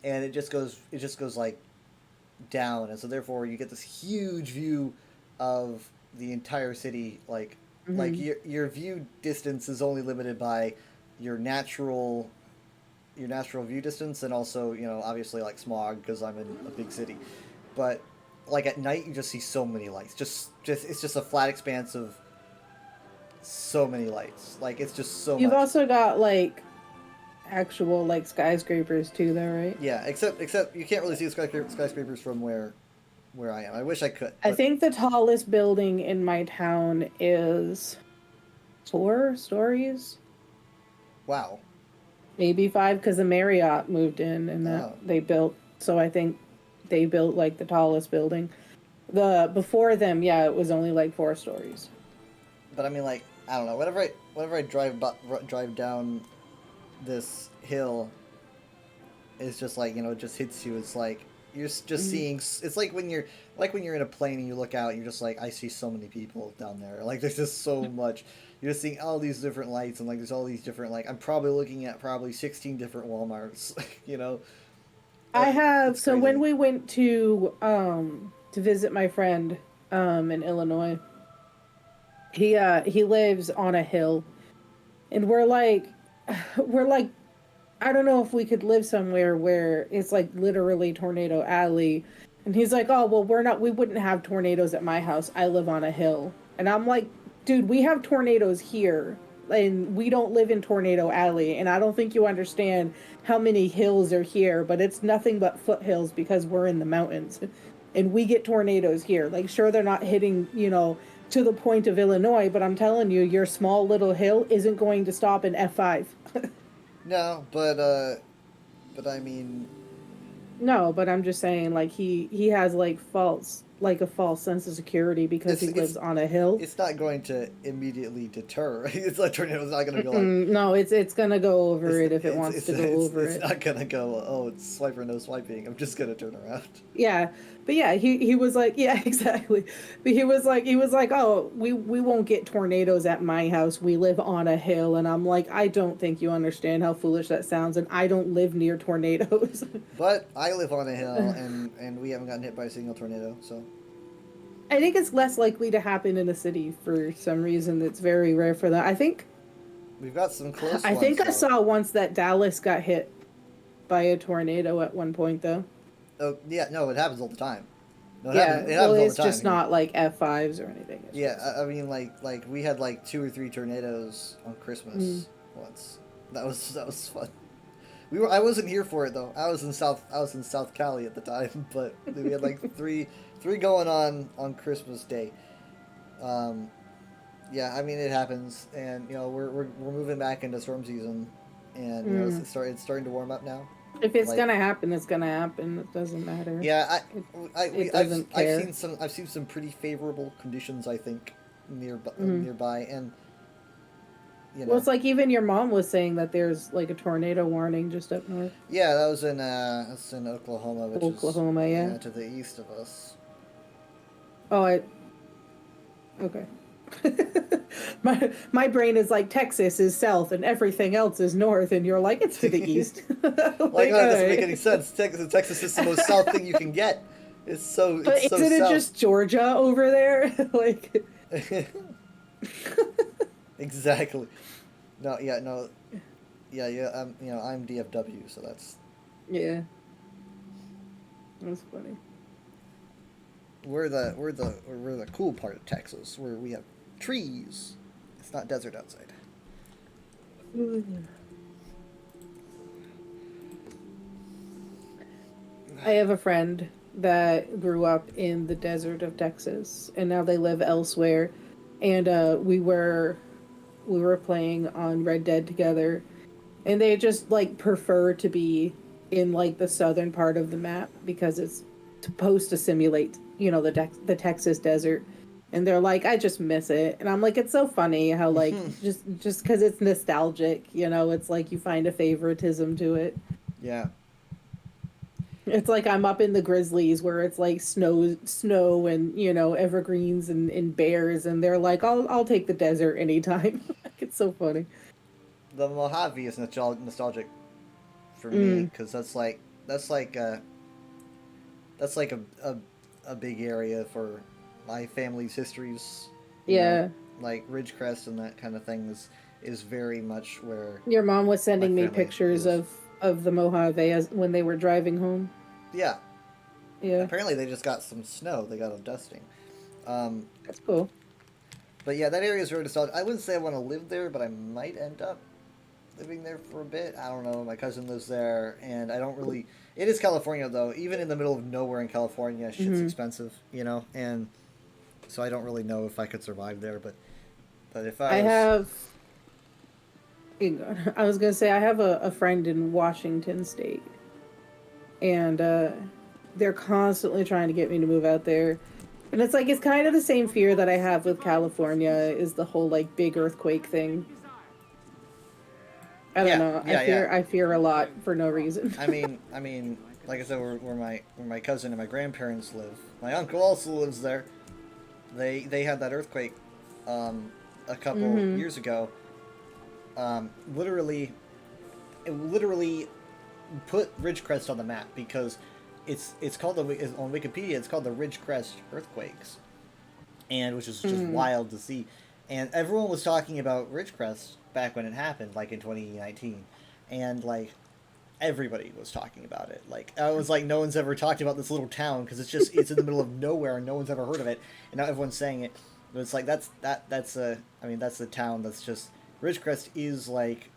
and it just goes like down, and so therefore you get this huge view of the entire city. Like your view distance is only limited by your natural view distance, and also, you know, obviously like smog because I'm in a big city. But like at night, you just see so many lights. Just it's just a flat expanse of so many lights. Like, it's just so You've much. also got like actual like skyscrapers too, though, right? Yeah, except you can't really see the skyscrapers from where I am. I wish I could. I but- think the tallest building in my town is 4 stories, Wow. maybe 5, because the Marriott moved in and that Oh. they built. So I think they built like the tallest building. The before them, yeah, it was only like 4 stories. But I mean, like, I don't know. Whenever I drive down this hill, it's just like, you know, it just hits you. It's like you're just seeing. It's like when you're in a plane and you look out, and you're just like, I see so many people down there. Like, there's just so much. You're just seeing all these different lights, and like there's all these different, like, I'm probably looking at 16 different Walmarts. You know. I have It's so crazy. when we went to visit my friend in Illinois, he lives on a hill, and we're like I don't know if we could live somewhere where it's like literally Tornado Alley. And he's like, oh, well, we wouldn't have tornadoes at my house. I live on a hill. And I'm like, dude, we have tornadoes here. And we don't live in Tornado Alley. And I don't think you understand how many hills are here, but it's nothing but foothills because we're in the mountains. And we get tornadoes here. Like, sure, they're not hitting, you know, to the point of Illinois, but I'm telling you, your small little hill isn't going to stop in F5. No, but I mean, No, but I'm just saying, like, he has like a false sense of security because he lives on a hill. it's not going to immediately deter. It's like tornado's not going to go like. No, it's gonna go over it if it wants to go over it's it. not gonna go. Oh, it's swipe or no swiping. I'm just gonna turn around. Yeah, but yeah, he was like, yeah, exactly. But he was like, oh, we won't get tornadoes at my house. We live on a hill, and I'm like, I don't think you understand how foolish that sounds, and I don't live near tornadoes. But I live on a hill, and we haven't gotten hit by a single tornado. So I think it's less likely to happen in a city for some reason. It's very rare for that. I think we've got some close. I think I ones, saw once that Dallas got hit by a tornado at one point, though. Oh yeah, no, it happens all the time. No, Yeah, it happens well, all it's the time just here. not like F5s or anything. It's Yeah, just- I mean, like we had like 2 or 3 tornadoes on Christmas once. That was fun. I wasn't here for it though. I was in South Cali at the time, but we had like three going on Christmas Day. Yeah, I mean, it happens, and you know we're moving back into storm season, and you know it's starting to warm up now. If it's like- gonna happen, it's gonna happen. It doesn't matter. Yeah, It doesn't care. I've seen some pretty favorable conditions, I think, nearby, and you know. Well, it's like even your mom was saying that there's like a tornado warning just up north. Yeah, that's in Oklahoma, which Oklahoma, is yeah. to the east of us. Oh, okay. my brain is like Texas is south and everything else is north, and you're like it's to the east. Like, that doesn't make any sense. Texas is the most south thing you can get. It's so. But It's so isn't it south. just Georgia over there? Like, Exactly. No. Yeah. No. Yeah. Yeah. I'm DFW, so that's. yeah. That's funny. We're the cool part of Texas, where we have trees. It's not desert outside. I have a friend that grew up in the desert of Texas, and now they live elsewhere. And we were playing on Red Dead together, and they just like prefer to be in like the southern part of the map because it's supposed to simulate, the Texas desert. And they're like, I just miss it. And I'm like, it's so funny how like just because it's nostalgic, it's like you find a favoritism to it. Yeah. It's like I'm up in the Grizzlies where it's like snow and evergreens and bears, and they're like, I'll take the desert anytime. Like, it's so funny. The Mojave is nostalgic for me because that's like a big area for my family's histories. you Yeah. know? Like Ridgecrest and that kind of thing is very much where. Your mom was sending My me family pictures is. of the Mojave as when they were driving home. Yeah. Yeah, Apparently they just got some snow. They got a dusting. that's cool. But yeah, that area is very nostalgic. I wouldn't say I want to live there, but I might end up living there for a bit. I don't know. My cousin lives there, and I don't really. It is California, though. Even in the middle of nowhere in California, shit's expensive, and so I don't really know if I could survive there. But if I was, I was gonna say I have a friend in Washington State, and they're constantly trying to get me to move out there. And it's like it's kind of the same fear that I have with California is the whole like big earthquake thing. I don't know. I fear a lot for no reason. I mean, like I said, where my cousin and my grandparents live. My uncle also lives there. They had that earthquake, a couple years ago. Literally put Ridgecrest on the map because it's called on Wikipedia. It's called the Ridgecrest earthquakes, and which is just wild to see. And everyone was talking about Ridgecrest back when it happened, like in 2019, and like everybody was talking about it. Like I was like, no one's ever talked about this little town because it's in the middle of nowhere and no one's ever heard of it, and now everyone's saying it. But it's like that's the town that's just Ridgecrest is like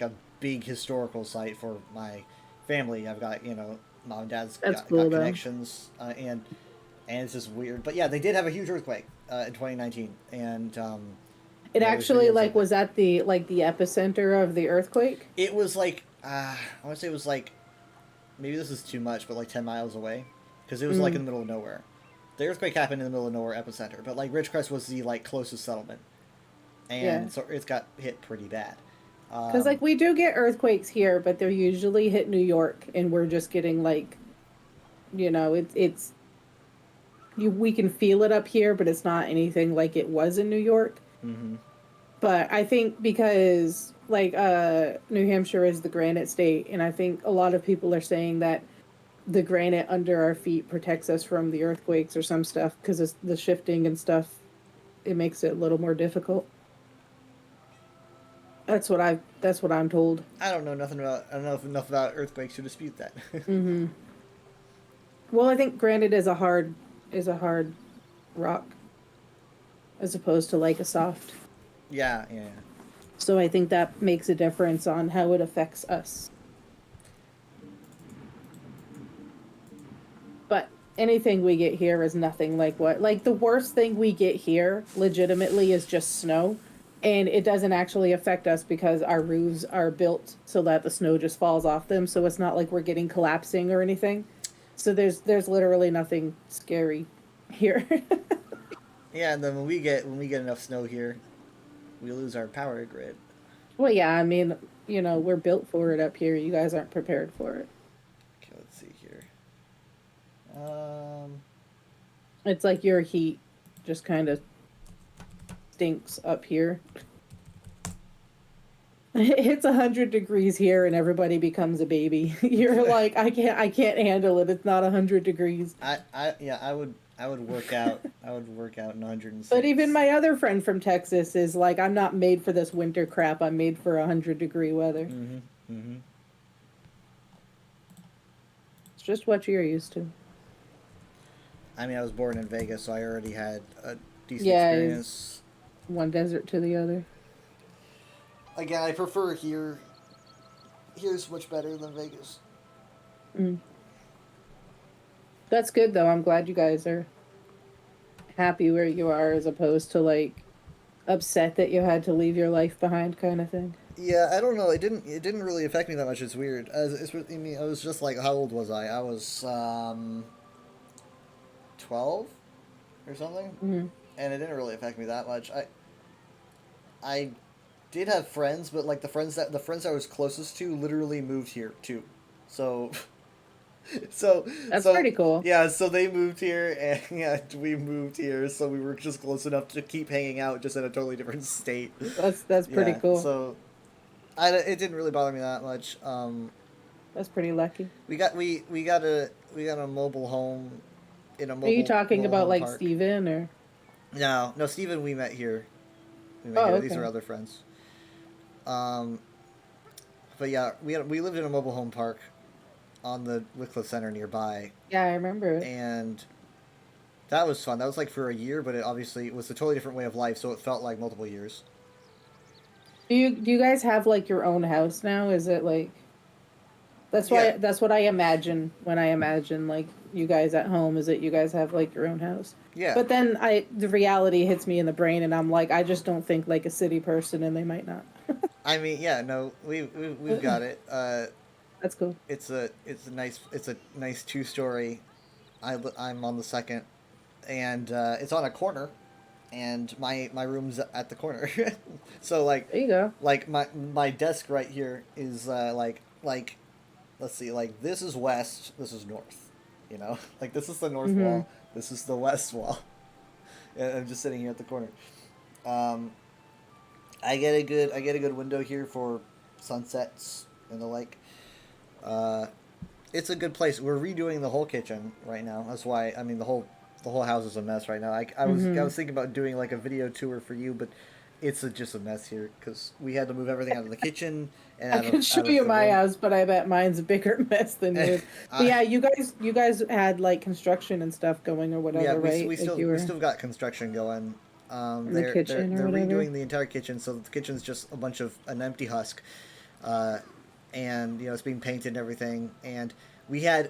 a big historical site for my family. I've got mom and dad's got connections, and it's just weird. But yeah, they did have a huge earthquake in 2019, and It actually like was at the epicenter of the earthquake. it was like I want to say it was like maybe this is too much, but like 10 miles away because it was like in the middle of nowhere. The earthquake happened in the middle of nowhere epicenter, but like Ridgecrest was the like closest settlement, and so it's got hit pretty bad. Because like we do get earthquakes here, but they're usually hit New York, and we're just getting like, we can feel it up here, but it's not anything like it was in New York. Mm-hmm. But I think because like New Hampshire is the granite state, and I think a lot of people are saying that the granite under our feet protects us from the earthquakes or some stuff because it's the shifting and stuff. It makes it a little more difficult. That's what I'm told. I don't know enough about earthquakes to dispute that. Mm-hmm. Well, I think granite is a hard rock as opposed to like a soft. Yeah. So I think that makes a difference on how it affects us. But anything we get here is nothing like the worst thing we get here legitimately is just snow. And it doesn't actually affect us because our roofs are built so that the snow just falls off them. So it's not like we're getting collapsing or anything. So there's literally nothing scary here. Yeah, and then when we get enough snow here, we lose our power grid. Well, yeah, I mean, we're built for it up here. You guys aren't prepared for it. Okay, let's see here. It's like your heat just kind of stinks up here. It's 100 degrees here and everybody becomes a baby. You're like, I can't handle it. It's not 100 degrees. Yeah, I would work out. I would work out in 106. But even my other friend from Texas is like, I'm not made for this winter crap. I'm made for 100-degree weather. Mm-hmm. Mm-hmm. It's just what you're used to. I mean, I was born in Vegas, so I already had a decent Yeah, experience. One desert to the other. Again, I prefer here. Here's much better than Vegas. Mm. That's good though. I'm glad you guys are happy where you are, as opposed to like upset that you had to leave your life behind, kind of thing. Yeah, I don't know. It didn't really affect me that much. It's weird. I mean, I was just like, how old was I? I was 12 or something, Mm-hmm. and it didn't really affect me that much. I did have friends, but like the friends I was closest to literally moved here too. So That's pretty cool. Yeah, so they moved here and yeah, we moved here, so we were just close enough to keep hanging out, just in a totally different state. That's pretty Yeah, cool. So it didn't really bother me that much. That's pretty lucky. We got a mobile home in a mobile. Are you talking mobile about home like park. Steven or? No, Steven we met here. These Okay. are other friends. But yeah, we lived in a mobile home park on the Wycliffe Center nearby, Yeah, I remember it. and that was fun. That was like for a year, but it obviously was a totally different way of life, so it felt like multiple years. Do you guys have like your own house now? Is it like? That's Yeah. that's what I imagine when I imagine like you guys at home, is that you guys have like your own house. Yeah. But then the reality hits me in the brain, and I'm like, I just don't think like a city person, and they might not. I mean, yeah, no, we've got it. That's cool. It's a nice 2-story. I'm on the second, and it's on a corner, and my room's at the corner. So like There you go. like my desk right here is like let's see, like this is west, this is north, you know, like this is the north Mhm. wall, this is the west wall, and I'm just sitting here at the corner. I get a good window here for sunsets and the like. It's a good place. We're redoing the whole kitchen right now. That's why, I mean, the whole house is a mess right now. I was thinking about doing like a video tour for you, but it's just a mess here because we had to move everything out of the kitchen and I can show you my house, but I bet mine's a bigger mess than yours. But yeah, you guys had like construction and stuff going or whatever, Yeah, right? we Like we still got construction going. the kitchen or they're whatever? redoing the entire kitchen, so the kitchen's just a bunch of an empty husk, and you know it's being painted and everything. And we had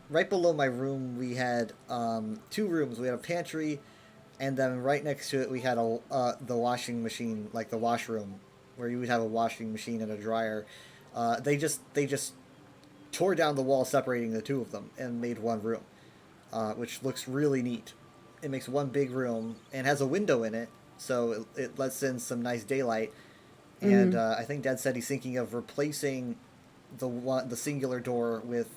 right below my room we had 2 rooms. We had a pantry, and then right next to it we had the washing machine, like the washroom, where you would have a washing machine and a dryer. They just tore down the wall separating the 2 of them and made one room, which looks really neat. It makes one big room and has a window in it, so it lets in some nice daylight. And I think Dad said he's thinking of replacing the singular door with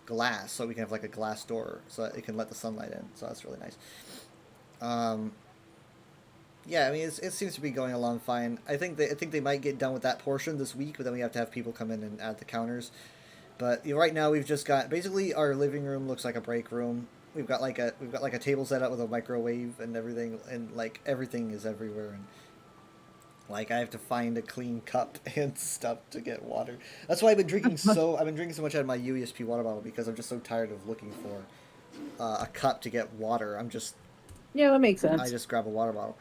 glass, so we can have like a glass door, so that it can let the sunlight in. So that's really nice. Yeah, I mean it seems to be going along fine. I think they might get done with that portion this week, but then we have to have people come in and add the counters. But right now we've just got basically our living room looks like a break room. We've got like a table set up with a microwave and everything, and like everything is everywhere, and like I have to find a clean cup and stuff to get water. That's why I've been drinking so much out of my UESP water bottle, because I'm just so tired of looking for a cup to get water. Yeah, that makes sense. I just grab a water bottle,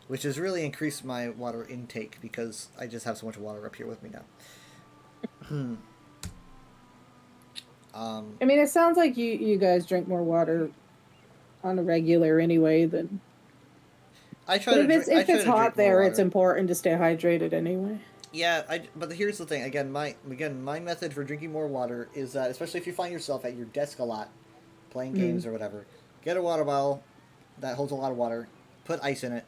which has really increased my water intake because I just have so much water up here with me now. I mean, it sounds like you guys drink more water on a regular anyway than. I try But to if drink- I try it's to hot drink more there, it's water. important to stay hydrated anyway. Yeah, but here's the thing. Again, my method for drinking more water is that, especially if you find yourself at your desk a lot, playing games or whatever, get a water bottle that holds a lot of water, put ice in it,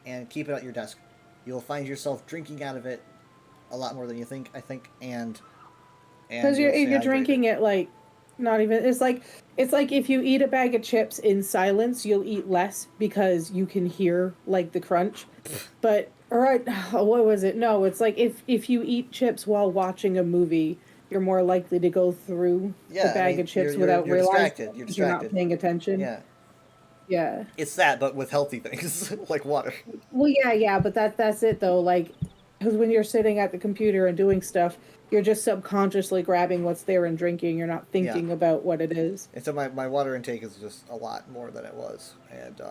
and keep it at your desk. You'll find yourself drinking out of it a lot more than you think. I think, and Because you'll you're stay hydrated. drinking it like Not even. It's like if you eat a bag of chips in silence, you'll eat less because you can hear like the crunch. But what was it? No, it's like if you eat chips while watching a movie, you're more likely to go through Yeah, the I bag mean, of chips you're without realizing distracted. You're because you're not distracted. paying attention. Yeah, Yeah. it's that, but with healthy things like water. Well, yeah, but that's it though. Like, because when you're sitting at the computer and doing stuff, you're just subconsciously grabbing what's there and drinking. You're not Yeah. thinking about what it is. And so my water intake is just a lot more than it was, and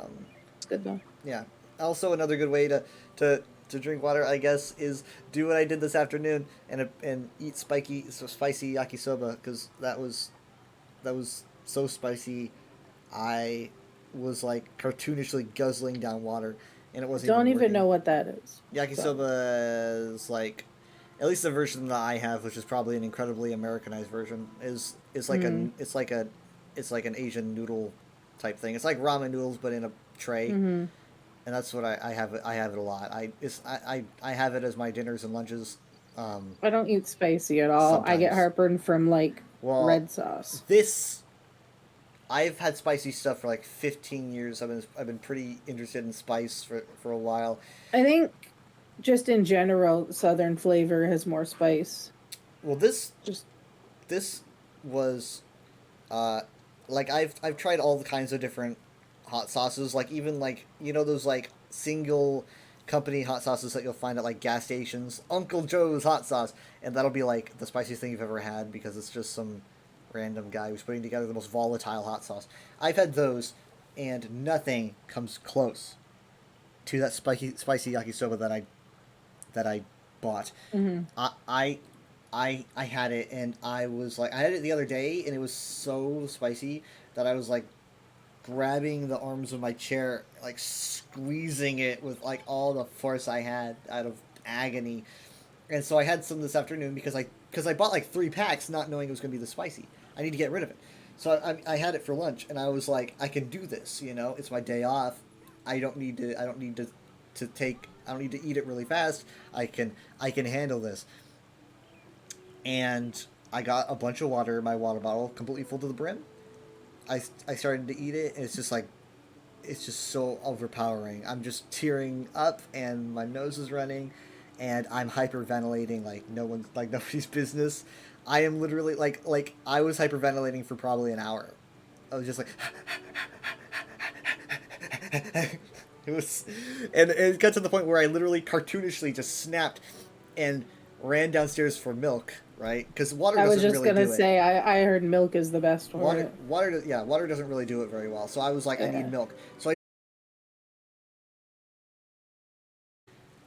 It's good though. yeah. Also, another good way to drink water, I guess, is do what I did this afternoon and eat spicy yakisoba, because that was so spicy. I was like cartoonishly guzzling down water, and it wasn't. Don't even working. know what that is. Yakisoba is like, at least the version that I have, which is probably an incredibly Americanized version, is like it's like an Asian noodle type thing. It's like ramen noodles but in a tray. Mm-hmm. And that's what I have it. I have it a lot. I have it as my dinners and lunches. I don't eat spicy at all. I get Sometimes. heartburn from like Well, red sauce. I've had spicy stuff for like 15 years. I've been pretty interested in spice for a while. I think just in general, Southern flavor has more spice. Well, this Just was, like I've tried all the kinds of different hot sauces, like even like, you know, those like single company hot sauces that you'll find at like gas stations, Uncle Joe's hot sauce, and that'll be like the spiciest thing you've ever had because it's just some random guy who's putting together the most volatile hot sauce. I've had those, and nothing comes close to that spicy yakisoba that I bought. mm-hmm. I had it, and I was like, I had it the other day, and it was so spicy that I was like grabbing the arms of my chair, like squeezing it with like all the force I had out of agony. And so I had some this afternoon because I bought like 3 packs not knowing it was going to be this spicy. I need to get rid of it. So I had it for lunch, and I was like, I can do this, you know? It's my day off. I don't need to eat it really fast. I can handle this. And I got a bunch of water in my water bottle, completely full to the brim. I started to eat it, and it's just so overpowering. I'm just tearing up, and my nose is running, and I'm hyperventilating like nobody's business. I am literally like I was hyperventilating for probably an hour. I was just like it was, and it got to the point where I literally cartoonishly just snapped and ran downstairs for milk. Right, because water I doesn't was just really gonna do say I heard milk is the best for water. it. Water doesn't really do it very well. So I was like, I Yeah. need milk. So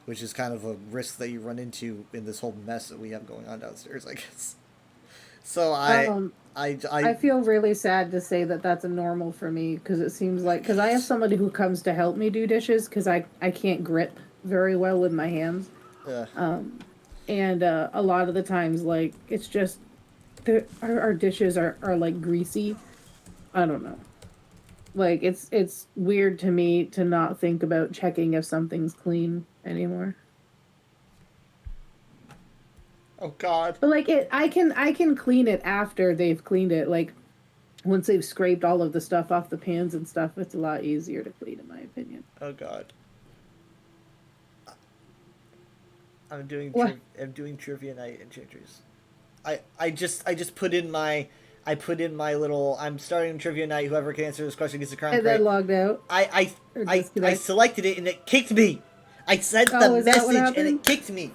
which is kind of a risk that you run into in this whole mess that we have going on downstairs, I guess. So I feel really sad to say that that's a normal for me because it seems like because I have somebody who comes to help me do dishes because I can't grip very well with my hands. And a lot of the times, like, it's just, our dishes are like greasy. I don't know. Like, it's weird to me to not think about checking if something's clean anymore. Oh God. But like I can clean it after they've cleaned it. Like, once they've scraped all of the stuff off the pans and stuff, it's a lot easier to clean, in my opinion. Oh God. I'm doing trivia night in Changers. I just put in my little, I'm starting trivia night. Whoever can answer this question gets a crown. And then logged out. I selected it and it kicked me. I sent the is that what message and it happened? kicked me.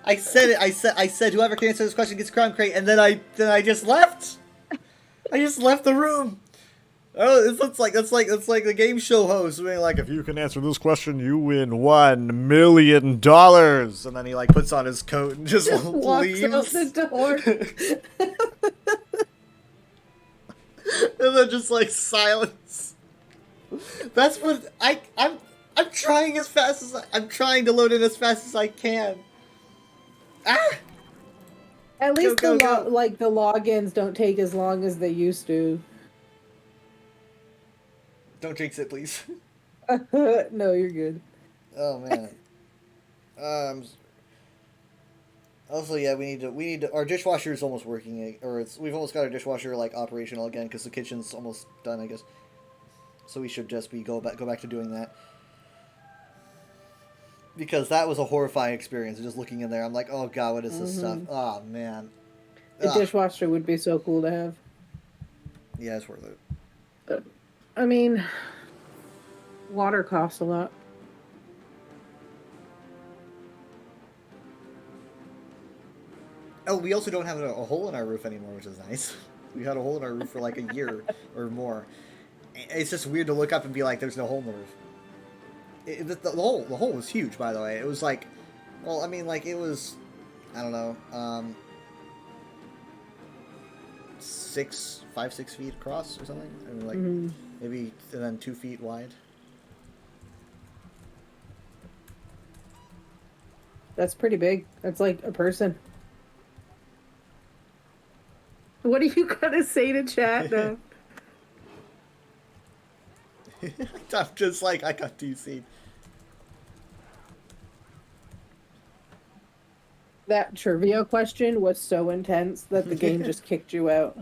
I said it. I said whoever can answer this question gets a crown crate, and then I just left. I just left the room. Oh, that's like the game show host being like, if you can answer this question, you win $1 million. And then he like puts on his coat and just Walks leaves. out the door. And then just like silence. That's what I'm trying as fast as I'm trying to load in as fast as I can. Ah! At least Go, the go. logins don't take as long as they used to. Don't jinx it, please. No, you're good. Oh man. Also, yeah, we need to. Our dishwasher is almost working, or we've almost got our dishwasher like operational again because the kitchen's almost done, I guess. So we should just go back to doing that. Because that was a horrifying experience. Just looking in there, I'm like, oh god, what is this stuff? Oh man. The dishwasher would be so cool to have. Yeah, it's worth it. I mean, water costs a lot. Oh, we also don't have a hole in our roof anymore, which is nice. We had a hole in our roof for like a year or more. It's just weird to look up and be like, there's no hole in the roof. The hole was huge, by the way. It was like, well, I mean, like, it was, I don't know, 5, 6 feet across or something. I mean, like, maybe, and then 2 feet wide. That's pretty big. That's like a person. What are you gonna say to chat now? I'm just like, I got DC'd. That trivia question was so intense that the game just kicked you out.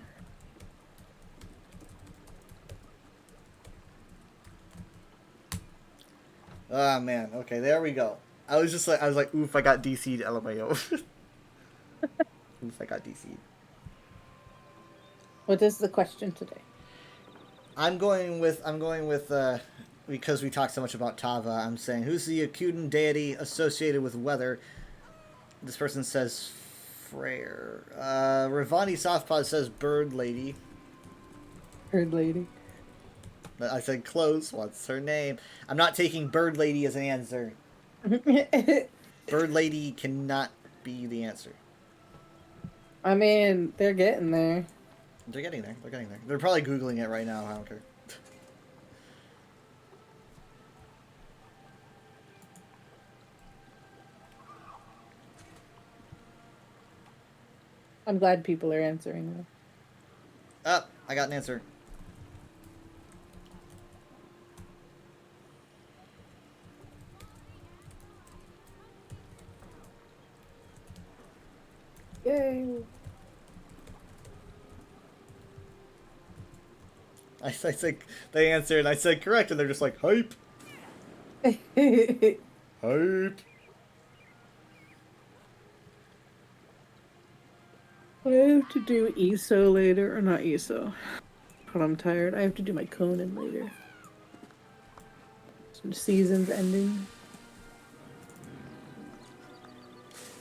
Ah, man. Okay, there we go. I was like, oof, I got DC'd, LMAO. Oof, I got DC'd. What is the question today? I'm going with, because we talked so much about Tava, I'm saying, who's the Akuden deity associated with weather? This person says Freyr. Ravani Softpod says Bird Lady. Bird Lady. I said close. What's her name? I'm not taking Bird Lady as an answer. Bird Lady cannot be the answer. I mean, they're getting there. They're getting there. They're getting there. They're probably Googling it right now. I don't care. I'm glad people are answering them. Oh, I got an answer. Yay! I said they answered, and I said correct, and they're just like hype, hype. I have to do ESO later, or not ESO, but I'm tired. I have to do my Conan later. Some seasons ending.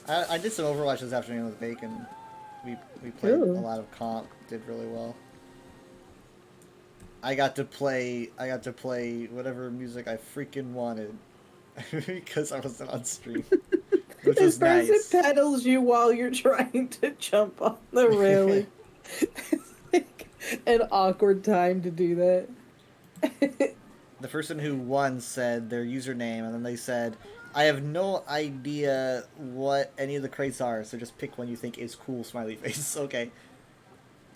I did some Overwatch this afternoon with Bacon. We played a lot of comp. Did really well. I got to play whatever music I freaking wanted because I wasn't on stream, which was nice. This person pedals you while you're trying to jump on the railing. It's like an awkward time to do that. The person who won said their username, and then they said, I have no idea what any of the crates are, so just pick one you think is cool, smiley face. Okay.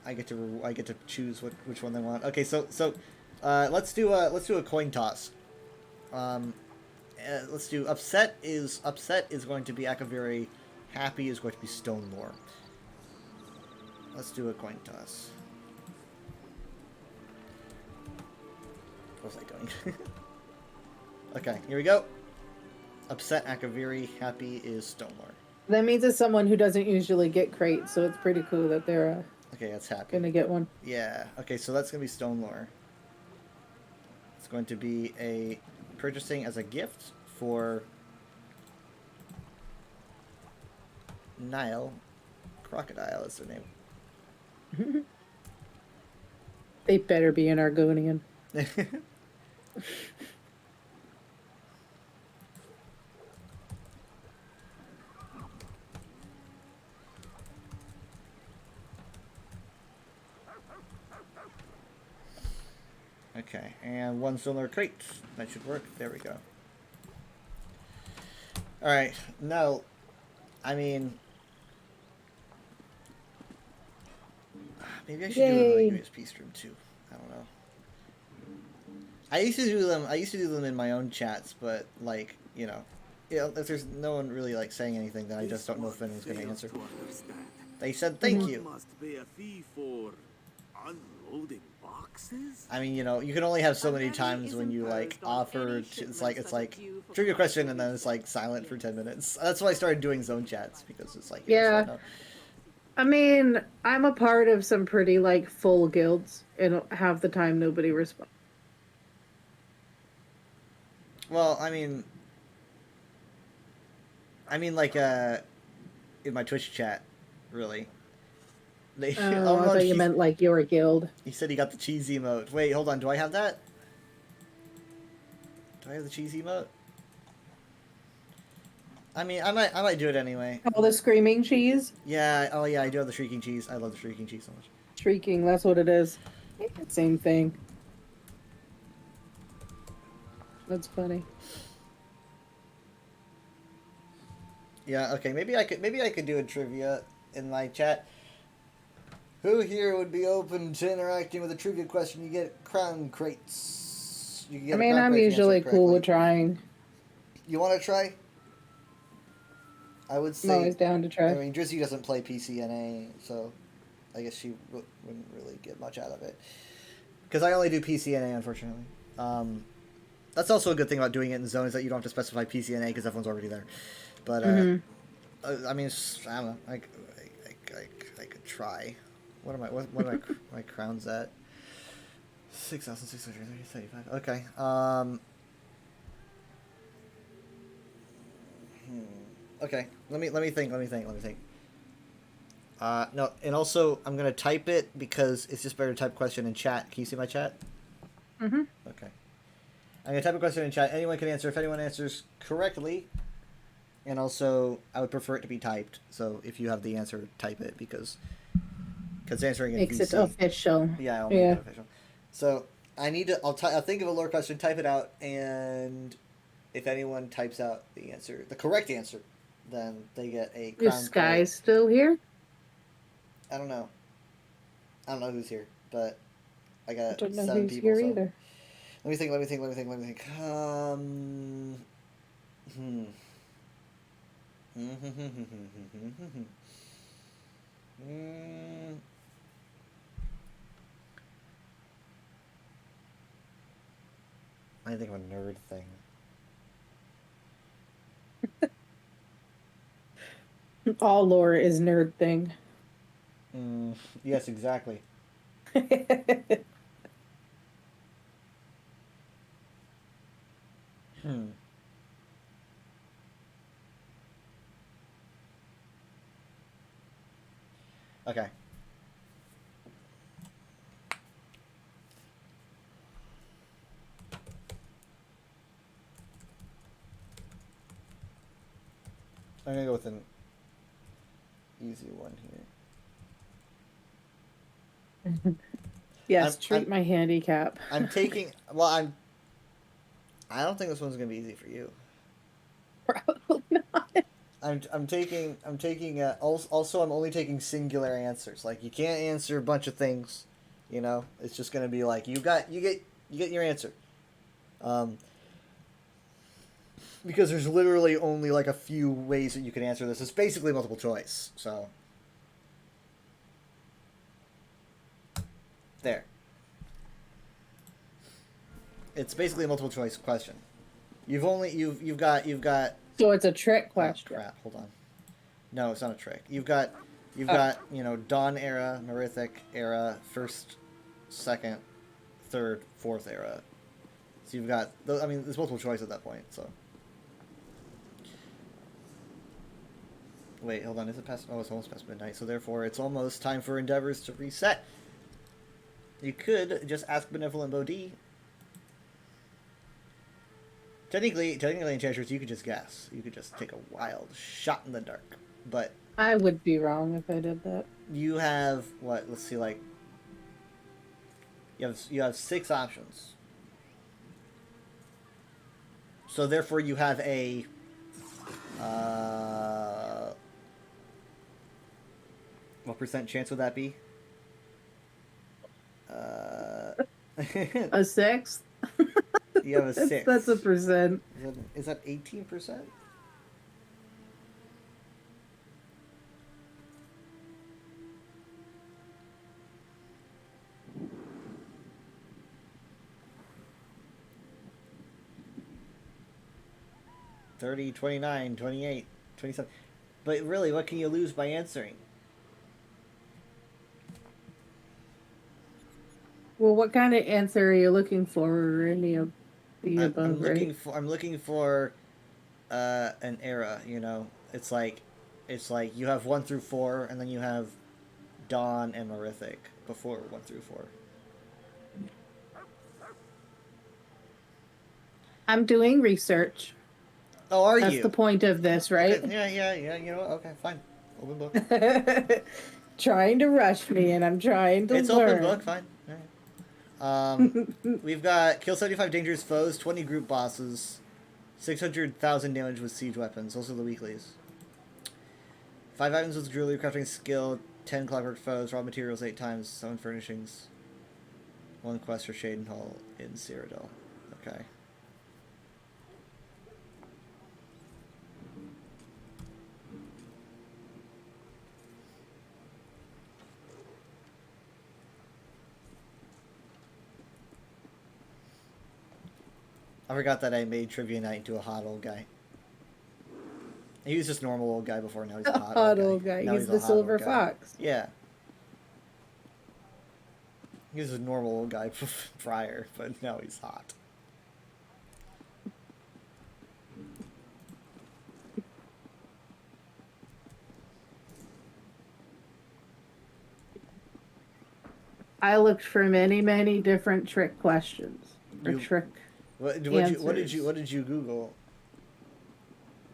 I get to choose which one they want. Okay, so let's do a coin toss. Let's do upset is going to be Akaviri, happy is going to be Stone Lore. Let's do a coin toss. What was I doing? Okay, here we go. Upset Akaviri, happy is Stone Lore. That means it's someone who doesn't usually get crates, so it's pretty cool that they're Okay, that's happy. gonna get one. Yeah. Okay, so that's gonna be Stone Lore. It's going to be a purchasing as a gift for Nile Crocodile is their name. They better be an Argonian. Okay, and one Stone Lore crate. That should work. There we go. Alright, now, I mean, maybe I should do it on a USP stream too. I don't know. I used to do them in my own chats, but like, you know, Yeah, if there's no one really like saying anything, then I just don't know if anyone's going to Fails answer. to understand. They said thank One you. must pay a fee for unloading boxes. I mean, you know, you can only have so A many levy times is when you like imposed on offer. any It's like shipments that are due for trivia question, and collection then it's like silent for 10 minutes. That's why I started doing zone chats because it's like Yeah. no. I mean, I'm a part of some pretty like full guilds, and half the time nobody responds. Well, I mean, like in my Twitch chat, really. They, Oh, I thought you meant like your guild. He said he got the cheese emote. Wait, hold on. Do I have that? Do I have the cheese emote? I mean, I might do it anyway. Oh, the screaming cheese? Yeah. Oh, yeah. I do have the shrieking cheese. I love the shrieking cheese so much. Shrieking, that's what it is. Same thing. That's funny. Yeah. Okay. Maybe I could do a trivia in my chat. Who here would be open to interacting with a trivia question? You get crown crates. You get I a mean, crown I'm crate if you usually answer cool with correctly. trying. You want to try? I would I'm say. always down to I try. mean, Drizzy doesn't play PCNA, so I guess she wouldn't really get much out of it. Because I only do PCNA, unfortunately. That's also a good thing about doing it in zone is that you don't have to specify PCNA because everyone's already there. But I mean, I don't know. I could try. What am I? What are my crowns at? 6,635. Okay. Okay. Let me think. No, and also I'm gonna type it because it's just better to type question in chat. Can you see my chat? Mm-hmm. Okay. I'm gonna type a question in chat. Anyone can answer. If anyone answers correctly, and also I would prefer it to be typed. So if you have the answer, type it because answering in Makes VC. it official. Yeah, I'll make it official. So I need to. I'll think of a lore question, type it out, and if anyone types out the answer, the correct answer, then they get a crown. Is Sky still here? I don't know. I don't know who's here, but I I got don't know 7 who's people. here So either. let me think. I think of a nerd thing. All lore is nerd thing. Yes, exactly. Okay. I'm gonna go with an easy one here. Yes, treat my handicap. I'm taking. Well, I don't think this one's gonna be easy for you. Probably not. I'm taking. Also, I'm only taking singular answers. Like you can't answer a bunch of things. You know, it's just gonna be like you get your answer. Because there's literally only like a few ways that you can answer this. It's basically multiple choice. So there. It's basically a multiple choice question. You've got. So it's a trick Oh, question. crap! Hold on. No, it's not a trick. You've got Dawn era, Merithic era, first, second, third, fourth era. So you've got. I mean, there's multiple choice at that point. So. Wait, hold on. Is it past? Oh, it's almost past midnight. So therefore, it's almost time for endeavors to reset. You could just ask Benevolent Bodhi. Technically, Enchantress, you could just guess. You could just take a wild shot in the dark. But I would be wrong if I did that. you have what? Let's see, like you have 6 options. So therefore, you have a what percent chance would that be? A sixth? You have a 6. That's a percent. Is that 18%? 30, 29, 28, 27. But really, what can you lose by answering? Well, what kind of answer are you looking for, or any of the above, right? I'm looking for an era, you know. It's like you have 1 through 4, and then you have Dawn and Merithic before 1 through 4. I'm doing research. Oh, are That's you? the point of this, right? Okay, yeah. You know what? Okay, fine. Open book. Trying to rush me, and I'm trying to It's learn. open book, fine. All right. We've got kill 75 dangerous foes, 20 group bosses, 600,000 damage with siege weapons. Those are the weeklies. 5 items with jewelry crafting skill, 10 clockwork foes, raw materials 8 times, 7 furnishings, 1 quest for Shaden Hall in Cyrodiil. Okay. I forgot that I made Trivia Night into a hot old guy. He was just normal old guy before, now he's a hot old guy. Now He's a the hot silver old guy. fox. Yeah. He was a normal old guy prior, but now he's hot. I looked for many, many different trick questions. Or trick What did you Google?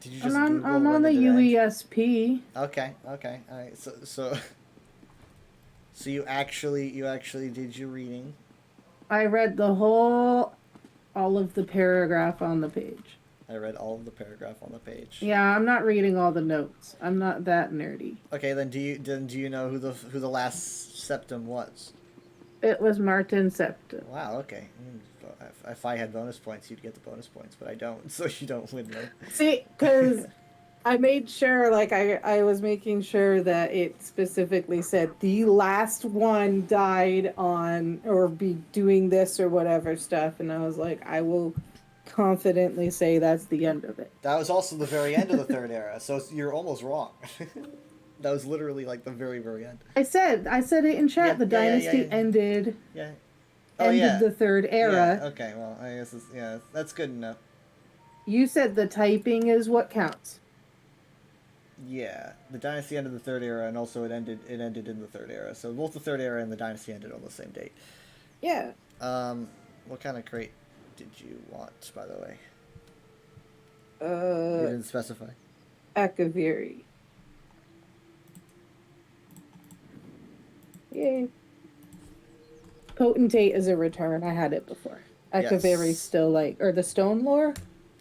Did you just Google I'm on the UESP. Okay, all right. So you actually did your reading. I read all of the paragraph on the page. I read all of the paragraph on the page. Yeah, I'm not reading all the notes. I'm not that nerdy. Okay, then do you know who the last septum was? It was Martin Septim. Wow. Okay. If I had bonus points, you'd get the bonus points, but I don't, so you don't win them. See, because I made sure, like, I was making sure that it specifically said the last one died on, or be doing this or whatever stuff, and I was like, I will confidently say that's the end of it. That was also the very end of the third era, so you're almost wrong. That was literally like the very, very end. I said it in chat. The dynasty ended. Yeah. Ended the third era. Yeah, okay, well, I guess that's good enough. You said the typing is what counts. Yeah, the dynasty ended the third era, and also it ended in the third era. So both the third era and the dynasty ended on the same date. Yeah. What kind of crate did you want, by the way? You didn't specify. Akaviri. Yay. Potentate is a return. I had it before. Akaviri's still like, or the Stone Lore?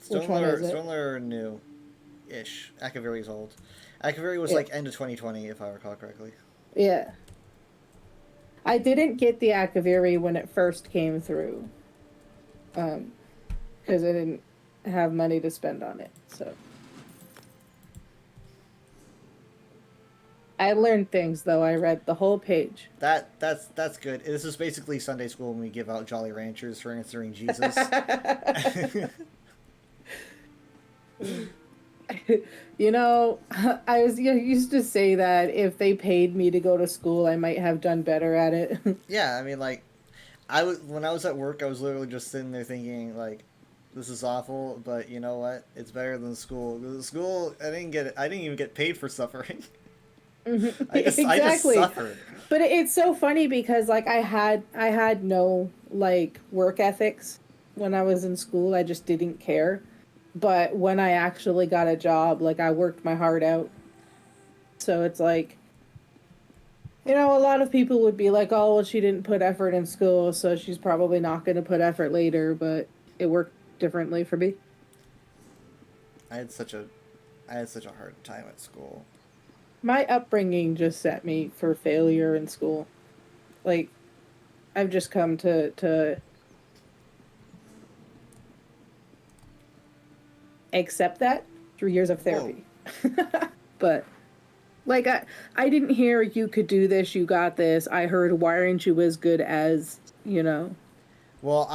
Which one is it? Stone Lore new-ish. Akaviri's old. Akaviri was like end of 2020, if I recall correctly. Yeah. I didn't get the Akaviri when it first came through. Because I didn't have money to spend on it, so. I learned things, though. I read the whole page. That's good. This is basically Sunday school when we give out Jolly Ranchers for answering Jesus. You know, I used to say that if they paid me to go to school, I might have done better at it. Yeah, I mean, like, when I was at work, I was literally just sitting there thinking, like, this is awful, but you know what? It's better than school. School, I didn't even get paid for suffering. I just suffered. But it's so funny because like I had no like work ethics when I was in school. I just didn't care. But when I actually got a job, like I worked my heart out. So it's like, you know, a lot of people would be like, "Oh, well, she didn't put effort in school, so she's probably not going to put effort later." But it worked differently for me. I had such a hard time at school. My upbringing just set me for failure in school. Like, I've just come to accept that through years of therapy. But, like, I didn't hear you could do this, you got this. I heard, why aren't you as good as, you know, well,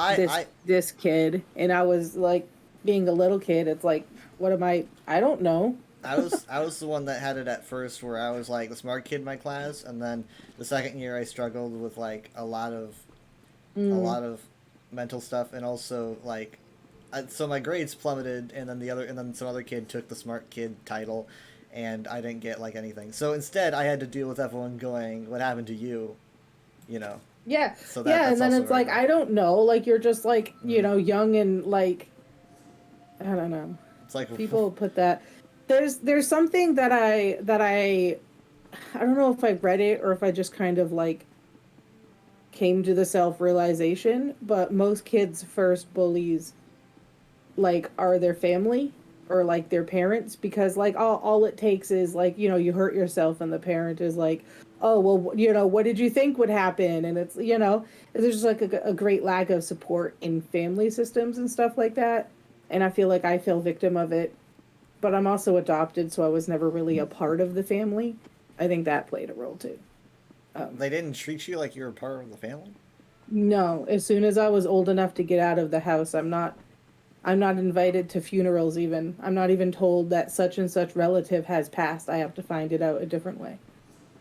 this kid? And I was, like, being a little kid, it's like, What am I? I don't know. I was the one that had it at first, where I was like the smart kid in my class, and then the second year I struggled with like a lot of mental stuff, and also like, so my grades plummeted, and then some other kid took the smart kid title, and I didn't get like anything. So instead, I had to deal with everyone going, "What happened to you?" You know. Yeah. So Yeah, that's and then also it's like, very I don't know. Like, you're just like, you know, young and like, I don't know. It's like People put that. There's something that I don't know if I read it or if I just kind of like came to the self-realization, but most kids' first bullies like are their family or like their parents, because like all it takes is like, you know, you hurt yourself and the parent is like, oh well, you know, what did you think would happen? And it's, you know, there's just like a great lack of support in family systems and stuff like that, and I feel like I fell victim of it. But I'm also adopted, so I was never really a part of the family. I think that played a role too. they didn't treat you like you were part of the family. No, as soon as I was old enough to get out of the house, I'm not invited to funerals even. I'm not even told that such and such relative has passed. I have to find it out a different way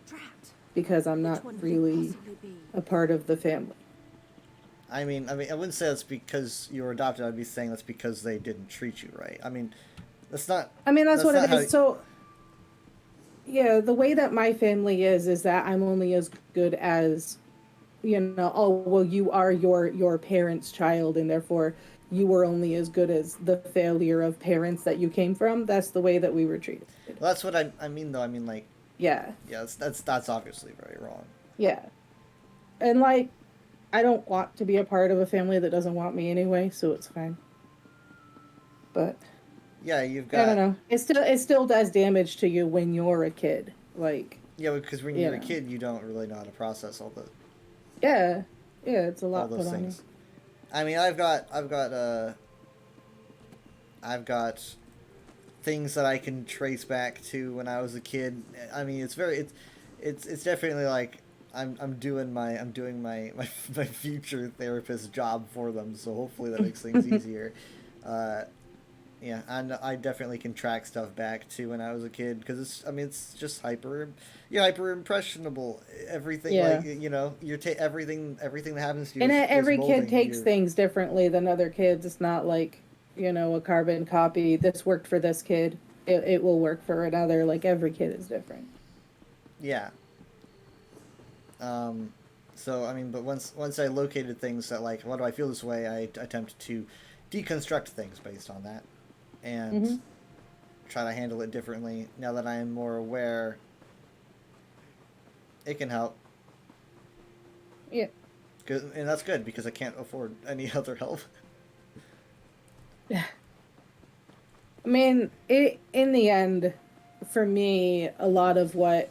Drat. because I'm Which not one could it really possibly be? a part of the family. I mean, I wouldn't say that's because you were adopted. I'd be saying that's because they didn't treat you right. I mean, that's not. I mean, that's what not it how- is. So, yeah, the way that my family is that I'm only as good as, you know, oh, well, you are your parents' child, and therefore you were only as good as the failure of parents that you came from. That's the way that we were treated. Well, that's what I mean, though. I mean, like, Yeah, yeah, that's obviously very wrong. yeah. And like, I don't want to be a part of a family that doesn't want me anyway, so it's fine. But Yeah, you've I don't got. know. It still does damage to you when you're a kid. Like, Yeah, because when you you're a know. kid, you don't really know how to process all yeah, it's a all lot those put on you. things. I mean, I've got things that I can trace back to when I was a kid. I mean, it's definitely like I'm doing my future therapist job for them. So hopefully that makes things easier. Yeah, and I definitely can track stuff back to when I was a kid, because it's just you're hyper impressionable. Everything, Yeah. like, you know, everything that happens to you. And is every molding kid takes your- things differently than other kids. It's not like, you know, a carbon copy. This worked for this kid. It will work for another. Like, every kid is different. Yeah. So I mean, but once I located things that, like, why do I feel this way, I attempt to deconstruct things based on that, and Mhm. try to handle it differently. Now that I am more aware, it can help. Yeah. And that's good, because I can't afford any other help. I mean, in the end, for me, a lot of what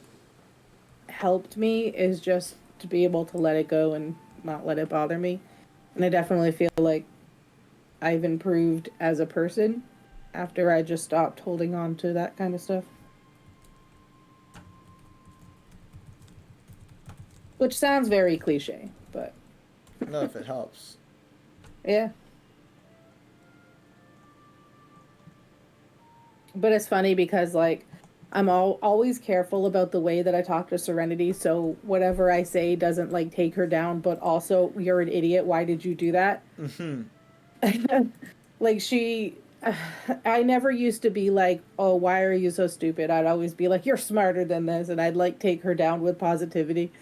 helped me is just to be able to let it go and not let it bother me. And I definitely feel like I've improved as a person after I just stopped holding on to that kind of stuff. Which sounds very cliche, but No, if it helps. yeah. But it's funny because, like, I'm always careful about the way that I talk to Serenity, so whatever I say doesn't, like, take her down, but also, you're an idiot, why did you do that? Like, I never used to be like, oh, why are you so stupid? I'd always be like, you're smarter than this, and I'd, like, take her down with positivity.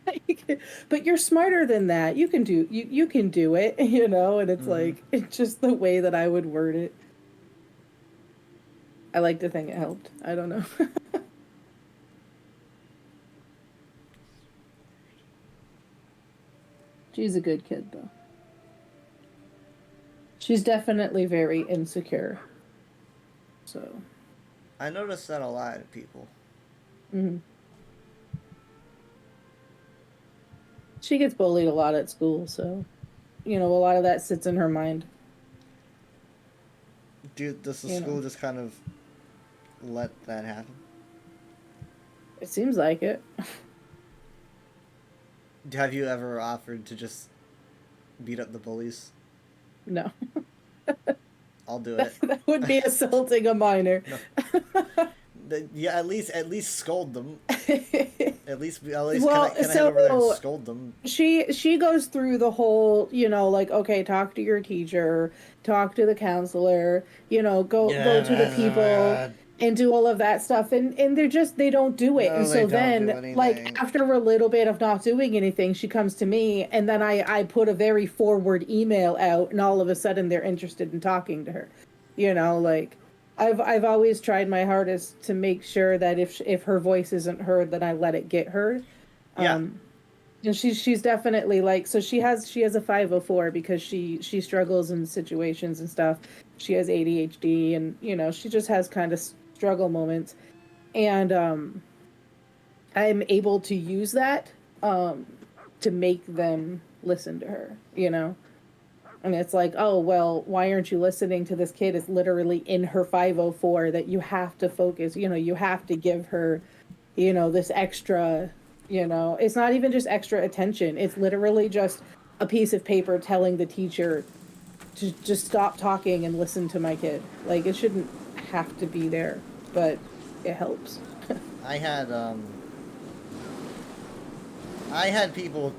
Like, but you're smarter than that. You can do it, you know? And it's like, it's just the way that I would word it. I like to think it helped. I don't know. She's a good kid, though. She's definitely very insecure. So. I notice that a lot in people. Mm-hmm. She gets bullied a lot at school, so, you know, a lot of that sits in her mind. Does the You school know. just kind of let that happen? It seems like it. Have you ever offered to just beat up the bullies? No. I'll do it. That would be assaulting a minor. Yeah, at least scold them. At least Well, can I head so- over there and scold them? She goes through the whole, like, okay, talk to your teacher, talk to the counselor, go to the people and do all of that stuff, and they don't do it. No, And they so don't then, do anything. like, after a little bit of not doing anything, she comes to me, and then I put a very forward email out, and all of a sudden they're interested in talking to her. Like, I've always tried my hardest to make sure that if her voice isn't heard, then I let it get heard. Yeah. And she's definitely like, so she has a 504 because she struggles in situations and stuff. She has ADHD, and she just has kind of struggle moments, and I'm able to use that to make them listen to her. And it's like, oh, well, why aren't you listening to this kid? It's literally in her 504 that you have to focus. You have to give her, this extra, it's not even just extra attention. It's literally just a piece of paper telling the teacher to just stop talking and listen to my kid. Like, it shouldn't have to be there, but it helps. I had people.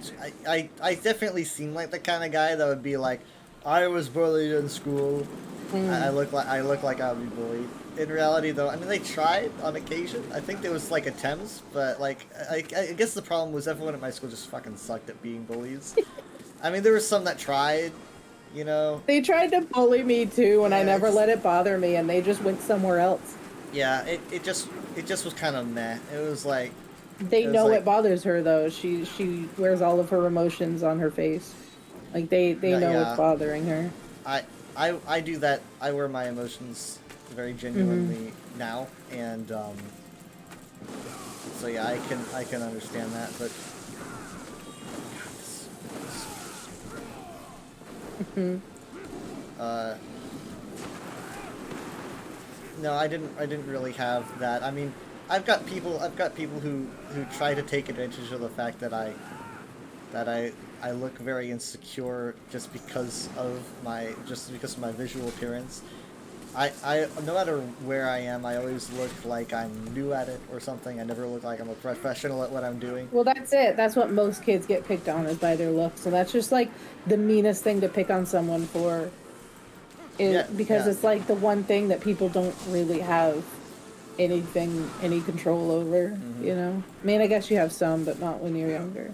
I definitely seem like the kind of guy that would be like, I was bullied in school. I look like I would be bullied. In reality, though, I mean, they tried on occasion. I think there was like attempts, but like I guess the problem was everyone at my school just fucking sucked at being bullies. I mean, there were some that tried. They tried to bully me too, and I Yeah, never it's- let it bother me, and they just went somewhere else. Yeah, it just was kind of meh. It was like. They It was know like- it bothers her though. She wears all of her emotions on her face. Like they Yeah, know yeah. it's bothering her. I do that. I wear my emotions very genuinely now, and so yeah, I can understand that, but no, I didn't really have that. I mean, I've got people who try to take advantage of the fact that I look very insecure just because of my visual appearance. I no matter where I am, I always look like I'm new at it or something. I never look like I'm a professional at what I'm doing. Well, that's it. That's what most kids get picked on, is by their looks. So that's just like the meanest thing to pick on someone for. Because it's like the one thing that people don't really have any control over. I mean, I guess you have some, but not when you're younger.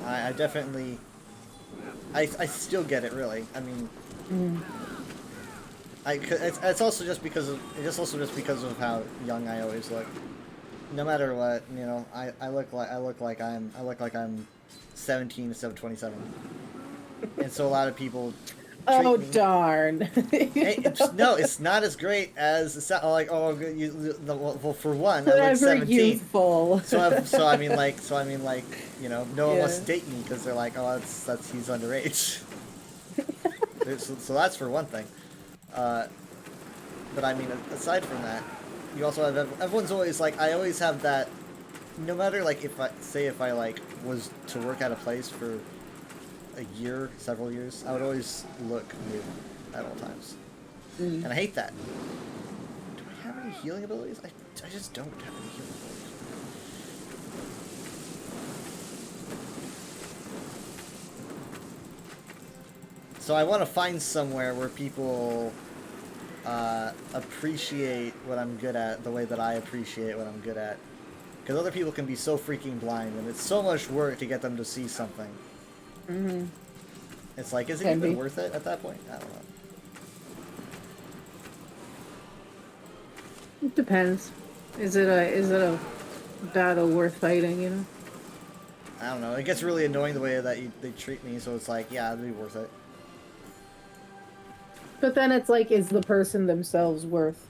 I definitely, I still get it, really. I mean, it's also just because of how young I always look. No matter what, I look like I'm 17 instead of 27, and so a lot of people. Oh me. darn! No, it's not as great as it sounds like. Oh, well, for one, I look Forever 17. youthful. So I mean, like, no one wants Yeah. to date me because they're like, oh, that's he's underage. so that's for one thing. But I mean, aside from that, you also have everyone's always like, I always have that. No matter like if I like was to work at a place for a year, several years, I would always look new at all times, and I hate that. Do I have any healing abilities? I just don't have any healing abilities. So I want to find somewhere where people appreciate what I'm good at the way that I appreciate what I'm good at. Because other people can be so freaking blind, and it's so much work to get them to see something. Mm-hmm. It's like, is it Can even be. worth it at that point? I don't know. It depends. Is it a battle worth fighting? I don't know. It gets really annoying the way that they treat me, so it's like, yeah, it'd be worth it. But then it's like, is the person themselves worth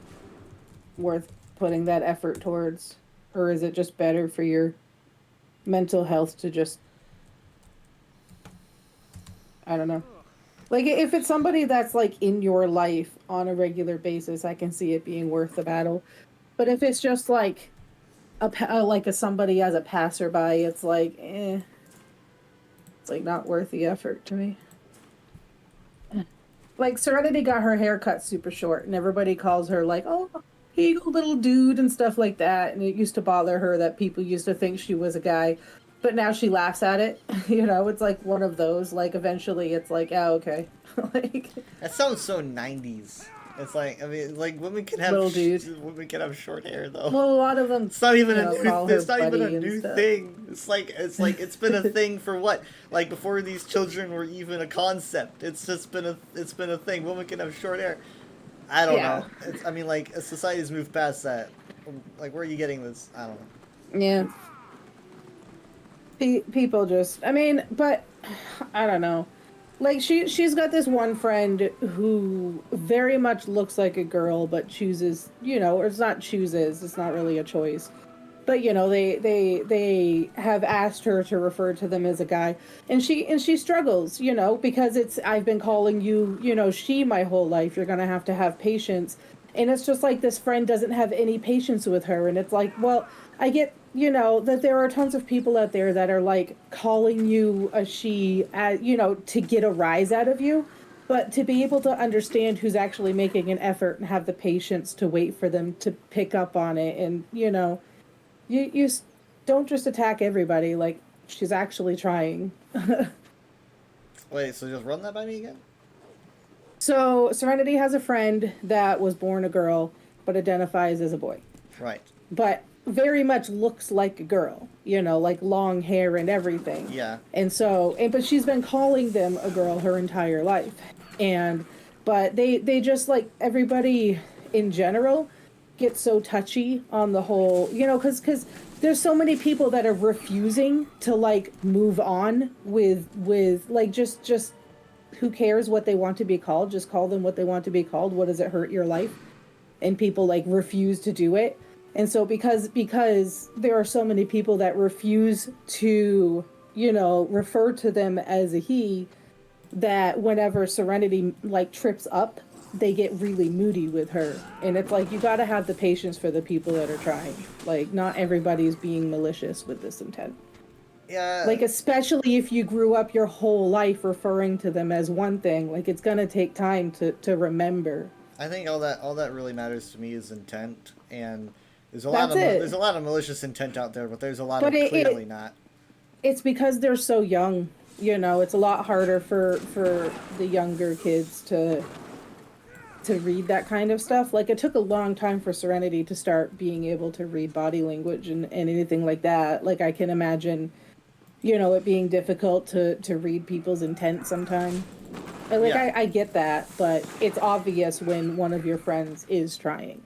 putting that effort towards, or is it just better for your mental health to just, I don't know. Like, if it's somebody that's like in your life on a regular basis, I can see it being worth the battle. But if it's just like somebody as a passerby, it's like, it's like not worth the effort to me. like Serenity got her hair cut super short, and everybody calls her like, "Oh, here you go, little dude," and stuff like that. And it used to bother her that people used to think she was a guy, but now she laughs at it. You know, it's like one of those. Like eventually, it's like, oh, okay, like That sounds so 90s. It's like, I mean, like women can have Little dude. women can have short hair though. well, a lot of them. It's not even you know, call a her new. It's not even a buddy and new stuff. thing. It's been a thing for what? Like before these children were even a concept. It's been a thing. Women can have short hair. I don't Yeah. know. I mean, like society's moved past that. Like, where are you getting this? I don't know. Yeah. People just, I mean, but I don't know. Like she's got this one friend who very much looks like a girl, but chooses, you know, or it's not chooses. It's not really a choice. But you know, they have asked her to refer to them as a guy, and she struggles, you know, because it's I've been calling you, you know, she my whole life. You're gonna have to have patience, and it's just like this friend doesn't have any patience with her, and it's like, well, I get, you know, that there are tons of people out there that are like calling you a she, you know, to get a rise out of you, but to be able to understand who's actually making an effort and have the patience to wait for them to pick up on it, and you know. You don't just attack everybody. Like she's actually trying. Wait, so just run that by me again? So Serenity has a friend that was born a girl but identifies as a boy, Right. but very much looks like a girl. You know, like long hair and everything. Yeah. And so, but she's been calling them a girl her entire life, but they just like everybody in general. Get so touchy on the whole, you know, because there's so many people that are refusing to like move on with like just who cares what they want to be called, just call them what they want to be called. What does it hurt your life? And people like refuse to do it. And so because there are so many people that refuse to, you know, refer to them as a he, that whenever Serenity like trips up, they get really moody with her. And it's like, you gotta have the patience for the people that are trying. Like, not everybody's being malicious with this intent. Yeah. Like, especially if you grew up your whole life referring to them as one thing, like, it's gonna take time to remember. I think all that really matters to me is intent, and there's a That's it. there's a lot of malicious intent out there, but there's a lot But of clearly not. It's because they're so young, you know, it's a lot harder for the younger kids to read that kind of stuff. Like, it took a long time for Serenity to start being able to read body language and anything like that. Like, I can imagine, you know, it being difficult to read people's intent sometime. Like, Yeah. I get that, but it's obvious when one of your friends is trying.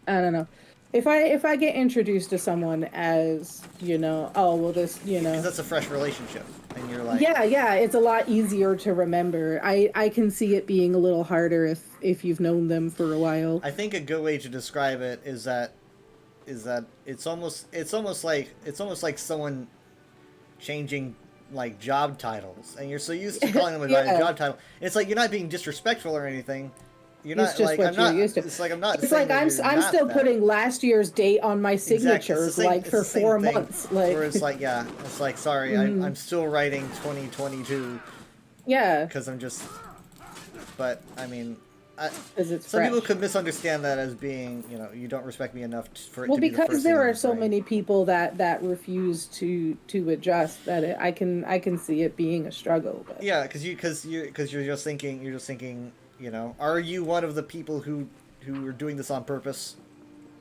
I don't know. If I get introduced to someone as, you know, oh, well, this, you know. Because that's a fresh relationship, and you're like, Yeah, it's a lot easier to remember. I can see it being a little harder if you've known them for a while. I think a good way to describe it is that it's almost like someone changing like job titles, and you're so used to calling them by a Yeah. job title. It's like you're not being disrespectful or anything. You're It's not just like what I'm you're not. used to. It's like I'm not. It's saying like that you're I'm not still that. putting last year's date on my Exactly. signature, It's the same- like it's for the same 4 thing, months. Like, where it's like, yeah, it's like, sorry, I'm still writing 2022 yeah, because I'm just. But I mean, because it's some people fresh. could misunderstand that as being, you know, you don't respect me enough for it Well, to be the because first there thing are I'm so saying. many people that refuse to adjust that I can see it being a struggle. But Yeah, because you're just thinking, you know, are you one of the people who are doing this on purpose?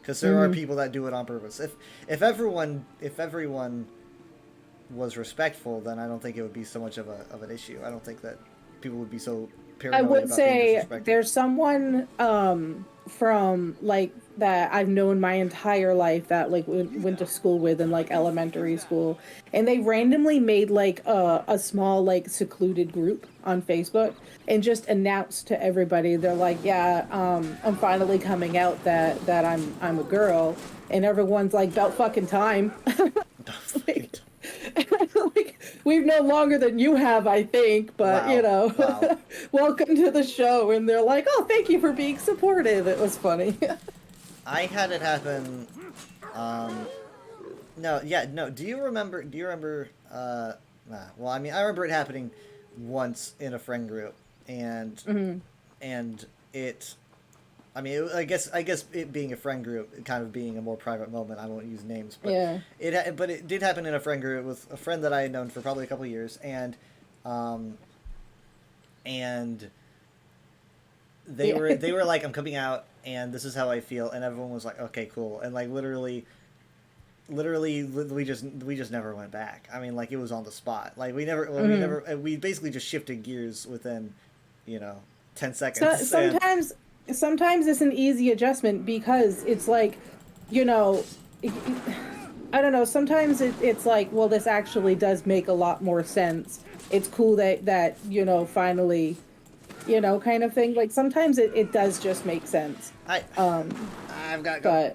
Because there are people that do it on purpose. If everyone was respectful, then I don't think it would be so much of an issue. I don't think that people would be so paranoid I would about being say disrespected. there's someone from like that I've known my entire life that like went to school with in like elementary school, and they randomly made like a small like secluded group on Facebook and just announced to everybody, they're like, yeah, I'm finally coming out that I'm a girl, and everyone's like, about fucking time. Like, like, we've known longer than you have, I think, but Wow. you know, Wow. welcome to the show. And they're like, oh, thank you for being supportive. It was funny. I had it happen. No. Do you remember? Nah. Well, I mean, I remember it happening once in a friend group, and Mhm. and it. I mean, I guess it being a friend group, it kind of being a more private moment. I won't use names, but Yeah. but it did happen in a friend group with a friend that I had known for probably a couple of years, um, and they were like, I'm coming out, and this is how I feel, and everyone was like, okay, cool, and like literally we just never went back. I mean, like, it was on the spot. Like, we basically just shifted gears within, 10 seconds. Sometimes it's an easy adjustment because it's like, you know, I don't know. Sometimes it's like, well, this actually does make a lot more sense. It's cool that finally, kind of thing. Like sometimes it does just make sense. I've got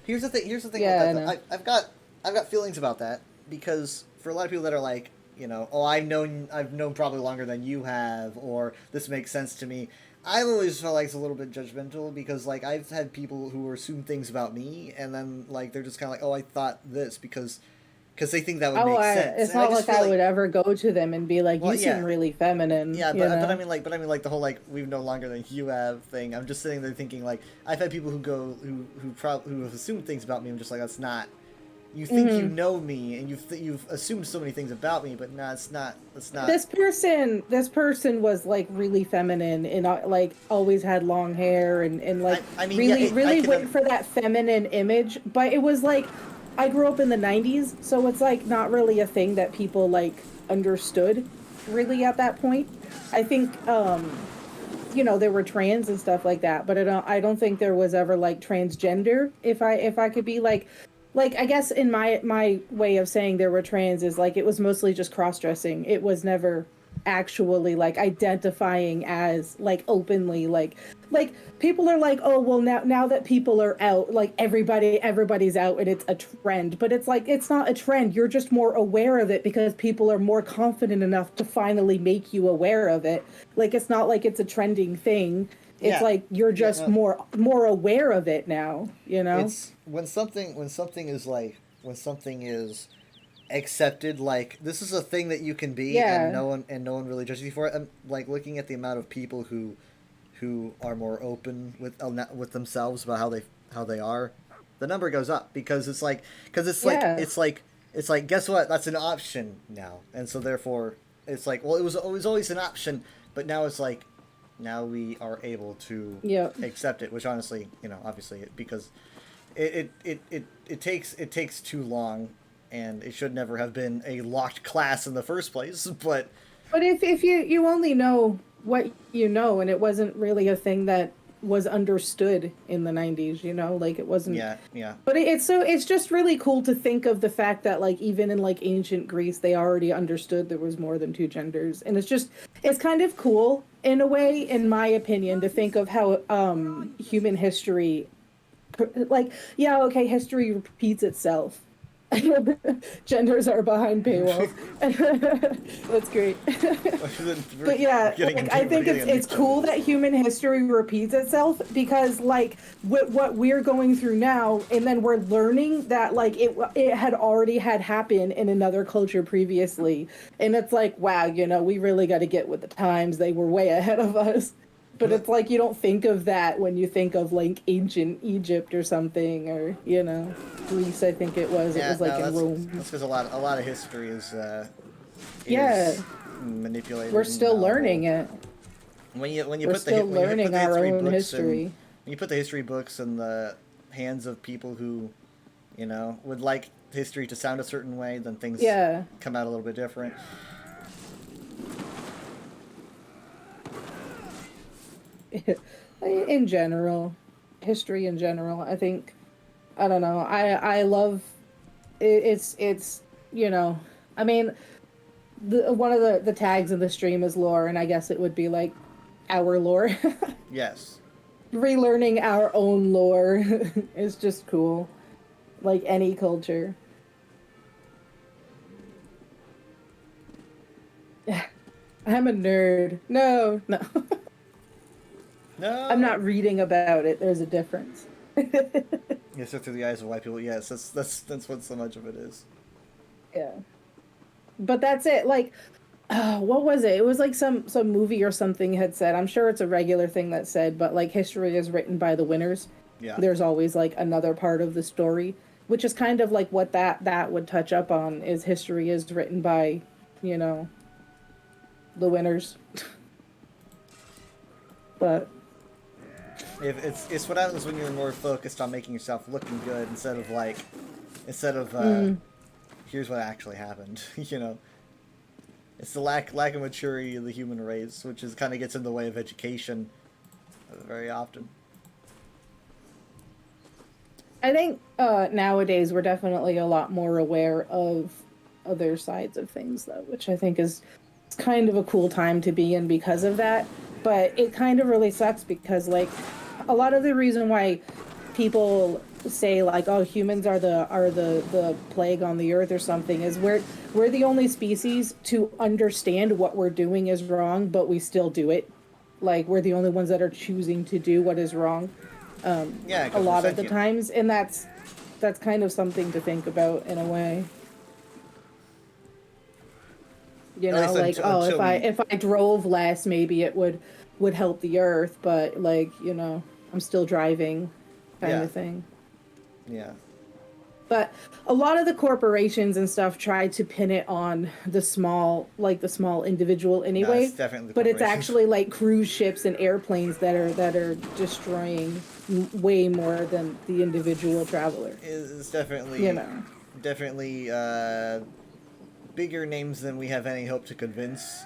here's the thing Yeah, about that. I've got feelings about that, because for a lot of people that are like, oh, I've known probably longer than you have, or this makes sense to me. I've always felt like it's a little bit judgmental, because like I've had people who assume things about me, and then like they're just kind of like, oh, I thought this because they think that would make sense. It's And not just like feel I would ever go to them and be like, Well, you yeah. seem really feminine. Yeah, you but know? I mean like the whole like we've known longer than you have thing. I'm just sitting there thinking like I've had people who have assumed things about me. I'm just like, that's not. You think you know me, and you've assumed so many things about me, but no, it's not. It's not. This person was like really feminine and like always had long hair and like I mean, really yeah, really went for that feminine image. But it was like, I grew up in the 90s, so it's like not really a thing that people like understood really at that point. I think there were trans and stuff like that, but I don't think there was ever like transgender. If I could be like I guess in my way of saying there were trans is like it was mostly just cross-dressing. It was never actually like identifying as like openly like people are like, oh well, now that people are out, like everybody's out and it's a trend. But it's like, it's not a trend. You're just more aware of it because people are more confident enough to finally make you aware of it. Like, it's not like it's a trending thing. It's like you're just more aware of it now, It's when something is accepted, like this is a thing that you can be, and no one really judges you for it. I'm like looking at the amount of people who are more open with themselves about how they are, the number goes up, because it's like guess what, that's an option now, and so therefore it's like, well, it was always an option, but now it's like, now we are able to accept it, which honestly, obviously, because it takes too long, and it should never have been a locked class in the first place. But if you only know what you know, and it wasn't really a thing that was understood in the 90s, like it wasn't. Yeah. But it's just really cool to think of the fact that like even in like ancient Greece, they already understood there was more than two genders, and it's kind of cool in a way, in my opinion, to think of how human history, like, history repeats itself. Genders are behind paywalls. That's great. But yeah, I think it's cool that human history repeats itself, because like what we're going through now, and then we're learning that like it had already happened in another culture previously, and it's like, wow, we really got to get with the times. They were way ahead of us. But it's like, you don't think of that when you think of like ancient Egypt or something, or Greece. I think it was in Rome. That's because a lot of history is manipulated. We're still learning it. When you We're put still the learning our own history. When you put the history books in the hands of people who, would like history to sound a certain way, then things come out a little bit different. In general, history in general, I think, I don't know, I love it's I mean, one of the tags of the stream is lore, and I guess it would be like our lore. Yes. Relearning our own lore is just cool, like any culture. I'm a nerd. No. No. I'm not reading about it. There's a difference. Yes, so through the eyes of white people. Yes, that's what so much of it is. Yeah. But that's it. Like, what was it? It was like some movie or something had said. I'm sure it's a regular thing that said, but like history is written by the winners. Yeah. There's always like another part of the story, which is kind of like what that would touch up on is history is written by, you know, the winners. But If it's what happens when you're more focused on making yourself looking good instead of here's what actually happened. You know, it's the lack of maturity of the human race, which is kind of gets in the way of education very often. I think nowadays we're definitely a lot more aware of other sides of things, though, which I think is kind of a cool time to be in because of that. But it kind of really sucks because, like, a lot of the reason why people say like, oh, humans are the plague on the earth or something is we're the only species to understand what we're doing is wrong, but we still do it. Like, we're the only ones that are choosing to do what is wrong. Yeah, A lot of the times, and that's kind of something to think about in a way. You know, like, oh, if I drove less, maybe it would help the earth, but like, you know, I'm still driving, kind of thing. Yeah. But a lot of the corporations and stuff try to pin it on the small individual anyway. It's definitely the but it's corporations. actually like cruise ships and airplanes that are destroying way more than the individual traveler. It's definitely, You know. definitely bigger names than we have any hope to convince.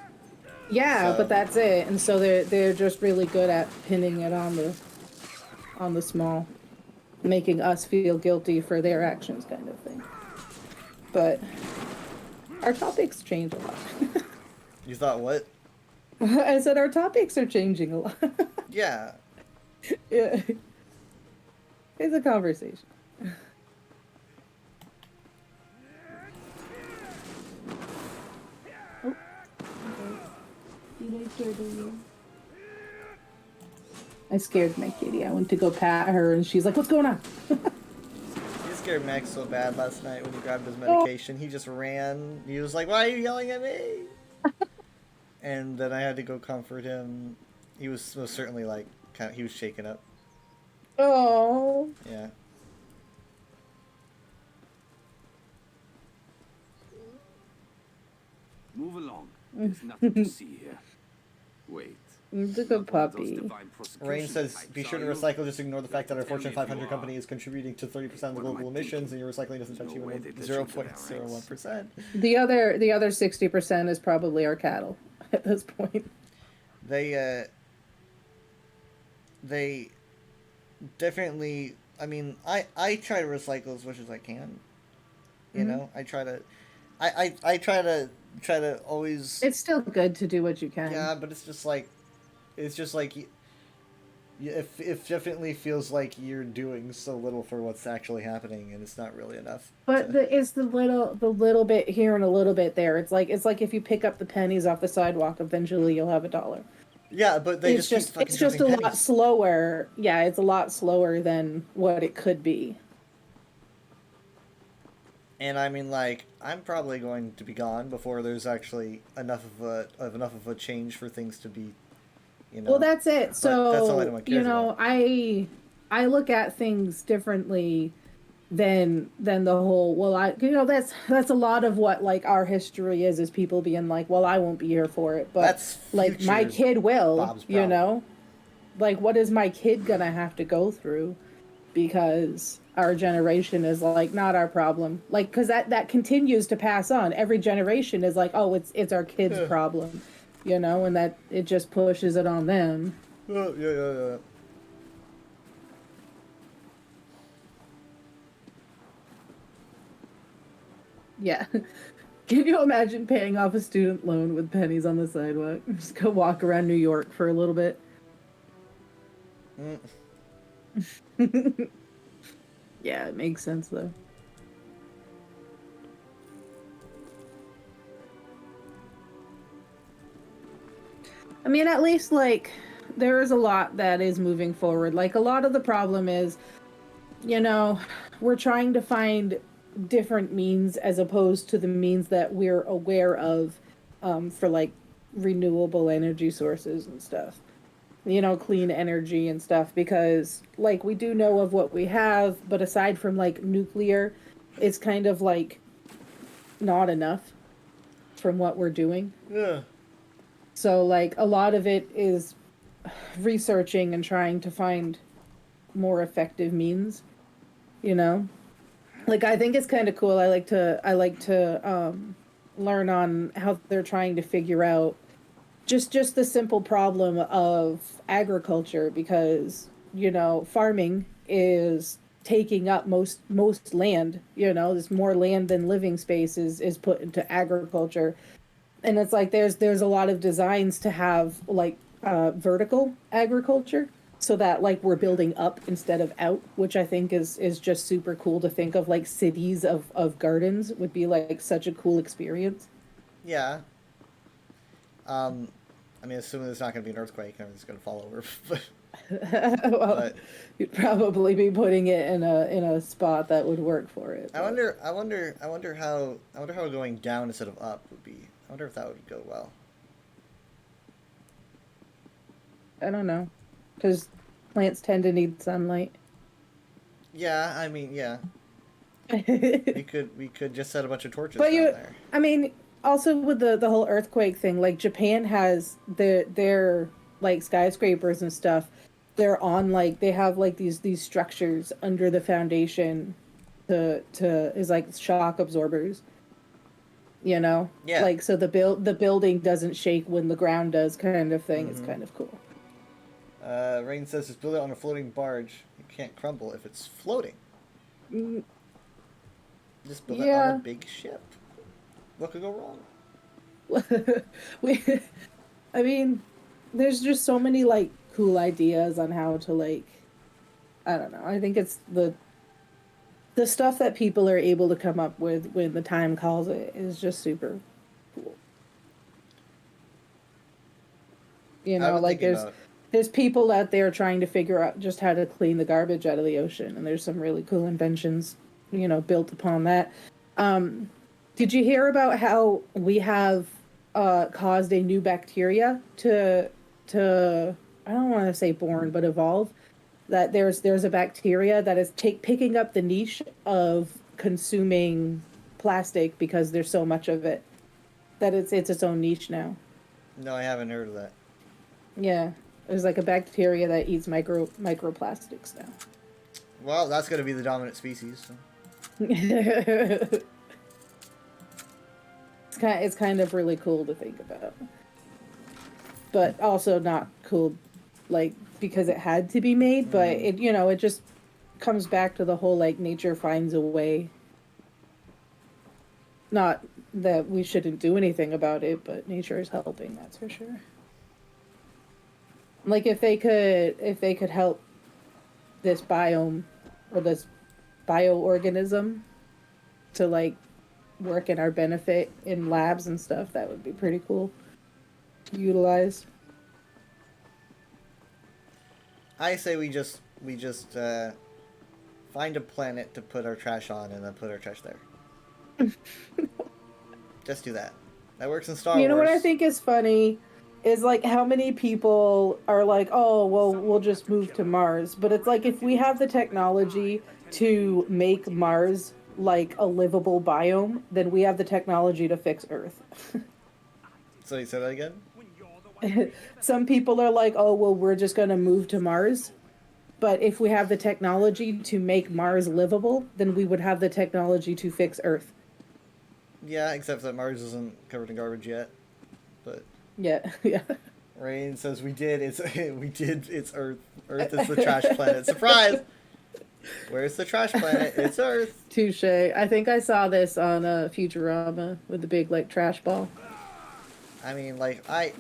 Yeah, So- but that's it. And so they're just really good at pinning it on the small, making us feel guilty for their actions, kind of thing. But our topics change a lot. You thought what? I said our topics are changing a lot. Yeah. Yeah. It's a conversation. Oh, okay. I scared my kitty. I went to go pat her and she's like, what's going on? He scared Max so bad last night when he grabbed his medication. He just ran. He was like, "Why are you yelling at me?" And then I had to go comfort him. He was most certainly like, he was shaken up. Oh. Yeah. Move along. There's nothing to see here. Wait. It's a good puppy. Rain says, be sure to recycle, just ignore the fact that our Fortune 500 company is contributing to 30% of the global emissions, and your recycling doesn't touch even 0.01%. The other 60% is probably our cattle at this point. They definitely, I mean, I try to recycle as much as I can. You know, I try to always. It's still good to do what you can. Yeah, but it's just like it definitely feels like you're doing so little for what's actually happening, and it's not really enough. But it's the little bit here and a little bit there. It's like if you pick up the pennies off the sidewalk, eventually you'll have $1. Yeah, but they It's just a lot slower. Yeah, it's a lot slower than what it could be. And I mean, like, I'm probably going to be gone before there's actually enough of a change for things to be, you know. Well, that's it. So that's all anyone cares about. I look at things differently than the whole. Well, that's a lot of what like our history is people being like, well, I won't be here for it, but That's like my future kid will. Bob's You problem. know, like what is my kid gonna have to go through? Because our generation is like not our problem, like because that continues to pass on. Every generation is like, oh, it's our kids' problem, you know, and that it just pushes it on them. Yeah. Yeah. Can you imagine paying off a student loan with pennies on the sidewalk? Just go walk around New York for a little bit. Yeah, it makes sense though. I mean, at least like there is a lot that is moving forward. Like a lot of the problem is, you know, we're trying to find different means as opposed to the means that we're aware of for like renewable energy sources and stuff. Clean energy and stuff, because like we do know of what we have, but aside from like nuclear, it's kind of like not enough from what we're doing. Yeah. So like a lot of it is researching and trying to find more effective means, you know? Like I think it's kind of cool. I like to learn on how they're trying to figure out just the simple problem of agriculture, because farming is taking up most land. There's more land than living space is put into agriculture, and it's like there's a lot of designs to have like vertical agriculture, so that like we're building up instead of out, which I think is just super cool to think of. Like cities of gardens would be like such a cool experience. Yeah. I mean, assuming there's not going to be an earthquake, everything's going to fall over. Well, But you'd probably be putting it in a spot that would work for it. I wonder how going down instead of up would be. I wonder if that would go well. I don't know, because plants tend to need sunlight. Yeah, I mean, yeah. we could just set a bunch of torches But down there. I mean, also with the whole earthquake thing, like Japan has their like skyscrapers and stuff. They're on like they have like these structures under the foundation to is like shock absorbers. Yeah. Like so the building doesn't shake when the ground does, kind of thing. It's kind of cool. Rain says just build it on a floating barge. It can't crumble if it's floating. Just build it on a big ship. What could go wrong? I mean, there's just so many like cool ideas on how to like, I don't know. I think it's the stuff that people are able to come up with when the time calls it is just super cool. Like there's people out there trying to figure out just how to clean the garbage out of the ocean, and there's some really cool inventions, built upon that. Did you hear about how we have caused a new bacteria to I don't want to say born, but evolve? That there's a bacteria that is picking up the niche of consuming plastic because there's so much of it that it's its own niche now. No, I haven't heard of that. Yeah, there's like a bacteria that eats microplastics now. Well, that's going to be the dominant species. So. It's kind of really cool to think about, but also not cool, like because it had to be made. But it just comes back to the whole like nature finds a way. Not that we shouldn't do anything about it, but nature is helping. That's for sure. Like if they could help this biome or this bioorganism to like work in our benefit in labs and stuff, that would be pretty cool to utilize. I say we just find a planet to put our trash on and then put our trash there. Just do that. That works in Star Wars. You know what I think is funny is like how many people are like, oh well, we'll just move to Mars, but it's like if we have the technology to make Mars like a livable biome, then we have the technology to fix Earth. So you said that again? Some people are like, oh well, we're just gonna move to Mars, but if we have the technology to make Mars livable, then we would have the technology to fix Earth. Yeah, except that Mars isn't covered in garbage yet. But yeah. Rain says we did. It's Earth. Earth is the trash planet. Surprise! Where's the trash planet? It's Earth. Touche. I think I saw this on Futurama with the big like trash ball. I mean, like I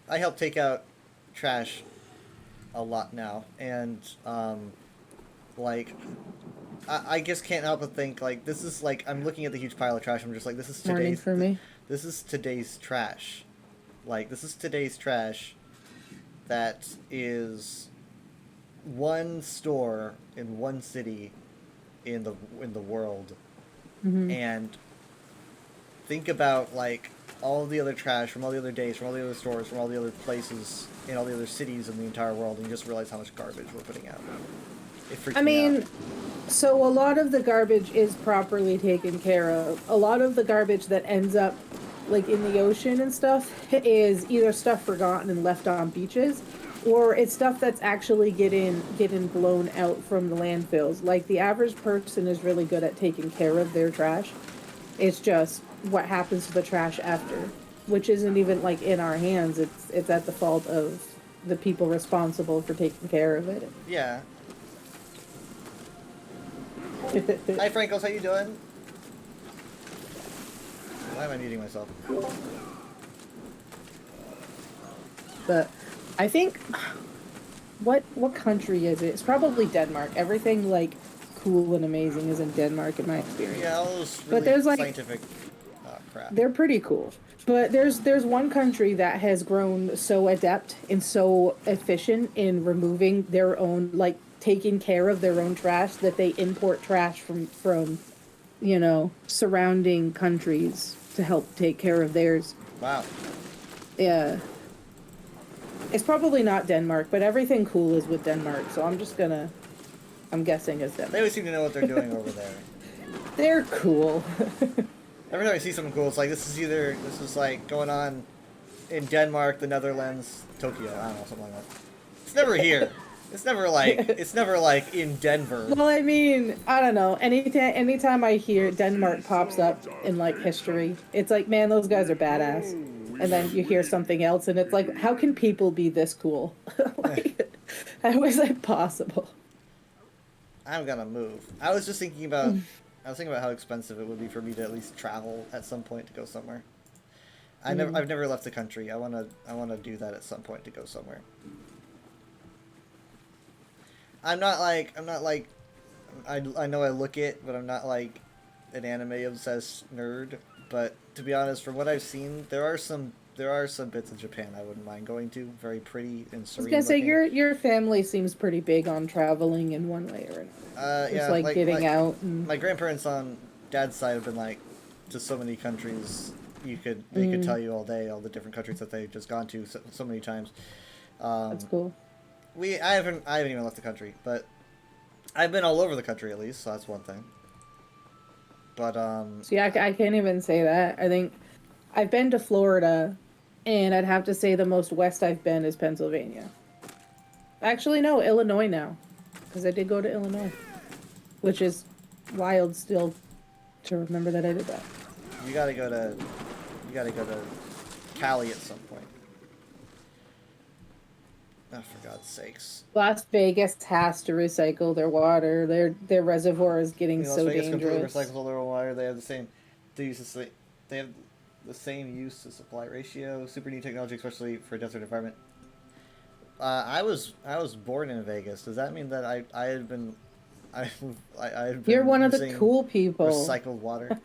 help take out trash a lot now, and like I just can't help but think like this is like I'm looking at the huge pile of trash. I'm just like this is today's for me. This is today's trash. Like this is today's trash. That is one store in one city in the world and think about like all the other trash from all the other days, from all the other stores, from all the other places in all the other cities in the entire world, and you just realize how much garbage we're putting out. It freaks I me mean, out. so a lot of the garbage is properly taken care of. A lot of the garbage that ends up like in the ocean and stuff is either stuff forgotten and left on beaches, or it's stuff that's actually getting blown out from the landfills. Like the average person is really good at taking care of their trash. It's just what happens to the trash after, which isn't even like in our hands. It's at the fault of the people responsible for taking care of it. Yeah. Hi, Frankos, how you doing? Why am I muting myself? But I think what country is it? It's probably Denmark. Everything like cool and amazing is in Denmark in my experience. Yeah, all those But really there's, like- scientific crap. They're pretty cool. But there's one country that has grown so adept and so efficient in removing their own, like taking care of their own trash, that they import trash from you know, surrounding countries to help take care of theirs. Wow. Yeah. It's probably not Denmark, but everything cool is with Denmark, so I'm guessing it's They Denmark. always seem to know what they're doing over there. They're cool. Every time I see something cool, it's like this is like going on in Denmark, the Netherlands, Tokyo. I don't know, something like that. It's never here. It's never like in Denver. Well, I mean, I don't know. Anytime I hear Denmark pops up in like history, it's like, man, those guys are badass. And then you hear something else, and it's like, how can people be this cool? Like, how is that possible? I'm gonna move. I was thinking about how expensive it would be for me to at least travel at some point to go somewhere. I've never left the country. I wanna do that at some point to go somewhere. I'm not like I know I look it, but I'm not like an anime obsessed nerd. But to be honest, from what I've seen, there are some bits of Japan I wouldn't mind going to. Very pretty and I was serene. gonna say looking. your family seems pretty big on traveling in one way or another. Yeah, Just like getting out. And... My grandparents on dad's side have been like to so many countries. They could tell you all day all the different countries that they've just gone to so many times. That's cool. I haven't even left the country, but I've been all over the country at least, so that's one thing. But See, I can't even say that. I think I've been to Florida, and I'd have to say the most west I've been is Pennsylvania. Actually, no, Illinois now, because I did go to Illinois, which is wild still to remember that I did that. you gotta go to Cali at some point. Oh, for God's sakes! Las Vegas has to recycle their water. Their reservoir is getting Las so Vegas completely dangerous. recycles all their water. They have the same. They have the same use to supply ratio. Super neat technology, especially for a desert environment. I was born in Vegas. Does that mean that I had been You're one of the using cool people. recycled water?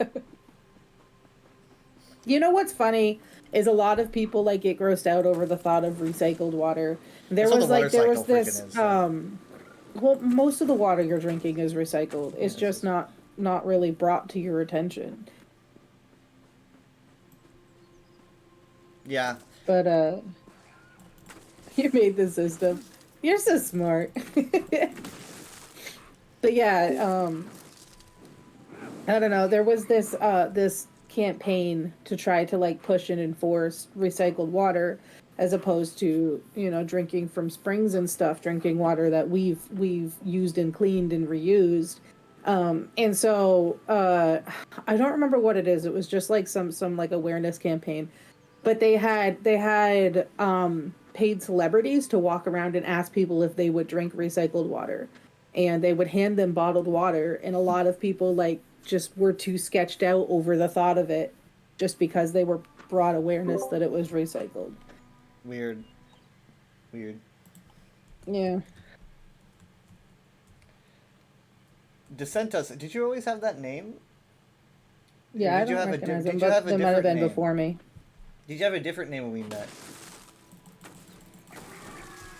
You know what's funny is a lot of people like get grossed out over the thought of recycled water. There That's what was the water like there was cycle freaking this is, so. well, most of the water you're drinking is recycled. It's just not really brought to your attention. Yeah. But you made the system. You're so smart. But yeah, I don't know. There was this this campaign to try to like push and enforce recycled water as opposed to, you know, drinking from springs and stuff, drinking water that we've used and cleaned and reused. And so I don't remember what it is. It was just like some like awareness campaign. But they had paid celebrities to walk around and ask people if they would drink recycled water. And they would hand them bottled water, and a lot of people like just were too sketched out over the thought of it just because they were brought awareness that it was recycled. Weird. Yeah. Decentus, did you always have that name? Yeah, I Did you don't have a recognize did them, you but have a they might have different been name? before me. Did you have a different name when we met?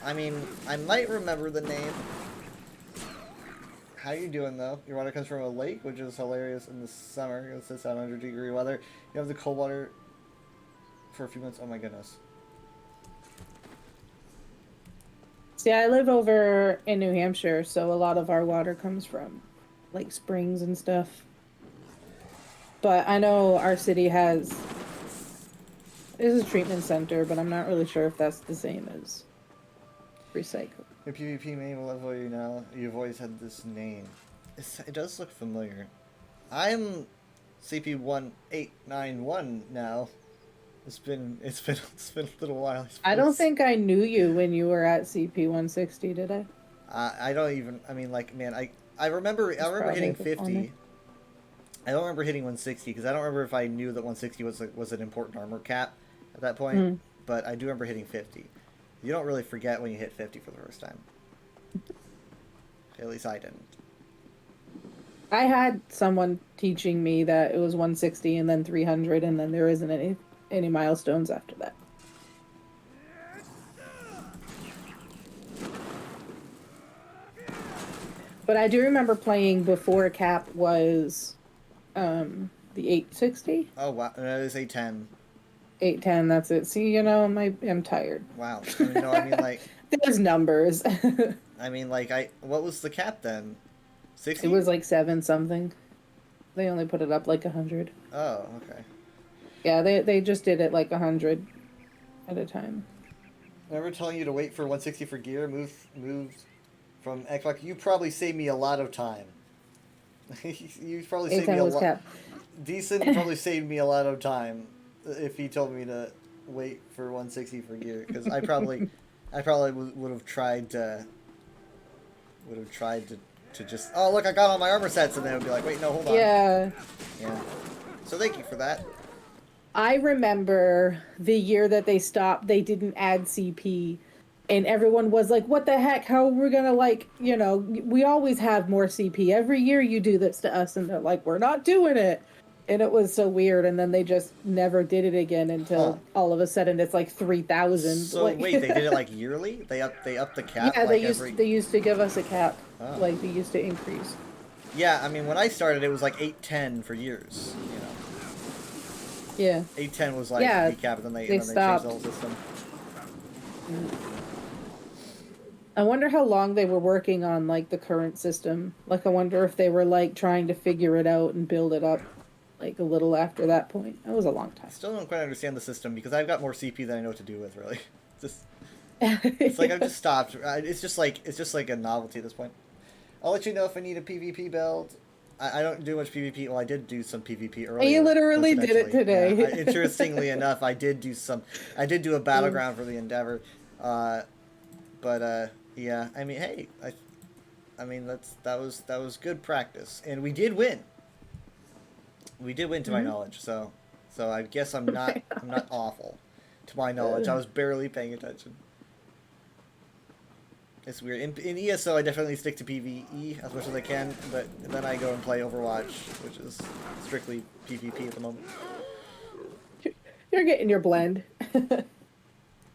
I mean, I might remember the name. How you doing though? Your water comes from a lake, which is hilarious in the summer. It's 700-degree weather. You have the cold water for a few months. Oh my goodness. See, I live over in New Hampshire, so a lot of our water comes from like springs and stuff. But I know our city has is a treatment center, but I'm not really sure if that's the same as recycle. Your PvP name will level you now. You've always had this name. It does look familiar. I'm CP1891 now. It's been a little while. I don't think I knew you when you were at CP160, did I? I don't even. I mean, like, man, I remember hitting 50. I don't remember hitting 160 because I don't remember if I knew that 160 was an important armor cap at that point. But I do remember hitting 50. You don't really forget when you hit 50 for the first time. At least I didn't. I had someone teaching me that it was 160 and then 300, and then there isn't any milestones after that. But I do remember playing before cap was the 860. Oh wow, no, it was 810. 810, that's it. See, you know, I'm tired. Wow. I mean, no, I mean like there's numbers. I mean like what was the cap then? 60? It was like 7 something. They only put it up like 100. Oh, okay. Yeah, they just did it like 100 at a time. Remember telling you to wait for 160 for gear, moves from Xbox? You probably saved me a lot of time. You probably saved me a lot. Decent probably saved me a lot of time if he told me to wait for 160 for gear, because I probably would have tried to just, oh look, I got all my armor sets, and then it would be like, wait, no, hold on. Yeah. So thank you for that. I remember the year that they didn't add CP, and everyone was like, what the heck, how are we gonna, like, you know, we always have more CP. Every year you do this to us, and they're like, we're not doing it. And it was so weird, and then they just never did it again until all of a sudden it's like 3,000. So like, wait, they did it like yearly? They upped the cap? Yeah, like they used to give us a cap. Oh. Like, they used to increase. Yeah, I mean, when I started, it was like 810 for years, you know. Yeah. 810 was like the cap, and then they changed the whole system. I wonder how long they were working on, like, the current system. Like, I wonder if they were, like, trying to figure it out and build it up, like, a little after that point. That was a long time. I still don't quite understand the system, because I've got more CP than I know what to do with, really. It's like I've just stopped. It's just like a novelty at this point. I'll let you know if I need a PvP build. I don't do much PvP. Well, I did do some PvP earlier. You literally did it today. Yeah, interestingly enough, I did do a battleground for the Endeavor. Yeah, I mean, hey, I mean that was good practice, and we did win. We did win, to my knowledge. So I guess I'm not awful, to my knowledge. I was barely paying attention. It's weird. In ESO, I definitely stick to PvE as much as I can, but then I go and play Overwatch, which is strictly PvP at the moment. You're getting your blend.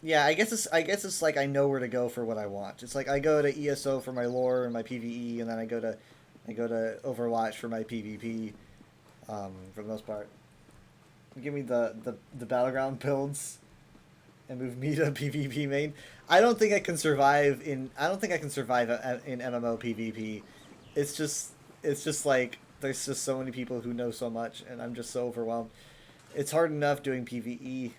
Yeah, I guess it's like I know where to go for what I want. It's like I go to ESO for my lore and my PvE, and then I go to Overwatch for my PvP. For the most part, give me the battleground builds, and move me to PvP main. I don't think I can survive in MMO PvP. It's just like there's just so many people who know so much, and I'm just so overwhelmed. It's hard enough doing PvE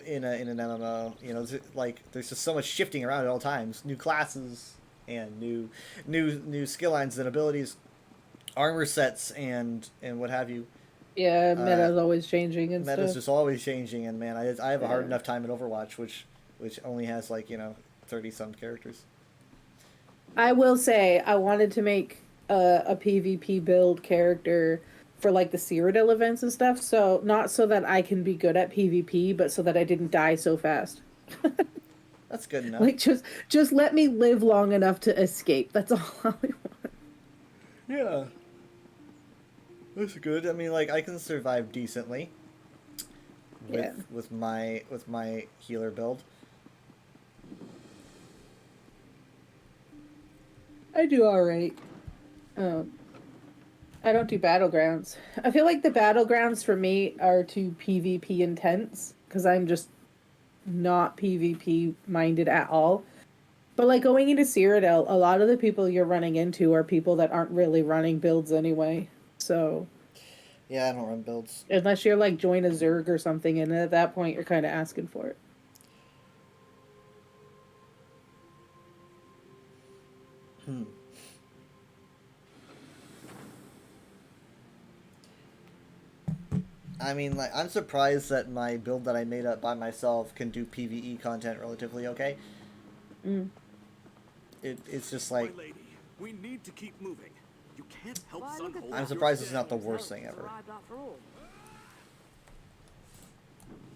in an MMO. You know, like there's just so much shifting around at all times. New classes and new skill lines and abilities, armor sets and what have you. Yeah, meta's always changing and meta's stuff. just always changing, and man, I have a hard enough time in Overwatch, which only has like 30-some characters. I will say I wanted to make a PvP build character for like the Cyrodiil events and stuff, so not so that I can be good at PvP, but so that I didn't die so fast. That's good enough. Like just let me live long enough to escape. That's all I want. Yeah. That's good. I mean, like, I can survive decently with my healer build. I do all right. Um, I don't do battlegrounds. I feel like the battlegrounds for me are too PvP intense because I'm just not PvP minded at all. But like going into Cyrodiil, a lot of the people you're running into are people that aren't really running builds anyway. So Yeah, I don't run builds. unless you're like join a Zerg or something, and at that point you're kind of asking for it. I mean, like, I'm surprised that my build that I made up by myself can do PvE content relatively okay. It's just like, My lady, we need to keep moving. You can't help Why, Sun look at hold I'm that. surprised it's not the worst thing ever. Arrived after all.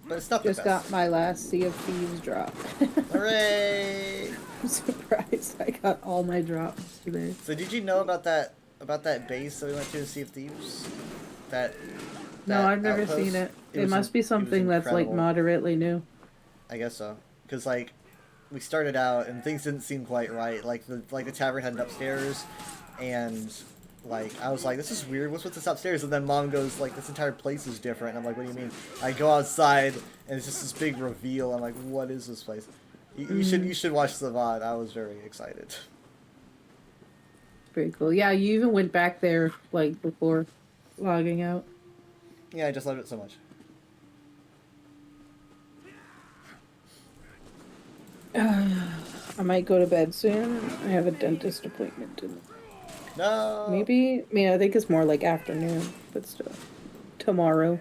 But it's not the Just best. got my last Sea of Thieves drop. Hooray! I'm surprised I got all my drops today. So did you know about that base that we went to in Sea of Thieves? No, that I've never outpost? seen it. It was must be it was something that's like incredible. moderately new. I guess so. Because, like, we started out and things didn't seem quite right. Like the tavern had an upstairs, and like I was like, this is weird. What's with this upstairs? And then Mom goes like, this entire place is different. And I'm like, what do you mean? I go outside and it's just this big reveal. I'm like, what is this place? You should watch the VOD. I was very excited. Pretty cool. Yeah, you even went back there like before logging out. Yeah, I just loved it so much. I might go to bed soon. I have a dentist appointment in No. maybe. I think it's more like afternoon, but still tomorrow.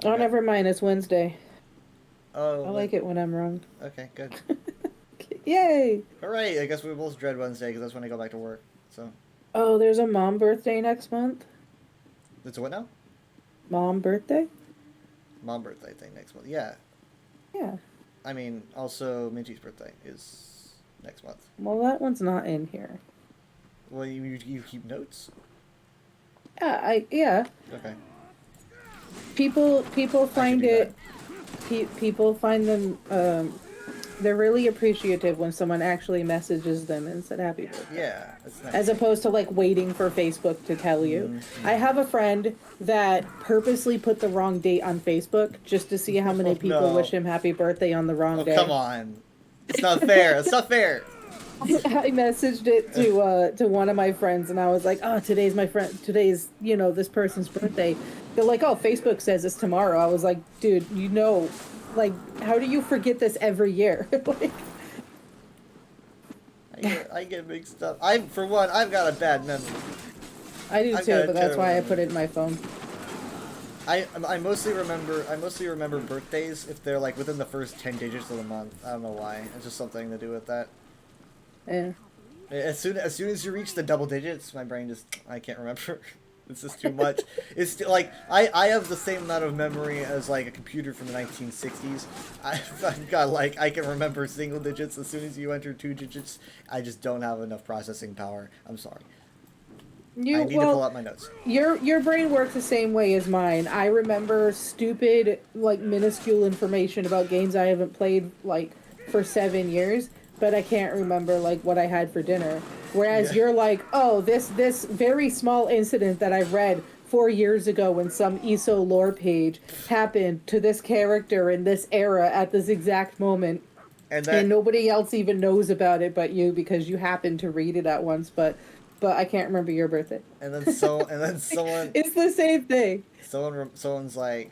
Oh, Okay. never mind. It's Wednesday. Oh. I like it when I'm wrong. Okay, good. Yay! Hooray! I guess we both dread Wednesday because that's when I go back to work. So Oh, there's a mom birthday next month. it's a what now? Mom birthday? Mom birthday thing next month. Yeah. Yeah. I mean, also Minty's birthday is next month. Well, that one's not in here. Well, you keep notes? Yeah. Okay. People find do it. People find them. They're really appreciative when someone actually messages them and said happy birthday. Yeah, that's nice. As opposed to like waiting for Facebook to tell you. I have a friend that purposely put the wrong date on Facebook just to see how many Oh, people no. wish him happy birthday on the wrong Oh, day. come on. It's not fair. It's not fair. I messaged it to one of my friends and I was like, oh, today's this person's birthday. They're like, oh, Facebook says it's tomorrow. I was like, dude, like, how do you forget this every year? Like, I get mixed up. I've got a bad memory. I do I've too, got a but that's why I terrible put it in my phone. I mostly remember birthdays if they're like within the first 10 digits of the month. I don't know why. It's just something to do with that. Yeah. As soon as you reach the double digits, my brain I can't remember. It's just too much. It's like I have the same amount of memory as like a computer from the 1960s. I've got like I can remember single digits. As soon as you enter two digits, I just don't have enough processing power. I'm sorry. I need to pull out my notes. Your brain works the same way as mine. I remember stupid, like, minuscule information about games I haven't played, like, for 7 years, but I can't remember, like, what I had for dinner. Whereas you're like, oh, this very small incident that I read 4 years ago in some ESO lore page happened to this character in this era at this exact moment. And nobody else even knows about it but you because you happened to read it at once, but I can't remember your birthday. And then someone It's the same thing. someone's like,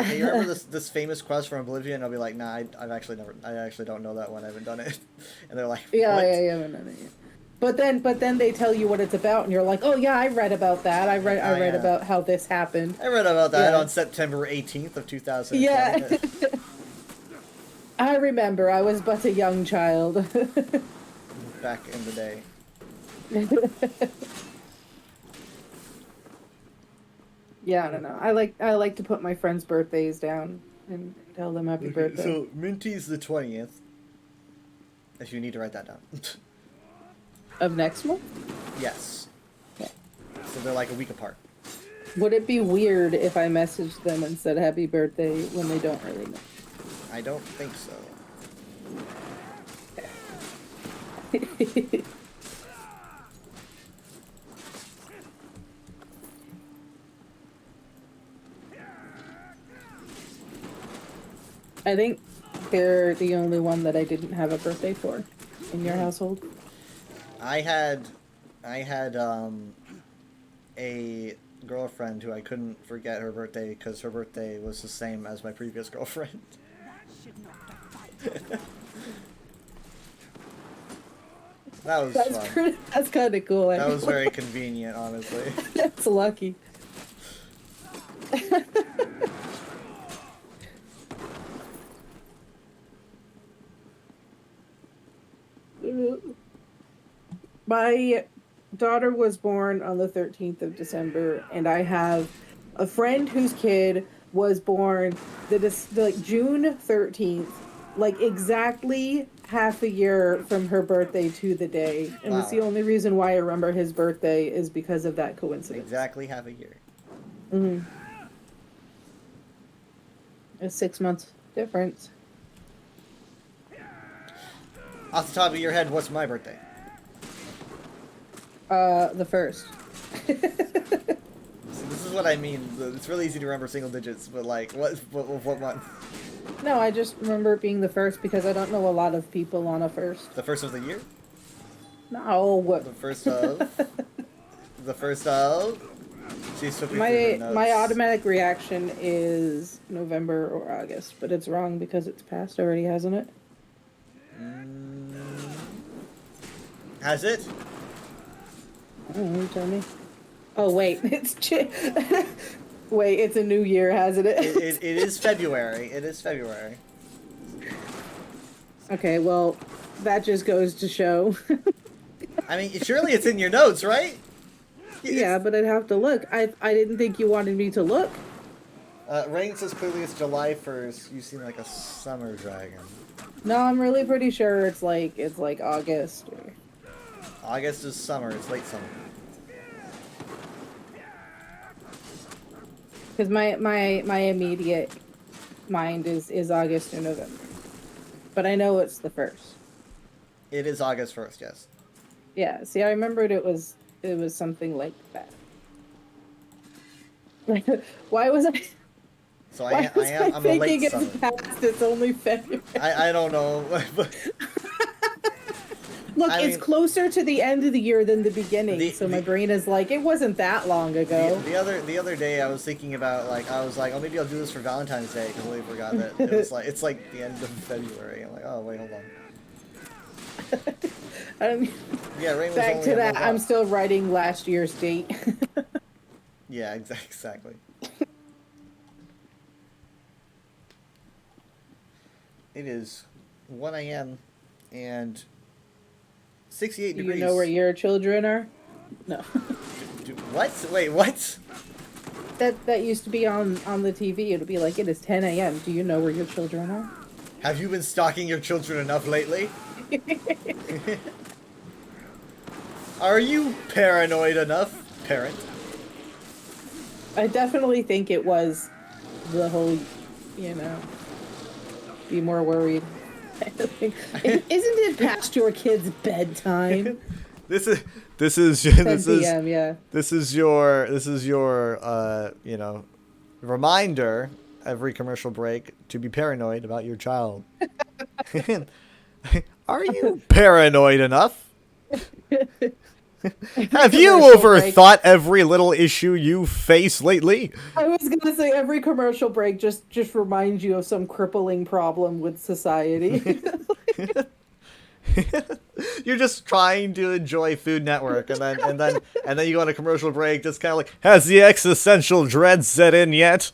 hey, you remember this famous quest from Oblivion? And I'll be like, nah, I actually don't know that one. I haven't done it. And they're like, Yeah, what? yeah, you haven't done it yet. But then they tell you what it's about, and you're like, oh yeah, I read about that. I read yeah. about how this happened. I read about that Yeah. on September 18th of 2000. Yeah. I remember. I was but a young child. Back in the day. Yeah, I don't know. I like to put my friends' birthdays down and tell them happy birthday. So Minty's the 20th. If you need to write that down. Of next month? Yes. Okay. So they're like a week apart. Would it be weird if I messaged them and said happy birthday when they don't really know? I don't think so. I think they're the only one that I didn't have a birthday for in your household. I had a girlfriend who I couldn't forget her birthday because her birthday was the same as my previous girlfriend. That was fun. That's kind of cool. That was very convenient, honestly. That's lucky. My daughter was born on the 13th of December, and I have a friend whose kid was born like June 13th, like exactly half a year from her birthday to the day. And it's the only reason why I remember his birthday is because of that coincidence. Exactly half a year. Mm-hmm. It's 6 months difference. Off the top of your head, what's my birthday? The first. See, this is what I mean. It's really easy to remember single digits, but like, what month? No, I just remember it being the first because I don't know a lot of people on a first. The first of the year? No, what? The first of? The first of? She's flipping through her notes. My automatic reaction is November or August, but it's wrong because it's passed already, hasn't it? Has it? Oh, you tell me. Oh wait, wait, it's a new year, hasn't it? It is February. It is February. Okay, well, that just goes to show. I mean, surely it's in your notes, right? Yeah, but I'd have to look. I didn't think you wanted me to look. Rain says clearly it's July 1st. You seem like a summer dragon. No, I'm really pretty sure it's like August. August is summer. It's late summer. Because my immediate mind is August or November, but I know it's the first. It is August 1st. Yes. Yeah. See, I remembered it was something like that. Why was I? So I'm a thinking late it's summer. past. It's only February. I don't know. Look, I it's mean, closer to the end of the year than the beginning, so my brain is like, it wasn't that long ago. The other day I was thinking about oh, maybe I'll do this for Valentine's Day. I completely forgot that it was like it's like the end of February. I'm like, oh wait, hold on. Yeah, Rain was Back only to a that, month I'm off. still writing last year's date. Yeah, exactly. It is 1 a.m. and 68 Do degrees. you know where your children are? No. What? Wait, what? That used to be on the TV. It would be like, it is 10 a.m. Do you know where your children are? Have you been stalking your children enough lately? Are you paranoid enough, parent? I definitely think it was the whole, be more worried. Isn't it past your kid's bedtime? This is 10 p.m., yeah. This is your reminder every commercial break to be paranoid about your child. Are you paranoid enough? Have you overthought every little issue you face lately? I was gonna say every commercial break just reminds you of some crippling problem with society. You're just trying to enjoy Food Network, and then you go on a commercial break, just kind of like, has the existential dread set in yet?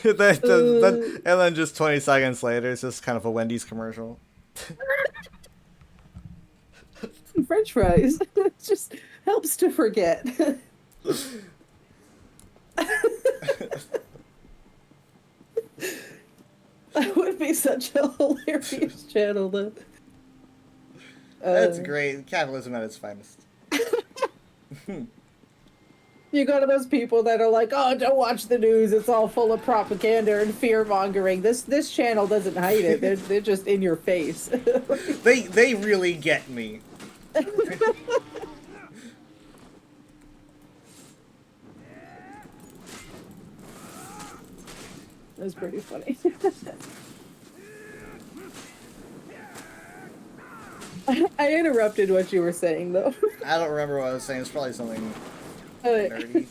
and then just 20 seconds later, it's just kind of a Wendy's commercial. French fries. It just helps to forget. That would be such a hilarious channel, though. That's great. Capitalism at its finest. You go to those people that are like, oh, don't watch the news. It's all full of propaganda and fear-mongering. This channel doesn't hide it. They're just in your face. They really get me. It was pretty funny. I interrupted what you were saying, though. I don't remember what I was saying. It's probably something nerdy.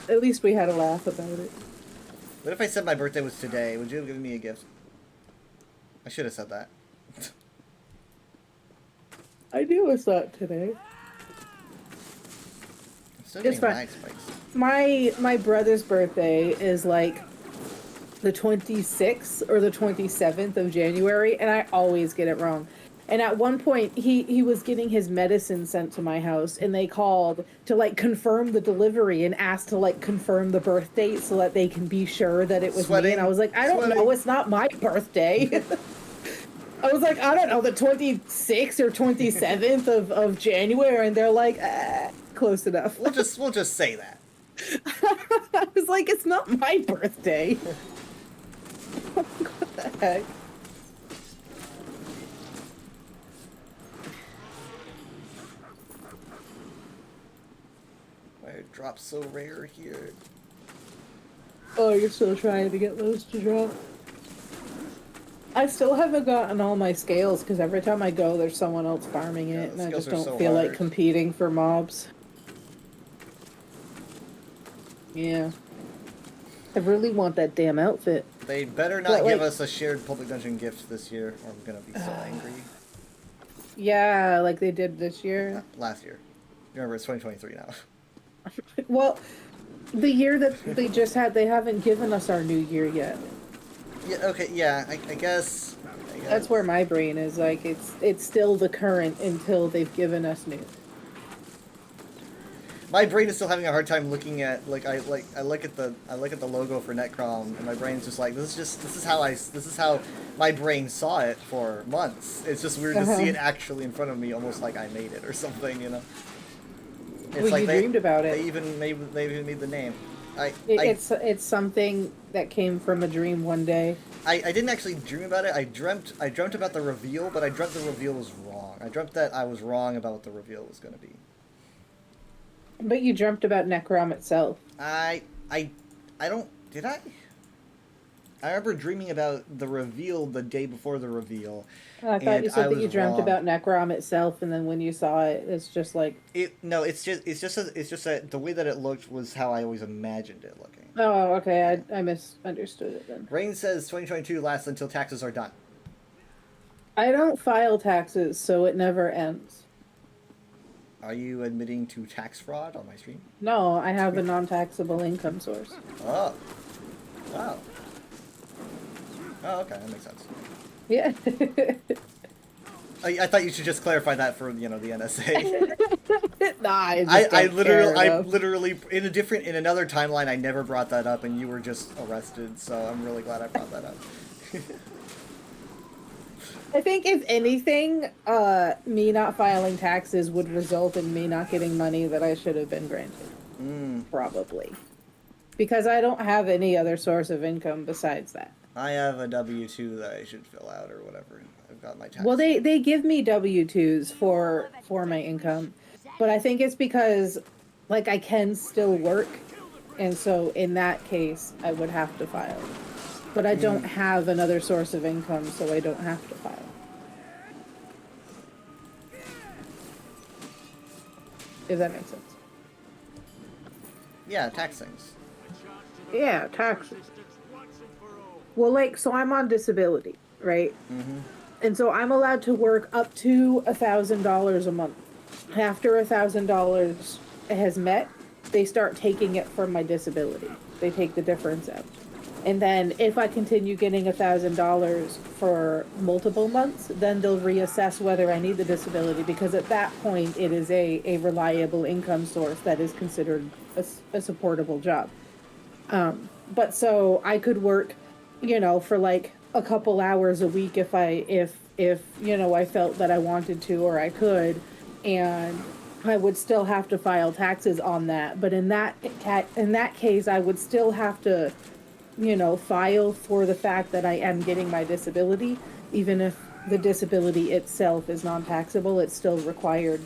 At least we had a laugh about it. What if I said my birthday was today? Would you have given me a gift? I should have said that. I knew it was not today. I'm still It's getting fine. lag spikes. My brother's birthday is like the 26th or the 27th of January, and I always get it wrong. And at one point, he was getting his medicine sent to my house, and they called to like confirm the delivery and asked to like confirm the birth date so that they can be sure that it was me. And I was like, I don't know, it's not my birthday. I was like, I don't know, the 26th or 27th of January, and they're like, close enough. We'll just say that. I was like, it's not my birthday. What the heck? Why are drops so rare here? Oh, you're still trying to get those to drop? I still haven't gotten all my scales because every time I go, there's someone else farming it, Yeah, and I scales just are don't so feel like hard. competing for mobs. Yeah. I really want that damn outfit. They better not But, give like- us a shared public dungeon gift this year, or I'm gonna be so angry. Yeah, like they did this year. Last year. Remember, it's 2023 now. Well, the year that they just had, they haven't given us our new year yet. Yeah. Okay. Yeah. I guess. That's where my brain is. Like, it's still the current until they've given us new. My brain is still having a hard time looking at I look at the logo for Netcrom, and my brain's just like, this is how my brain saw it for months. It's just weird to see it actually in front of me, almost like I made it or something, you know. It's Well, you dreamed about it. They even made the name. It's something that came from a dream one day. I didn't actually dream about it. I dreamt about the reveal, but I dreamt the reveal was wrong. I dreamt that I was wrong about what the reveal was going to be. But you dreamt about Necrom itself. I don't. Did I? I remember dreaming about the reveal the day before the reveal. I thought you said that you was dreamt wrong. about Necrom itself, and then when you saw it, it's just like, It's just that the way that it looked was how I always imagined it looking. oh, okay, I misunderstood it then. Rain says 2022 lasts until taxes are done. I don't file taxes, so it never ends. Are you admitting to tax fraud on my stream? No, I have a non-taxable income source. Oh. Wow. Oh, okay, that makes sense. Yeah. I thought you should just clarify that for the NSA. Nah, I I literally. literally in another timeline I never brought that up, and you were just arrested. So I'm really glad I brought that up. I think if anything, me not filing taxes would result in me not getting money that I should have been granted. Probably. Because I don't have any other source of income besides that. I have a W-2 that I should fill out or whatever. I've got my tax. Well, they give me W-2s for my income, but I think it's because, like, I can still work, and so in that case, I would have to file. But I don't have another source of income, so I don't have to file. If that makes sense. Yeah, tax things. Yeah, taxes. Well, like, so I'm on disability, right? Mm-hmm. And so I'm allowed to work up to $1,000 a month. After $1,000 has met, they start taking it from my disability. They take the difference out. And then if I continue getting $1,000 for multiple months, then they'll reassess whether I need the disability, because at that point it is a reliable income source that is considered a supportable job. But so I could work, for like a couple hours a week if I felt that I wanted to or I could, and I would still have to file taxes on that. But in that case, I would still have to file for the fact that I am getting my disability. Even if the disability itself is non-taxable, it's still required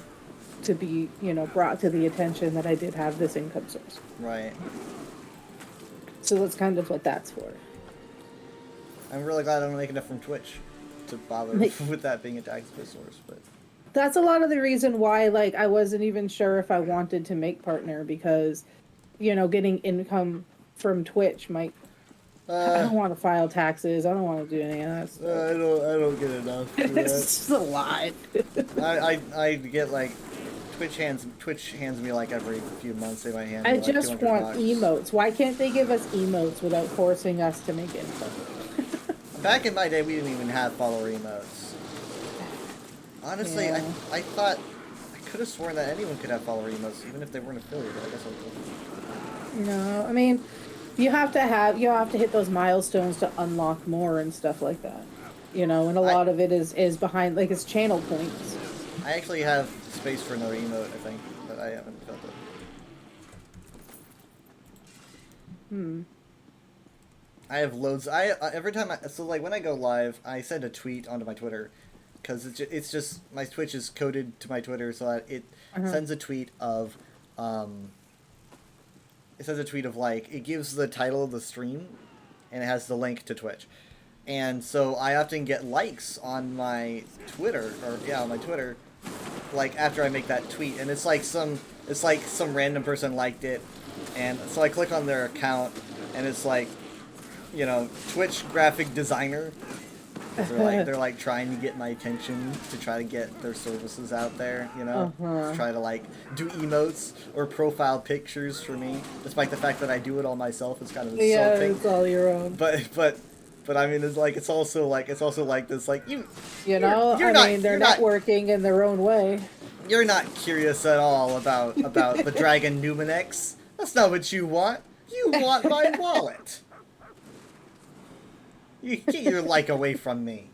to be, brought to the attention that I did have this income source. Right. So that's kind of what that's for. I'm really glad I don't make enough from Twitch to bother Like- with that being a tax source, but That's a lot of the reason why, like, I wasn't even sure if I wanted to make partner because, you know, getting income from Twitch might. I don't want to file taxes. I don't want to do any of that stuff. I don't get enough. For It's that. just a lot. I get like Twitch hands me like every few months they might hand me I like just 200 want bucks. emotes. Why can't they give us emotes without forcing us to make income? Back in my day, we didn't even have follower emotes. Honestly, Yeah. I thought I could have sworn that anyone could have follower emotes, even if they weren't affiliated. I guess I was. No, I mean, you have to hit those milestones to unlock more and stuff like that. You know, and a lot of it is behind, like, it's channel points. I actually have space for another emote, I think, but I haven't felt it. I have loads. Every time like when I go live, I send a tweet onto my Twitter, because it's just my Twitch is coded to my Twitter so that it sends a tweet of like it gives the title of the stream, and it has the link to Twitch, and so I often get likes on my Twitter on my Twitter, like after I make that tweet, and it's like some random person liked it, and so I click on their account, and it's like, you know, Twitch graphic designer. They're like trying to get my attention to try to get their services out there, you know, to try to like do emotes or profile pictures for me, despite the fact that I do it all myself. It's kind of insulting. Yeah, it's all your own. But I mean, it's also like this, like You know, you're I not- mean, they're you're not- networking in their own way. you're not curious at all about the Dragon Numenex. That's not what you want. You want my wallet. You get your like away from me.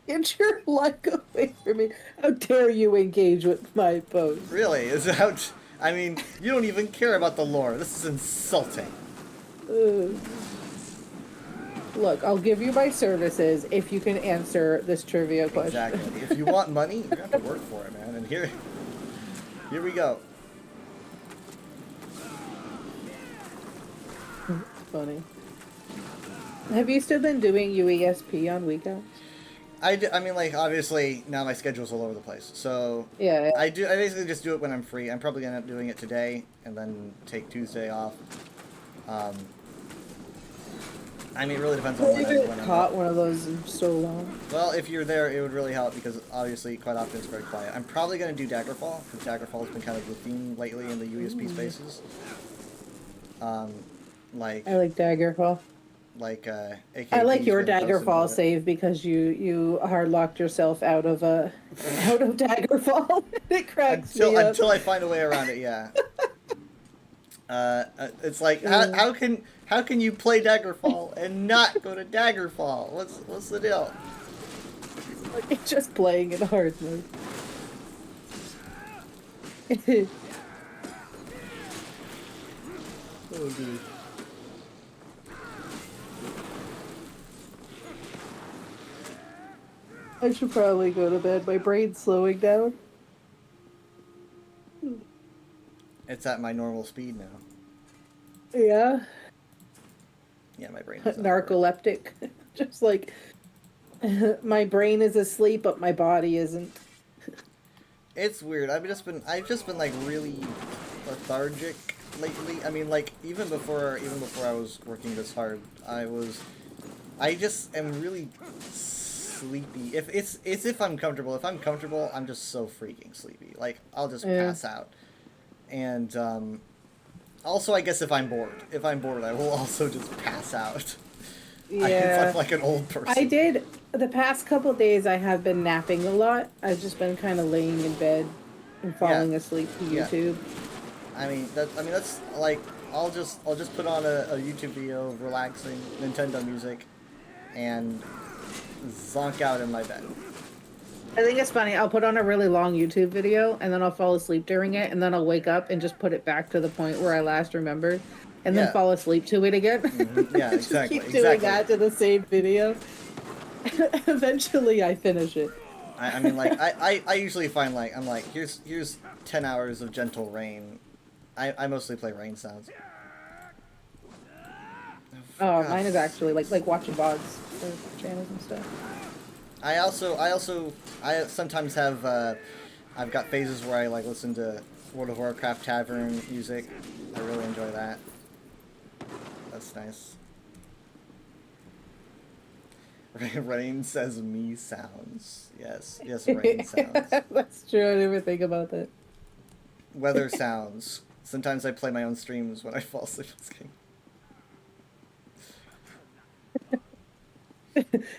Get your luck away from me. How dare you engage with my post? Really, is out. I mean, you don't even care about the lore. This is insulting. Look, I'll give you my services if you can answer this trivia question. Exactly. If you want money, you're gonna have to work for it, man. And here we go. Funny. Have you still been doing UESP on weekends? I mean, like, obviously, now my schedule's all over the place. So, Yeah. I basically just do it when I'm free. I'm probably gonna end up doing it today, and then take Tuesday off. I mean, it really depends on I when haven't I'm caught up. one of those in so long. Well, if you're there, it would really help, because obviously, quite often it's very quiet. I'm probably gonna do Daggerfall, because Daggerfall has been kind of the theme lately in the UESP spaces. Like, I like Daggerfall. AKP's I like your been posting Daggerfall about it. save because you hard locked yourself out of Daggerfall. It cracks me up. Until I find a way around it, yeah. It's like how can you play Daggerfall and not go to Daggerfall? What's the deal? It's just playing in hard mode. Oh, dude. I should probably go to bed. My brain's slowing down. It's at my normal speed now. Yeah. Yeah, my brain is Narcoleptic. Just like my brain is asleep, but my body isn't. It's weird. I've just been like really lethargic lately. I mean, like even before I was working this hard, I just am really sleepy. If I'm comfortable. If I'm comfortable, I'm just so freaking sleepy. Like I'll just pass out. And also, I guess if I'm bored, I will also just pass out. Yeah. I'm like an old person. I did. The past couple days, I have been napping a lot. I've just been kind of laying in bed and falling asleep to Yeah. YouTube. I mean that's like I'll just put on a YouTube video of relaxing Nintendo music and zonk out in my bed. I think it's funny. I'll put on a really long YouTube video and then I'll fall asleep during it and then I'll wake up and just put it back to the point where I last remembered and then Yeah. fall asleep to it again. Yeah, Just exactly. keep doing that to the same video. Eventually I finish it. I mean, like I usually find like I'm like here's 10 hours of gentle rain. I mostly play rain sounds. Oh, God. mine is actually like watching VODs for channels and stuff. I sometimes have I've got phases where I like listen to World of Warcraft tavern music. I really enjoy that. That's nice. Rain says me sounds. Yes, rain sounds. That's true. I didn't even think about that. Weather sounds. Sometimes I play my own streams when I fall asleep on this game.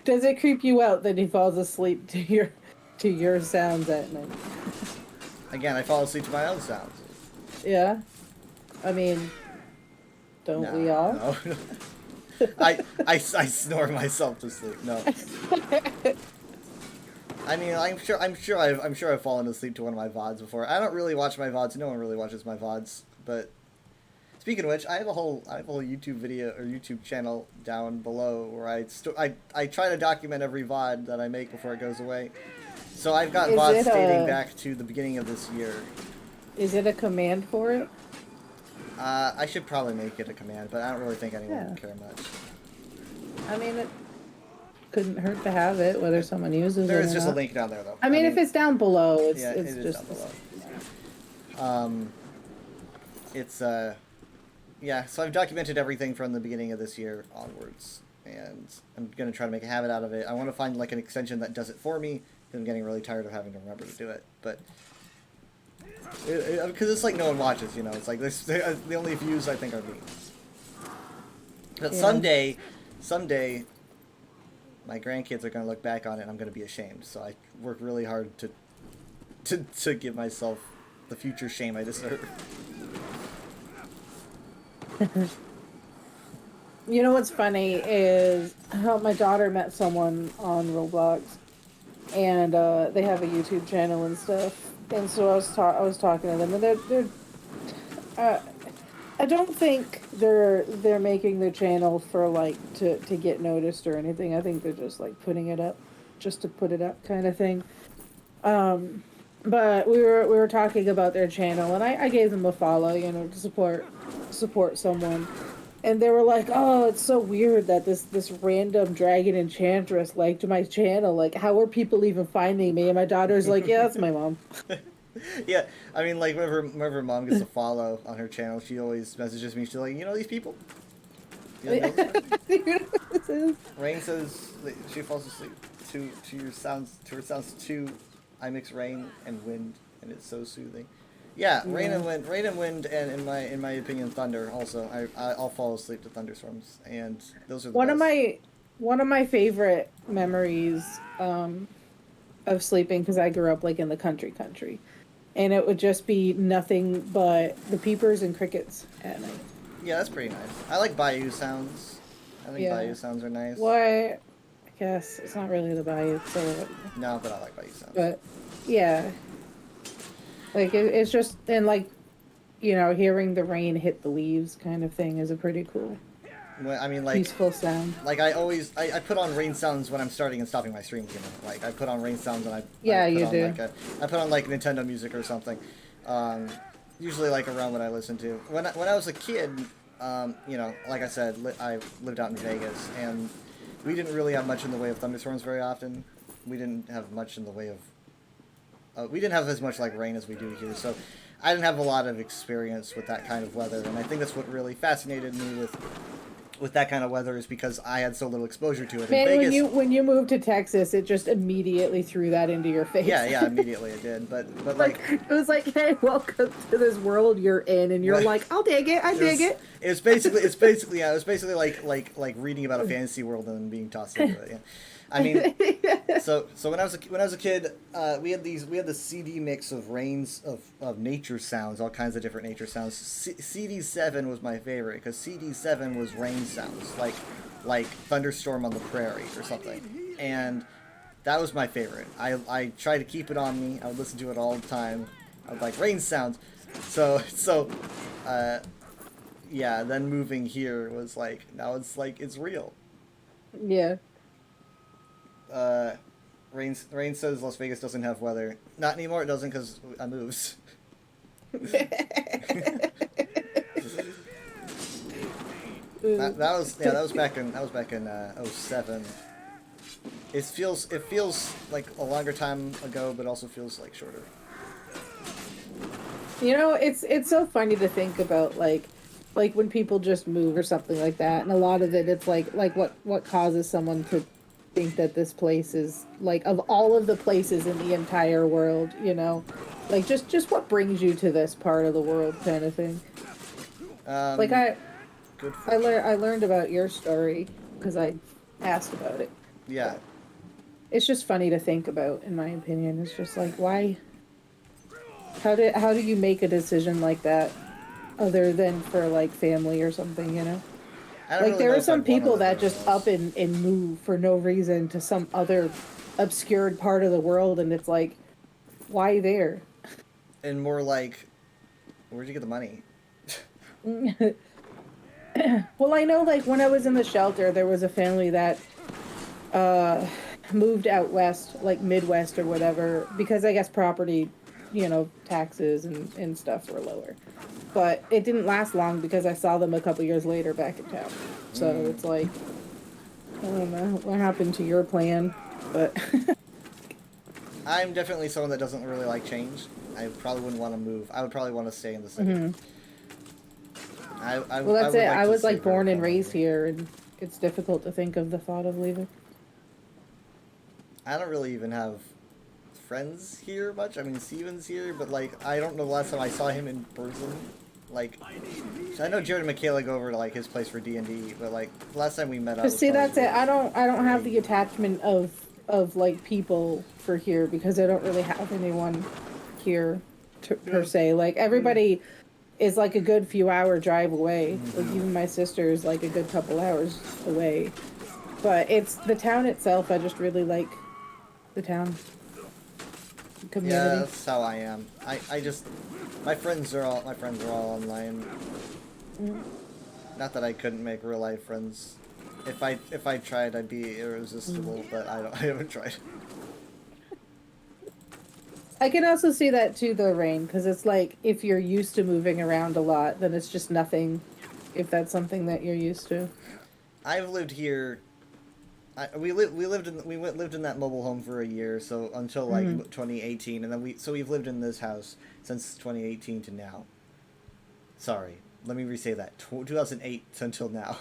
Does it creep you out that he falls asleep to your sounds at night? Again, I fall asleep to my own sounds. Yeah. I mean, don't Nah, we all? No. I snore myself to sleep. No. I mean, I'm sure I've fallen asleep to one of my VODs before. I don't really watch my VODs. No one really watches my VODs. But speaking of which, I have a whole YouTube video or YouTube channel down below where I try to document every VOD that I make before it goes away. So I've got VODs dating back to the beginning of this year. Is it a command for it? I should probably make it a command, but I don't really think anyone would care much. I mean, it couldn't hurt to have it, whether someone uses it There or is just not. a link down there, though. I mean, if it's down below, it's yeah, it's it is just down below. It's yeah. So I've documented everything from the beginning of this year onwards, and I'm gonna try to make a habit out of it. I want to find like an extension that does it for me, because I'm getting really tired of having to remember to do it. But because it's like no one watches, you know. It's like the only views I think are me. But Yeah. someday, my grandkids are gonna look back on it, and I'm gonna be ashamed. So I work really hard to give myself the future shame I deserve. You know what's funny is how my daughter met someone on Roblox, and they have a YouTube channel and stuff. And so I was talking to them, and they're I don't think they're making their channel for like to get noticed or anything. I think they're just like putting it up just to put it up kind of thing. But we were talking about their channel, and I gave them a follow, you know, to support someone. And they were like, "Oh, it's so weird that this random dragon enchantress liked my channel. Like, how are people even finding me?" And my daughter's like, "Yeah, that's my mom." Yeah, I mean, like, whenever mom gets a follow on her channel, she always messages me. She's like, you know these people? You know those guys?" Rain says that she falls asleep to her sounds too. I mix rain and wind, and it's so soothing. Yeah, rain and wind, and in my opinion, thunder. Also, I'll fall asleep to thunderstorms, and those are the best. One of my favorite memories of sleeping, because I grew up like in the country, and it would just be nothing but the peepers and crickets at night. Yeah, that's pretty nice. I like bayou sounds. I think Yeah. bayou sounds are nice. What? I guess it's not really the bayou, so. No, but I like bayou sounds. But yeah, like it's just, and like, you know, hearing the rain hit the leaves kind of thing is a pretty cool, Well, I mean, like, peaceful sound. like I put on rain sounds when I'm starting and stopping my streams. You know, like I put on rain sounds and I Yeah, put you on, do. Like I put on like Nintendo music or something. Usually like around what I listen to. When I was a kid, you know, like I said, I lived out in Vegas, and we didn't really have much in the way of thunderstorms very often. We didn't have much in the way of. We didn't have as much like rain as we do here, so I didn't have a lot of experience with that kind of weather, and I think that's what really fascinated me with that kind of weather, is because I had so little exposure to it. Man, in Vegas, when you moved to Texas, it just immediately threw that into your face. yeah, immediately it did, but like It was like, "Hey, welcome to this world you're in," and you're Right. like, "I'll dig it, I dig it." It's basically yeah, it was basically like reading about a fantasy world and then being tossed into it. Yeah. I mean, so when I was a kid, we had the CD mix of of nature sounds, all kinds of different nature sounds. CD7 was my favorite because CD7 was rain sounds, like thunderstorm on the prairie or something, and that was my favorite. I tried to keep it on me. I would listen to it all the time. I would like rain sounds, so yeah. Then moving here was like, now it's like it's real. Yeah. Rain says Las Vegas doesn't have weather. Not anymore. It doesn't because I moved. That was back in 07. It feels like a longer time ago, but also feels like shorter. You know, it's so funny to think about like when people just move or something like that, and a lot of it's like what causes someone to think that this place is like, of all of the places in the entire world, you know, like just what brings you to this part of the world kind of thing. Like I learned about your story because I asked about it. Yeah. It's just funny to think about, in my opinion. It's just like, why? How do you make a decision like that, other than for like family or something? You know, like there are some people that just up and move for no reason to some other obscured part of the world, and it's like, why there? And more like, where'd you get the money? Well, I know, like when I was in the shelter, there was a family that moved out west, like Midwest or whatever, because I guess property, you know, taxes and stuff were lower. But it didn't last long because I saw them a couple years later back in town. So it's like, I don't know what happened to your plan, but I'm definitely someone that doesn't really like change. I probably wouldn't want to move. I would probably want to stay in the city. well, that's it. I was like born and raised here, and it's difficult to think of the thought of leaving. I don't really even have friends here much. I mean, Steven's here, but like, I don't know the last time I saw him in person. Like, so I know Jared and Michaela go over to like his place for D&D, but like the last time we met up. See, that's it. I don't have the attachment of like people for here because I don't really have anyone here per se. Like everybody is like a good few hour drive away. Like even my sister is like a good couple hours away. But it's the town itself. I just really like the town community. Yeah, that's how I am. I just my friends are all online. Not that I couldn't make real life friends. If I tried, I'd be irresistible. But I haven't tried. I can also see that too, though, Rain, because it's like if you're used to moving around a lot, then it's just nothing. If that's something that you're used to. I've lived here. We lived in that mobile home for a year, so until like 2018, and then we've lived in this house since 2018 to now. Sorry, let me re-say that. 2008 until now.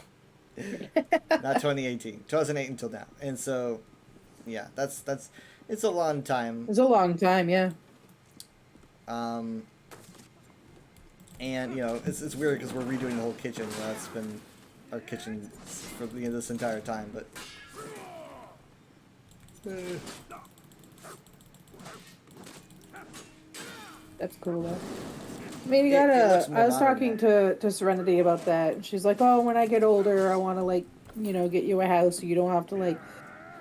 Not 2018. 2008 until now. And so, yeah, that's it's a long time. It's a long time, yeah. And you know, it's weird because we're redoing the whole kitchen. That's been our kitchen for this entire time, but. That's cool though. I mean, you gotta. I was talking to Serenity about that. And she's like, "Oh, when I get older, I want to like, you know, get you a house so you don't have to like,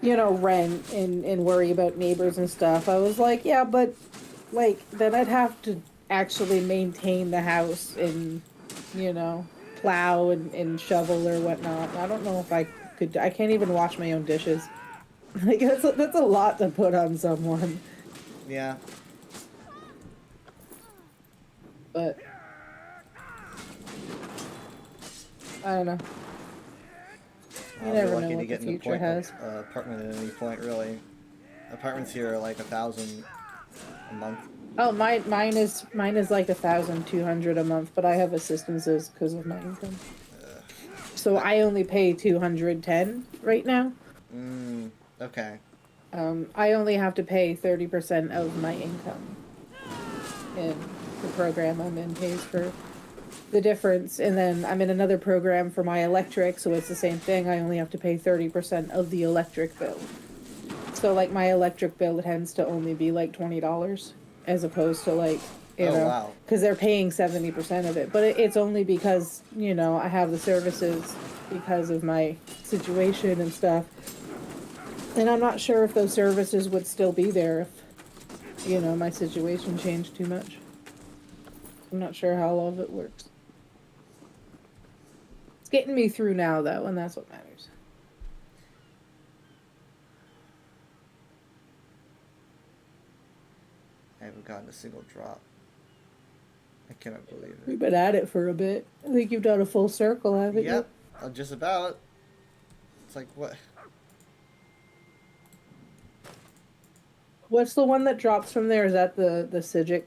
you know, rent and worry about neighbors and stuff." I was like, "Yeah, but like then I'd have to actually maintain the house and, you know, plow and shovel or whatnot. I don't know if I could. I can't even wash my own dishes. Like that's a lot to put on someone." Yeah. But I don't know. You never know what the future has. Apartment at any point, really. Apartments here are like 1,000 a month. Oh, mine is like 1,200 a month, but I have assistances because of my income. So I only pay 210 right now. Okay. I only have to pay 30% of my income, and the program I'm in pays for the difference. And then I'm in another program for my electric, so it's the same thing. I only have to pay 30% of the electric bill. So like my electric bill tends to only be like $20 as opposed to like, you know, because they're paying 70% of it. But it's only because, you know, I have the services because of my situation and stuff. And I'm not sure if those services would still be there if, you know, my situation changed too much. I'm not sure how all of it works. It's getting me through now, though, and that's what matters. I haven't gotten a single drop. I cannot believe it. We've been at it for a bit. I think you've done a full circle, haven't you? Yep. Just about. It's like, what? What's the one that drops from there? Is that the Sigic?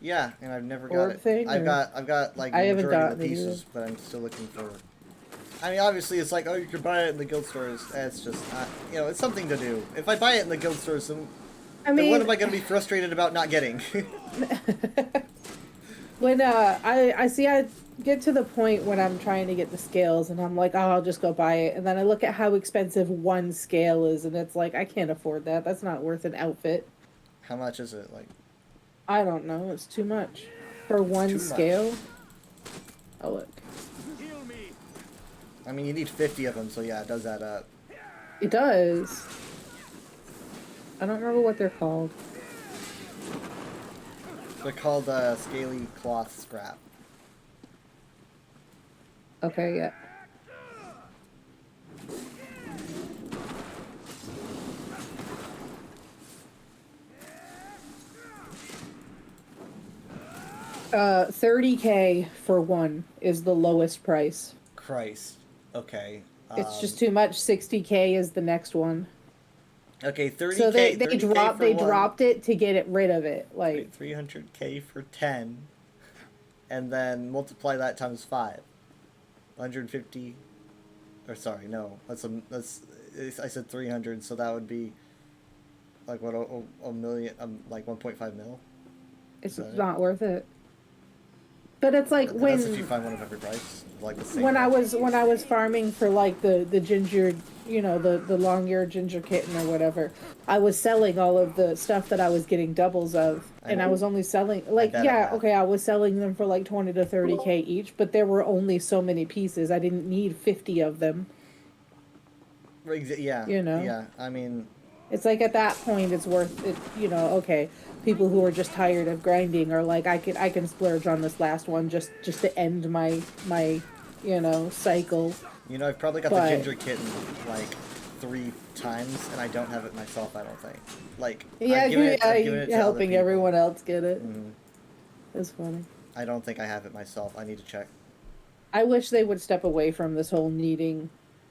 Yeah, and I've never got Orb it. thing, I've or- got like I the haven't majority of the gotten it either. pieces, but I'm still looking for. I mean, obviously, it's like, oh, you can buy it in the guild stores. It's just, you know, it's something to do. If I buy it in the guild stores, then what am I going to be frustrated about not getting? When I see I get to the point when I'm trying to get the scales and I'm like, oh, I'll just go buy it, and then I look at how expensive one scale is, and it's like, I can't afford that. That's not worth an outfit. How much is it? Like, I don't know. It's too much for one too much. scale. Oh look, I mean, you need 50 of them, so yeah, it does add up. it does. I don't remember what they're called. They're called scaly cloth scrap. Okay, yeah. $30K for one is the lowest price. Christ. Okay. It's just too much. 60K is the next one. Okay, 30K. So they 30K for one. dropped it to get rid of it. Like 300K for 10, and then multiply that times 5. 150. Or sorry, no. That's I said 300, so that would be like what, a million, like 1.5 mil. it's Is that it? not worth it. But it's like when That's if you find one of every price, like the same. when I was farming for like the ginger, you know, the long-eared ginger kitten or whatever, I was selling all of the stuff that I was getting doubles of, and I was only selling like, bet yeah, that. okay, I was selling them for like 20 to 30K each, but there were only so many pieces. I didn't need 50 of them. Yeah. You know? Yeah. I mean, It's like at that point it's worth it, you know, okay. People who are just tired of grinding are like, I can splurge on this last one just to end my you know, cycle. you know, I've probably got But- the ginger kitten like 3 times, and I don't have it myself. I don't think. Like, Yeah, I've given it to you're other helping people. everyone else get it. Mhm. That's funny. I don't think I have it myself. I need to check. I wish they would step away from this whole needing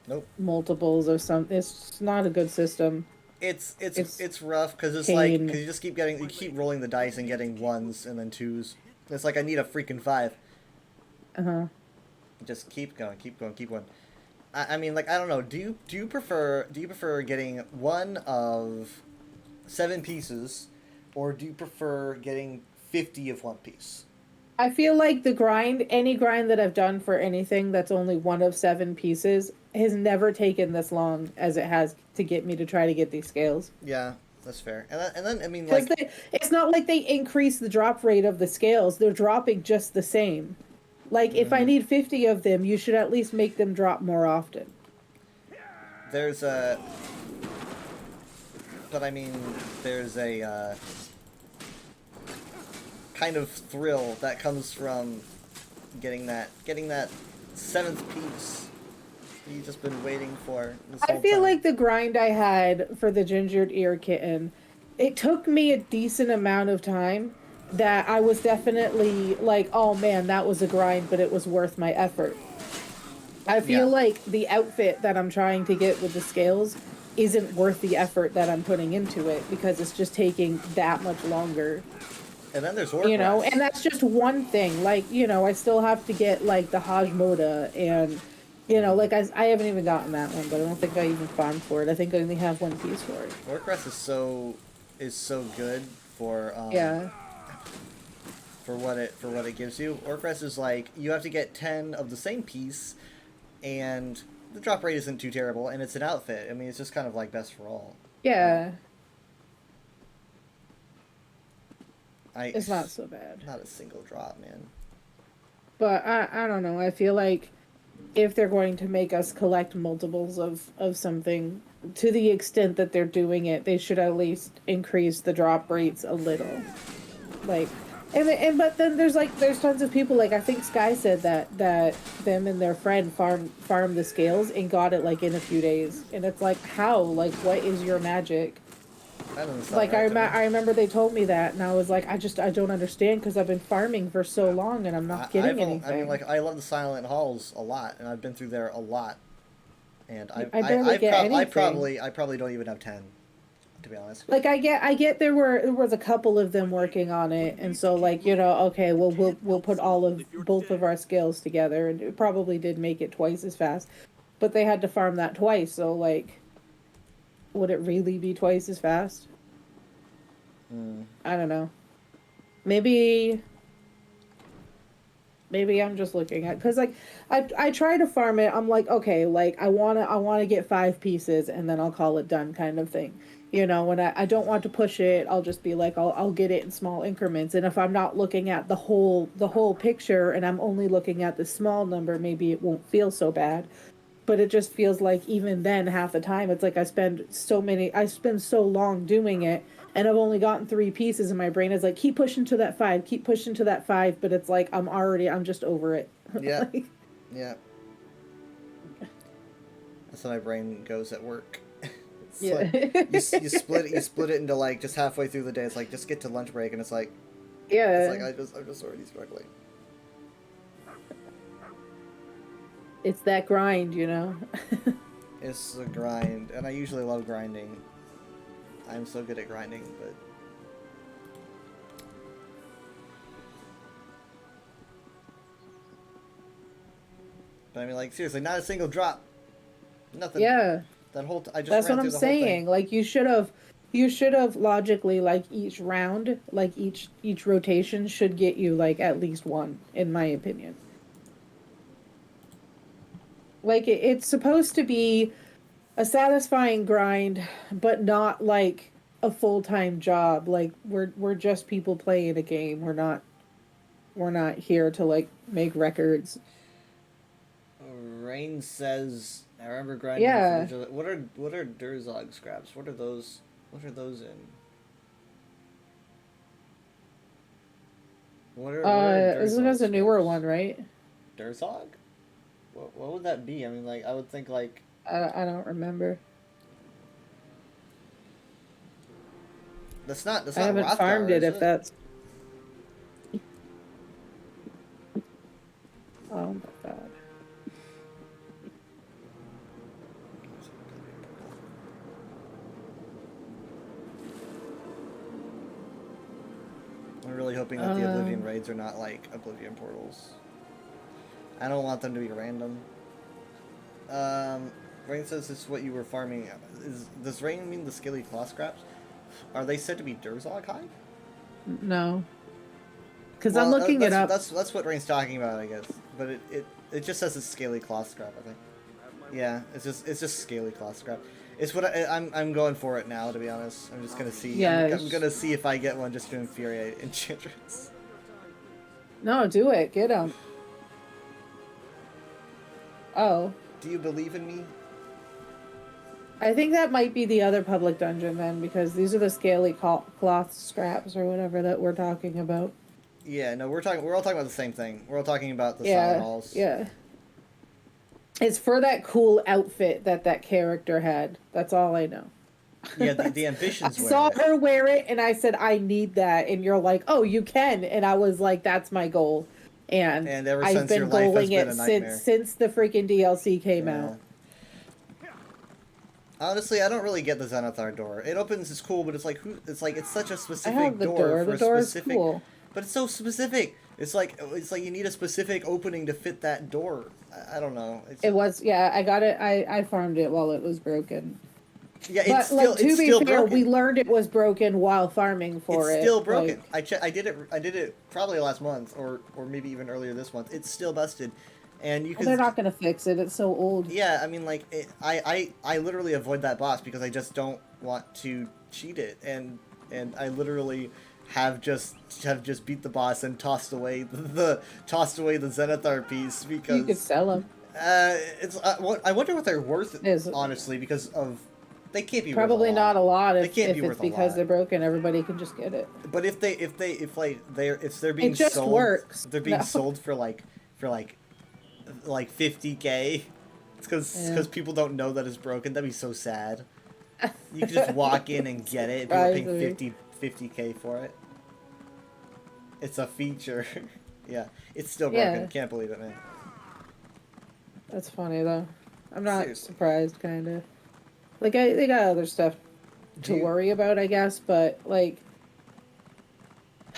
Nope. multiples or something. It's not a good system. It's rough because it's pain. like, because you just keep rolling the dice and getting 1s and then 2s. It's like, I need a freaking 5. Uh-huh. Just keep going. I mean, like, I don't know. Do you prefer getting one of 7 pieces, or do you prefer getting 50 of one piece? I feel like any grind that I've done for anything that's only one of 7 pieces has never taken this long as it has to get me to try to get these scales. Yeah, that's fair. And then I mean, Because like, it's not like they increase the drop rate of the scales. They're dropping just the same. Like, if I need 50 of them, you should at least make them drop more often. there's a, but I mean, there's a kind of thrill that comes from getting that 7th piece you've just been waiting for this I whole feel time. like the grind I had for the gingered ear kitten, it took me a decent amount of time that I was definitely like, oh man, that was a grind, but it was worth my effort. I feel Yeah. like the outfit that I'm trying to get with the scales isn't worth the effort that I'm putting into it because it's just taking that much longer. And then there's orc You know, rats. and that's just one thing. Like, you know, I still have to get like the Hajmoda and, you know, like I haven't even gotten that one, but I don't think I even farmed for it. I think I only have 1 piece for it. Orc rats is so good for Yeah. for what it gives you. Orc rats is like, you have to get 10 of the same piece, and the drop rate isn't too terrible, and it's an outfit. I mean, it's just kind of like best for all. Yeah. It's It's not so bad. Not a single drop, man. But I don't know. I feel like if they're going to make us collect multiples of something, to the extent that they're doing it, they should at least increase the drop rates a little. Like, but then there's tons of people, like I think Sky said that them and their friend farmed the scales and got it like in a few days. And it's like, how? Like, what is your magic? That doesn't sound Like right to me. I remember they told me that, and I was like, I don't understand because I've been farming for so long and I'm not getting anything. I mean, like, I love the Silent Halls a lot, and I've been through there a lot. And I barely get anything. I probably don't even have 10, to be honest. Like I get there was a couple of them working on it, and so like, you know, okay, well we'll put all of both of our skills together, and it probably did make it twice as fast, but they had to farm that twice, so like, would it really be twice as fast? I don't know. Maybe I'm just looking at, because like I try to farm it. I'm like, okay, like I wanna get 5 pieces and then I'll call it done, kind of thing. You know, when I don't want to push it, I'll just be like, I'll get it in small increments. And if I'm not looking at the whole picture and I'm only looking at the small number, maybe it won't feel so bad. But it just feels like even then, half the time, it's like I spend so long doing it, and I've only gotten 3 pieces, and my brain is like, keep pushing to that 5, keep pushing to that 5, but it's like I'm just over it. Yeah. Like, Yeah. That's how my brain goes at work. It's yeah. like, you split it into like just halfway through the day. It's like just get to lunch break, and it's like Yeah. it's like I'm just already struggling. It's that grind, you know. It's a grind, and I usually love grinding. I'm so good at grinding, but I mean, like, seriously, not a single drop. Nothing. Yeah. That whole I just That's ran what I'm through the whole thing. saying. Like you should have logically, like each round, like each rotation should get you like at least 1, in my opinion. Like it's supposed to be a satisfying grind, but not like a full-time job. Like we're just people playing a game. We're not here to like make records. Rain says, I remember grinding. Yeah. For what are Durzog scraps? What are those in? What are Isn't this a Durzog newer scraps? one, right? Durzog? What would that be? I mean, like, I would think like I don't remember. that's not I haven't Rothgar, farmed it. is If that's oh my god. I'm really hoping that the Oblivion raids are not like Oblivion portals. I don't want them to be random. Rain says this is what you were farming. Does Rain mean the Scaly Claw scraps? Are they said to be Durzog hide? No. Because I'm looking it up. That's what Rain's talking about, I guess. But it just says it's Scaly Claw scrap, I think. Yeah, it's just Scaly Claw scrap. It's what I'm going for it now, to be honest. I'm just gonna see. Yeah, I'm gonna see if I get one just to infuriate Enchantress. No, do it. Get them. Oh. Do you believe in me? I think that might be the other public dungeon then, because these are the scaly cloth scraps or whatever that we're talking about. Yeah, no, we're all talking about the same thing. We're all talking about the Silent Halls. Yeah. It's for that cool outfit that character had. That's all I know. Yeah, the ambitions. I saw her wear it, and I said, "I need that." And you're like, "Oh, you can." And I was like, "That's my goal." And ever I've since been your life has goaling been a it nightmare. since the freaking DLC came out. Honestly, I don't really get the Zenithar door. It opens, it's cool, but it's like it's such a I specific have the door. for The a door is specific. cool. But it's so specific. It's like you need a specific opening to fit that door. I don't know. It was, yeah. I got it. I farmed it while it was broken. Yeah, But it's still like, to it's be still fair, broken. we learned it was broken while farming for it. It's still broken. Like, I did it probably last month or maybe even earlier this month. It's still busted, and you well, can. they're not gonna fix it. It's so old. Yeah, I mean, like I literally avoid that boss because I just don't want to cheat it, and I literally have just beat the boss and tossed away the Zenithar piece because You could sell them. It's I wonder what they're worth, Is- honestly, because of they can't be Probably worth not a lot. They If can't be it's worth a because lot. they're broken, everybody can just get it. But if they're being just sold, works. if they're being No. sold for like 50K, it's because Yeah. people don't know that it's broken. That'd be so sad. You can just walk in and get it. People are paying Surprising. 50K for it. It's a feature. Yeah, it's still broken. Yeah. Can't believe it, man. That's funny though. I'm not Seriously. surprised, kind of. Like they got other stuff Do to you- worry about, I guess, but like,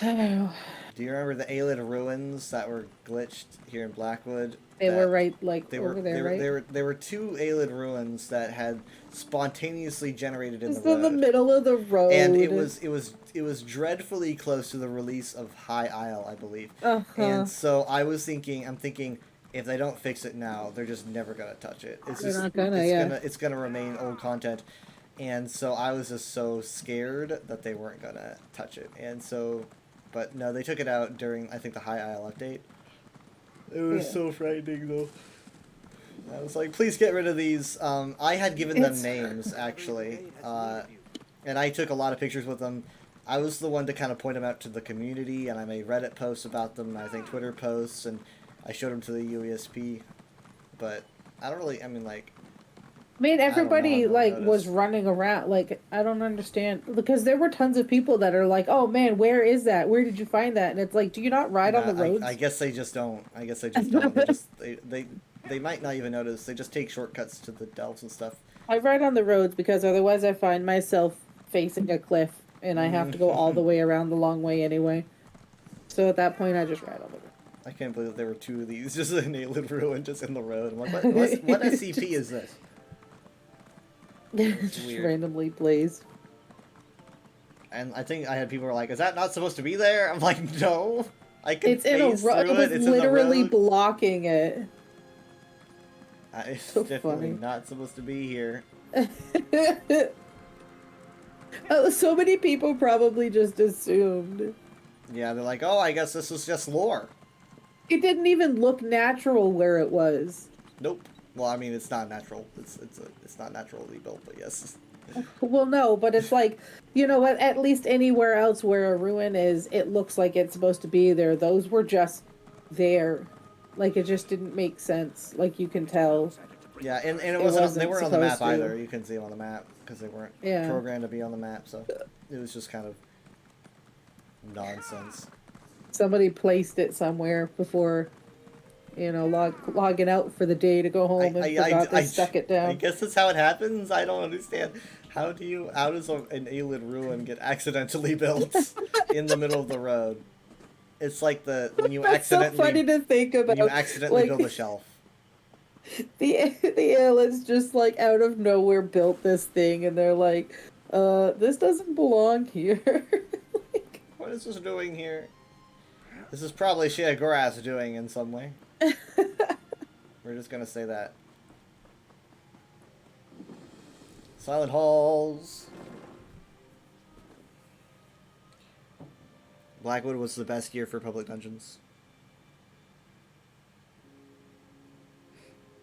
I don't know. Do you remember the Aelid ruins that were glitched here in Blackwood? They That- were right, like They over were, there, they were, right? there were 2 Aelid ruins that had spontaneously generated in Just the in the road. middle of the road. And it was dreadfully close to the release of High Isle, I believe. Uh-huh. And so I'm thinking, if they don't fix it now, they're just never gonna touch it. It's They're just not gonna, it's yeah. it's gonna remain old content. And so I was just so scared that they weren't gonna touch it. And so, but no, they took it out during, I think, the High Isle update. It was Yeah. so frightening though. I was like, please get rid of these. I had given them It's- names actually, and I took a lot of pictures with them. I was the one to kind of point them out to the community, and I made Reddit posts about them. I think Twitter posts, and I showed them to the UESP. But I don't really. I mean, like, I mean, everybody I've like noticed. was running around. Like, I don't understand because there were tons of people that are like, "Oh man, where is that? Where did you find that?" And it's like, do you not ride on the roads? I guess they just don't. I guess they just don't. They might not even notice. They just take shortcuts to the delves and stuff. I ride on the roads because otherwise I find myself facing a cliff and I have to go all the way around the long way anyway. So at that point, I just ride on the road. I can't believe that there were 2 of these just an Aelid ruin just in the road. I'm like, what SCP is this? just weird. randomly blaze. And I think I had people who were like, "Is that not supposed to be there?" I'm like, "No, I can It's in a phase road. through It was It's literally in the road. blocking it. It's so definitely funny. not supposed to be here." Oh, so many people probably just assumed. Yeah, they're like, "Oh, I guess this is just lore." It didn't even look natural where it was. Nope. Well, I mean, it's not natural. It's not naturally built, but yes. Well, no, but it's like, you know what? At least anywhere else where a ruin is, it looks like it's supposed to be there. Those were just there. Like, it just didn't make sense. Like, you can tell. Yeah, and it It wasn't. They wasn't weren't on the map supposed to. either. You couldn't see them on the map because they weren't Yeah. programmed to be on the map. So it was just kind of nonsense. Somebody placed it somewhere before, you know, logging out for the day to go home and forgot they stuck it down. I guess that's how it happens. I don't understand. How does an Aelid ruin get accidentally built in the middle of the road? It's like when you That's so accidentally funny to think about. when you accidentally like, build a shelf. the aliens just like out of nowhere built this thing, and they're like, this doesn't belong here." Like, What is this doing here? This is probably Shea Gorath doing in some way. We're just gonna say that. Silent Halls. Blackwood was the best year for public dungeons.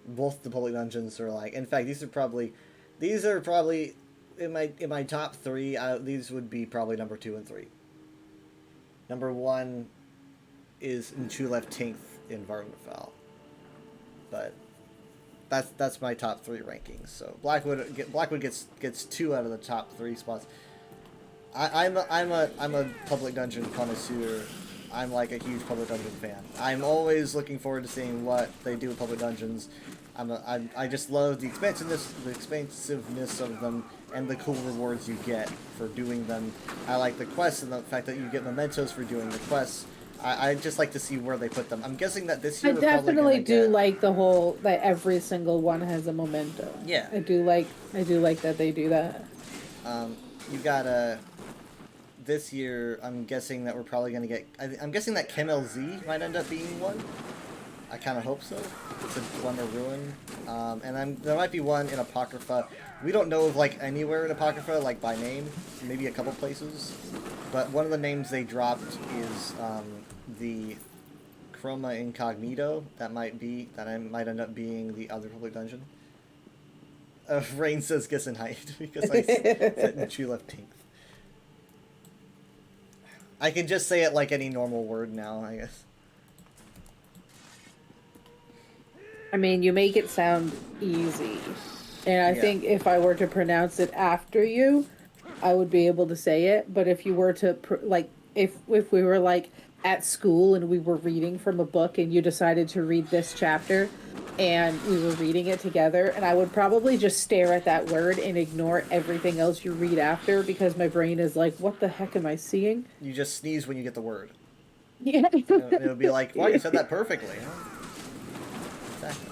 Both the public dungeons are like. In fact, these are probably in my top 3. These would be probably number 2 and 3. Number 1 is in Chulef Tinth in Vardenfell. But that's my top 3 rankings. So Blackwood gets 2 out of the top 3 spots. I'm a public dungeon connoisseur. I'm like a huge public dungeon fan. I'm always looking forward to seeing what they do with public dungeons. I just love the expansiveness of them and the cool rewards you get for doing them. I like the quests and the fact that you get mementos for doing the quests. I just like to see where they put them. I'm guessing that this year I we're probably definitely gonna do get, like the whole that every single one has a memento. Yeah. I do like that they do that. You got this year. I'm guessing that we're probably gonna get. I'm guessing that Chem LZ might end up being one. I kind of hope so. It's a Glimmer Ruin, and there might be one in Apocrypha. We don't know of like anywhere in Apocrypha, like by name. Maybe a couple places, but one of the names they dropped is the Chroma Incognito. That might end up being the other public dungeon. Rain says Gissenheit because I said in Chulef Tinth. I can just say it like any normal word now, I guess. I mean, you make it sound easy. And I Yeah. think if I were to pronounce it after you, I would be able to say it. But if you were to like, if we were like at school and we were reading from a book and you decided to read this chapter, and we were reading it together, and I would probably just stare at that word and ignore everything else you read after because my brain is like, what the heck am I seeing? You just sneeze when you get the word. Yeah. And it'll be like, wow, you said that perfectly. Huh? Exactly.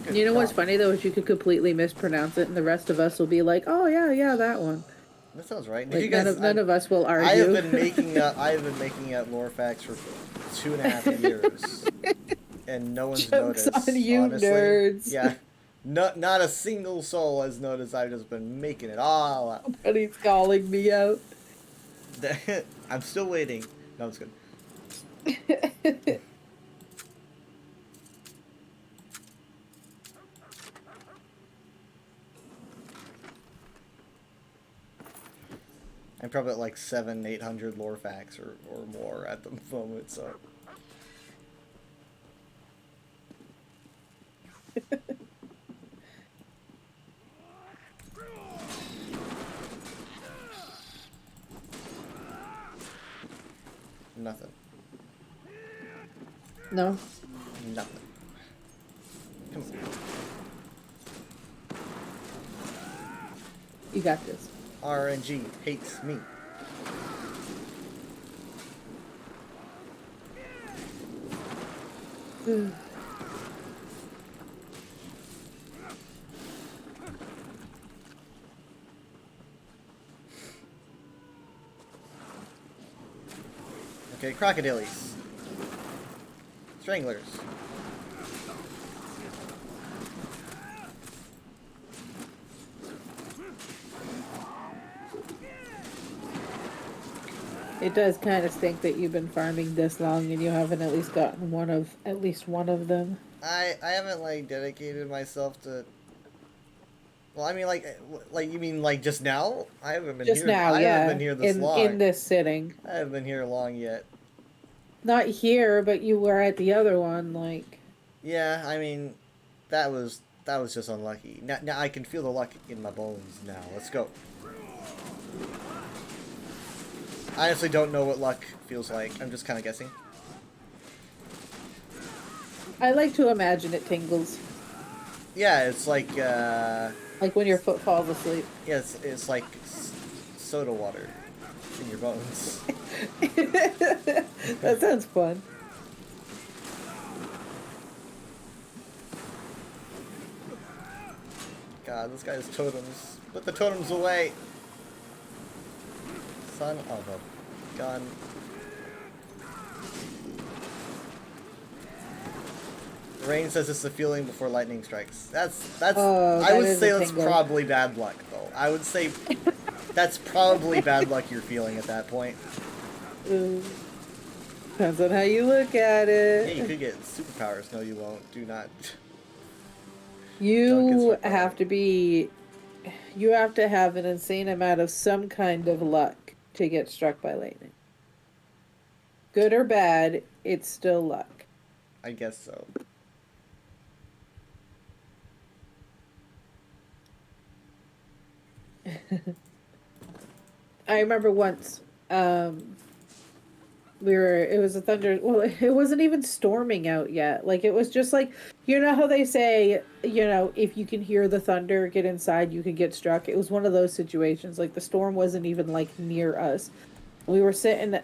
Good You know what's God. funny though is you could completely mispronounce it, and the rest of us will be like, "Oh yeah, yeah, that one." That sounds right. Did Like you guys? none of us will argue. I have been making up lore facts for 2.5 years, and no one's Jokes noticed. on you, honestly. nerds. Yeah, not a single soul has noticed. I've just been making it all up. But he's calling me out. I'm still waiting. No, it's good. I'm probably at like 700-800 lore facts or more at the moment, so. Nothing. No, Nothing. Come on. you got this. RNG hates me. Okay, crocodilies. Stranglers. It does kind of stink that you've been farming this long and you haven't at least gotten at least one of them. I haven't like dedicated myself to. Well, I mean, like you mean like just now? I haven't been Just here. now, I yeah. haven't been here this long. In this sitting. I haven't been here long yet. Not here, but you were at the other one, like. Yeah, I mean, that was just unlucky. Now I can feel the luck in my bones now. Let's go. I honestly don't know what luck feels like. I'm just kind of guessing. I like to imagine it tingles. Yeah, it's like Like when your foot falls asleep. yeah, it's like soda water in your bones. That sounds fun. God, this guy has totems. Put the totems away. Son of a gun. Rain says it's the feeling before lightning strikes. That's Oh, I that would is say a that's tingle. probably bad luck though. I would say that's probably bad luck you're feeling at that point. Depends on how you look at Yeah, you it. could get superpowers. No, you won't. Do not. Don't get You struck by have lightning. to be. You have to have an insane amount of some kind of luck to get struck by lightning. Good or bad, it's still luck. I guess so. I remember once, it was a thunder, well, it wasn't even storming out yet. Like, it was just like, you know how they say, if you can hear the thunder, get inside, you can get struck. It was one of those situations. Like, the storm wasn't even, like, near us. We were sitting,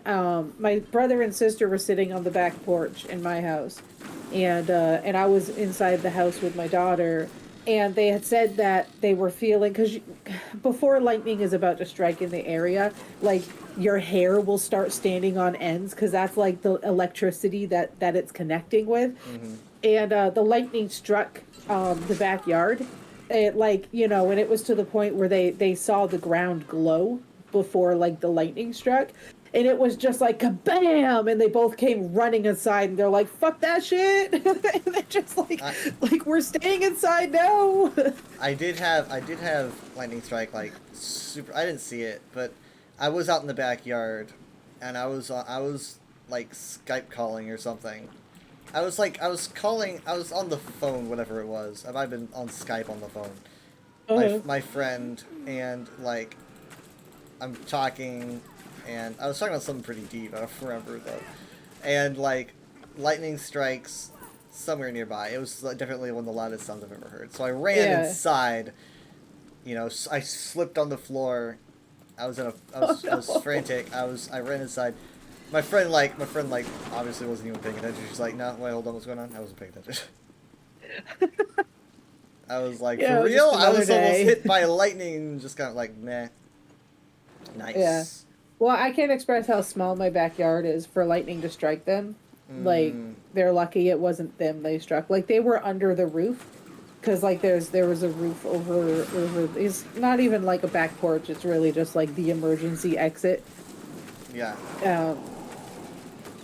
my brother and sister were sitting on the back porch in my house. And I was inside the house with my daughter. And they had said that they were feeling, because before lightning is about to strike in the area, like your hair will start standing on ends because that's like the electricity that it's connecting with. Mm-hmm. And the lightning struck the backyard. And it was to the point where they saw the ground glow before like the lightning struck. And it was just like kabam, and they both came running inside, and they're like, "Fuck that shit!" And they're just like we're staying inside now. I did have lightning strike like super. I didn't see it, but I was out in the backyard, and I was like Skype calling or something, I was like, I was calling, I was on the phone, whatever it was. I might have been on Skype on the phone. My friend, and like, I'm talking, and I was talking about something pretty deep, I don't remember though. And like, lightning strikes somewhere nearby. It was like, definitely one of the loudest sounds I've ever heard. So I ran inside, you know, I slipped on the floor. I was I was frantic. I ran inside. My friend obviously wasn't even paying attention. She's like, no, wait, hold on, what's going on? I wasn't paying attention. I was like, Yeah, for real? I was day. almost hit by lightning and just kind of like, meh. Nice. Yeah. Well, I can't express how small my backyard is for lightning to strike them. Like, they're lucky it wasn't them they struck. Like, they were under the roof. Because, like, there was a roof over, it's not even like a back porch. It's really just, like, the emergency exit. Yeah.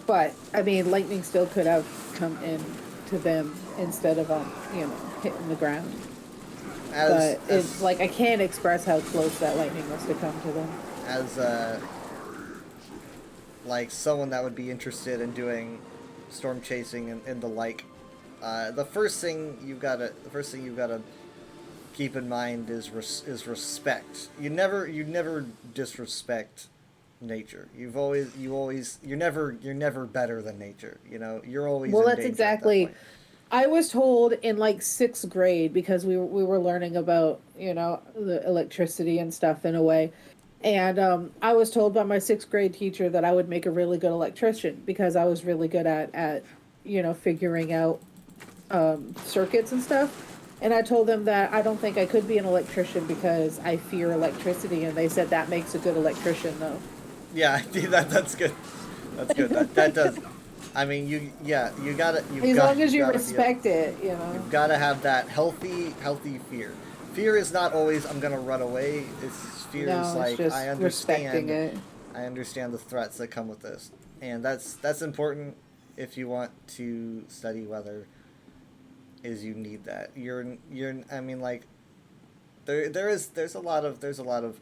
But, I mean, lightning still could have come in to them instead of, you know, hitting the ground. But it's, like, I can't express how close that lightning must have come to them. As, like, someone that would be interested in doing storm chasing and the like, the first thing you've gotta keep in mind is respect. You never disrespect nature. You're never better than nature. You know, you're always well. In That's danger exactly. at that point. I was told in like 6th grade because we were learning about, you know, the electricity and stuff in a way. And I was told by my 6th grade teacher that I would make a really good electrician because I was really good at you know, figuring out circuits and stuff. And I told them that I don't think I could be an electrician because I fear electricity. And they said that makes a good electrician, though. Yeah, that's good. That's good. That does. I mean, you gotta. As long as you respect it, you know. You've got to have that healthy fear. Fear is not always I'm gonna run away. Fear is like just I respecting understand. it. I understand the threats that come with this, and that's important if you want to study weather. Is you need that. I mean, like there's a lot of adrenaline.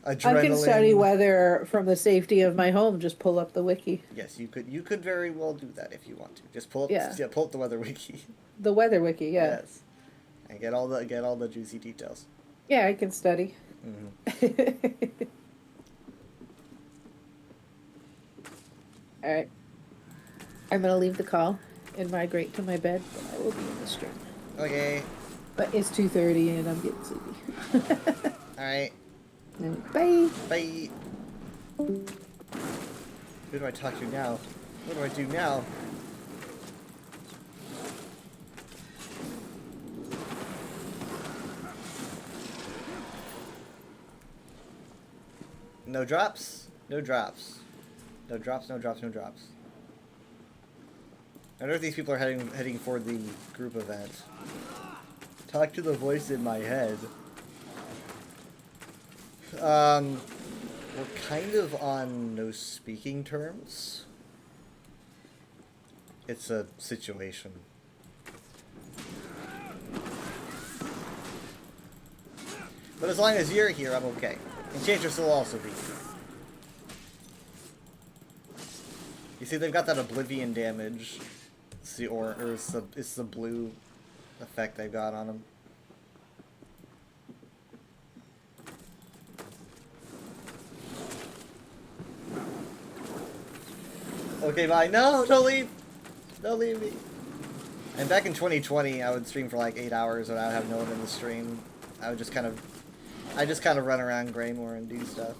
I can study weather from the safety of my home. Just pull up the wiki. Yes, you could very well do that if you want to. Just pull up pull up the weather wiki. The weather wiki, yeah. Yes. And get all the juicy details. Yeah, I can study. Mm-hmm. All right. I'm gonna leave the call and migrate to my bed, but I will be in the stream. Okay. But it's 2:30 and I'm getting sleepy. All right. Bye. Bye. Who do I talk to now? What do I do now? No drops? No drops. No drops, no drops, no drops. I wonder if these people are heading for the group event. Talk to the voice in my head. We're kind of on no speaking terms. It's a situation. But as long as you're here, I'm okay. Enchantress will also be here. You see, they've got that Oblivion damage. See, or it's the blue effect they've got on them. Okay, bye. No, don't leave. Don't leave me. And back in 2020, I would stream for like 8 hours and I would have no one in the stream. I would just kind of run around Greymore and do stuff.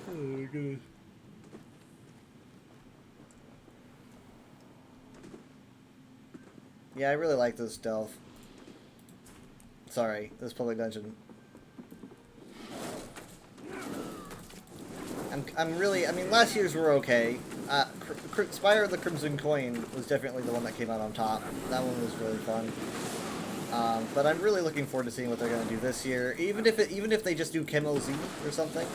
Oh my goodness. Yeah, I really like this stealth. Sorry, this public dungeon. I'm really, I mean, last year's were okay. Spire of the Crimson Coin was definitely the one that came out on top. That one was really fun. But I'm really looking forward to seeing what they're gonna do this year. Even if they just do Chemo Z or something,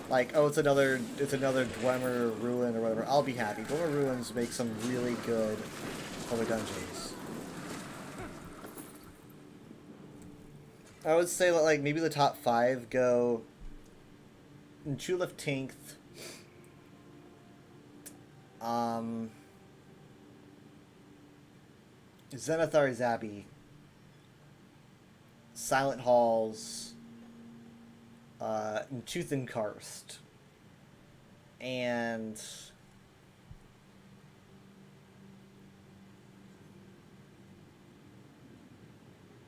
like, oh, it's another Dwemer Ruin or whatever. I'll be happy. Dwemer Ruins make some really good public dungeons. I would say that, like, maybe the top 5 go Chulif Tinth, Zenithar Abbey, Silent Halls, Tooth and Karst, and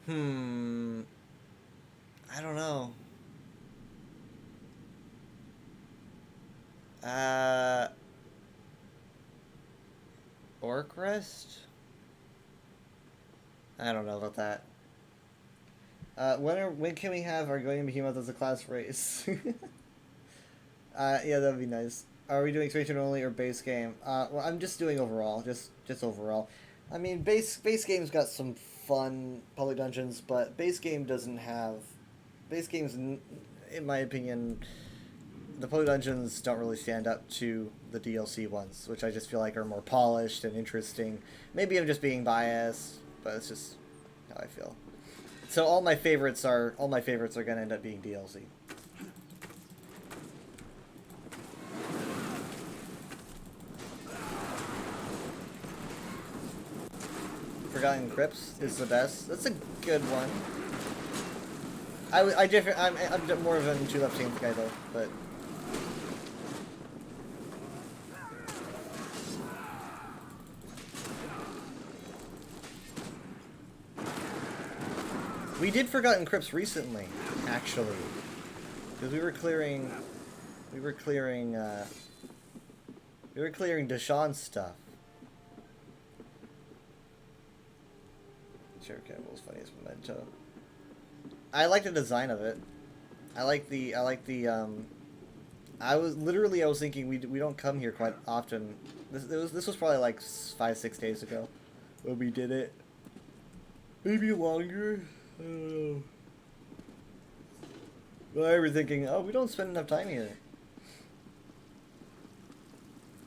I don't know. Orcrist? I don't know about that. When can we have our Going Behemoth as a class race? Yeah, that'd be nice. Are we doing expansion only or base game? Well, I'm just doing overall, just overall. I mean, base game's got some fun public dungeons, but base game doesn't have. Base games, in my opinion, the public dungeons don't really stand up to the DLC ones, which I just feel like are more polished and interesting. Maybe I'm just being biased, but it's just how I feel. So all my favorites are gonna end up being DLC. Forgotten Crypts is the best. That's a good one. I'm more of a two left teams guy though, but. We did Forgotten Crypts recently, actually, because we were clearing Deshawn's stuff. Sheriff Campbell's funniest memento. I like the design of it. I was thinking we don't come here quite often. This was probably like 5-6 days ago when we did it. Maybe longer. I don't know. But I was thinking, oh, we don't spend enough time here.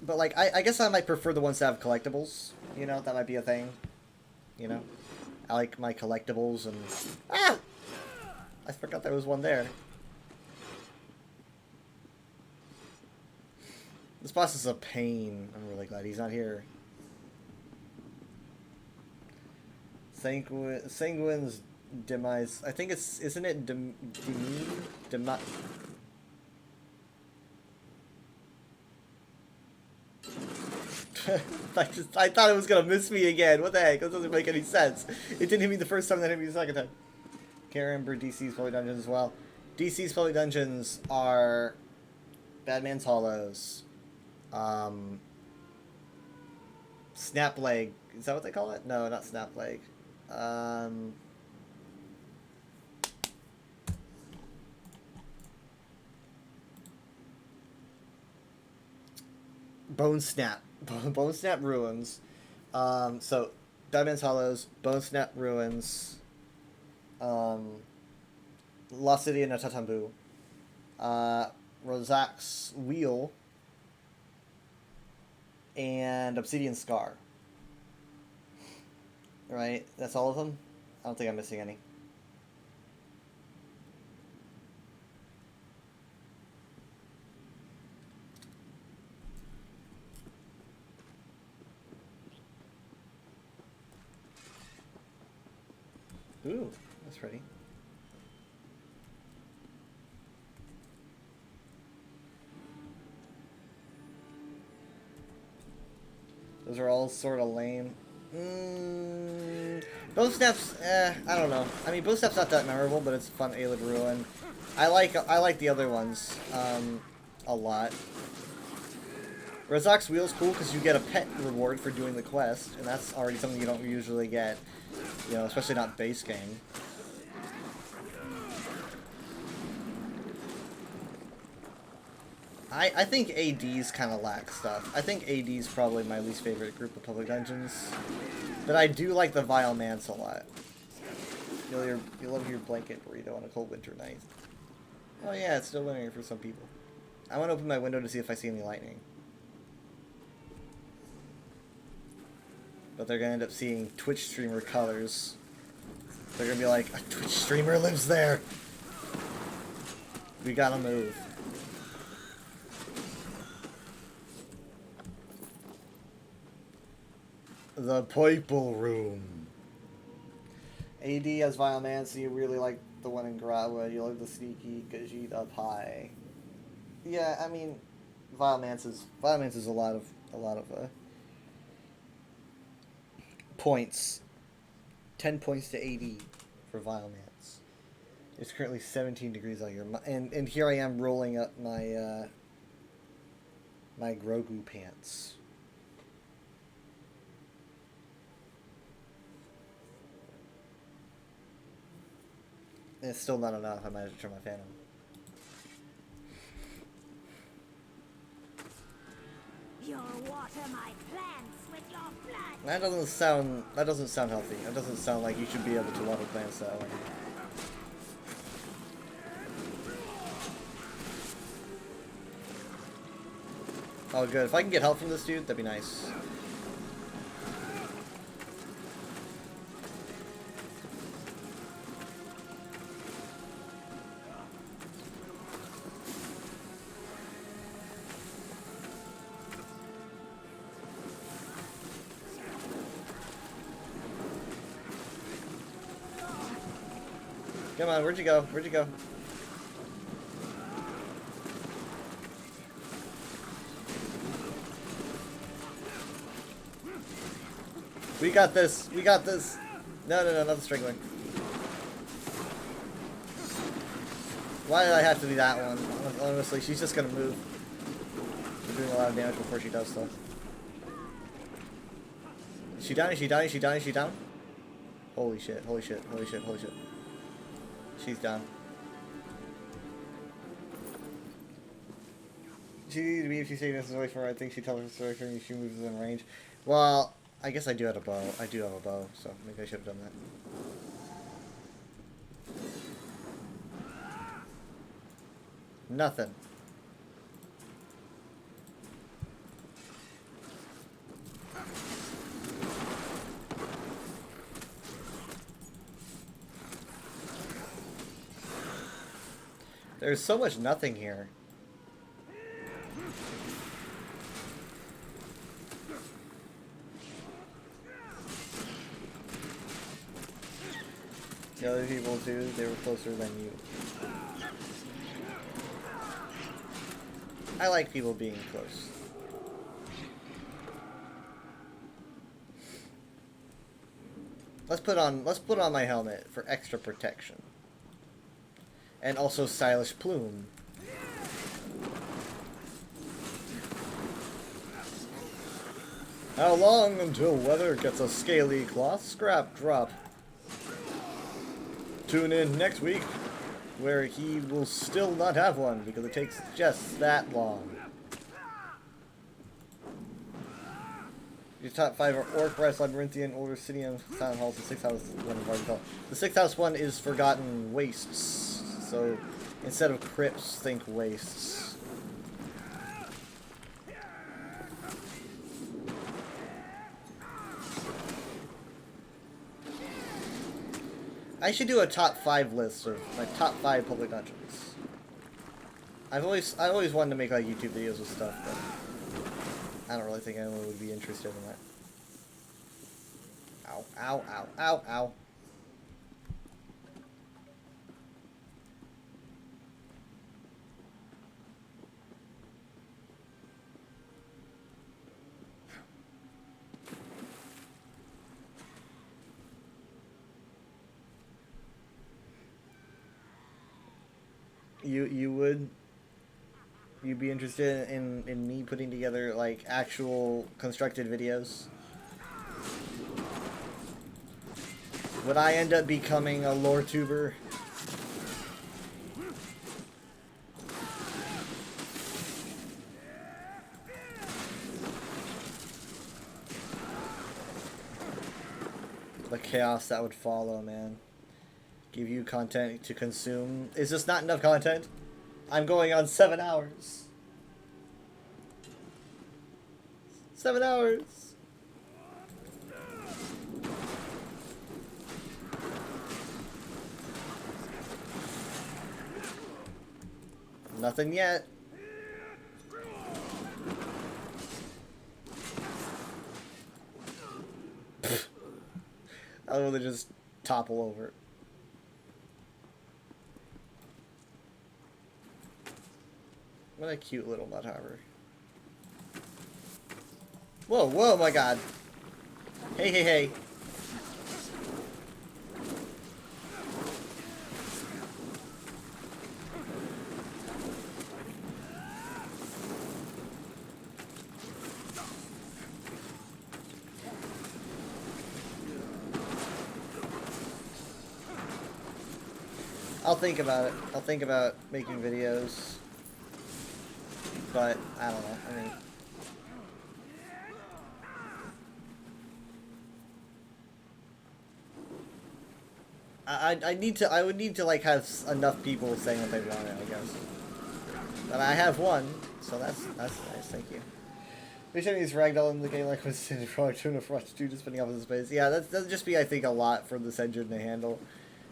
But like, I guess I might prefer the ones that have collectibles. You know, that might be a thing. You know, I like my collectibles and I forgot there was one there. This boss is a pain. I'm really glad he's not here. Sanguine's demise. I think isn't it I thought it was gonna miss me again. What the heck? That doesn't make any sense. It didn't hit me the first time, then hit me the second time. Can't remember DC's public dungeons as well. DC's public dungeons are Badman's Hollows, Snapleg. Is that what they call it? No, not Snapleg. Bone Snap Ruins. So Badman's Hollows, Bone Snap Ruins, Lost City and Tatambu, Rozak's Wheel, and Obsidian Scar. Right? That's all of them? I don't think I'm missing any. Ooh, that's pretty. Those are all sort of lame. Bone Snap's, I don't know. I mean, Bone Snap's not that memorable, but it's a fun Aelid Ruin. I like the other ones, a lot. Rozak's Wheel's cool because you get a pet reward for doing the quest, and that's already something you don't usually get, you know, especially not base game. I think AD's kind of lack stuff. I think AD's probably my least favorite group of public dungeons. But I do like the Vile Manse a lot. You'll love your blanket burrito on a cold winter night. Oh yeah, it's still winter for some people. I want to open my window to see if I see any lightning. But they're going to end up seeing Twitch streamer colors. They're going to be like, a Twitch streamer lives there! We gotta move. The Purple Room. AD as Violence, you really like the one in Grawa. You like the sneaky Gajit up high. Yeah, I mean, Violence is a lot of points. 10 points to AD for Violence. It's currently 17 degrees out here, and here I am rolling up my my Grogu pants. It's still not enough. I might have to turn my fan on. You'll water my plants with your blood. That doesn't sound healthy. That doesn't sound like you should be able to water plants that way. Oh good. If I can get help from this dude, that'd be nice. Come on, where'd you go? Where'd you go? We got this. We got this. No, not the strangling. Why did I have to do that one? Honestly, she's just gonna move. She's doing a lot of damage before she does stuff. Is she down? Is she down? Is she down? Is she down? Holy shit, holy shit, holy shit, holy shit. She's down. She needs to be if she's taking this away from her. I think she tells her story for me. She moves in range. Well, I guess I do have a bow. I do have a bow, so maybe I should have done that. Nothing. There's so much nothing here. The other people too, they were closer than you. I like people being close. Let's put on my helmet for extra protection. And also stylish plume. How long until Weather gets a scaly cloth scrap drop? Tune in next week, where he will still not have one because it takes just that long. Your top 5 are Orc, Rest, Labyrinthian, Older Obsidian, Silent Halls, the 6th house one is already called. The 6th house one is Forgotten Wastes. So instead of crypts, think wastes. I should do a top 5 list of my top 5 public dungeons. I always wanted to make like YouTube videos with stuff, but I don't really think anyone would be interested in that. Ow, ow, ow, ow, ow. You'd be interested in me putting together like actual constructed videos? Would I end up becoming a lore tuber? The chaos that would follow, man. Give you content to consume. Is this not enough content? I'm going on 7 hours. 7 hours. Nothing yet. Other than just topple over. What a cute little mud harbor. Whoa, whoa, my god. Hey, hey, hey. I'll think about it. I'll think about making videos. But, I don't know. I mean... I would need to like have enough people saying what they want it, I guess. But I have one, so that's nice, thank you. Each time he's ragdoll in the game like was in Frog Tuna Frost 2 just spinning off in space. Yeah, that'll just be I think a lot for this engine to handle.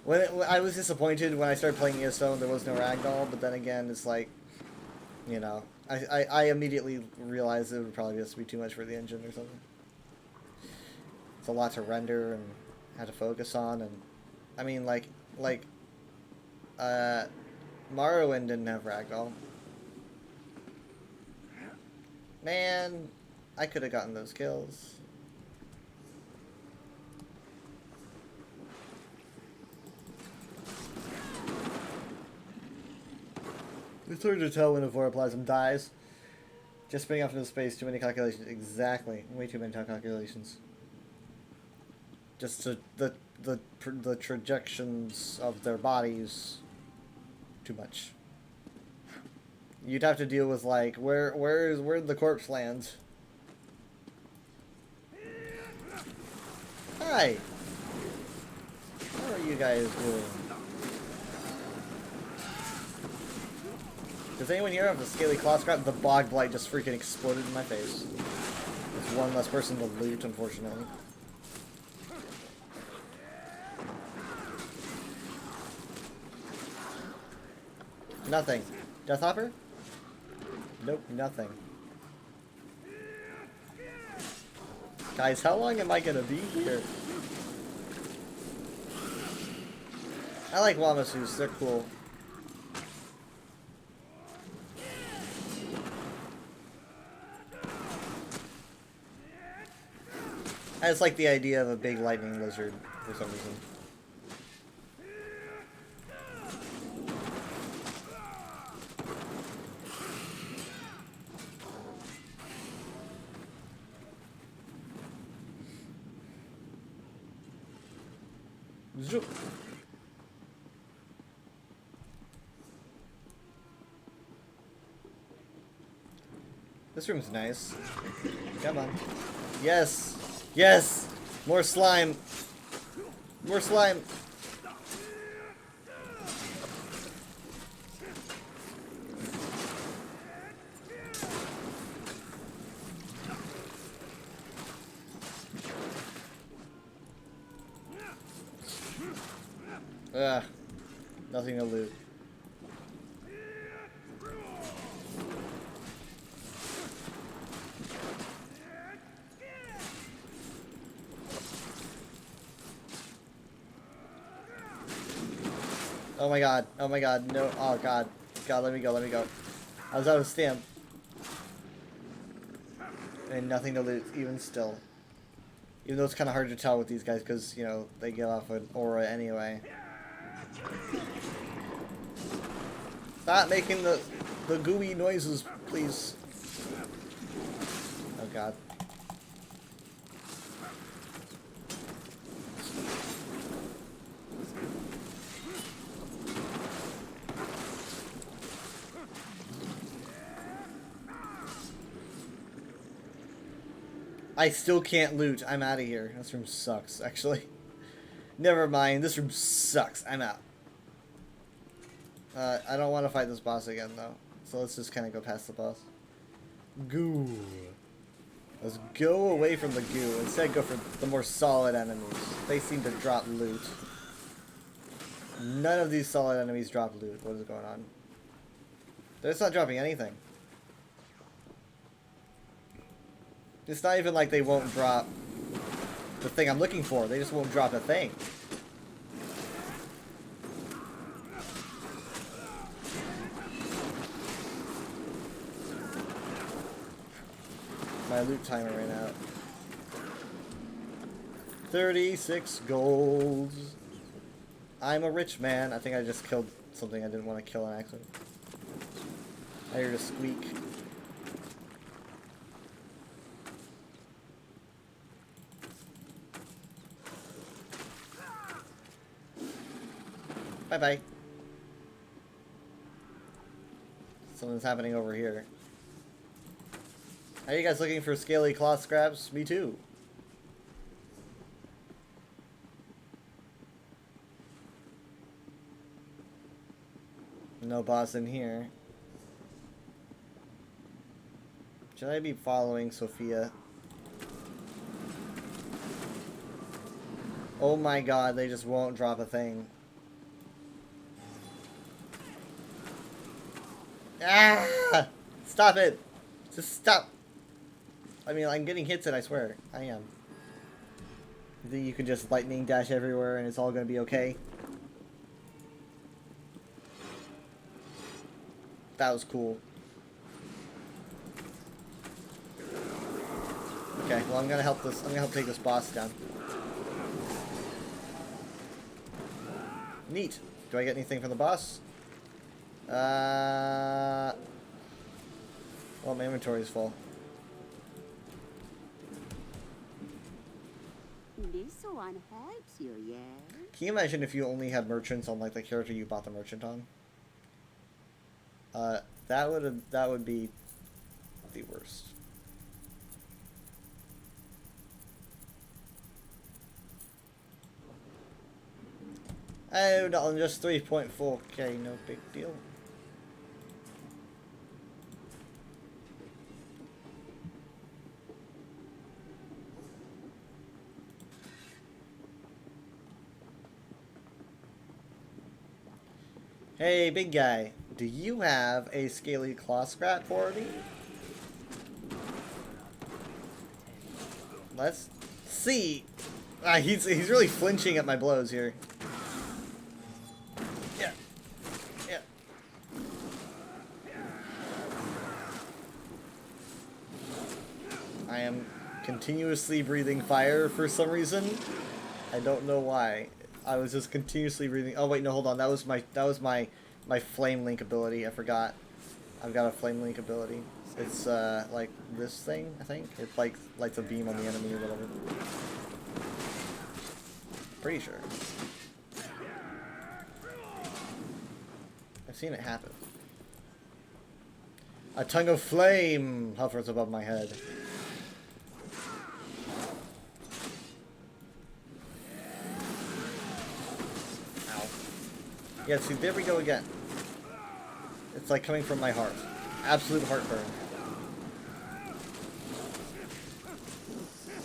When I was disappointed when I started playing ESO and there was no ragdoll, but then again it's like, you know, I immediately realized it would probably just be too much for the engine or something. It's a lot to render and have to focus on, and I mean like Morrowind didn't have ragdoll. Man, I could have gotten those kills. It's hard to tell when a Voroplasm dies. Just spinning off into space, too many calculations. Exactly. Way too many calculations. Just the trajections of their bodies. Too much. You'd have to deal with like where'd the corpse land? Hi. How are you guys doing? Does anyone here have the scaly claw scrap? The bog blight just freaking exploded in my face. It's one less person to loot, unfortunately. Nothing. Deathhopper? Nope, nothing. Guys, how long am I gonna be here? I like Wamasus, they're cool. I just like the idea of a big lightning lizard for some reason. Zoop. This room's nice. Come on. Yes! Yes! More slime! More slime! Ugh. Nothing to loot. Oh my god, oh my god, no, oh god. God, let me go, let me go. I was out of stamp. And nothing to loot, even still. Even though it's kind of hard to tell with these guys because, you know, they give off an aura anyway. Stop making the gooey noises, please. Oh god. I still can't loot. I'm out of here. This room sucks, actually. Never mind. This room sucks. I'm out. I don't want to fight this boss again, though. So let's just kind of go past the boss. Goo. Let's go away from the goo. Instead, go for the more solid enemies. They seem to drop loot. None of these solid enemies drop loot. What is going on? They're just not dropping anything. It's not even like they won't drop the thing I'm looking for. They just won't drop a thing. My loot timer ran out. 36 golds. I'm a rich man. I think I just killed something I didn't want to kill on accident. I heard a squeak. Bye-bye. Something's happening over here. Are you guys looking for scaly cloth scraps? Me too. No boss in here. Should I be following Sophia? Oh my god, they just won't drop a thing. Ah! Stop it! Just stop! I mean, I'm getting hits and I swear. I am. You think you can just lightning dash everywhere and it's all gonna be okay? That was cool. Okay, well I'm gonna help take this boss down. Neat. Do I get anything from the boss? Well, my inventory is full. This one helps you, yes? Can you imagine if you only had merchants on like the character you bought the merchant on? That would be the worst. Oh, no, just 3.4k, no big deal. Hey, big guy, do you have a scaly claw scrap for me? Let's see. He's really flinching at my blows here. Yeah. Yeah. I am continuously breathing fire for some reason. I don't know why. I was just continuously breathing. Oh wait, no, hold on. That was my flame link ability. I forgot. I've got a flame link ability. It's like this thing, I think. It like lights a beam on the enemy or whatever. Pretty sure. I've seen it happen. A tongue of flame hovers above my head. Ow. Yeah, see, there we go again. It's like coming from my heart. Absolute heartburn.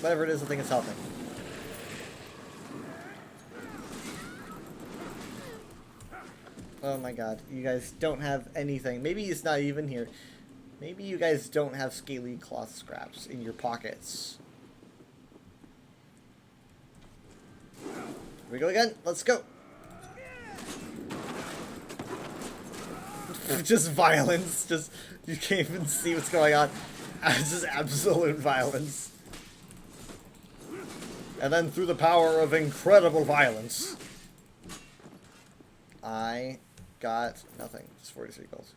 Whatever it is, I think it's helping. Oh my god, you guys don't have anything. Maybe it's not even here. Maybe you guys don't have scaly cloth scraps in your pockets. Here we go again. Let's go. Just violence. Just, you can't even see what's going on. It's just absolute violence. And then through the power of incredible violence, I got nothing. Just 43 goals.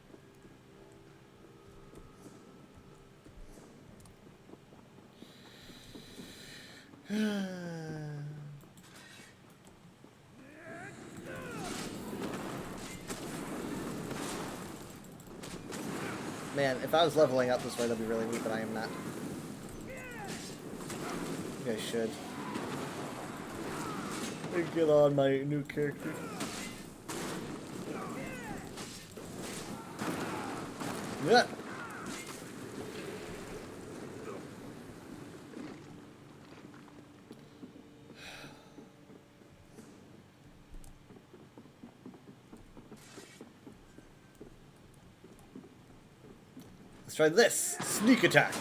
Man, if I was leveling up this way, that'd be really neat, but I am not. You guys should. Get on my new character. Yeah. Let's try this. Sneak attack.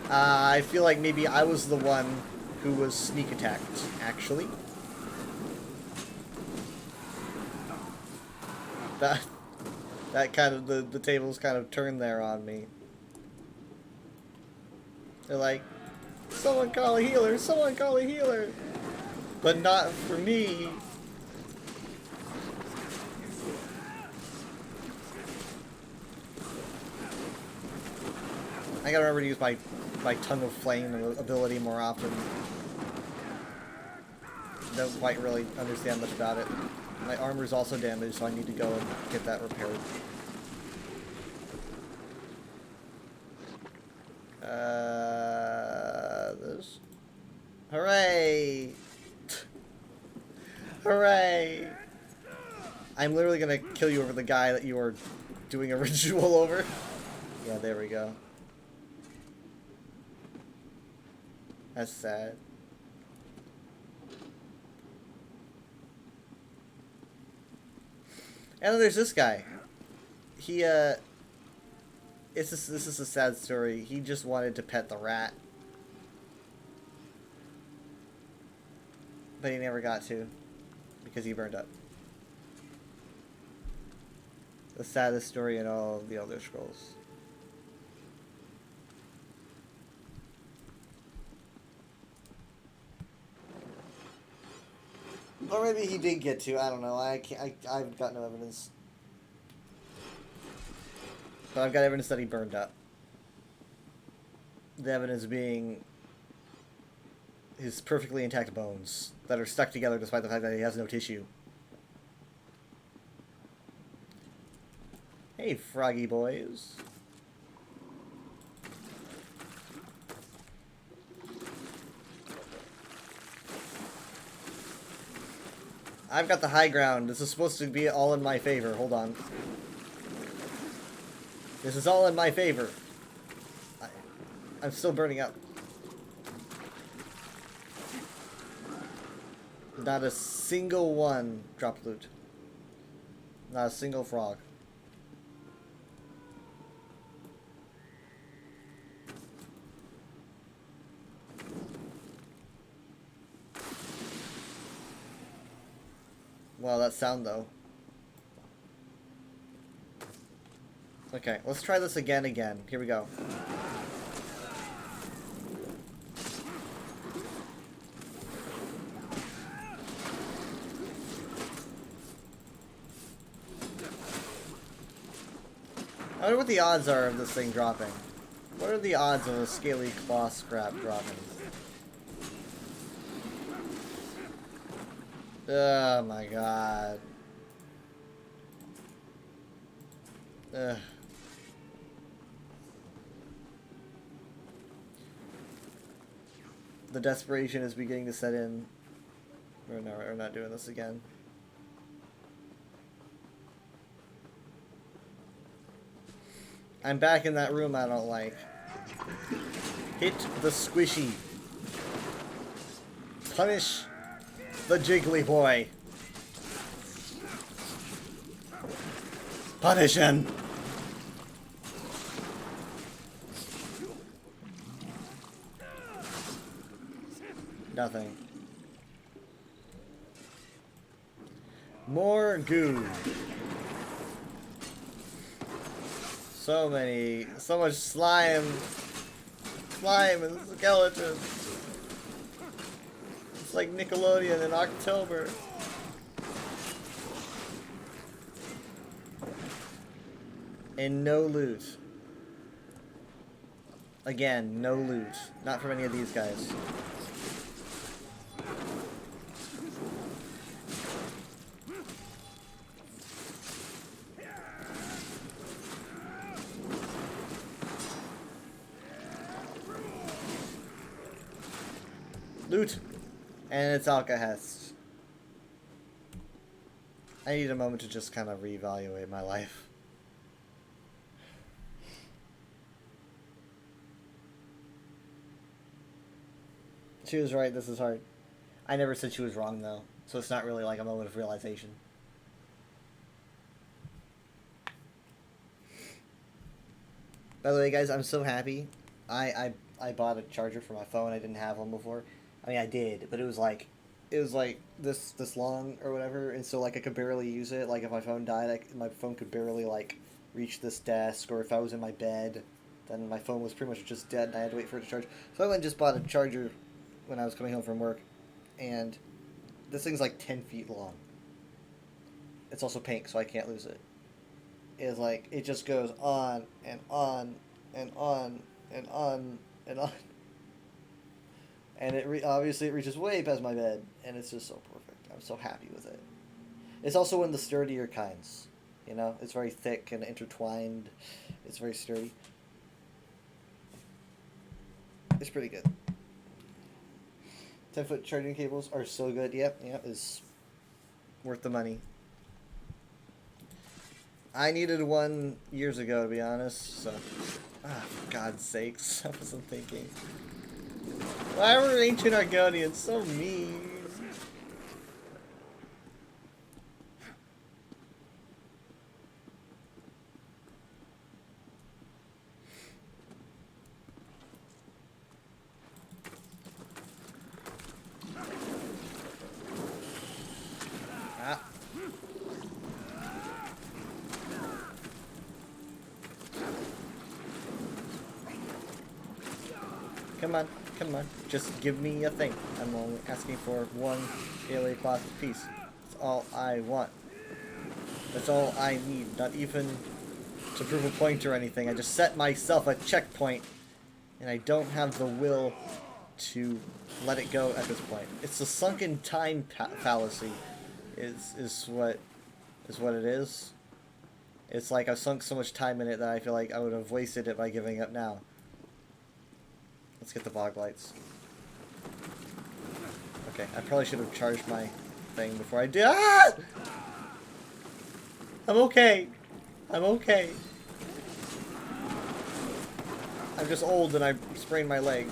I feel like maybe I was the one who was sneak attacked, actually. That kind of, the tables kind of turned there on me. They're like, someone call a healer, someone call a healer! But not for me. I gotta remember to use my Tongue of Flame ability more often. Don't quite really understand much about it. My armor's also damaged, so I need to go and get that repaired. This. Hooray! Hooray! I'm literally gonna kill you over the guy that you are doing a ritual over. Yeah, there we go. That's sad. And then there's this guy. He, this is a sad story. He just wanted to pet the rat. But he never got to. Because he burned up. The saddest story in all of the Elder Scrolls. Or maybe he did get to. I don't know. I've got no evidence. But I've got evidence that he burned up. The evidence being his perfectly intact bones that are stuck together despite the fact that he has no tissue. Hey, froggy boys. I've got the high ground. This is supposed to be all in my favor. Hold on. This is all in my favor. I'm still burning up. Not a single one dropped loot. Not a single frog. Wow, that sound though. Okay, let's try this again. Here we go. I wonder what the odds are of this thing dropping. What are the odds of a scaly claw scrap dropping? Oh my god. Ugh. The desperation is beginning to set in. We're not doing this again. I'm back in that room I don't like. Hit the squishy. Punish the jiggly boy. Punish him. Nothing. More goo. So much slime. Slime and skeletons. It's like Nickelodeon in October. And no loot. Again, no loot. Not from any of these guys. Loot! And it's Alcahest. I need a moment to just kind of reevaluate my life. She was right, this is hard. I never said she was wrong though, so it's not really like a moment of realization. By the way guys, I'm so happy. I bought a charger for my phone. I didn't have one before. I mean, I did, but it was like this long or whatever, and so like I could barely use it. Like if my phone died, my phone could barely like reach this desk, or if I was in my bed, then my phone was pretty much just dead, and I had to wait for it to charge. So I went and just bought a charger when I was coming home from work, and this thing's like 10 feet long. It's also pink, so I can't lose it. It's like it just goes on and on and on and on and on. And obviously it reaches way past my bed, and it's just so perfect. I'm so happy with it. It's also one of the sturdier kinds. You know, it's very thick and intertwined. It's very sturdy. It's pretty good. 10-foot charging cables are so good. Yep, it's worth the money. I needed one years ago, to be honest, so... for God's sakes, I wasn't thinking. Why were Ancient Argonians so mean? Come on, just give me a thing. I'm only asking for one daily cloth piece. That's all I want. That's all I need, not even to prove a point or anything. I just set myself a checkpoint, and I don't have the will to let it go at this point. It's the sunken time fallacy, is what it is. It's like I've sunk so much time in it that I feel like I would have wasted it by giving up now. Let's get the bog lights. Okay, I probably should have charged my thing before I did. Ah! I'm okay. I'm okay. I'm just old and I sprained my leg.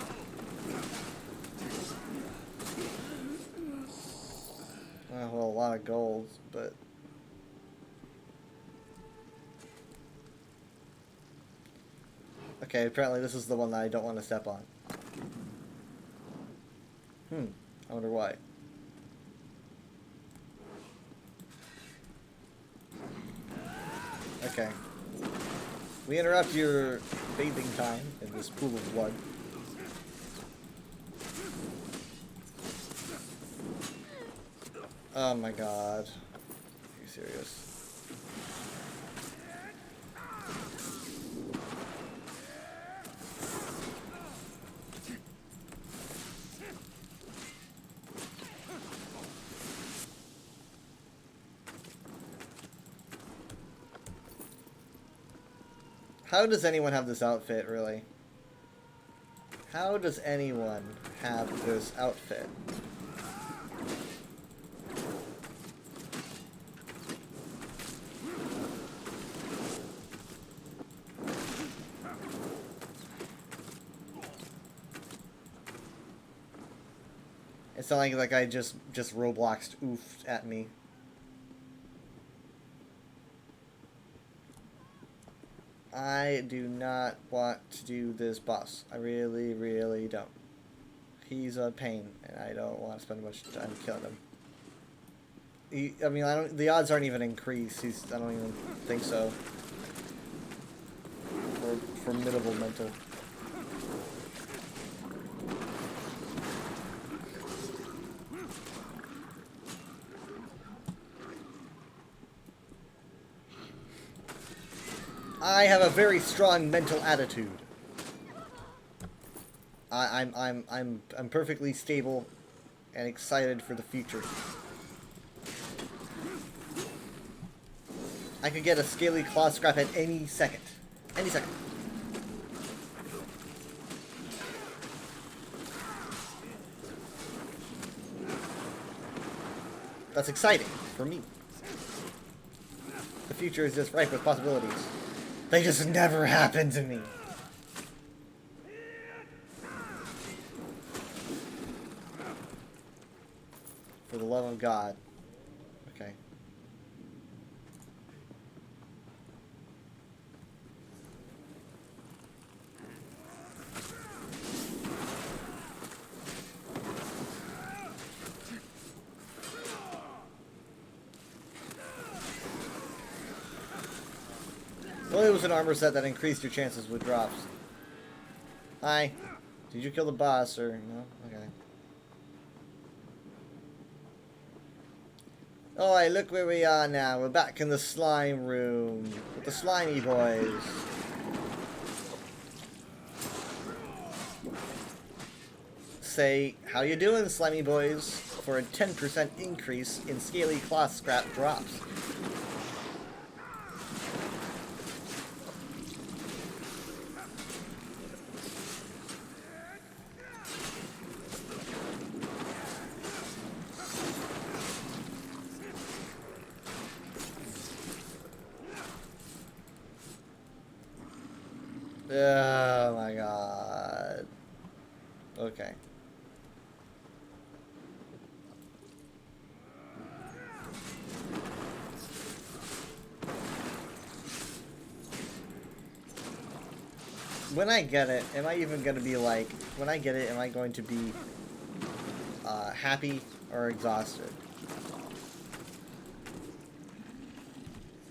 Well, a lot of gold, but... Okay, apparently this is the one that I don't want to step on. I wonder why. Okay. We interrupt your bathing time in this pool of blood. Oh my god. Are you serious? How does anyone have this outfit, really? How does anyone have this outfit? It's not like that guy just Robloxed oofed at me. I do not want to do this boss. I really, really don't. He's a pain, and I don't want to spend much time killing him. I mean, the odds aren't even increased. I don't even think so. Or formidable mental. I have a very strong mental attitude. I'm perfectly stable and excited for the future. I could get a scaly claw scrap at any second. Any second. That's exciting for me. The future is just ripe with possibilities. They just never happen to me. For the love of God. Okay. Well, it was an armor set that increased your chances with drops. Hi. Did you kill the boss or no? Okay. Oh, hey, look where we are now. We're back in the slime room with the slimy boys. Say, how you doing, slimy boys? For a 10% increase in scaly cloth scrap drops. Oh my god. Okay. When I get it, am I even going to be like, when I get it, am I going to be happy or exhausted?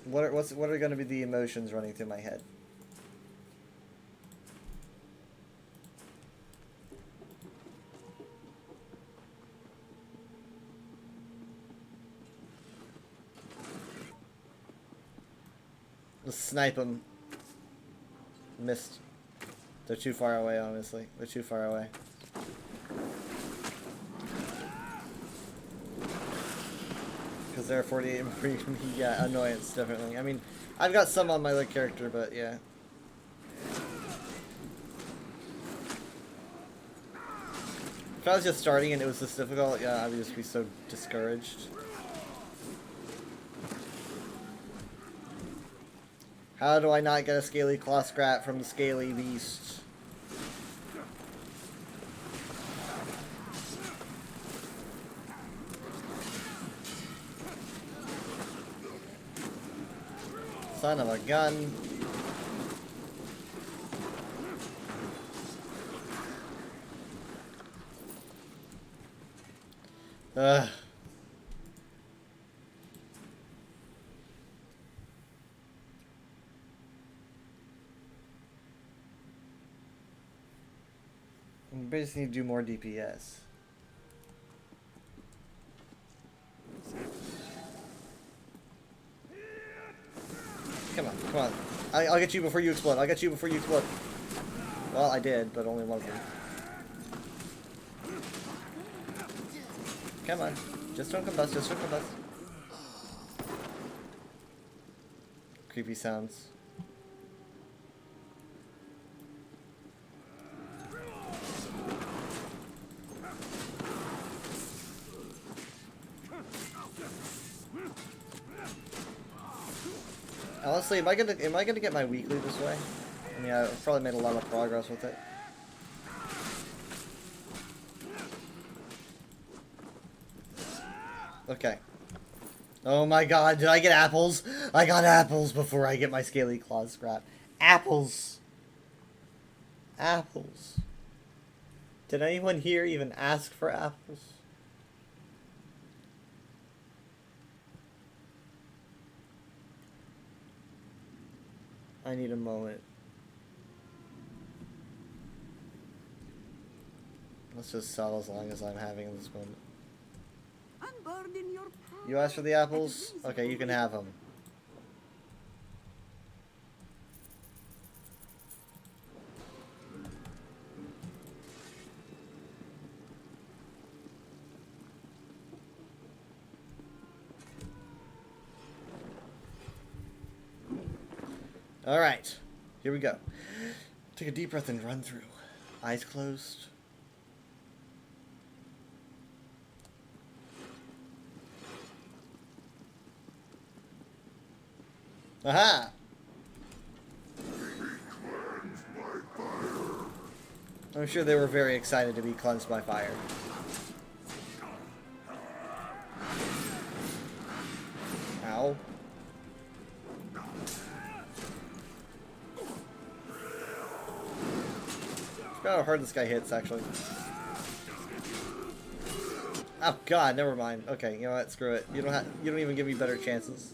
What are going to be the emotions running through my head? Let's snipe them. Missed. They're too far away, honestly. They're too far away. Because they're 48 and free. Yeah, annoyance, definitely. I mean, I've got some on my other character, but yeah. If I was just starting and it was this difficult, yeah, I would just be so discouraged. How do I not get a scaly claw scrap from the scaly beast? Son of a gun. Ugh. We just need to do more DPS. Come on, come on. I'll get you before you explode. I'll get you before you explode. Well, I did, but only one of them. Come on. Just don't combust, just don't combust. Creepy sounds. Honestly, am I gonna get my weekly this way? I mean, I've probably made a lot of progress with it. Okay. Oh my god, did I get apples? I got apples before I get my scaly claw scrap. Apples! Apples. Did anyone here even ask for apples? I need a moment. Let's just sell as long as I'm having this moment. Unburden your You asked for the apples? Okay, you can have them. Alright, here we go. Take a deep breath and run through. Eyes closed. Aha! I'm sure they were very excited to be cleansed by fire. Ow. I forgot how hard this guy hits, actually. Oh god, never mind. Okay, you know what? Screw it. You don't even give me better chances.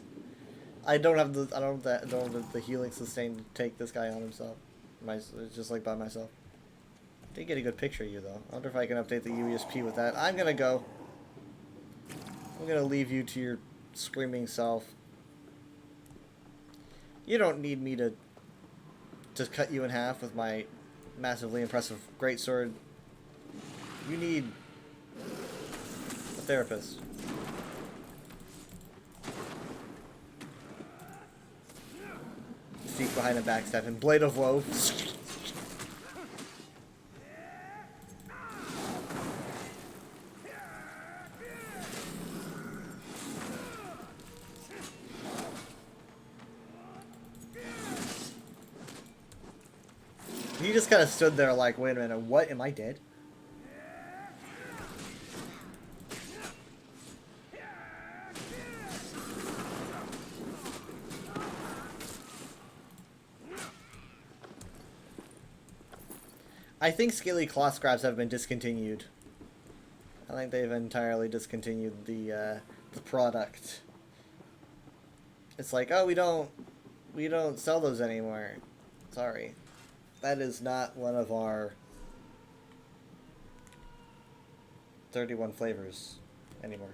I don't have the healing sustain to take this guy on himself. Just like by myself. Did get a good picture of you though. I wonder if I can update the UESP with that. I'm gonna go. I'm gonna leave you to your screaming self. You don't need me to just cut you in half with my massively impressive greatsword. You need a therapist. Sneak behind a backstab and Blade of Woe. He just kind of stood there like, wait a minute, what? Am I dead? I think Scaly Claw Scraps have been discontinued. I think they've entirely discontinued the product. It's like, oh, we don't sell those anymore. Sorry. That is not one of our 31 flavors anymore.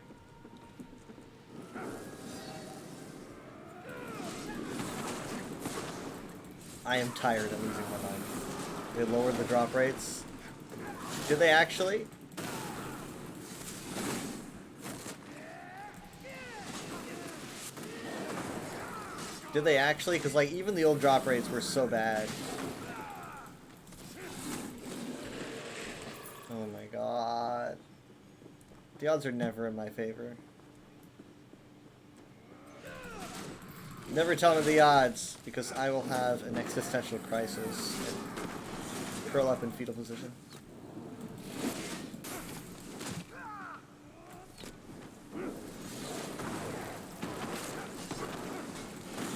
I am tired of losing my mind. They lowered the drop rates. Did they actually? Did they actually? Because like even the old drop rates were so bad. Oh my god. The odds are never in my favor. Never tell me the odds, because I will have an existential crisis and curl up in fetal position.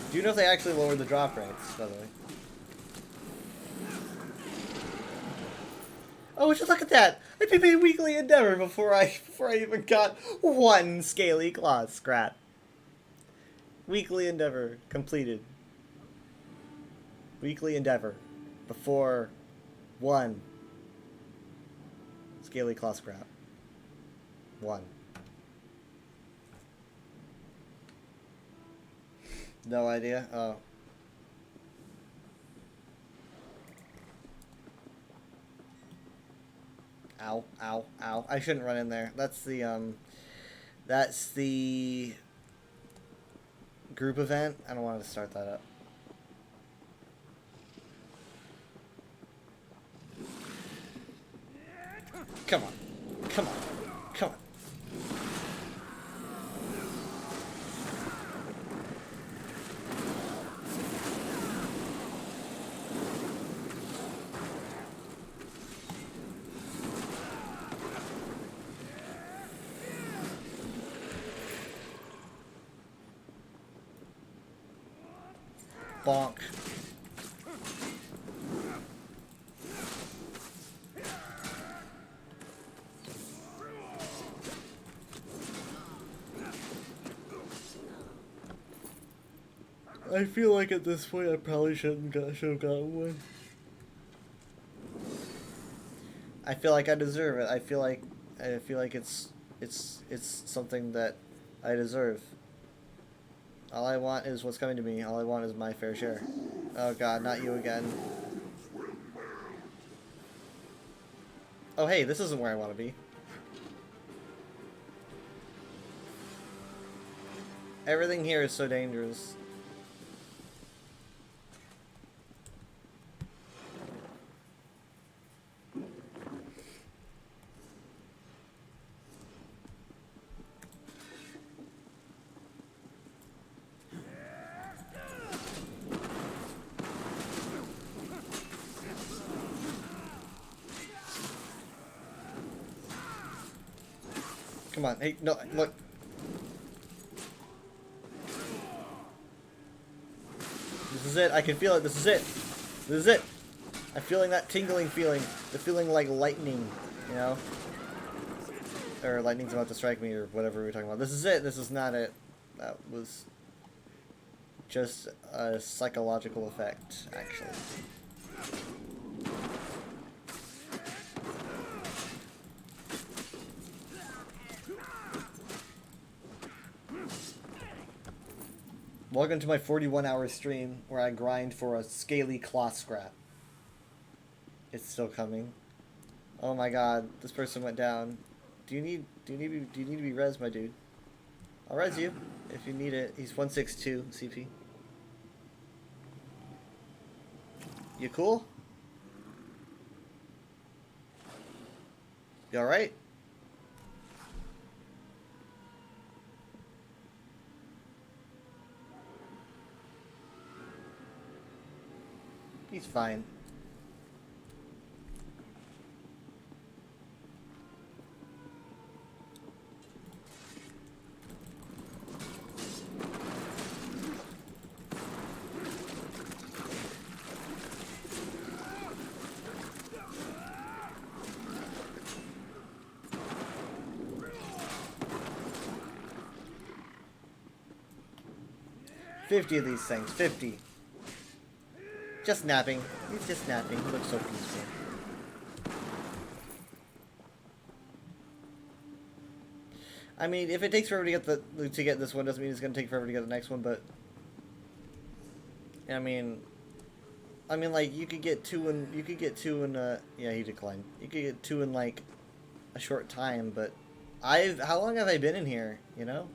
Do you know if they actually lowered the drop rates, by the way? Oh, would you look at that? I did a weekly endeavor before I even got one Scaly Claw Scrap. Weekly endeavor completed. Weekly endeavor before one Scaly Claw Scrap. One. No idea? Oh. Ow, ow, ow. I shouldn't run in there. That's the group event. I don't want to start that up. Come on. Come on. Come on. Bonk. I feel like at this point I probably should have gotten one. I feel like I deserve it. I feel like it's something that I deserve. All I want is what's coming to me. All I want is my fair share. Oh god, not you again. Oh hey, this isn't where I want to be. Everything here is so dangerous. Come on, hey, no, look. This is it, I can feel it, this is it. This is it. I'm feeling that tingling feeling. The feeling like lightning, you know? Or lightning's about to strike me or whatever we were talking about. This is it, this is not it. That was... just a psychological effect, actually. Welcome to my 41-hour stream where I grind for a scaly cloth scrap. It's still coming. Oh my god, this person went down. Do you need to be res, my dude? I'll res you if you need it. He's 162 CP. You cool? You alright? He's fine. $50 of these things. 50. Just napping. He's just napping. He looks so peaceful. I mean, if it takes forever to get this one, doesn't mean it's gonna take forever to get the next one. But I mean, like you could get two in. Yeah, he declined. You could get two in like a short time. But how long have I been in here? You know?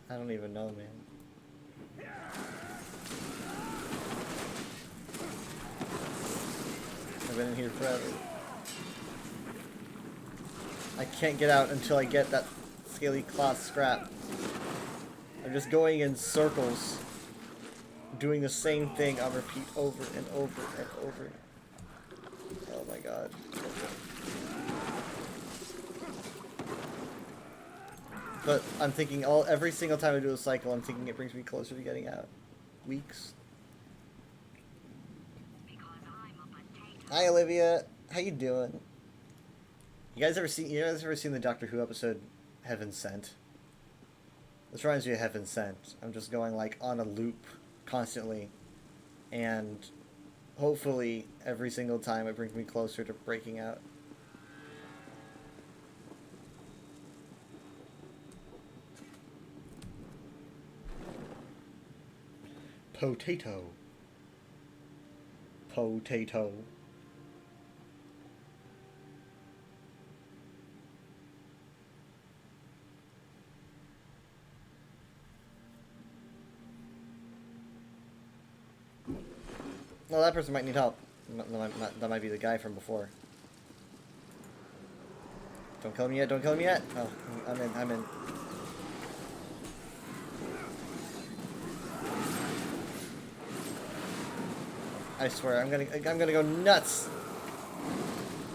I don't even know, man. I've been in here forever. I can't get out until I get that scaly cloth scrap. I'm just going in circles, doing the same thing on repeat over and over and over. Oh my god. But I'm thinking every single time I do a cycle, I'm thinking it brings me closer to getting out. Weeks. Hi Olivia, how you doing? You guys ever seen the Doctor Who episode Heaven Sent? This reminds me of Heaven Sent. I'm just going like on a loop constantly, and hopefully every single time it brings me closer to breaking out. Potato. Potato. Well, that person might need help. That might be the guy from before. Don't kill me yet, don't kill me yet! Oh, I'm in. I swear, I'm gonna go nuts!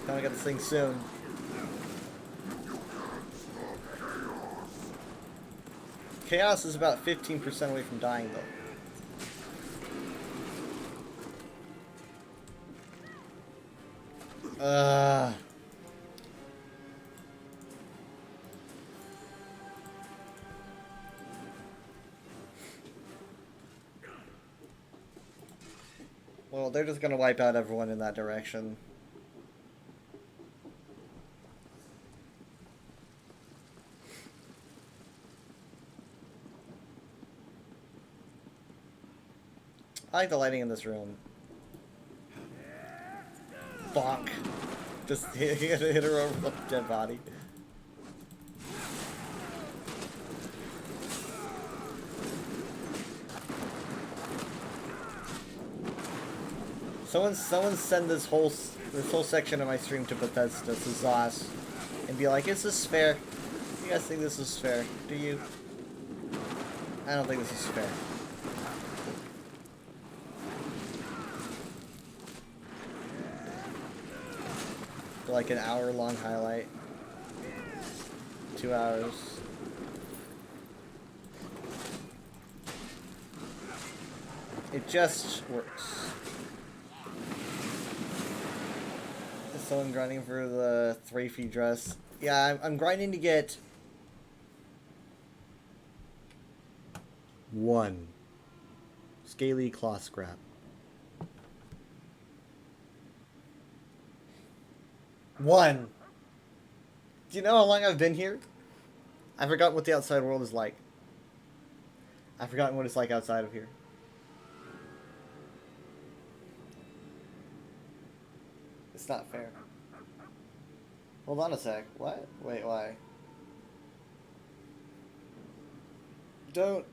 Gonna get this thing soon. Chaos is about 15% away from dying, though. Well, they're just gonna wipe out everyone in that direction. I like the lighting in this room. Bonk. Just hit her over the dead body. Someone send this whole section of my stream to Bethesda, to Zos, and be like, is this fair? You guys think this is fair? Do you? I don't think this is fair. Like an hour-long highlight. 2 hours. It just works. Is someone grinding for the Thrafi dress? Yeah, I'm grinding to get 1 Scaly cloth scrap. One. Do you know how long I've been here? I forgot what the outside world is like. I've forgotten what it's like outside of here. It's not fair. Hold on a sec. What? Wait, why? Don't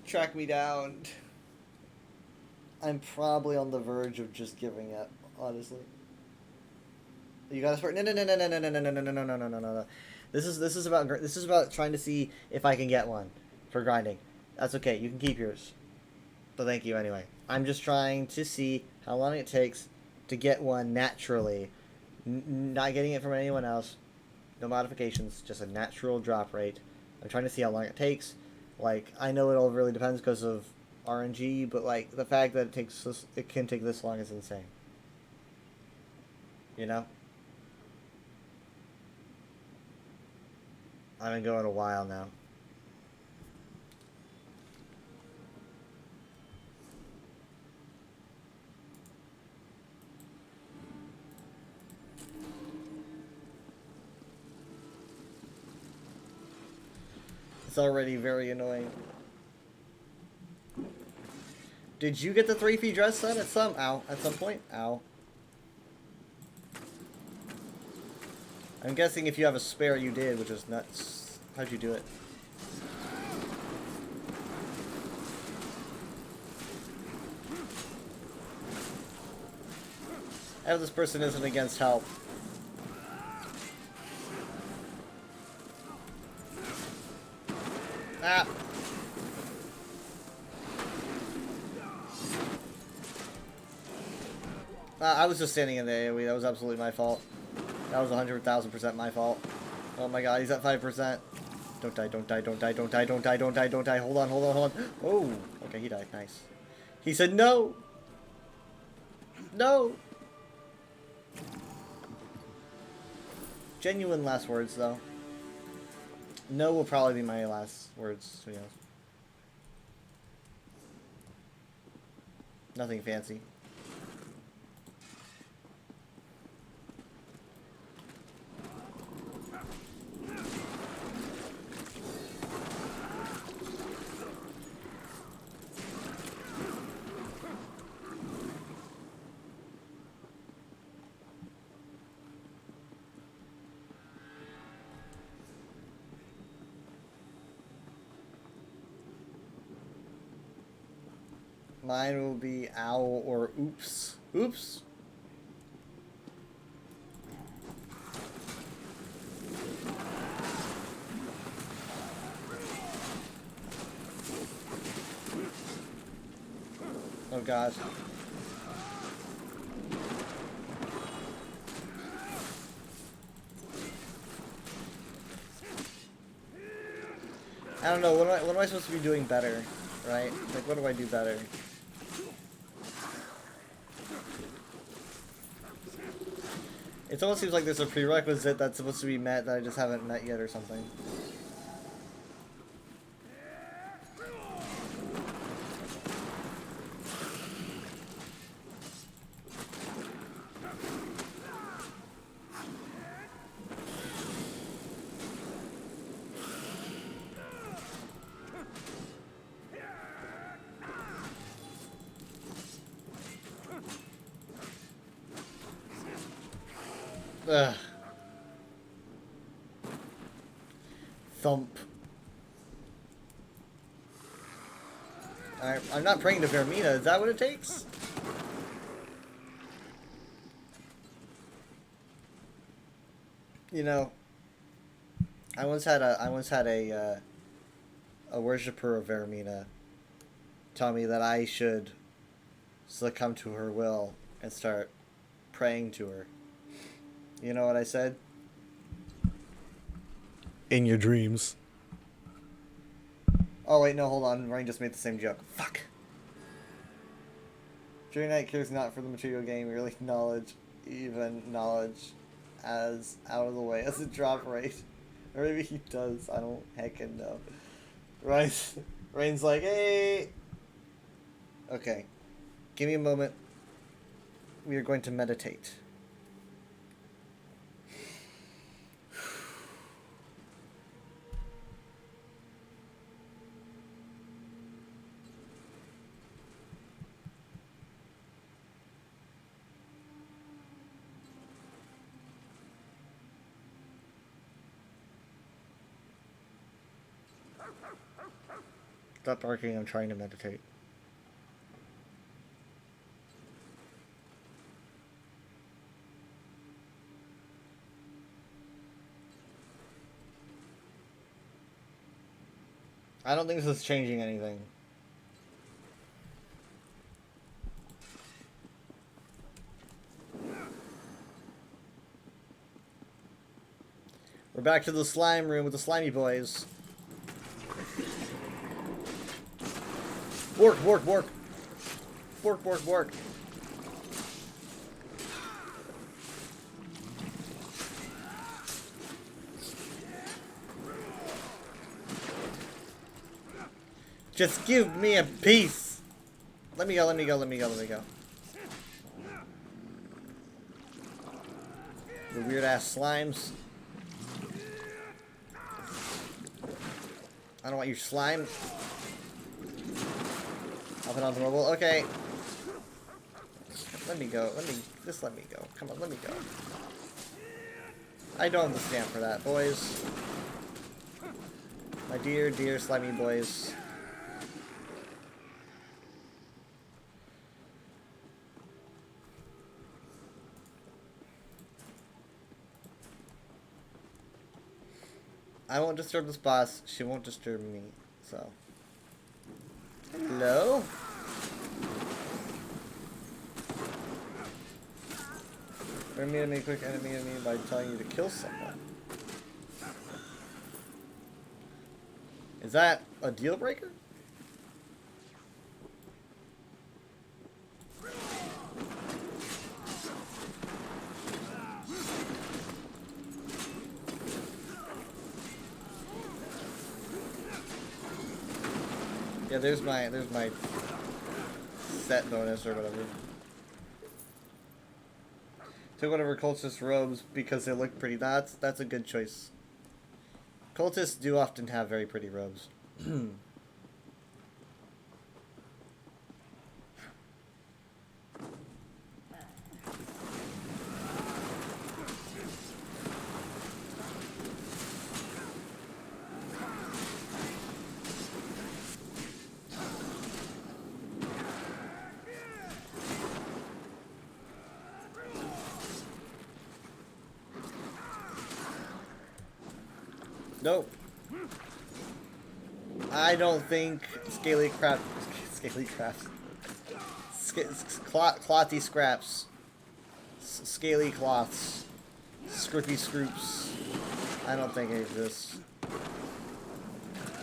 track me down. I'm probably on the verge of just giving up, honestly. You gotta start. No, no, no, no, no, no, no, no, no, no, no, no, no, no, no. This is about trying to see if I can get one for grinding. That's okay. You can keep yours. But thank you anyway. I'm just trying to see how long it takes to get one naturally. Not getting it from anyone else. No modifications. Just a natural drop rate. I'm trying to see how long it takes. Like, I know it all really depends because of RNG, but like the fact that it can take this long is insane. You know? I've been going a while now. It's already very annoying. Did you get the 3-fee dress set at some point? Ow. I'm guessing if you have a spare you did, which is nuts. How'd you do it? I hope this person isn't against help. Ah! I was just standing in the AoE. That was absolutely my fault. That was 100,000% my fault. Oh my god, he's at 5%. Don't die, don't die, don't die, don't die, don't die, don't die, don't die. Hold on, hold on, hold on. Oh, okay, he died. Nice. He said no! No! Genuine last words, though. No will probably be my last words, to be honest. Nothing fancy. Mine will be owl or oops. Oops. Oh god. I don't know, what am I supposed to be doing better, right? Like, what do I do better? It almost seems like there's a prerequisite that's supposed to be met that I just haven't met yet or something. Ugh. Thump. I'm not praying to Vermina. Is that what it takes? You know, I once had a worshiper of Vermina tell me that I should succumb to her will and start praying to her. You know what I said? In your dreams. Oh wait, no, hold on. Rain just made the same joke. Fuck. Dream Knight cares not for the material game, merely knowledge, even knowledge as out of the way as a drop rate. Or maybe he does. I don't heckin' know. Rain's like, hey, Okay. Give me a moment. We are going to meditate. Stop barking, I'm trying to meditate. I don't think this is changing anything. We're back to the slime room with the slimy boys. Work, work, work. Work, work, work. Just give me a piece. Let me go, let me go, let me go, let me go. The weird ass slimes. I don't want your slime. I'll put on the mobile. Okay. Let me go. Just let me go. Come on, let me go. I don't have the stamp for that, boys. My dear, dear slimy boys. I won't disturb this boss. She won't disturb me. So. Hello? Enemy, quick enemy by telling you to kill someone. Is that a deal breaker? Yeah, there's my set bonus or whatever. Took one of her cultist robes because they look pretty. That's a good choice. Cultists do often have very pretty robes. Nope. I don't think clothy scraps, scaly cloths, scroopy scroops. I don't think it exists.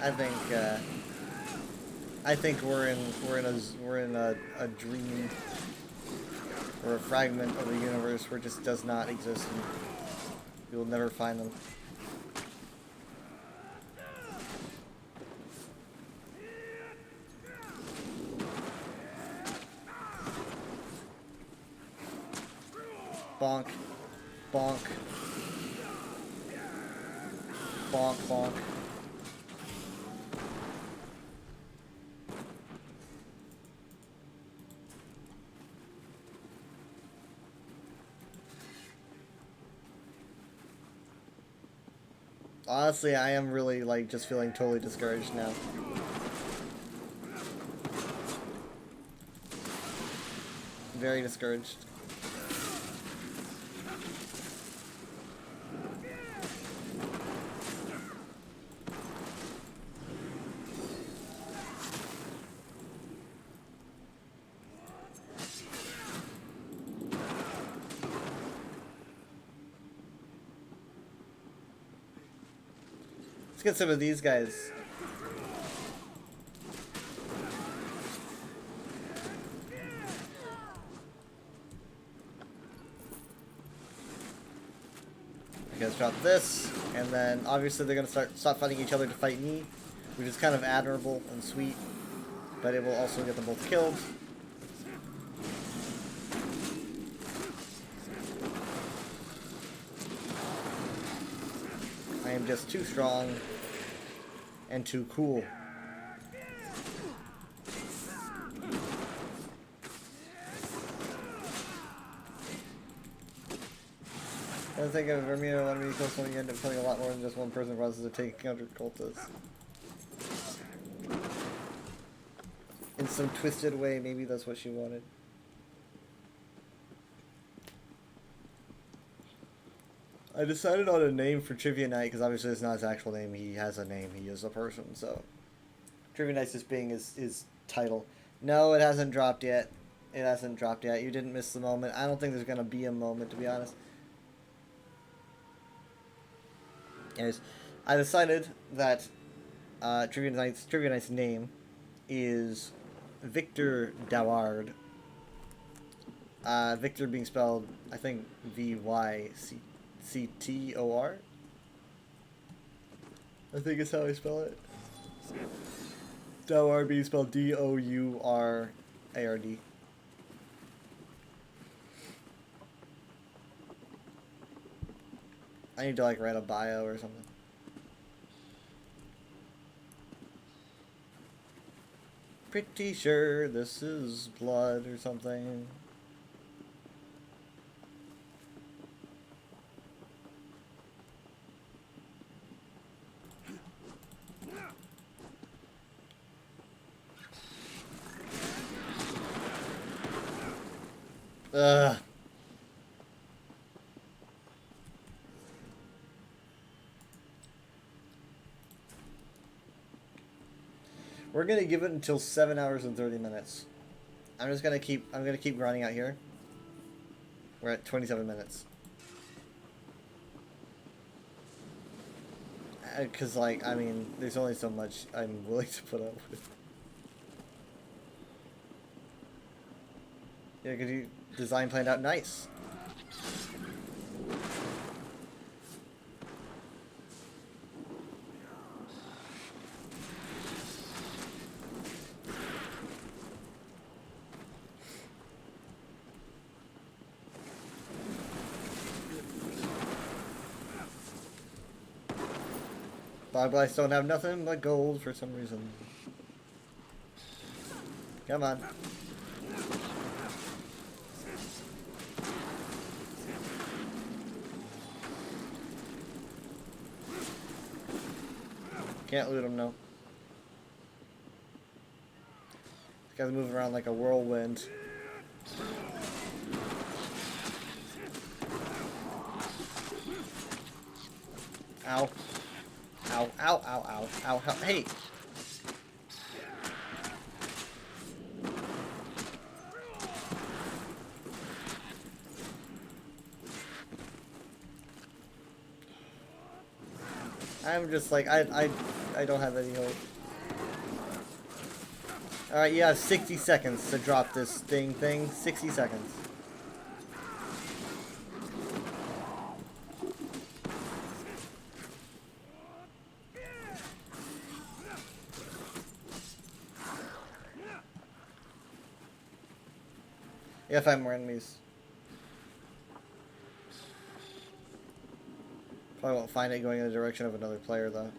I think we're in a dream or a fragment of the universe where it just does not exist, and we will never find them. Bonk. Bonk. Bonk, bonk. Honestly, I am really, like, just feeling totally discouraged now. Very discouraged. Let's get some of these guys. Okay, let's drop this, and then obviously they're gonna stop fighting each other to fight me, which is kind of admirable and sweet. but it will also get them both killed. I am just too strong and too cool. I think if Vermina wanted me to kill someone, you end up killing a lot more than just one person process of taking counter cultists. In some twisted way, maybe that's what she wanted. I decided on a name for Trivia Night because obviously it's not his actual name. He has a name. He is a person. So Trivia Night's just being his title. No, it hasn't dropped yet. It hasn't dropped yet. You didn't miss the moment. I don't think there's gonna be a moment, to be honest. Anyways, I decided that Trivia Knight's name is Victor Daward. Victor being spelled, I think, V-Y-C-T-O-R. I think is how I spell it. Daward being spelled D-O-U-R-A-R-D. I need to like write a bio or something. Pretty sure this is blood or something. Ugh. We're gonna give it until 7 hours and 30 minutes. I'm gonna keep grinding out here. We're at 27 minutes. Cause like, I mean, there's only so much I'm willing to put up with. Yeah, cause you design planned out nice. But I don't have nothing but gold for some reason. Come on. Can't loot him, no. This guy's moving around like a whirlwind. Ow. Ow, ow, ow, ow, ow, ow, hey! I'm just like, I don't have any hope. Alright, you have 60 seconds to drop this thing. 60 seconds. Yeah, 5 more enemies. Probably won't find it going in the direction of another player, though.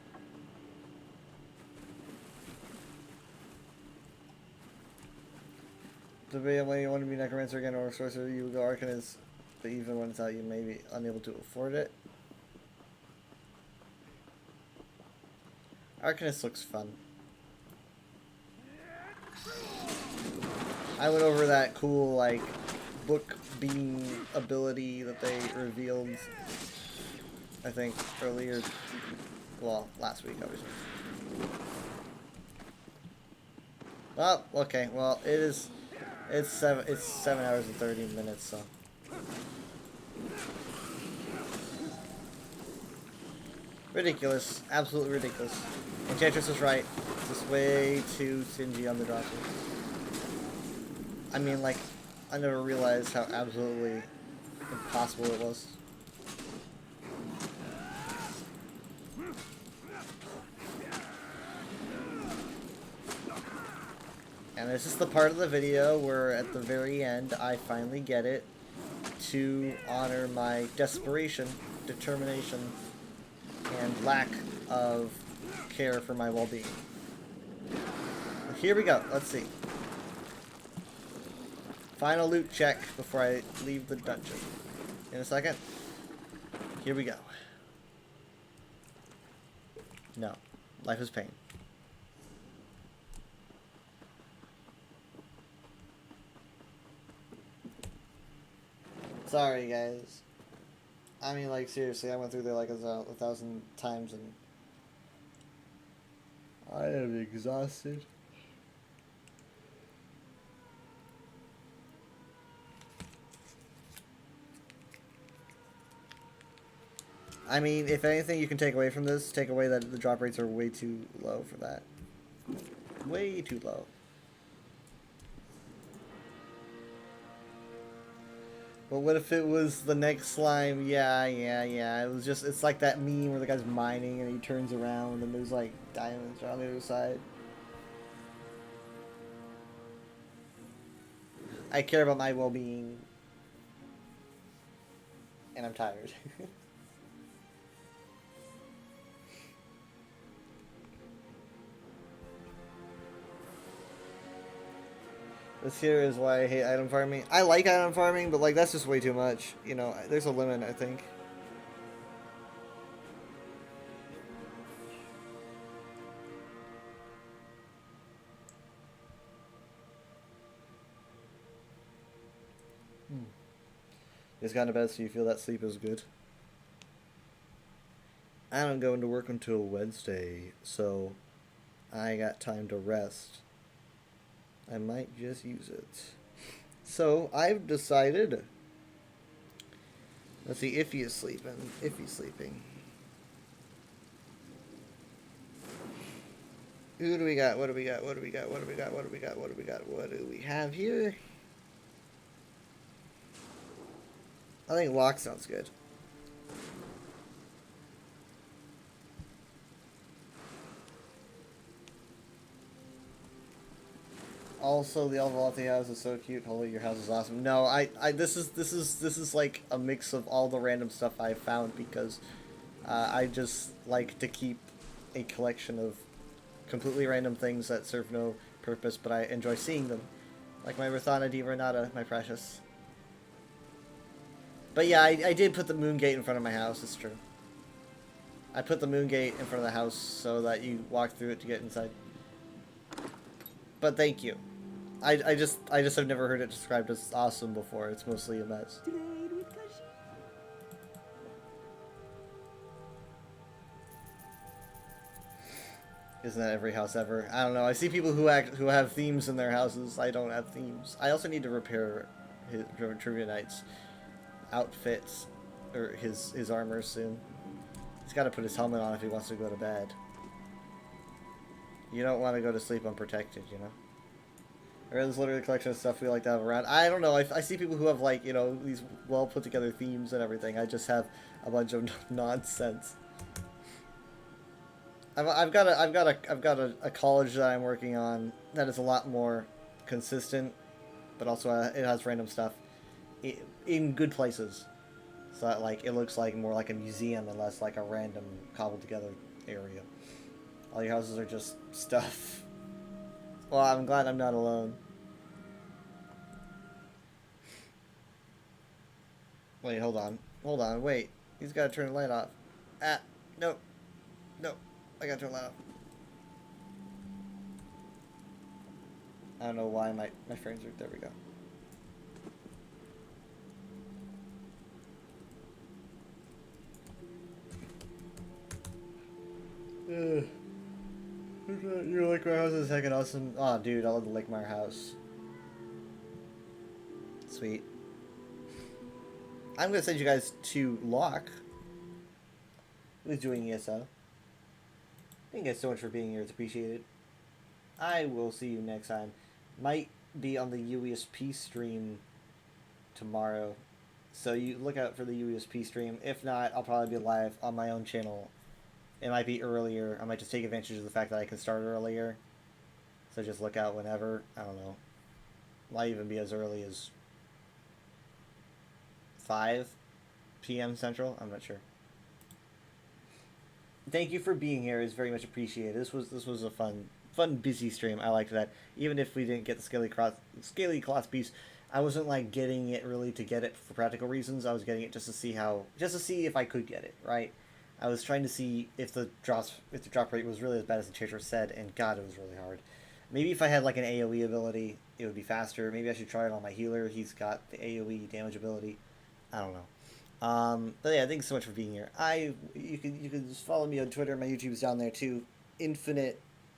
Debate when you want to be Necromancer again or Sorcerer, you go Arcanist, but even when it's out, you may be unable to afford it. Arcanist looks fun. I went over that cool, like, book beam ability that they revealed, I think, earlier, well, last week, obviously. Oh, okay, well, it's 7 hours and 30 minutes, so. Ridiculous, absolutely ridiculous. Enchantress was right, just way too stingy on the drops. I mean, like, I never realized how absolutely impossible it was. And this is the part of the video where at the very end I finally get it to honor my desperation, determination, and lack of care for my well-being. Here we go. Let's see. Final loot check before I leave the dungeon. In a second. Here we go. No. Life is pain. Sorry, guys. I mean, like, seriously, I went through there like a thousand times and I am exhausted. I mean, if anything you can take away from this, take away that the drop rates are way too low for that. Way too low. But what if it was the next slime? Yeah. It was just, it's like that meme where the guy's mining and he turns around and there's like diamonds on the other side. I care about my well-being. And I'm tired. This here is why I hate item farming. I like item farming, but like that's just way too much. You know, there's a limit, I think. Just got to bed so you feel that sleep is good. I don't go into work until Wednesday, so I got time to rest. I might just use it. So, I've decided... Let's see, Iffy is sleeping. Iffy's sleeping. Who do we got? What do we got? What do we got? What do we got? What do we got? What do we got? What do we have here? I think Locke sounds good. Also, the Elvalati house is so cute. Holy, your house is awesome. No, this is like a mix of all the random stuff I've found because I just like to keep a collection of completely random things that serve no purpose, but I enjoy seeing them. Like my Rathana Divernata, my precious. But yeah, I did put the moon gate in front of my house, it's true. I put the moon gate in front of the house so that you walk through it to get inside. But thank you. I just have never heard it described as awesome before. It's mostly a mess. Isn't that every house ever? I don't know. I see people who have themes in their houses. I don't have themes. I also need to repair his Trivia Knight's outfits or his armor soon. He's got to put his helmet on if he wants to go to bed. You don't want to go to sleep unprotected, you know? There's literally a collection of stuff we like to have around. I don't know. I see people who have like, you know, these well put together themes and everything. I just have a bunch of nonsense. I've got a college that I'm working on that is a lot more consistent, but also it has random stuff in good places, so that like it looks like more like a museum and less like a random cobbled together area. All your houses are just stuff. Well, I'm glad I'm not alone. Wait, hold on, wait. He's got to turn the light off. Ah, no, I got to turn the light off. I don't know why my frames are, there we go. Your Lakemire house is heckin' awesome. Oh, dude, I love the Lakemire house. Sweet. I'm gonna send you guys to Locke, who's doing ESO. Thank you guys so much for being here. It's appreciated. I will see you next time. Might be on the UESP stream tomorrow, so you look out for the UESP stream. If not, I'll probably be live on my own channel. It might be earlier. I might just take advantage of the fact that I can start earlier. So just look out whenever. I don't know. Might even be as early as 5 p.m. Central. I'm not sure. Thank you for being here. It's very much appreciated. This was a fun busy stream. I liked that. Even if we didn't get the scaly cloth piece, I wasn't like getting it really to get it for practical reasons. I was getting it just to see if I could get it, right? I was trying to see if the drop rate was really as bad as the chaser said, and God, it was really hard. Maybe if I had like an AoE ability, it would be faster. Maybe I should try it on my healer. He's got the AoE damage ability. I don't know. But yeah, thanks so much for being here. You can just follow me on Twitter. My YouTube's down there too.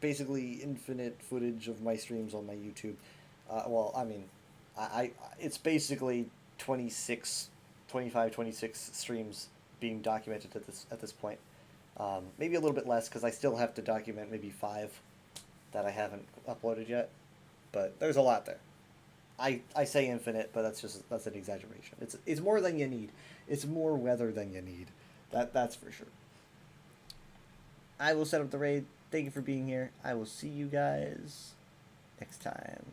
Basically infinite footage of my streams on my YouTube. Well, I mean, it's basically 26 streams being documented at this point. Maybe a little bit less because I still have to document maybe 5 that I haven't uploaded yet. But there's a lot there. I say infinite, but that's an exaggeration. It's more than you need. It's more weather than you need. That's for sure. I will set up the raid. Thank you for being here. I will see you guys next time.